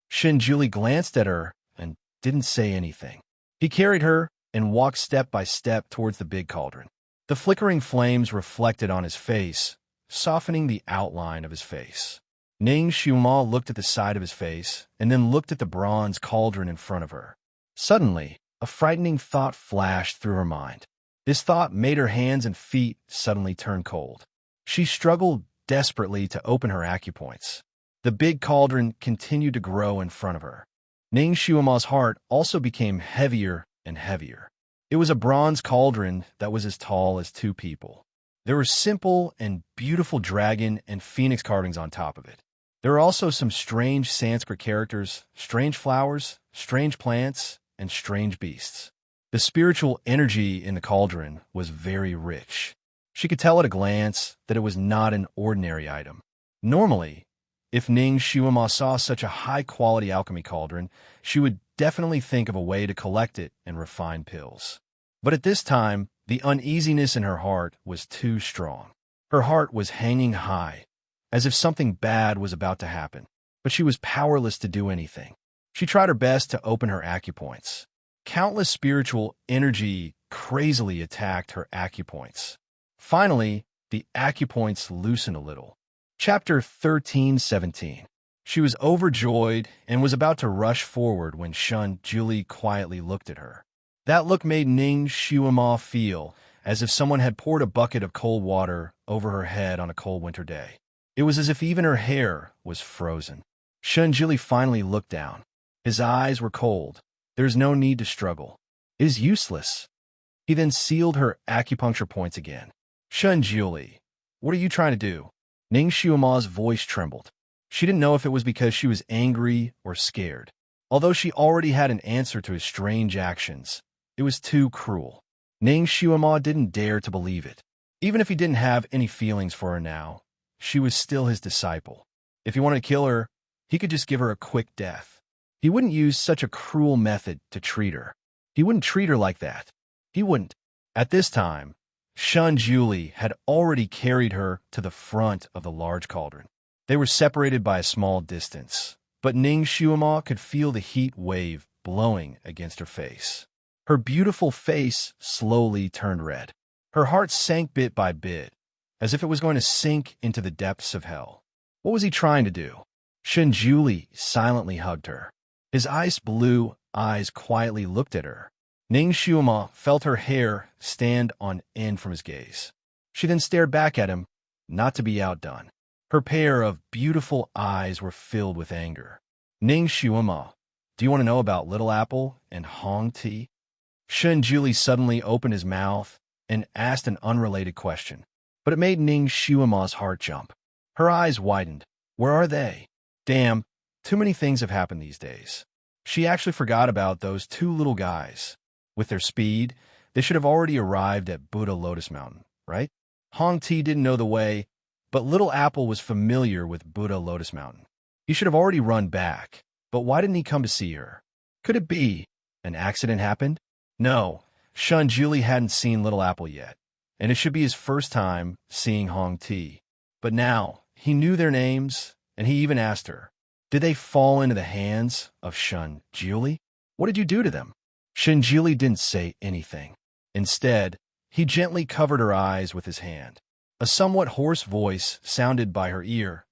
Shun Juli glanced at her and didn't say anything. He carried her and walked step by step towards the big cauldron. The flickering flames reflected on his face, softening the outline of his face. Ning Shuama looked at the side of his face and then looked at the bronze cauldron in front of her. Suddenly, a frightening thought flashed through her mind. This thought made her hands and feet suddenly turn cold. She struggled desperately to open her acupoints. The big cauldron continued to grow in front of her. Ning Shuama's heart also became heavier and heavier. It was a bronze cauldron that was as tall as two people. There were simple and beautiful dragon and phoenix carvings on top of it. There were also some strange Sanskrit characters, strange flowers, strange plants, and strange beasts. The spiritual energy in the cauldron was very rich. She could tell at a glance that it was not an ordinary item. Normally, if Ning Shuama saw such a high-quality alchemy cauldron, she would definitely think of a way to collect it and refine pills. But at this time, the uneasiness in her heart was too strong. Her heart was hanging high, as if something bad was about to happen, but she was powerless to do anything. She tried her best to open her acupoints. Countless spiritual energy crazily attacked her acupoints. Finally, the acupoints loosened a little. Chapter 13:17. She was overjoyed and was about to rush forward when Shun Juli quietly looked at her. That look made Ning Shuama feel as if someone had poured a bucket of cold water over her head on a cold winter day. It was as if even her hair was frozen. Shun Juli finally looked down. His eyes were cold. "There's no need to struggle. It is useless." He then sealed her acupuncture points again. "Shun Juli, what are you trying to do?" Ning Shuama's voice trembled. She didn't know if it was because she was angry or scared. Although she already had an answer to his strange actions, it was too cruel. Ning Shuama didn't dare to believe it. Even if he didn't have any feelings for her now, she was still his disciple. If he wanted to kill her, he could just give her a quick death. He wouldn't use such a cruel method to treat her. He wouldn't treat her like that. He wouldn't. At this time, Shun Juli had already carried her to the front of the large cauldron. They were separated by a small distance, but Ning Shuama could feel the heat wave blowing against her face. Her beautiful face slowly turned red. Her heart sank bit by bit, as if it was going to sink into the depths of hell. What was he trying to do? Shun Juli silently hugged her. His ice blue eyes quietly looked at her. Ning Shuama felt her hair stand on end from his gaze. She then stared back at him, not to be outdone. Her pair of beautiful eyes were filled with anger. "Ning Shuama, do you want to know about Little Apple and Hong Tea?" Shun Juli suddenly opened his mouth and asked an unrelated question. but it made Ning Shuima's heart jump. Her eyes widened. Where are they? Damn, too many things have happened these days. She actually forgot about those two little guys. With their speed, they should have already arrived at Buddha Lotus Mountain, right? Hong Ti didn't know the way, but Little Apple was familiar with Buddha Lotus Mountain. He should have already run back, but why didn't he come to see her? Could it be an accident happened? No, Shun Julie hadn't seen Little Apple yet, and it should be his first time seeing Hong Ti. But now, he knew their names, and he even asked her, did they fall into the hands of Shun Julie? What did you do to them? Shun Julie didn't say anything. Instead, he gently covered her eyes with his hand. A somewhat hoarse voice sounded by her ear.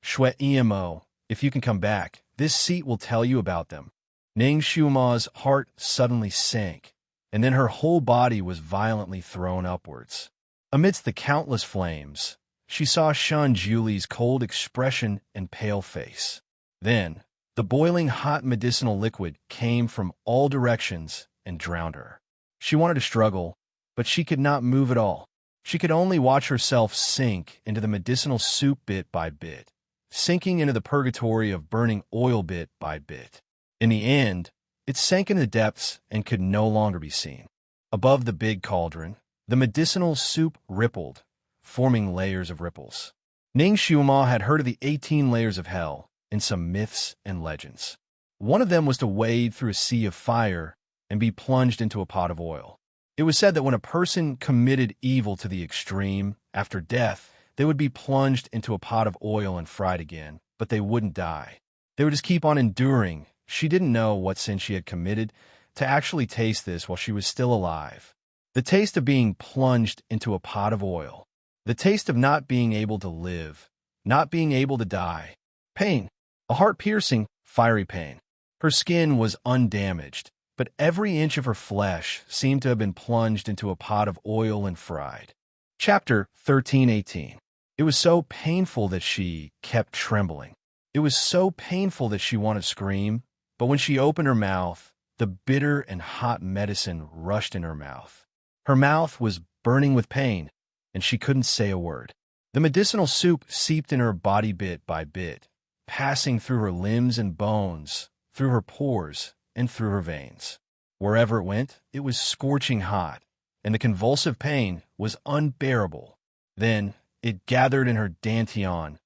Shui Emo, if you can come back, this seat will tell you about them. Ning Shuima's heart suddenly sank, and then her whole body was violently thrown upwards. Amidst the countless flames, she saw Shun Julie's cold expression and pale face. Then, the boiling hot medicinal liquid came from all directions and drowned her. She wanted to struggle, but she could not move at all. She could only watch herself sink into the medicinal soup bit by bit, sinking into the purgatory of burning oil bit by bit. In the end, it sank into the depths and could no longer be seen. Above the big cauldron, the medicinal soup rippled, forming layers of ripples. Ning Shuima had heard of the 18 layers of hell in some myths and legends. One of them was to wade through a sea of fire and be plunged into a pot of oil. It was said that when a person committed evil to the extreme, after death, they would be plunged into a pot of oil and fried again, but they wouldn't die. They would just keep on enduring. She didn't know what sin she had committed to actually taste this while she was still alive. The taste of being plunged into a pot of oil. The taste of not being able to live, not being able to die. Pain. A heart-piercing, fiery pain. Her skin was undamaged, but every inch of her flesh seemed to have been plunged into a pot of oil and fried. Chapter 13:18. It was so painful that she kept trembling. It was so painful that she wanted to scream, but when she opened her mouth, the bitter and hot medicine rushed in her mouth. Her mouth was burning with pain, and she couldn't say a word. The medicinal soup seeped in her body bit by bit, passing through her limbs and bones, through her pores, and through her veins. Wherever it went, it was scorching hot, and the convulsive pain was unbearable. Then it gathered in her dantian.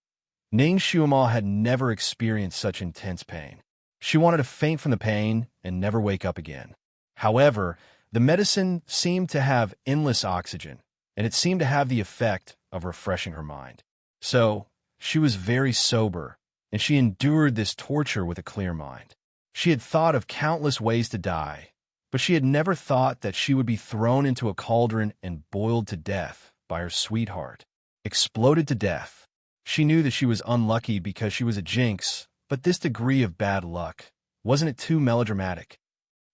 Ning Shuima had never experienced such intense pain. She wanted to faint from the pain and never wake up again. However, the medicine seemed to have endless oxygen, and it seemed to have the effect of refreshing her mind. So, she was very sober, and she endured this torture with a clear mind. She had thought of countless ways to die, but she had never thought that she would be thrown into a cauldron and boiled to death by her sweetheart. Exploded to death. She knew that she was unlucky because she was a jinx, but this degree of bad luck, wasn't it too melodramatic?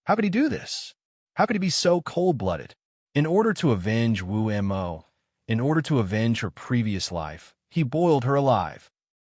How could he do this? How could he be so cold-blooded? In order to avenge Wu Mo, in order to avenge her previous life, he boiled her alive.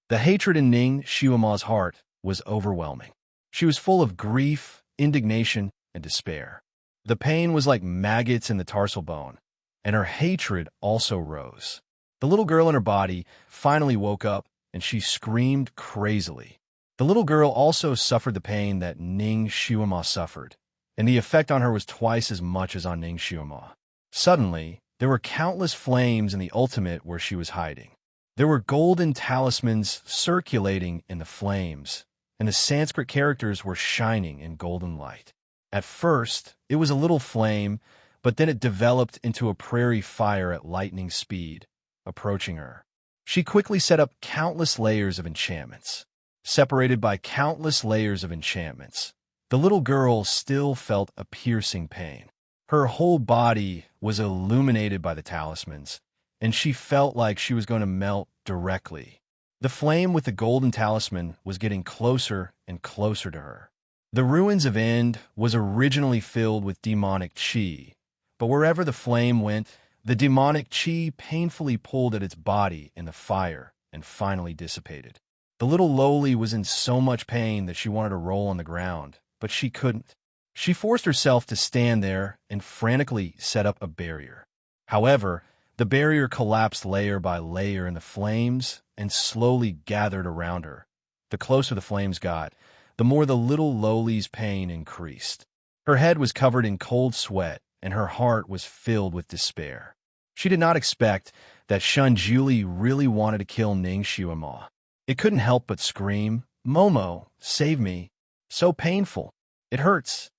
The hatred in Ning Shuima's heart was overwhelming. She was full of grief, indignation, and despair. The pain was like maggots in the tarsal bone, and her hatred also rose. The little girl in her body finally woke up, and she screamed crazily. The little girl also suffered the pain that Ning Shuima suffered, and the effect on her was twice as much as on Ning Shuima. Suddenly, there were countless flames in the ultimate where she was hiding. There were golden talismans circulating in the flames, and the Sanskrit characters were shining in golden light. At first, it was a little flame, but then it developed into a prairie fire at lightning speed, approaching her. She quickly set up countless layers of enchantments. Separated by countless layers of enchantments, the little girl still felt a piercing pain. Her whole body was illuminated by the talismans, and she felt like she was going to melt directly. The flame with the golden talisman was getting closer and closer to her. The ruins of End was originally filled with demonic chi, but wherever the flame went, the demonic chi painfully pulled at its body in the fire and finally dissipated. The little lowly was in so much pain that she wanted to roll on the ground, but she couldn't. She forced herself to stand there and frantically set up a barrier. However, The barrier collapsed layer by layer in the flames and slowly gathered around her. The closer the flames got, the more the little Loli's pain increased. Her head was covered in cold sweat, and her heart was filled with despair. She did not expect that Shun Juli really wanted to kill Ning Xiuema. It couldn't help but scream, "Momo, save me. So painful. It hurts."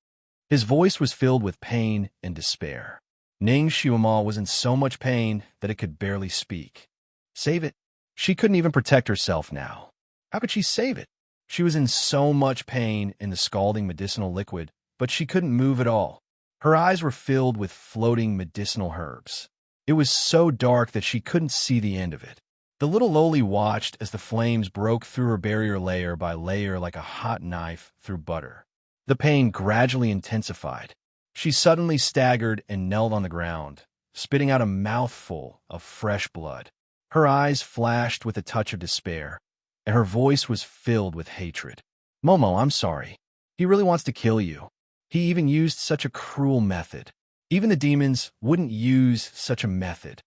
His voice was filled with pain and despair. Ning Xiuema was in so much pain that it could barely speak. Save it? She couldn't even protect herself now. How could she save it? She was in so much pain in the scalding medicinal liquid, but she couldn't move at all. Her eyes were filled with floating medicinal herbs. It was so dark that she couldn't see the end of it. The little Loli watched as the flames broke through her barrier layer by layer like a hot knife through butter. The pain gradually intensified. She suddenly staggered and knelt on the ground, spitting out a mouthful of fresh blood. Her eyes flashed with a touch of despair, and her voice was filled with hatred. "Momo, I'm sorry. He really wants to kill you. He even used such a cruel method. Even the demons wouldn't use such a method."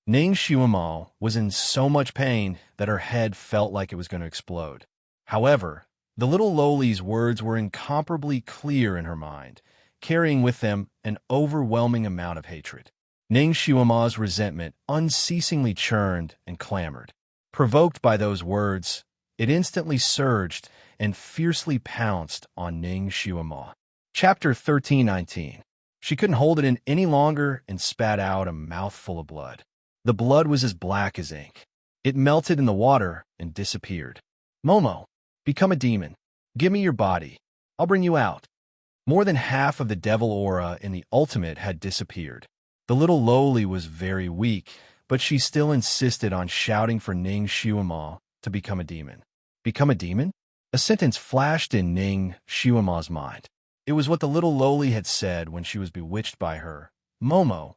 Ning Xiuema was in so much pain that her head felt like it was going to explode. However, the little Loli's words were incomparably clear in her mind, carrying with them an overwhelming amount of hatred. Ning Xiuema's resentment unceasingly churned and clamored. Provoked by those words, it instantly surged and fiercely pounced on Ning Xiuema. Chapter 1319. She couldn't hold it in any longer and spat out a mouthful of blood. The blood was as black as ink. It melted in the water and disappeared. "Momo, become a demon. Give me your body. I'll bring you out." More than half of the devil aura in the ultimate had disappeared. The little Loli was very weak, but she still insisted on shouting for Ning Xiuema to become a demon. Become a demon? A sentence flashed in Ning Xiuema's mind. It was what the little Loli had said when she was bewitched by her. "Momo,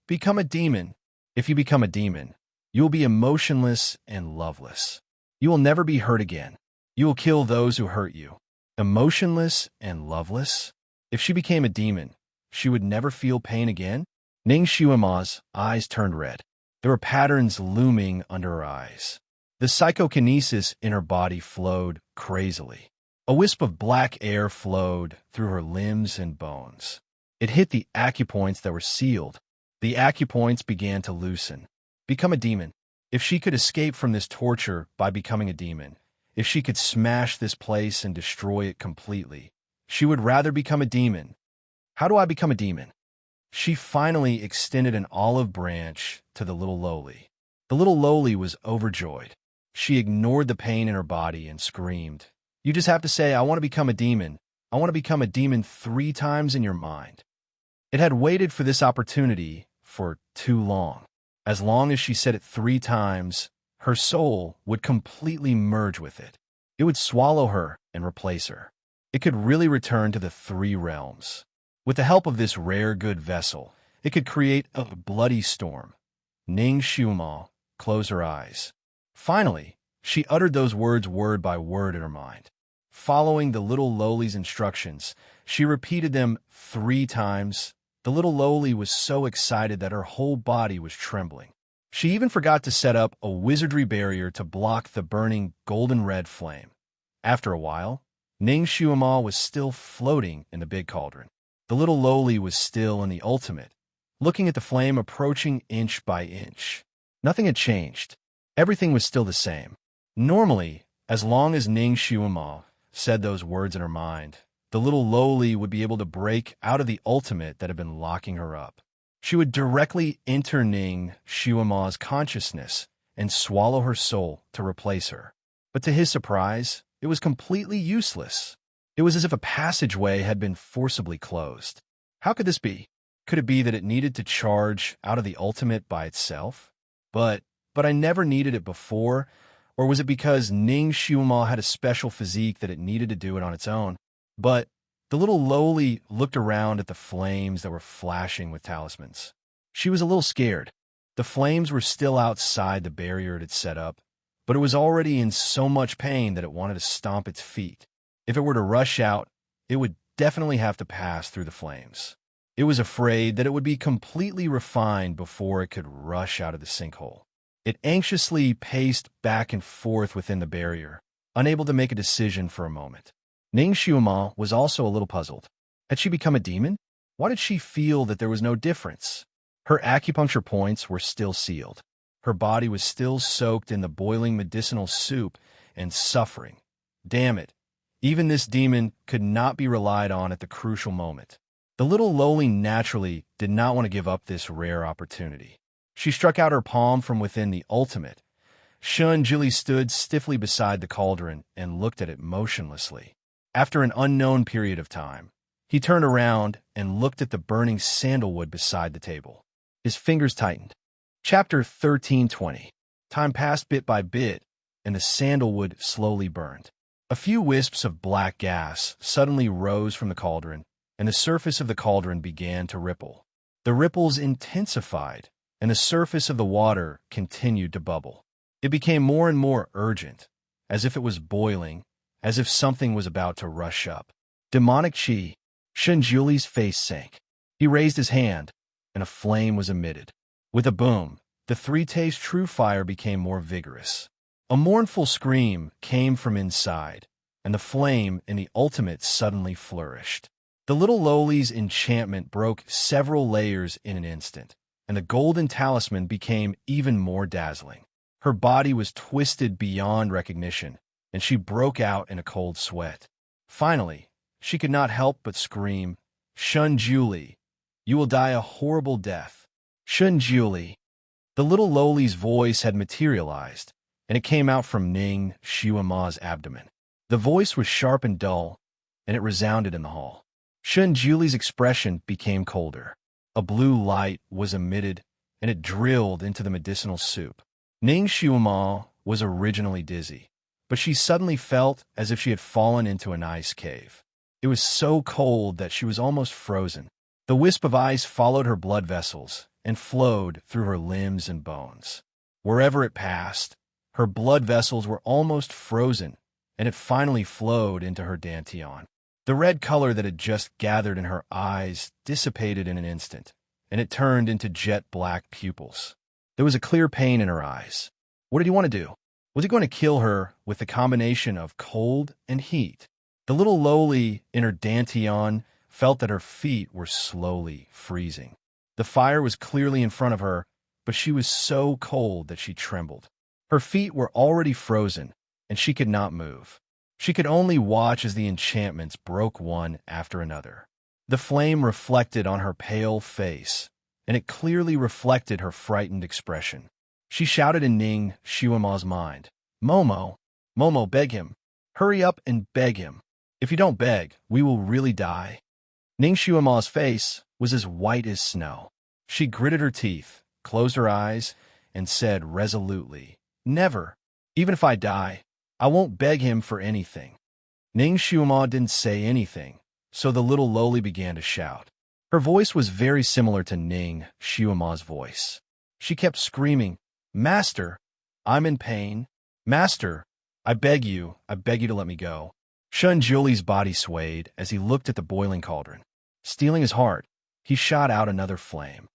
become a demon. If you become a demon, you will be emotionless and loveless. You will never be hurt again. You will kill those who hurt you." Emotionless and loveless? If she became a demon, she would never feel pain again? Ning Xiuema's eyes turned red. There were patterns looming under her eyes. The psychokinesis in her body flowed crazily. A wisp of black air flowed through her limbs and bones. It hit the acupoints that were sealed. The acupoints began to loosen. Become a demon. If she could escape from this torture by becoming a demon, if she could smash this place and destroy it completely, she would rather become a demon. How do I become a demon? She finally extended an olive branch to the little Loli. The little Loli was overjoyed. She ignored the pain in her body and screamed, "You just have to say, 'I want to become a demon. I want to become a demon' 3 times in your mind." It had waited for this opportunity for too long. As long as she said it 3 times, her soul would completely merge with it. It would swallow her and replace her. It could really return to the 3 realms. With the help of this rare good vessel, it could create a bloody storm. Ning Xiuema closed her eyes. Finally, she uttered those words word by word in her mind. Following the little Loli's instructions, she repeated them 3 times. The little Loli was so excited that her whole body was trembling. She even forgot to set up a wizardry barrier to block the burning golden-red flame. After a while, Ning Xiuema was still floating in the big cauldron. The little Loli was still in the ultimate, looking at the flame approaching inch by inch. Nothing had changed. Everything was still the same. Normally, as long as Ning Xiuema said those words in her mind, the little Loli would be able to break out of the ultimate that had been locking her up. She would directly enter Ning Xiuema's consciousness and swallow her soul to replace her. But to his surprise, it was completely useless. It was as if a passageway had been forcibly closed. How could this be? Could it be that it needed to charge out of the ultimate by itself? But I never needed it before, or was it because Ning Xiuema had a special physique that it needed to do it on its own? But the little Loli looked around at the flames that were flashing with talismans. She was a little scared. The flames were still outside the barrier it had set up, but it was already in so much pain that it wanted to stomp its feet. If it were to rush out, it would definitely have to pass through the flames. It was afraid that it would be completely refined before it could rush out of the sinkhole. It anxiously paced back and forth within the barrier, unable to make a decision for a moment. Ning Xiuma was also a little puzzled. Had she become a demon? Why did she feel that there was no difference? Her acupuncture points were still sealed. Her body was still soaked in the boiling medicinal soup and suffering. Damn it. Even this demon could not be relied on at the crucial moment. The little lowly naturally did not want to give up this rare opportunity. She struck out her palm from within the ultimate. Shun Jili stood stiffly beside the cauldron and looked at it motionlessly. After an unknown period of time, he turned around and looked at the burning sandalwood beside the table. His fingers tightened. Chapter 1320. Time passed bit by bit, and the sandalwood slowly burned. A few wisps of black gas suddenly rose from the cauldron, and the surface of the cauldron began to ripple. The ripples intensified, and the surface of the water continued to bubble. It became more and more urgent, as if it was boiling, as if something was about to rush up. Demonic chi. Shinjuli's face sank. He raised his hand, and a flame was emitted. With a boom, the three-taste true fire became more vigorous. A mournful scream came from inside, and the flame in the ultimate suddenly flourished. The little lowly's enchantment broke several layers in an instant, and the golden talisman became even more dazzling. Her body was twisted beyond recognition, and she broke out in a cold sweat. Finally, she could not help but scream, "Shun Juli, you will die a horrible death." Shun Juli. The little lowly's voice had materialized, and it came out from Ning Xiuma's abdomen. The voice was sharp and dull, and it resounded in the hall. Shun Juli's expression became colder. A blue light was emitted, and it drilled into the medicinal soup. Ning Xiuma was originally dizzy, but she suddenly felt as if she had fallen into an ice cave. It was so cold that she was almost frozen. The wisp of ice followed her blood vessels and flowed through her limbs and bones. Wherever it passed, her blood vessels were almost frozen, and it finally flowed into her dantian. The red color that had just gathered in her eyes dissipated in an instant, and it turned into jet-black pupils. There was a clear pain in her eyes. What did he want to do? Was he going to kill her with the combination of cold and heat? The little lowly in her dantian felt that her feet were slowly freezing. The fire was clearly in front of her, but she was so cold that she trembled. Her feet were already frozen, and she could not move. She could only watch as the enchantments broke one after another. The flame reflected on her pale face, and it clearly reflected her frightened expression. She shouted in Ning Xiuma's mind, "Momo! Momo, beg him! Hurry up and beg him! If you don't beg, we will really die." Ning Xiuma's face was as white as snow. She gritted her teeth, closed her eyes, and said resolutely, "Never! Even if I die, I won't beg him for anything." Ning Xiuma didn't say anything, so the little lowly began to shout. Her voice was very similar to Ning Xiuma's voice. She kept screaming, "Master, I'm in pain. Master, I beg you to let me go." Shun Juli's body swayed as he looked at the boiling cauldron. Steeling his heart, he shot out another flame.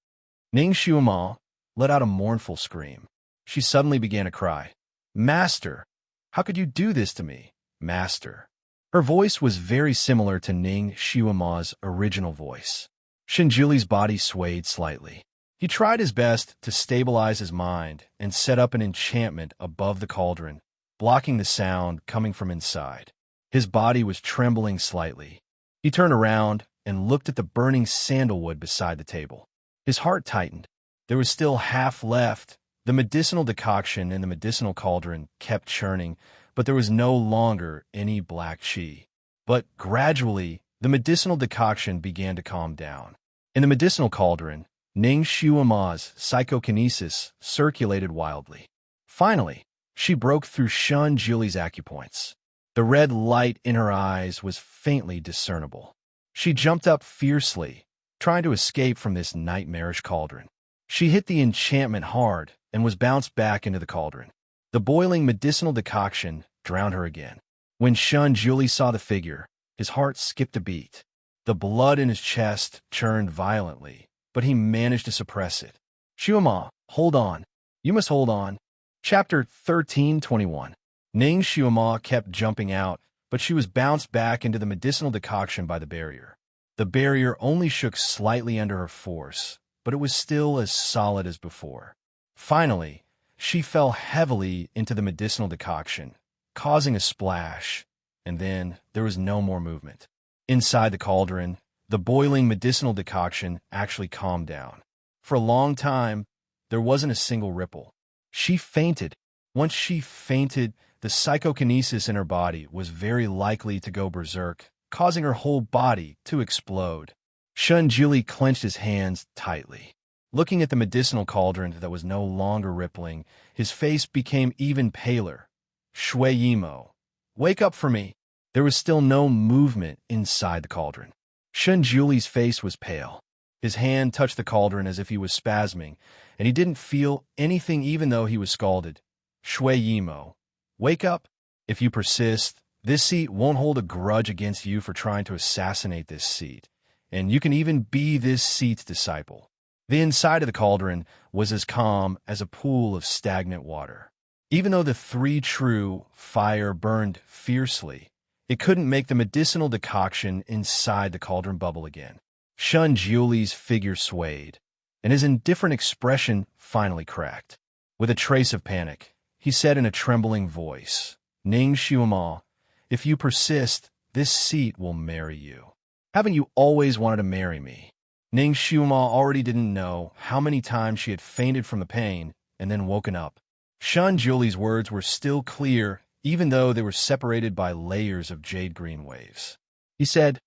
Ning Xiuma let out a mournful scream. She suddenly began to cry, "Master, how could you do this to me, Master?" Her voice was very similar to Ning Xiuma's original voice. Shinjuli's body swayed slightly. He tried his best to stabilize his mind and set up an enchantment above the cauldron, blocking the sound coming from inside. His body was trembling slightly. He turned around and looked at the burning sandalwood beside the table. His heart tightened. There was still half left. The medicinal decoction in the medicinal cauldron kept churning, but there was no longer any black chi. But gradually, the medicinal decoction began to calm down. In the medicinal cauldron, Ning Xiuma's psychokinesis circulated wildly. Finally, she broke through Shun Juli's acupoints. The red light in her eyes was faintly discernible. She jumped up fiercely, trying to escape from this nightmarish cauldron. She hit the enchantment hard and was bounced back into the cauldron. The boiling medicinal decoction drowned her again. When Shun Juli saw the figure, his heart skipped a beat. The blood in his chest churned violently, but he managed to suppress it. Xiuma, hold on. You must hold on. Chapter 13:21. Ning Xiuma kept jumping out, but she was bounced back into the medicinal decoction by the barrier. The barrier only shook slightly under her force, but it was still as solid as before. Finally, she fell heavily into the medicinal decoction, causing a splash, and then there was no more movement. Inside the cauldron, the boiling medicinal decoction actually calmed down. For a long time, there wasn't a single ripple. She fainted. Once she fainted, the psychokinesis in her body was very likely to go berserk, causing her whole body to explode. Shunjili clenched his hands tightly. Looking at the medicinal cauldron that was no longer rippling, his face became even paler. Shui Yimo, wake up for me. There was still no movement inside the cauldron. Shunjuli's face was pale. His hand touched the cauldron as if he was spasming, and he didn't feel anything even though he was scalded. Shui Yimo, wake up. If you persist, this seat won't hold a grudge against you for trying to assassinate this seat, and you can even be this seat's disciple. The inside of the cauldron was as calm as a pool of stagnant water. Even though the three true fire burned fiercely, it couldn't make the medicinal decoction inside the cauldron bubble again. Shunjuli's figure swayed, and his indifferent expression finally cracked. With a trace of panic, he said in a trembling voice, Ning Xiuma, if you persist, this seat will marry you. Haven't you always wanted to marry me? Ning Xiuma already didn't know how many times she had fainted from the pain and then woken up. Shunjuli's words were still clear, even though they were separated by layers of jade green waves. He said,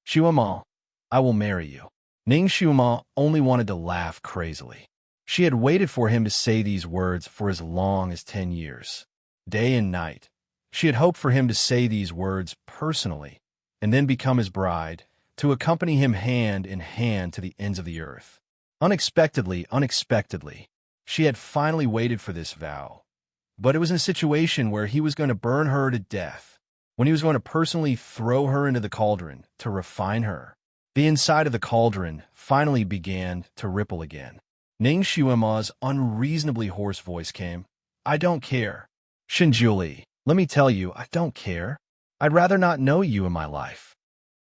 Xiuma, I will marry you. Ning Xiuma only wanted to laugh crazily. She had waited for him to say these words for as long as 10 years. Day and night, she had hoped for him to say these words personally, and then become his bride, to accompany him hand in hand to the ends of the earth. Unexpectedly, she had finally waited for this vow. But it was in a situation where he was going to burn her to death, when he was going to personally throw her into the cauldron to refine her. The inside of the cauldron finally began to ripple again. Ning Xiuma's unreasonably hoarse voice came, I don't care. Shunjuli, let me tell you, I don't care. I'd rather not know you in my life.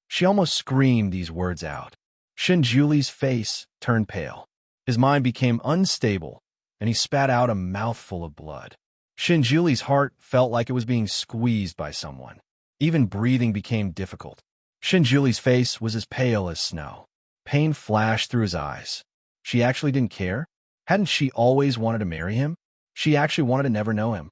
She almost screamed these words out. Shunjuli's face turned pale. His mind became unstable, and he spat out a mouthful of blood. Shunjuli's heart felt like it was being squeezed by someone. Even breathing became difficult. Shunjuli's face was as pale as snow. Pain flashed through his eyes. She actually didn't care? Hadn't she always wanted to marry him? She actually wanted to never know him.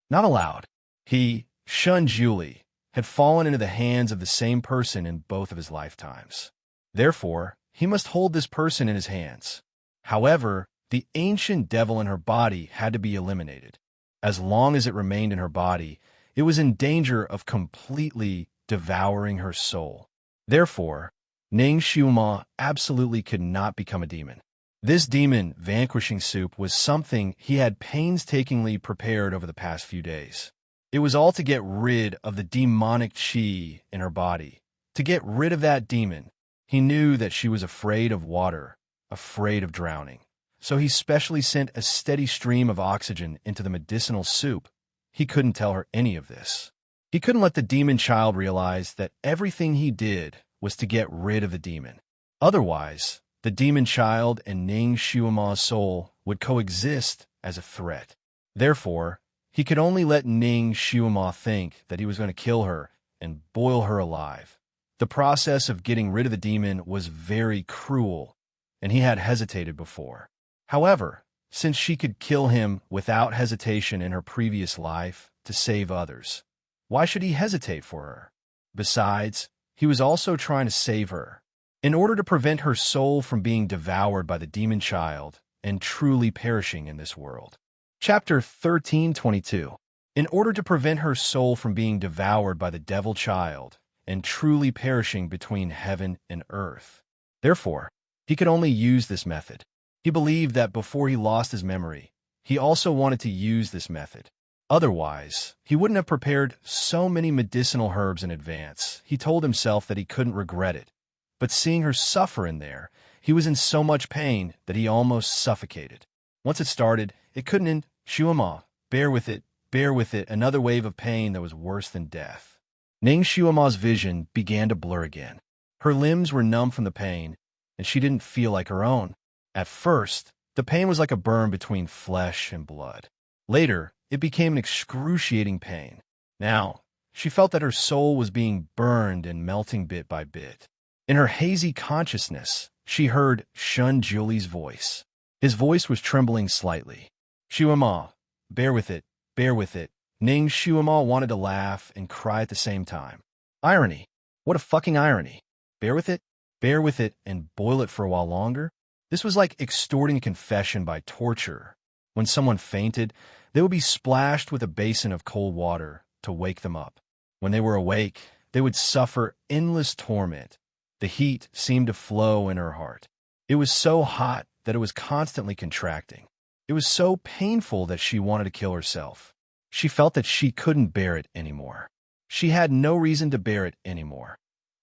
Not allowed. He, Shunjuli, had fallen into the hands of the same person in both of his lifetimes. Therefore, he must hold this person in his hands. However, the ancient devil in her body had to be eliminated. As long as it remained in her body, it was in danger of completely devouring her soul. Therefore, Ning Xiuma absolutely could not become a demon. This demon vanquishing soup was something he had painstakingly prepared over the past few days. It was all to get rid of the demonic chi in her body. To get rid of that demon, he knew that she was afraid of water, afraid of drowning. So he specially sent a steady stream of oxygen into the medicinal soup. He couldn't tell her any of this. He couldn't let the demon child realize that everything he did was to get rid of the demon. Otherwise, the demon child and Ning Xiuma's soul would coexist as a threat. Therefore, he could only let Ning Xiuma think that he was going to kill her and boil her alive. The process of getting rid of the demon was very cruel, and he had hesitated before. However, since she could kill him without hesitation in her previous life to save others, why should he hesitate for her? Besides, he was also trying to save her. In order to prevent her soul from being devoured by the demon child and truly perishing in this world. Chapter 13:22. In order to prevent her soul from being devoured by the devil child and truly perishing between heaven and earth. Therefore, he could only use this method. He believed that before he lost his memory, he also wanted to use this method. Otherwise, he wouldn't have prepared so many medicinal herbs in advance. He told himself that he couldn't regret it, but seeing her suffer in there, he was in so much pain that he almost suffocated. Once it started, it couldn't end. Shuama, bear with it, another wave of pain that was worse than death. Ning Shuama's vision began to blur again. Her limbs were numb from the pain, and she didn't feel like her own. At first, the pain was like a burn between flesh and blood. Later, it became an excruciating pain. Now, she felt that her soul was being burned and melting bit by bit. In her hazy consciousness, she heard Shun Julie's voice. His voice was trembling slightly. Shuama, bear with it. Ning Shuama wanted to laugh and cry at the same time. Irony. What a fucking irony. Bear with it, and boil it for a while longer? This was like extorting a confession by torture. When someone fainted, they would be splashed with a basin of cold water to wake them up. When they were awake, they would suffer endless torment. The heat seemed to flow in her heart. It was so hot that it was constantly contracting. It was so painful that she wanted to kill herself. She felt that she couldn't bear it anymore. She had no reason to bear it anymore.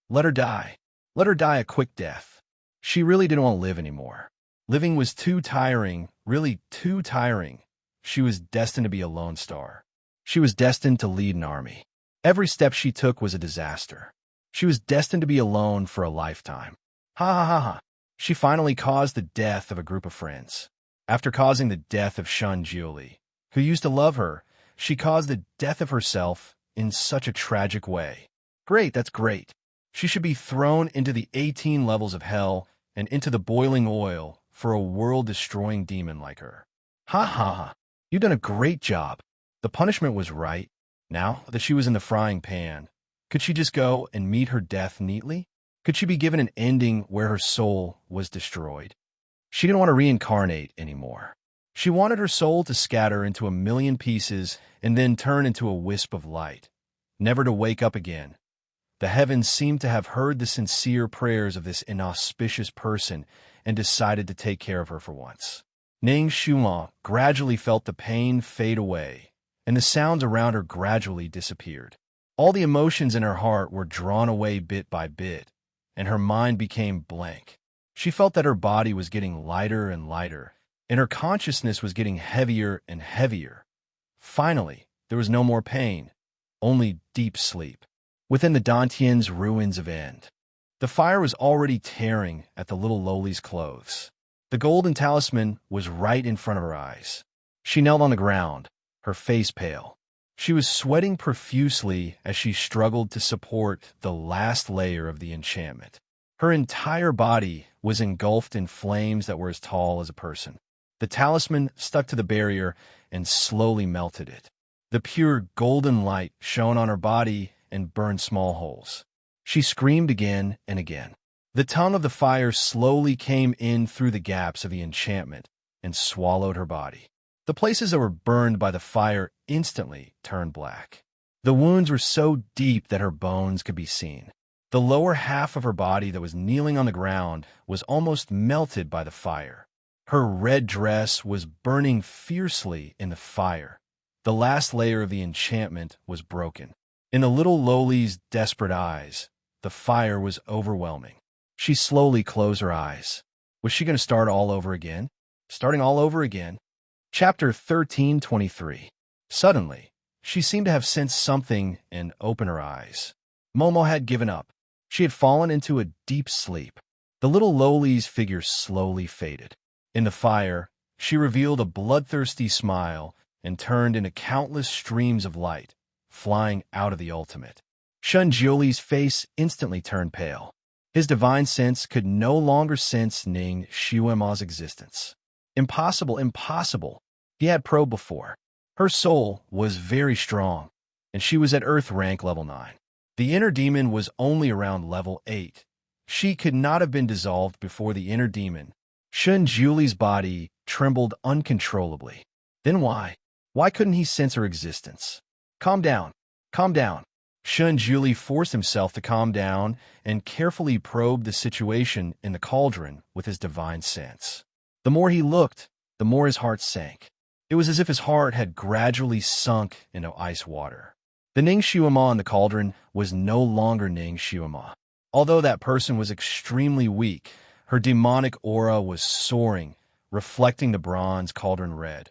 Let her die. Let her die a quick death. She really didn't want to live anymore. Living was too tiring, really too tiring. She was destined to be a lone star. She was destined to lead an army. Every step she took was a disaster. She was destined to be alone for a lifetime. Ha ha ha ha. She finally caused the death of a group of friends. After causing the death of Shun Julie, who used to love her, she caused the death of herself in such a tragic way. Great, that's great. She should be thrown into the 18 levels of hell and into the boiling oil for a world-destroying demon like her. Ha ha ha. You've done a great job. The punishment was right. Now that she was in the frying pan, could she just go and meet her death neatly? Could she be given an ending where her soul was destroyed? She didn't want to reincarnate anymore. She wanted her soul to scatter into a million pieces and then turn into a wisp of light, never to wake up again. The heavens seemed to have heard the sincere prayers of this inauspicious person and decided to take care of her for once. Ning Shuama gradually felt the pain fade away, and the sounds around her gradually disappeared. All the emotions in her heart were drawn away bit by bit, and her mind became blank. She felt that her body was getting lighter and lighter, and her consciousness was getting heavier and heavier. Finally, there was no more pain, only deep sleep. Within the Dantian's ruins of End, the fire was already tearing at the little Loli's clothes. The golden talisman was right in front of her eyes. She knelt on the ground, her face pale. She was sweating profusely as she struggled to support the last layer of the enchantment. Her entire body was engulfed in flames that were as tall as a person. The talisman stuck to the barrier and slowly melted it. The pure golden light shone on her body and burned small holes. She screamed again and again. The tongue of the fire slowly came in through the gaps of the enchantment and swallowed her body. The places that were burned by the fire instantly turned black. The wounds were so deep that her bones could be seen. The lower half of her body that was kneeling on the ground was almost melted by the fire. Her red dress was burning fiercely in the fire. The last layer of the enchantment was broken. In the little Loli's desperate eyes, the fire was overwhelming. She slowly closed her eyes. Was she going to start all over again? Starting all over again? Chapter 1323. Suddenly, she seemed to have sensed something and opened her eyes. Momo had given up. She had fallen into a deep sleep. The little Loli's figure slowly faded. In the fire, she revealed a bloodthirsty smile and turned into countless streams of light, flying out of the ultimate. Shun Jiuli's face instantly turned pale. His divine sense could no longer sense Ning Shuema's existence. Impossible, impossible. He had probed before. Her soul was very strong, and she was at Earth rank level 9. The inner demon was only around level 8. She could not have been dissolved before the inner demon. Shun Jiuli's body trembled uncontrollably. Then why? Why couldn't he sense her existence? Calm down. Calm down. Shun Jiuli forced himself to calm down and carefully probed the situation in the cauldron with his divine sense. The more he looked, the more his heart sank. It was as if his heart had gradually sunk into ice water. The Ning Shuema in the cauldron was no longer Ning Shuema. Although that person was extremely weak, her demonic aura was soaring, reflecting the bronze cauldron red.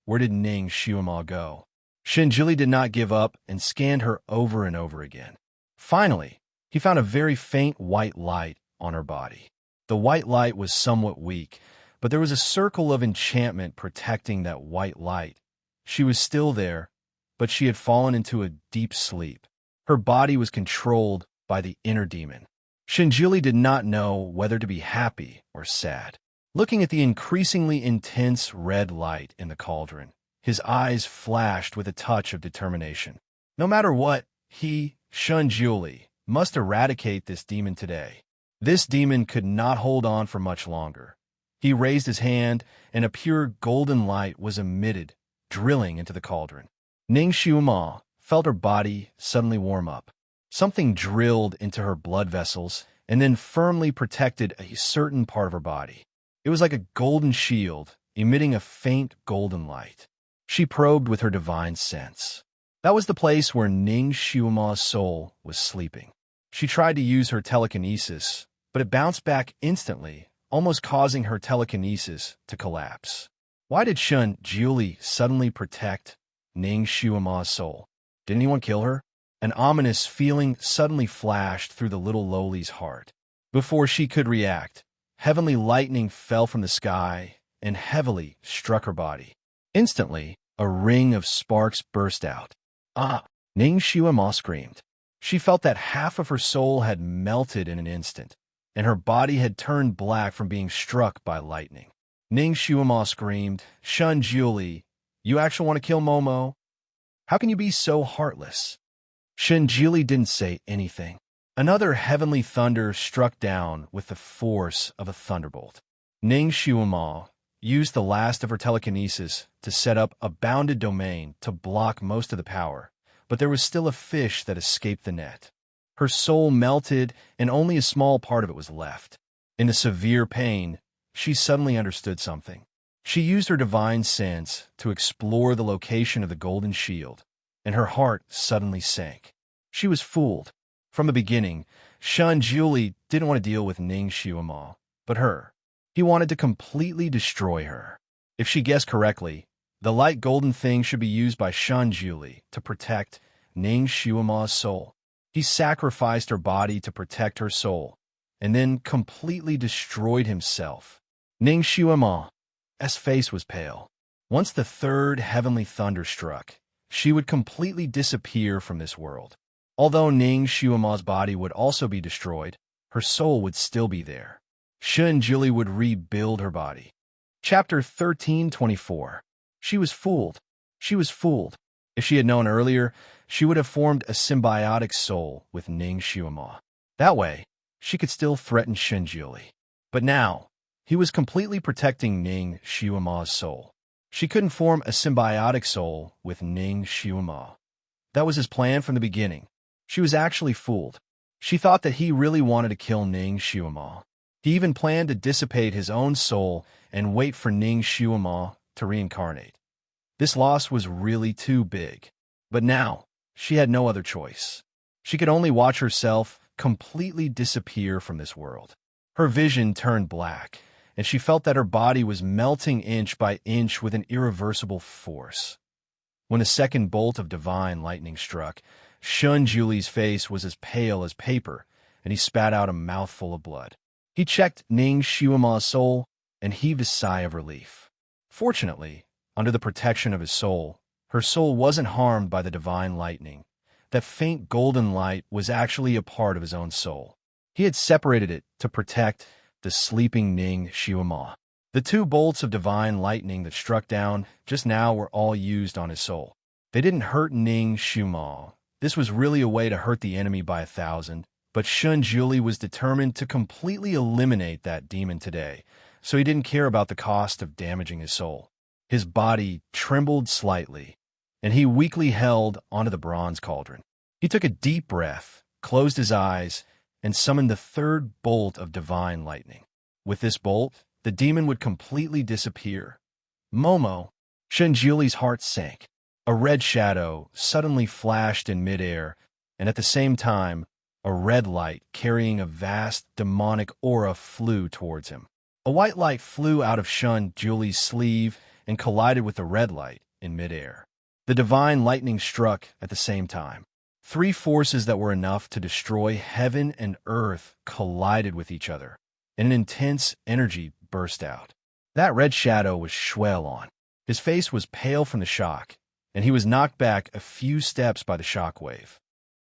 Where did Ning Xiuma go? Shinjili did not give up and scanned her over and over again. Finally, he found a very faint white light on her body. The white light was somewhat weak, but there was a circle of enchantment protecting that white light. She was still there, but she had fallen into a deep sleep. Her body was controlled by the inner demon. Shinjili did not know whether to be happy or sad. Looking at the increasingly intense red light in the cauldron, his eyes flashed with a touch of determination. No matter what, he, Shinjili, must eradicate this demon today. This demon could not hold on for much longer. He raised his hand, and a pure golden light was emitted, drilling into the cauldron. Ning Xiuma felt her body suddenly warm up. Something drilled into her blood vessels and then firmly protected a certain part of her body. It was like a golden shield, emitting a faint golden light. She probed with her divine sense. That was the place where Ning Xiuma's soul was sleeping. She tried to use her telekinesis, but it bounced back instantly, almost causing her telekinesis to collapse. Why did Shun Jiuli suddenly protect Ning Xiuma's soul? Did anyone kill her? An ominous feeling suddenly flashed through the little Loli's heart. Before she could react, heavenly lightning fell from the sky and heavily struck her body. Instantly, a ring of sparks burst out. Ah! Ning Xiuma screamed. She felt that half of her soul had melted in an instant, and her body had turned black from being struck by lightning. Ning Xiuma screamed, "Shun Jiuli, you actually want to kill Momo? How can you be so heartless?" Shinjili didn't say anything. Another heavenly thunder struck down with the force of a thunderbolt. Ning Xiuma used the last of her telekinesis to set up a bounded domain to block most of the power, but there was still a fish that escaped the net. Her soul melted, and only a small part of it was left. In the severe pain, she suddenly understood something. She used her divine sense to explore the location of the golden shield, and her heart suddenly sank. She was fooled. From the beginning, Shun Jiuli didn't want to deal with Ning Xiuma, but her. He wanted to completely destroy her. If she guessed correctly, the light golden thing should be used by Shun Jiuli to protect Ning Xiuma's soul. He sacrificed her body to protect her soul, and then completely destroyed himself. Ning Xiuma's face was pale. Once the third heavenly thunder struck, she would completely disappear from this world. Although Ning Xiuma's body would also be destroyed, her soul would still be there. Shinjili would rebuild her body. Chapter 1324. She was fooled. She was fooled. If she had known earlier, she would have formed a symbiotic soul with Ning Xiuma. That way, she could still threaten Shinjili. But now, he was completely protecting Ning Xiuma's soul. She couldn't form a symbiotic soul with Ning Xiuma. That was his plan from the beginning. She was actually fooled. She thought that he really wanted to kill Ning Xiuma. He even planned to dissipate his own soul and wait for Ning Xiuma to reincarnate. This loss was really too big. But now, she had no other choice. She could only watch herself completely disappear from this world. Her vision turned black, and she felt that her body was melting inch by inch with an irreversible force. When a second bolt of divine lightning struck, Shun Juli's face was as pale as paper, and he spat out a mouthful of blood. He checked Ning Xiuma's soul and heaved a sigh of relief. Fortunately, under the protection of his soul, her soul wasn't harmed by the divine lightning. That faint golden light was actually a part of his own soul. He had separated it to protect the sleeping Ning Xiuma. The two bolts of divine lightning that struck down just now were all used on his soul. They didn't hurt Ning Xiuma. This was really a way to hurt the enemy by 1,000, but Shun Juli was determined to completely eliminate that demon today, so he didn't care about the cost of damaging his soul. His body trembled slightly, and he weakly held onto the bronze cauldron. He took a deep breath, closed his eyes, and summoned the third bolt of divine lightning. With this bolt, the demon would completely disappear. Momo, Shinjuli's heart sank. A red shadow suddenly flashed in midair, and at the same time, A red light carrying a vast demonic aura flew towards him. A white light flew out of Shun Julie's sleeve and collided with the red light in midair. The divine lightning struck at the same time. Three forces that were enough to destroy heaven and earth collided with each other, and an intense energy burst out. That red shadow was Shuelon. His face was pale from the shock, and he was knocked back a few steps by the shockwave.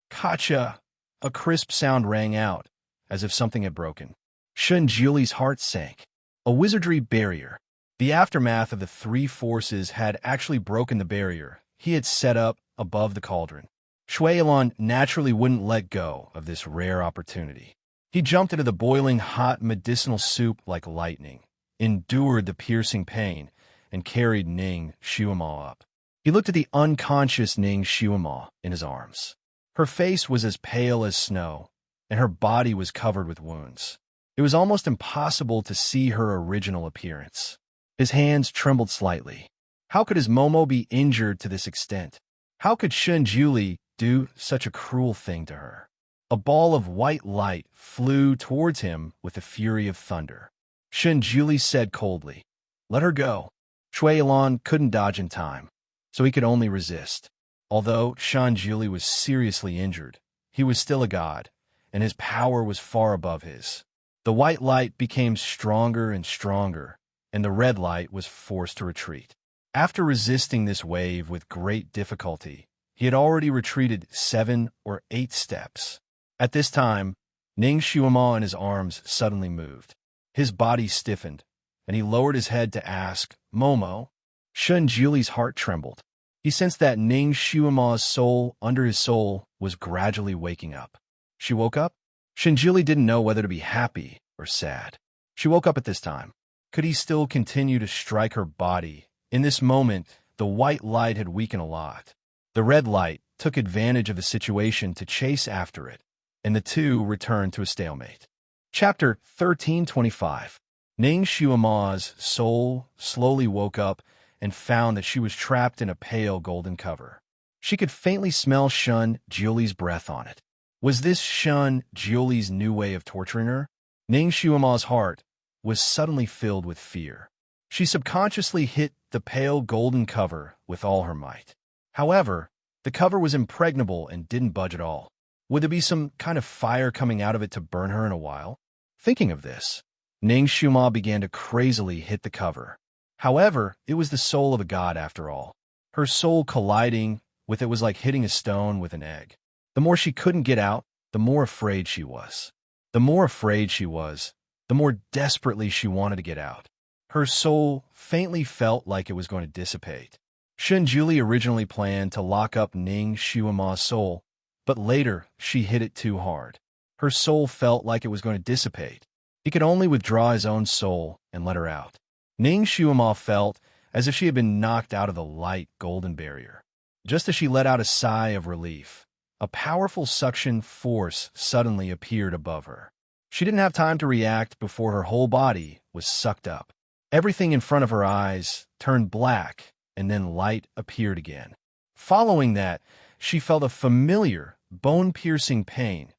Kacha! A crisp sound rang out, as if something had broken. Shun Julie's heart sank. A wizardry barrier. The aftermath of the three forces had actually broken the barrier he had set up above the cauldron. Shuelon naturally wouldn't let go of this rare opportunity. He jumped into the boiling hot medicinal soup like lightning, endured the piercing pain, and carried Ning Shuima up. He looked at the unconscious Ning Shuima in his arms. Her face was as pale as snow, and her body was covered with wounds. It was almost impossible to see her original appearance. His hands trembled slightly. How could his Momo be injured to this extent? How could Shun Julie do such a cruel thing to her? A ball of white light flew towards him with the fury of thunder. Shun Julie said coldly, "Let her go." Shuelon couldn't dodge in time, so he could only resist. Although Shun Julie was seriously injured, he was still a god, and his power was far above his. The white light became stronger and stronger, and the red light was forced to retreat. After resisting this wave with great difficulty, he had already retreated 7 or 8 steps. At this time, Ning Shuima in his arms suddenly moved. His body stiffened, and he lowered his head to ask, "Momo?" Shun Julie's heart trembled. He sensed that Ning Shuima's soul under his soul was gradually waking up. She woke up? Shun Julie didn't know whether to be happy or sad. She woke up at this time. Could he still continue to strike her body? In this moment, the white light had weakened a lot. The red light took advantage of the situation to chase after it, and the two returned to a stalemate. Chapter 1325. Ning Shuima's soul slowly woke up and found that she was trapped in a pale golden cover. She could faintly smell Shun Julie's breath on it. Was this Shun Julie's new way of torturing her? Ning Shuima's heart was suddenly filled with fear. She subconsciously hit the pale golden cover with all her might. However, the cover was impregnable and didn't budge at all. Would there be some kind of fire coming out of it to burn her in a while? Thinking of this, Ning Shuima began to crazily hit the cover. However, it was the soul of a god after all. Her soul colliding with it was like hitting a stone with an egg. The more she couldn't get out, the more afraid she was. The more afraid she was, the more desperately she wanted to get out. Her soul faintly felt like it was going to dissipate. Shun Julie originally planned to lock up Ning Shuima's soul, but later she hit it too hard. Her soul felt like it was going to dissipate. He could only withdraw his own soul and let her out. Ning Shuima felt as if she had been knocked out of the light golden barrier. Just as she let out a sigh of relief, a powerful suction force suddenly appeared above her. She didn't have time to react before her whole body was sucked up. Everything in front of her eyes turned black, and then light appeared again. Following that, she felt a familiar, bone-piercing pain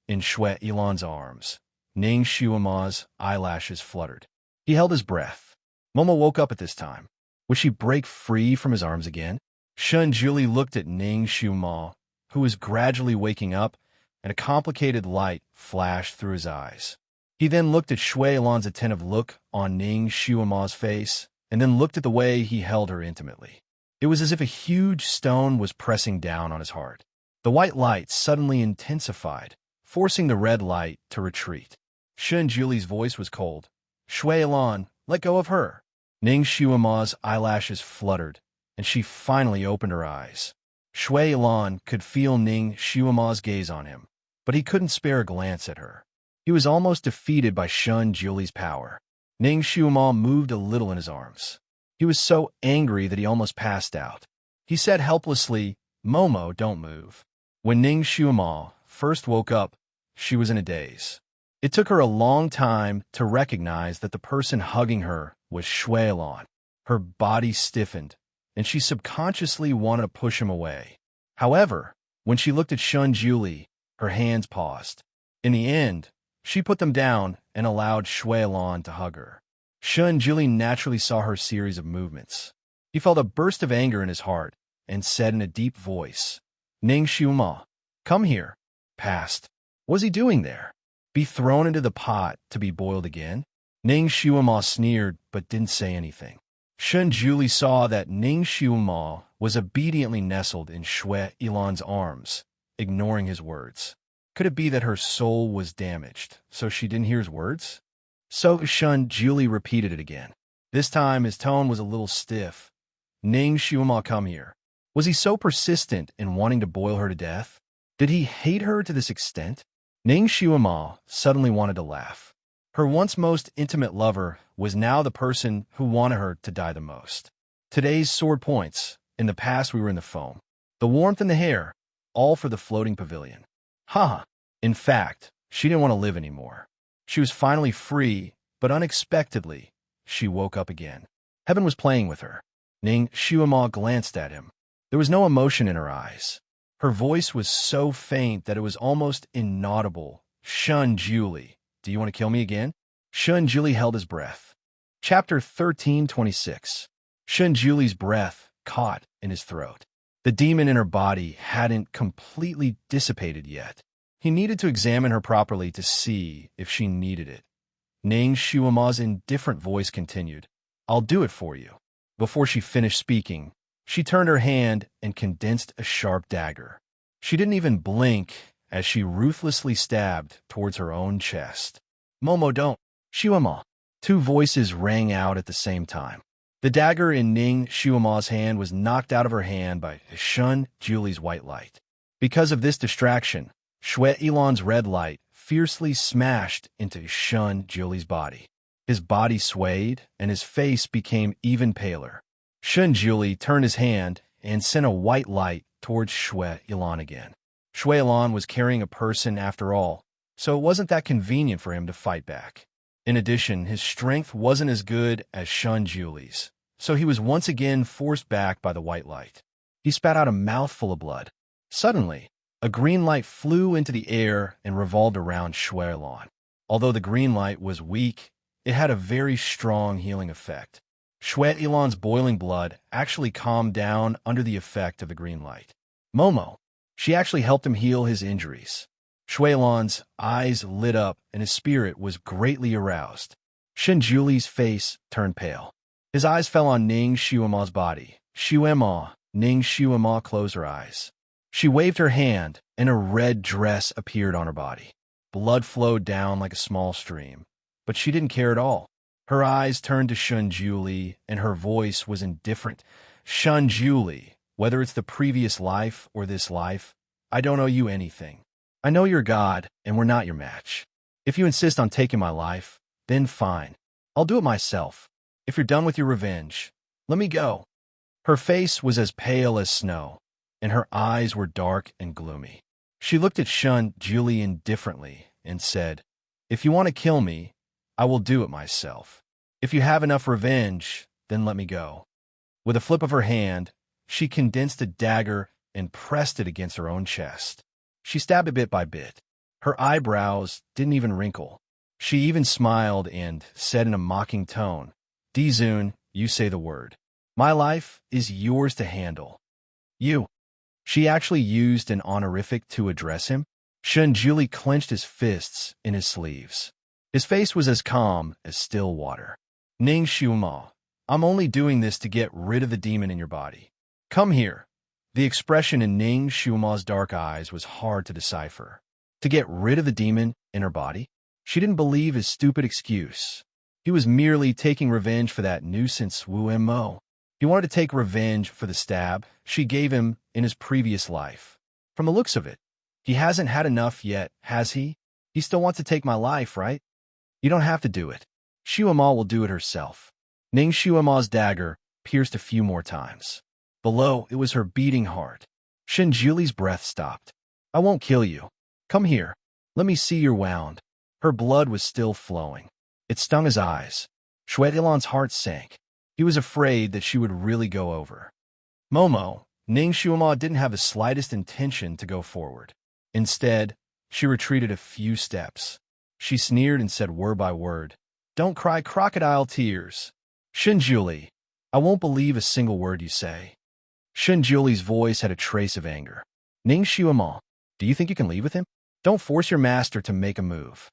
in Shuelon's arms. Ning Shuima's eyelashes fluttered. He held his breath. Momo woke up at this time. Would she break free from his arms again? Shun Julie looked at Ning Shuima, who was gradually waking up, and a complicated light flashed through his eyes. He then looked at Shuelon's attentive look on Ning Shuima's face, and then looked at the way he held her intimately. It was as if a huge stone was pressing down on his heart. The white light suddenly intensified, forcing the red light to retreat. Shun Julie's voice was cold. "Shuelon, let go of her." Ning Shuima's eyelashes fluttered, and she finally opened her eyes. Shuelon could feel Ning Shuima's gaze on him, but he couldn't spare a glance at her. He was almost defeated by Shun Julie's power. Ning Shuima moved a little in his arms. He was so angry that he almost passed out. He said helplessly, "Momo, don't move." When Ning Shuima first woke up, she was in a daze. It took her a long time to recognize that the person hugging her was Shuelon. Her body stiffened, and she subconsciously wanted to push him away. However, when she looked at Shun Julie, Her hands paused. In the end, she put them down and allowed Shui Lan to hug her. Shun Jili naturally saw her series of movements. He felt a burst of anger in his heart and said in a deep voice, Ning Xiuma, come here. Past. What was he doing there? Be thrown into the pot to be boiled again? Ning Xiuma sneered but didn't say anything. Shun Jili saw that Ning Xiuma was obediently nestled in Shui Ilan's arms, ignoring his words. Could it be that her soul was damaged, so she didn't hear his words? So Shun Jili repeated it again. This time his tone was a little stiff. Ning Xiuma, come here. Was he so persistent in wanting to boil her to death? Did he hate her to this extent? Ning Xiuma suddenly wanted to laugh. Her once most intimate lover was now the person who wanted her to die the most. Today's sword points. In the past we were in the foam. The warmth in the hair, all for the floating pavilion. Haha. In fact, she didn't want to live anymore. She was finally free, but unexpectedly, she woke up again. Heaven was playing with her. Ning Xiuma glanced at him. There was no emotion in her eyes. Her voice was so faint that it was almost inaudible. Shun Jili, do you want to kill me again? Shun Jili held his breath. Chapter 13:26. Shun Jili's breath caught in his throat. The demon in her body hadn't completely dissipated yet. He needed to examine her properly to see if she needed it. Ning Xiuma's indifferent voice continued, I'll do it for you. Before she finished speaking, she turned her hand and condensed a sharp dagger. She didn't even blink as she ruthlessly stabbed towards her own chest. Momo, don't. Xiuma. Two voices rang out at the same time. The dagger in Ning Xiuma's hand was knocked out of her hand by Shun Juli's white light. Because of this distraction, Shui Ilan's red light fiercely smashed into Shun Juli's body. His body swayed, and his face became even paler. Shun Jili turned his hand and sent a white light towards Shui Ilan again. Shui Ilan was carrying a person after all, so it wasn't that convenient for him to fight back. In addition, his strength wasn't as good as Shun Juli's, so he was once again forced back by the white light. He spat out a mouthful of blood. Suddenly, a green light flew into the air and revolved around Shui Ilan. Although the green light was weak, it had a very strong healing effect. Shui Ilan's boiling blood actually calmed down under the effect of the green light. Momo. She actually helped him heal his injuries. Shui Ilan's eyes lit up and his spirit was greatly aroused. Shun Juli's face turned pale. His eyes fell on Ning Xiuma's body. Xiuma. Ning Xiuma closed her eyes. She waved her hand and a red dress appeared on her body. Blood flowed down like a small stream, but she didn't care at all. Her eyes turned to Shun Jili and her voice was indifferent. Shun Jili, whether it's the previous life or this life, I don't owe you anything. I know you're God, and we're not your match. If you insist on taking my life, then fine. I'll do it myself. If you're done with your revenge, let me go. Her face was as pale as snow, and her eyes were dark and gloomy. She looked at Shun Jili indifferently and said, If you want to kill me, I will do it myself. If you have enough revenge, then let me go. With a flip of her hand, she condensed a dagger and pressed it against her own chest. She stabbed it bit by bit. Her eyebrows didn't even wrinkle. She even smiled and said in a mocking tone, Dizun, you say the word. My life is yours to handle. You. She actually used an honorific to address him. Shun Jili clenched his fists in his sleeves. His face was as calm as still water. Ning Xiuma, I'm only doing this to get rid of the demon in your body. Come here. The expression in Ning Xiuma's dark eyes was hard to decipher. To get rid of the demon in her body? She didn't believe his stupid excuse. He was merely taking revenge for that nuisance Wu Mo. He wanted to take revenge for the stab she gave him in his previous life. From the looks of it, he hasn't had enough yet, has he? He still wants to take my life, right? You don't have to do it. Xiuma will do it herself. Ning Xiuma's dagger pierced a few more times. Below, it was her beating heart. Shun Juli's breath stopped. I won't kill you. Come here. Let me see your wound. Her blood was still flowing. It stung his eyes. Shui Ilan's heart sank. He was afraid that she would really go over. Momo, Ning Xiuma didn't have the slightest intention to go forward. Instead, She retreated a few steps. She sneered and said word by word, "Don't cry crocodile tears. Shinjuli, I won't believe a single word you say." Shinjuli's voice had a trace of anger. "Ning Xiuama, do you think you can leave with him? Don't force your master to make a move."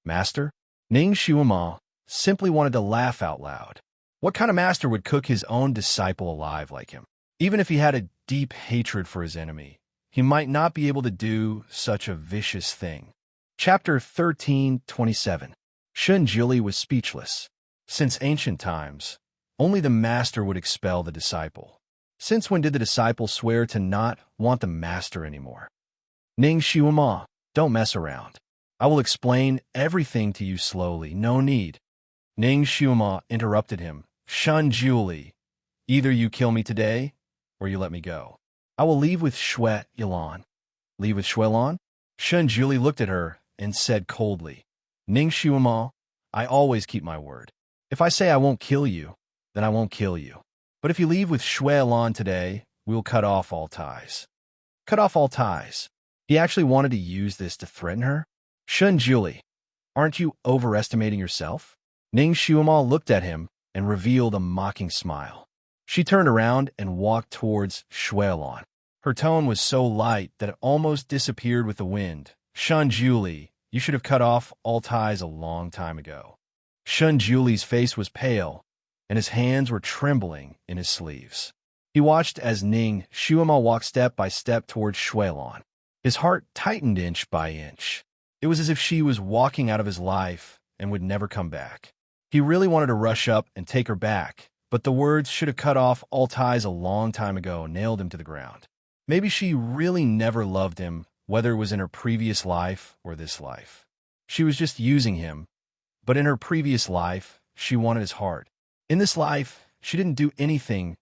Master? Ning Xiuama simply wanted to laugh out loud. What kind of master would cook his own disciple alive like him? Even if he had a deep hatred for his enemy, he might not be able to do such a vicious thing. Chapter 13:27. Shinjuli was speechless. Since ancient times, only the master would expel the disciple. Since when did the disciple swear to not want the master anymore? Ning Xiuama, don't mess around. I will explain everything to you slowly, no need. Ning Xiuama interrupted him. Shinjuli, either you kill me today, or you let me go. I will leave with Shui Yilan. Leave with Shui Yilan? Shinjuli looked at her and said coldly, Ning Xiuama, I always keep my word. If I say I won't kill you, then I won't kill you. But if you leave with Shui Yilan today, we will cut off all ties. Cut off all ties. He actually wanted to use this to threaten her? Shinjuli, aren't you overestimating yourself? Ning Xiuama looked at him and revealed a mocking smile. She turned around and walked towards Shui Yilan. Her tone was so light that it almost disappeared with the wind. Shinjuli, you should have cut off all ties a long time ago. Shinjuli's face was pale, and his hands were trembling in his sleeves. He watched as Ning Xiuama walked step by step towards Shui Yilan. His heart tightened inch by inch. It was as if she was walking out of his life and would never come back. He really wanted to rush up and take her back, but the words "should have cut off all ties a long time ago" nailed him to the ground. Maybe she really never loved him, whether it was in her previous life or this life. She was just using him, but in her previous life, she wanted his heart. In this life, she didn't do anything.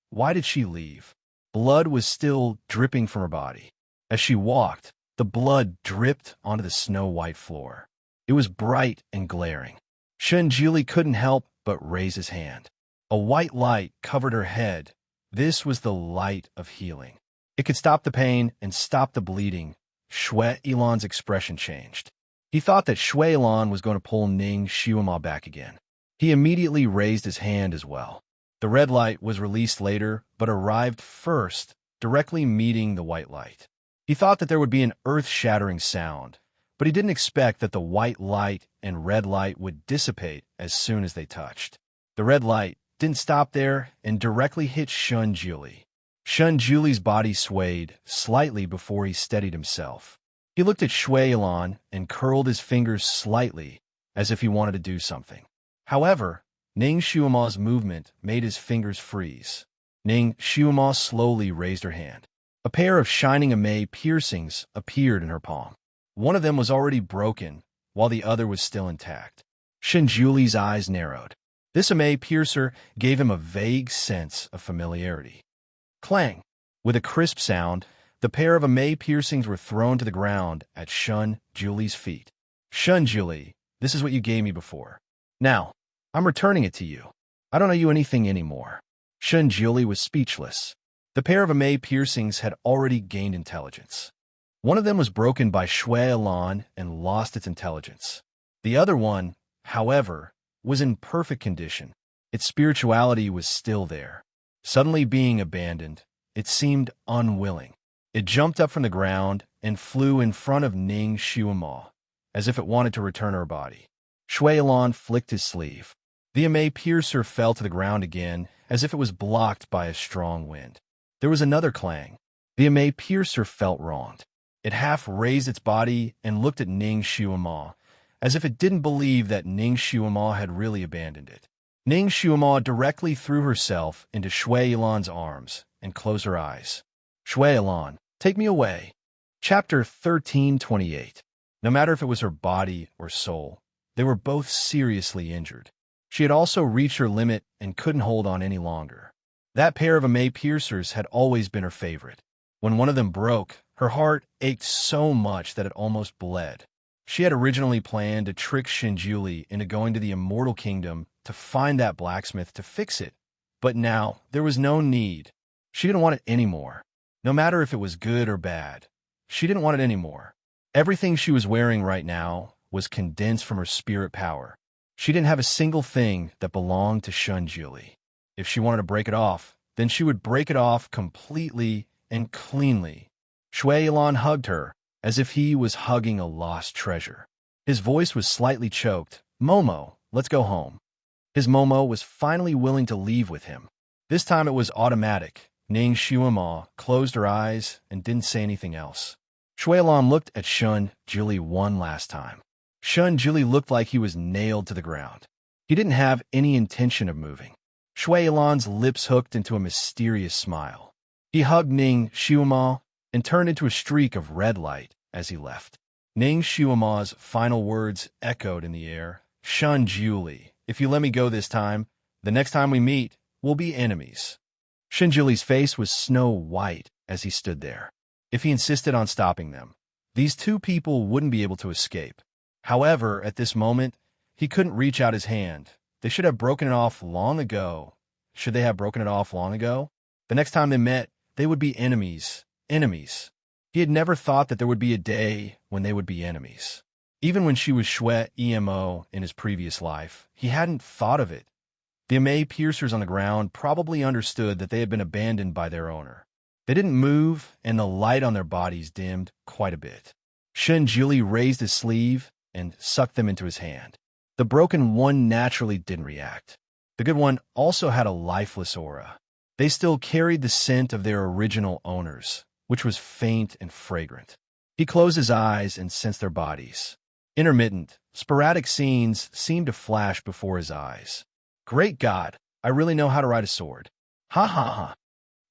Why did she leave? Blood was still dripping from her body. As she walked, the blood dripped onto the snow-white floor. It was bright and glaring. Shinjuli couldn't help but raise his hand. A white light covered her head. This was the light of healing. It could stop the pain and stop the bleeding. Shui Yilan's expression changed. He thought that Shui Yilan was going to pull Ning Xiuama back again. He immediately raised his hand as well. The red light was released later, but arrived first, directly meeting the white light. He thought that there would be an earth-shattering sound, but he didn't expect that the white light and red light would dissipate as soon as they touched. The red light didn't stop there and directly hit Shinjuli. Shinjuli's body swayed slightly before he steadied himself. He looked at Shui Yilan and curled his fingers slightly, as if he wanted to do something. However, Ning Xiuama's movement made his fingers freeze. Ning Xiuama slowly raised her hand. A pair of shining amei piercings appeared in her palm. One of them was already broken, while the other was still intact. Shinjuli's eyes narrowed. This amei piercer gave him a vague sense of familiarity. Clang! With a crisp sound, the pair of amei piercings were thrown to the ground at Shinjuli's feet. Shinjuli, this is what you gave me before. Now, I'm returning it to you. I don't owe you anything anymore. Shinjuli was speechless. The pair of amei piercings had already gained intelligence. One of them was broken by Shui Yilan and lost its intelligence. The other one, however, was in perfect condition. Its spirituality was still there. Suddenly being abandoned, it seemed unwilling. It jumped up from the ground and flew in front of Ning Xiuama, as if it wanted to return her body. Shui Yilan flicked his sleeve. The amei piercer fell to the ground again, as if it was blocked by a strong wind. There was another clang. The amei piercer felt wronged. It half raised its body and looked at Ning Xiuama, as if it didn't believe that Ning Xiuama had really abandoned it. Ning Xiuama directly threw herself into Shui Yilan's arms and closed her eyes. Shui Yilan, take me away. Chapter 13:28. No matter if it was her body or soul, they were both seriously injured. She had also reached her limit and couldn't hold on any longer. That pair of amei piercers had always been her favorite. When one of them broke, her heart ached so much that it almost bled. She had originally planned to trick Shinjuli into going to the Immortal Kingdom to find that blacksmith to fix it, but now there was no need. She didn't want it anymore. No matter if it was good or bad, she didn't want it anymore. Everything she was wearing right now was condensed from her spirit power. She didn't have a single thing that belonged to Shunjili. If she wanted to break it off, then she would break it off completely and cleanly. Shui Ilan hugged her, as if he was hugging a lost treasure. His voice was slightly choked. "Momo, let's go home." His Momo was finally willing to leave with him. This time it was automatic. Ning Shuima closed her eyes and didn't say anything else. Shui Ilan looked at Shun Jili one last time. Shun Jili looked like he was nailed to the ground. He didn't have any intention of moving. Shui Ilan's lips hooked into a mysterious smile. He hugged Ning Shuima and turned into a streak of red light as he left. Ning Shuima's final words echoed in the air. "Shun Jili, if you let me go this time, the next time we meet, we'll be enemies." Shunjili's face was snow white as he stood there. If he insisted on stopping them, these two people wouldn't be able to escape. However, at this moment, he couldn't reach out his hand. They should have broken it off long ago. Should they have broken it off long ago? The next time they met, they would be enemies. Enemies. He had never thought that there would be a day when they would be enemies. Even when she was Shui Emo in his previous life, he hadn't thought of it. The Amei piercers on the ground probably understood that they had been abandoned by their owner. They didn't move, and the light on their bodies dimmed quite a bit. Shunjili raised his sleeve and sucked them into his hand. The broken one naturally didn't react. The good one also had a lifeless aura. They still carried the scent of their original owners, which was faint and fragrant. He closed his eyes and sensed their bodies. Intermittent, sporadic scenes seemed to flash before his eyes. "Great God, I really know how to ride a sword. Ha ha ha.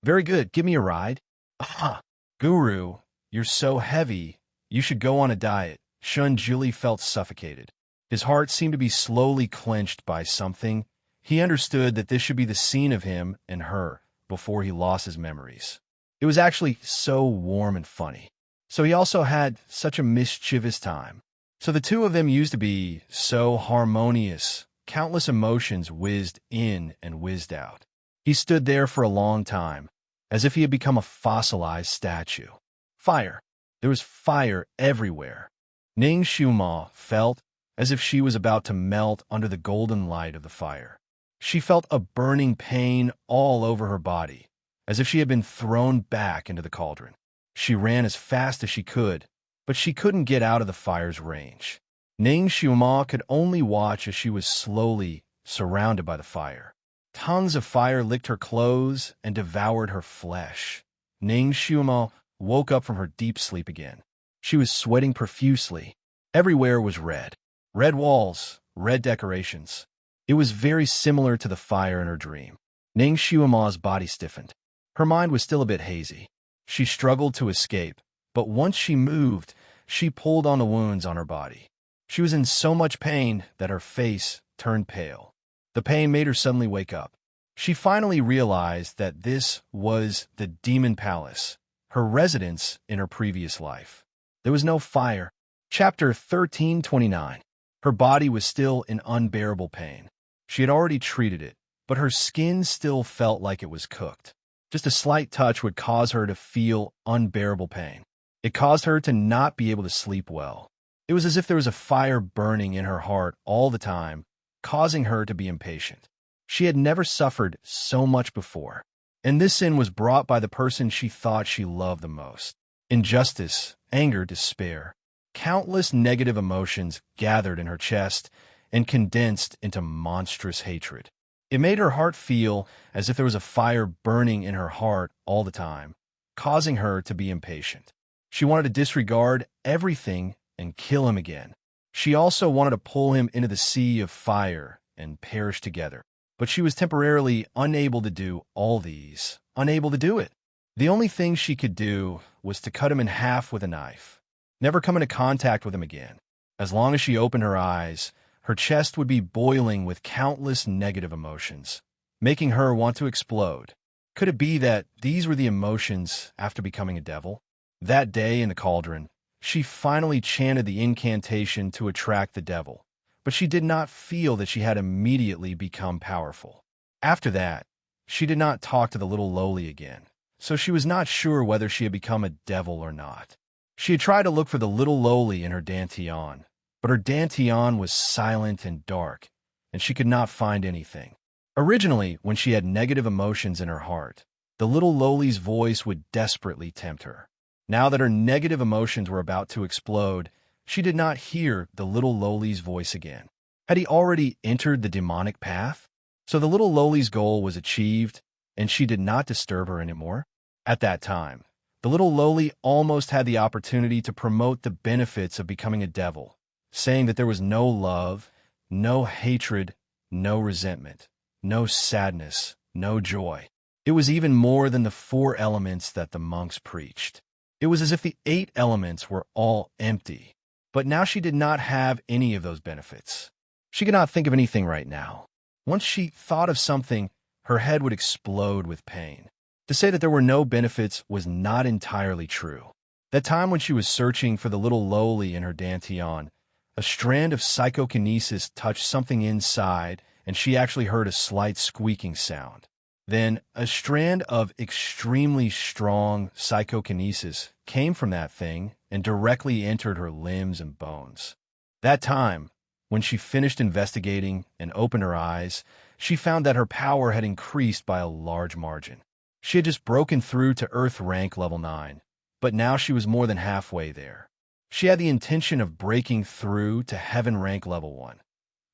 Very good, give me a ride. Ah, Guru, you're so heavy. You should go on a diet." Shunjili felt suffocated. His heart seemed to be slowly clenched by something. He understood that this should be the scene of him and her before he lost his memories. It was actually so warm and funny. So he also had such a mischievous time. So the two of them used to be so harmonious. Countless emotions whizzed in and whizzed out. He stood there for a long time, as if he had become a fossilized statue. Fire. There was fire everywhere. Ning Shuima felt as if she was about to melt under the golden light of the fire. She felt a burning pain all over her body, as if she had been thrown back into the cauldron. She ran as fast as she could, but she couldn't get out of the fire's range. Ning Shuima could only watch as she was slowly surrounded by the fire. Tongues of fire licked her clothes and devoured her flesh. Ning Shuima woke up from her deep sleep again. She was sweating profusely. Everywhere was red. Red walls, red decorations. It was very similar to the fire in her dream. Ning Shuima's body stiffened. Her mind was still a bit hazy. She struggled to escape, but once she moved, she pulled on the wounds on her body. She was in so much pain that her face turned pale. The pain made her suddenly wake up. She finally realized that this was the Demon Palace, her residence in her previous life. There was no fire. Chapter 1329. Her body was still in unbearable pain. She had already treated it, but her skin still felt like it was cooked. Just a slight touch would cause her to feel unbearable pain. It caused her to not be able to sleep well. It was as if there was a fire burning in her heart all the time, causing her to be impatient. She had never suffered so much before, and this sin was brought by the person she thought she loved the most. Injustice, anger, despair. Countless negative emotions gathered in her chest and condensed into monstrous hatred. It made her heart feel as if there was a fire burning in her heart all the time, causing her to be impatient. She wanted to disregard everything and kill him again. She also wanted to pull him into the sea of fire and perish together. But she was temporarily unable to do all these, unable to do it. The only thing she could do was to cut him in half with a knife, never come into contact with him again. As long as she opened her eyes, her chest would be boiling with countless negative emotions, making her want to explode. Could it be that these were the emotions after becoming a devil? That day in the cauldron, she finally chanted the incantation to attract the devil, but she did not feel that she had immediately become powerful. After that, she did not talk to the little lowly again, so she was not sure whether she had become a devil or not. She had tried to look for the little lowly in her dantian, but her dantian was silent and dark, and she could not find anything. Originally, when she had negative emotions in her heart, the little lowly's voice would desperately tempt her. Now that her negative emotions were about to explode, she did not hear the little lowly's voice again. Had he already entered the demonic path? So the little lowly's goal was achieved, and she did not disturb her anymore? At that time, the little lowly almost had the opportunity to promote the benefits of becoming a devil, saying that there was no love, no hatred, no resentment, no sadness, no joy. It was even more than the 4 elements that the monks preached. It was as if the 8 elements were all empty. But now she did not have any of those benefits. She could not think of anything right now. Once she thought of something, her head would explode with pain. To say that there were no benefits was not entirely true. That time when she was searching for the little lowly in her dantian, a strand of psychokinesis touched something inside, and she actually heard a slight squeaking sound. Then, a strand of extremely strong psychokinesis came from that thing and directly entered her limbs and bones. That time, when she finished investigating and opened her eyes, she found that her power had increased by a large margin. She had just broken through to Earth rank level 9, but now she was more than halfway there. She had the intention of breaking through to Heaven rank level 1.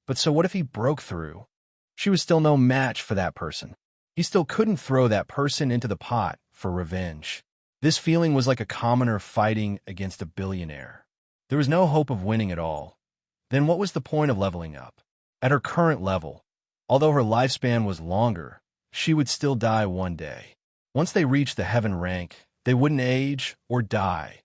But so what if he broke through? She was still no match for that person. He still couldn't throw that person into the pot for revenge. This feeling was like a commoner fighting against a billionaire. There was no hope of winning at all. Then what was the point of leveling up? At her current level, although her lifespan was longer, she would still die one day. Once they reached the Heaven rank, they wouldn't age or die.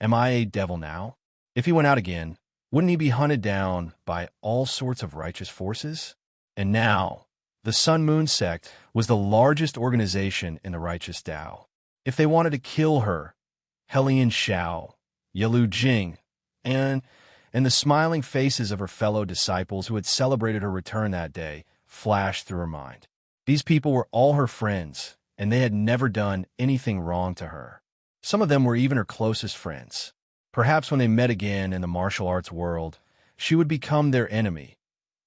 Am I a devil now? If he went out again, wouldn't he be hunted down by all sorts of righteous forces? And now, the Sun Moon sect was the largest organization in the righteous Tao. If they wanted to kill her, Helian Shao, Yalu Jing, and the smiling faces of her fellow disciples who had celebrated her return that day flashed through her mind. These people were all her friends, and they had never done anything wrong to her. Some of them were even her closest friends. Perhaps when they met again in the martial arts world, she would become their enemy.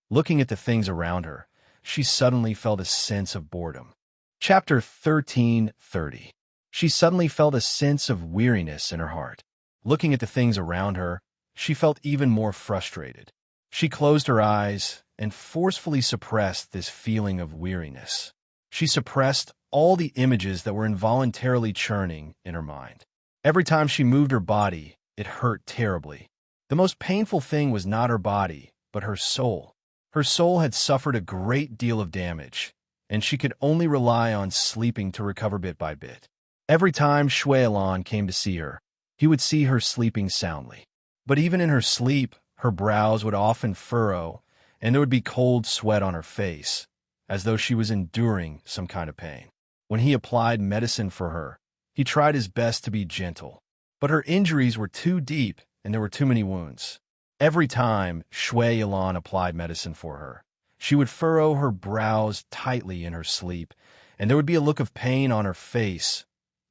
Looking at the things around her, she suddenly felt a sense of boredom. Chapter 1330. She suddenly felt a sense of weariness in her heart. Looking at the things around her, she felt even more frustrated. She closed her eyes and forcefully suppressed this feeling of weariness. She suppressed all the images that were involuntarily churning in her mind. Every time she moved her body, it hurt terribly. The most painful thing was not her body, but her soul. Her soul had suffered a great deal of damage, and she could only rely on sleeping to recover bit by bit. Every time Shui Elan came to see her, he would see her sleeping soundly. But even in her sleep, her brows would often furrow, and there would be cold sweat on her face, as though she was enduring some kind of pain. When he applied medicine for her, he tried his best to be gentle. But her injuries were too deep, and there were too many wounds. Every time Shui Elan applied medicine for her, she would furrow her brows tightly in her sleep, and there would be a look of pain on her face.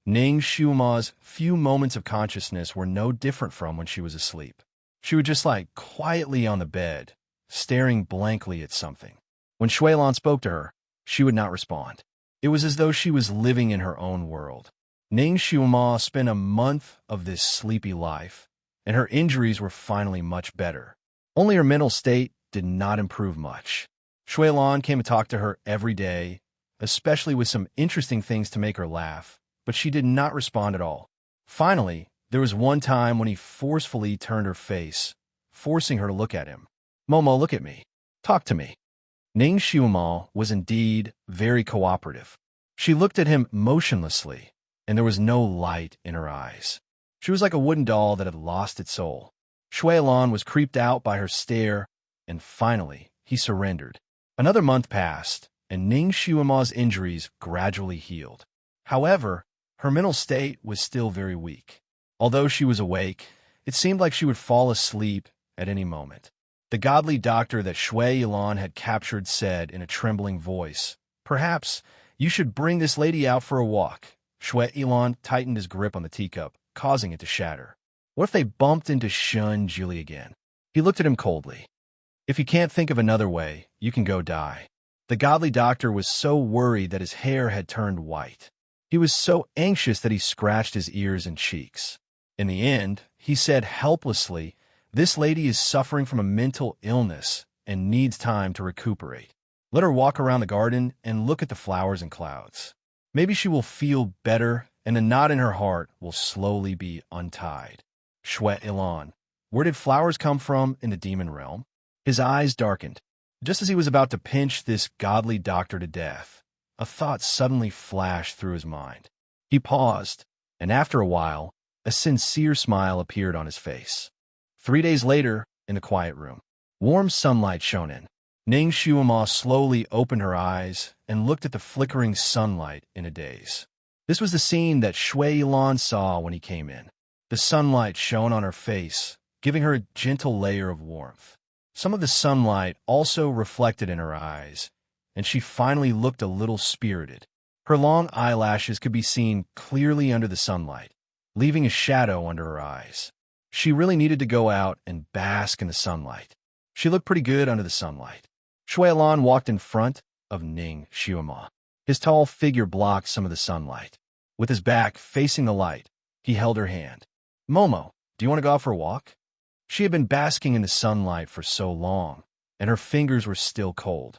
Ning Xiuma's few moments of consciousness were no different from when she was asleep. She would just lie quietly on the bed, staring blankly at something. When Shui Elan spoke to her, she would not respond. It was as though she was living in her own world. Ning Xiuma spent a month of this sleepy life, and her injuries were finally much better. Only her mental state did not improve much. Shui Elan came to talk to her every day, especially with some interesting things to make her laugh, but she did not respond at all. Finally, there was one time when he forcefully turned her face, forcing her to look at him. "Momo, look at me. Talk to me." Ning Xiuma was indeed very cooperative. She looked at him motionlessly, and there was no light in her eyes. She was like a wooden doll that had lost its soul. Shui Elan was creeped out by her stare, and finally, he surrendered. Another month passed, and Ning Xiuma's injuries gradually healed. However, her mental state was still very weak. Although she was awake, it seemed like she would fall asleep at any moment. The godly doctor that Shui Elan had captured said in a trembling voice, "Perhaps you should bring this lady out for a walk." Shui Elan tightened his grip on the teacup, causing it to shatter. What if they bumped into Shun Julie again? He looked at him coldly. If you can't think of another way, you can go die. The godly doctor was so worried that his hair had turned white. He was so anxious that he scratched his ears and cheeks. In the end, he said helplessly, "This lady is suffering from a mental illness and needs time to recuperate. Let her walk around the garden and look at the flowers and clouds. Maybe she will feel better and the knot in her heart will slowly be untied." Shwe Ilan. Where did flowers come from in the demon realm? His eyes darkened. Just as he was about to pinch this godly doctor to death, a thought suddenly flashed through his mind. He paused, and after a while, a sincere smile appeared on his face. 3 days later, in the quiet room, warm sunlight shone in. Ning Shuama slowly opened her eyes and looked at the flickering sunlight in a daze. This was the scene that Shwe Ilan saw when he came in. The sunlight shone on her face, giving her a gentle layer of warmth. Some of the sunlight also reflected in her eyes, and she finally looked a little spirited. Her long eyelashes could be seen clearly under the sunlight, leaving a shadow under her eyes. She really needed to go out and bask in the sunlight. She looked pretty good under the sunlight. Shwe Ilan walked in front of Ning Shuama. His tall figure blocked some of the sunlight. With his back facing the light, he held her hand. "Momo, do you want to go out for a walk?" She had been basking in the sunlight for so long, and her fingers were still cold.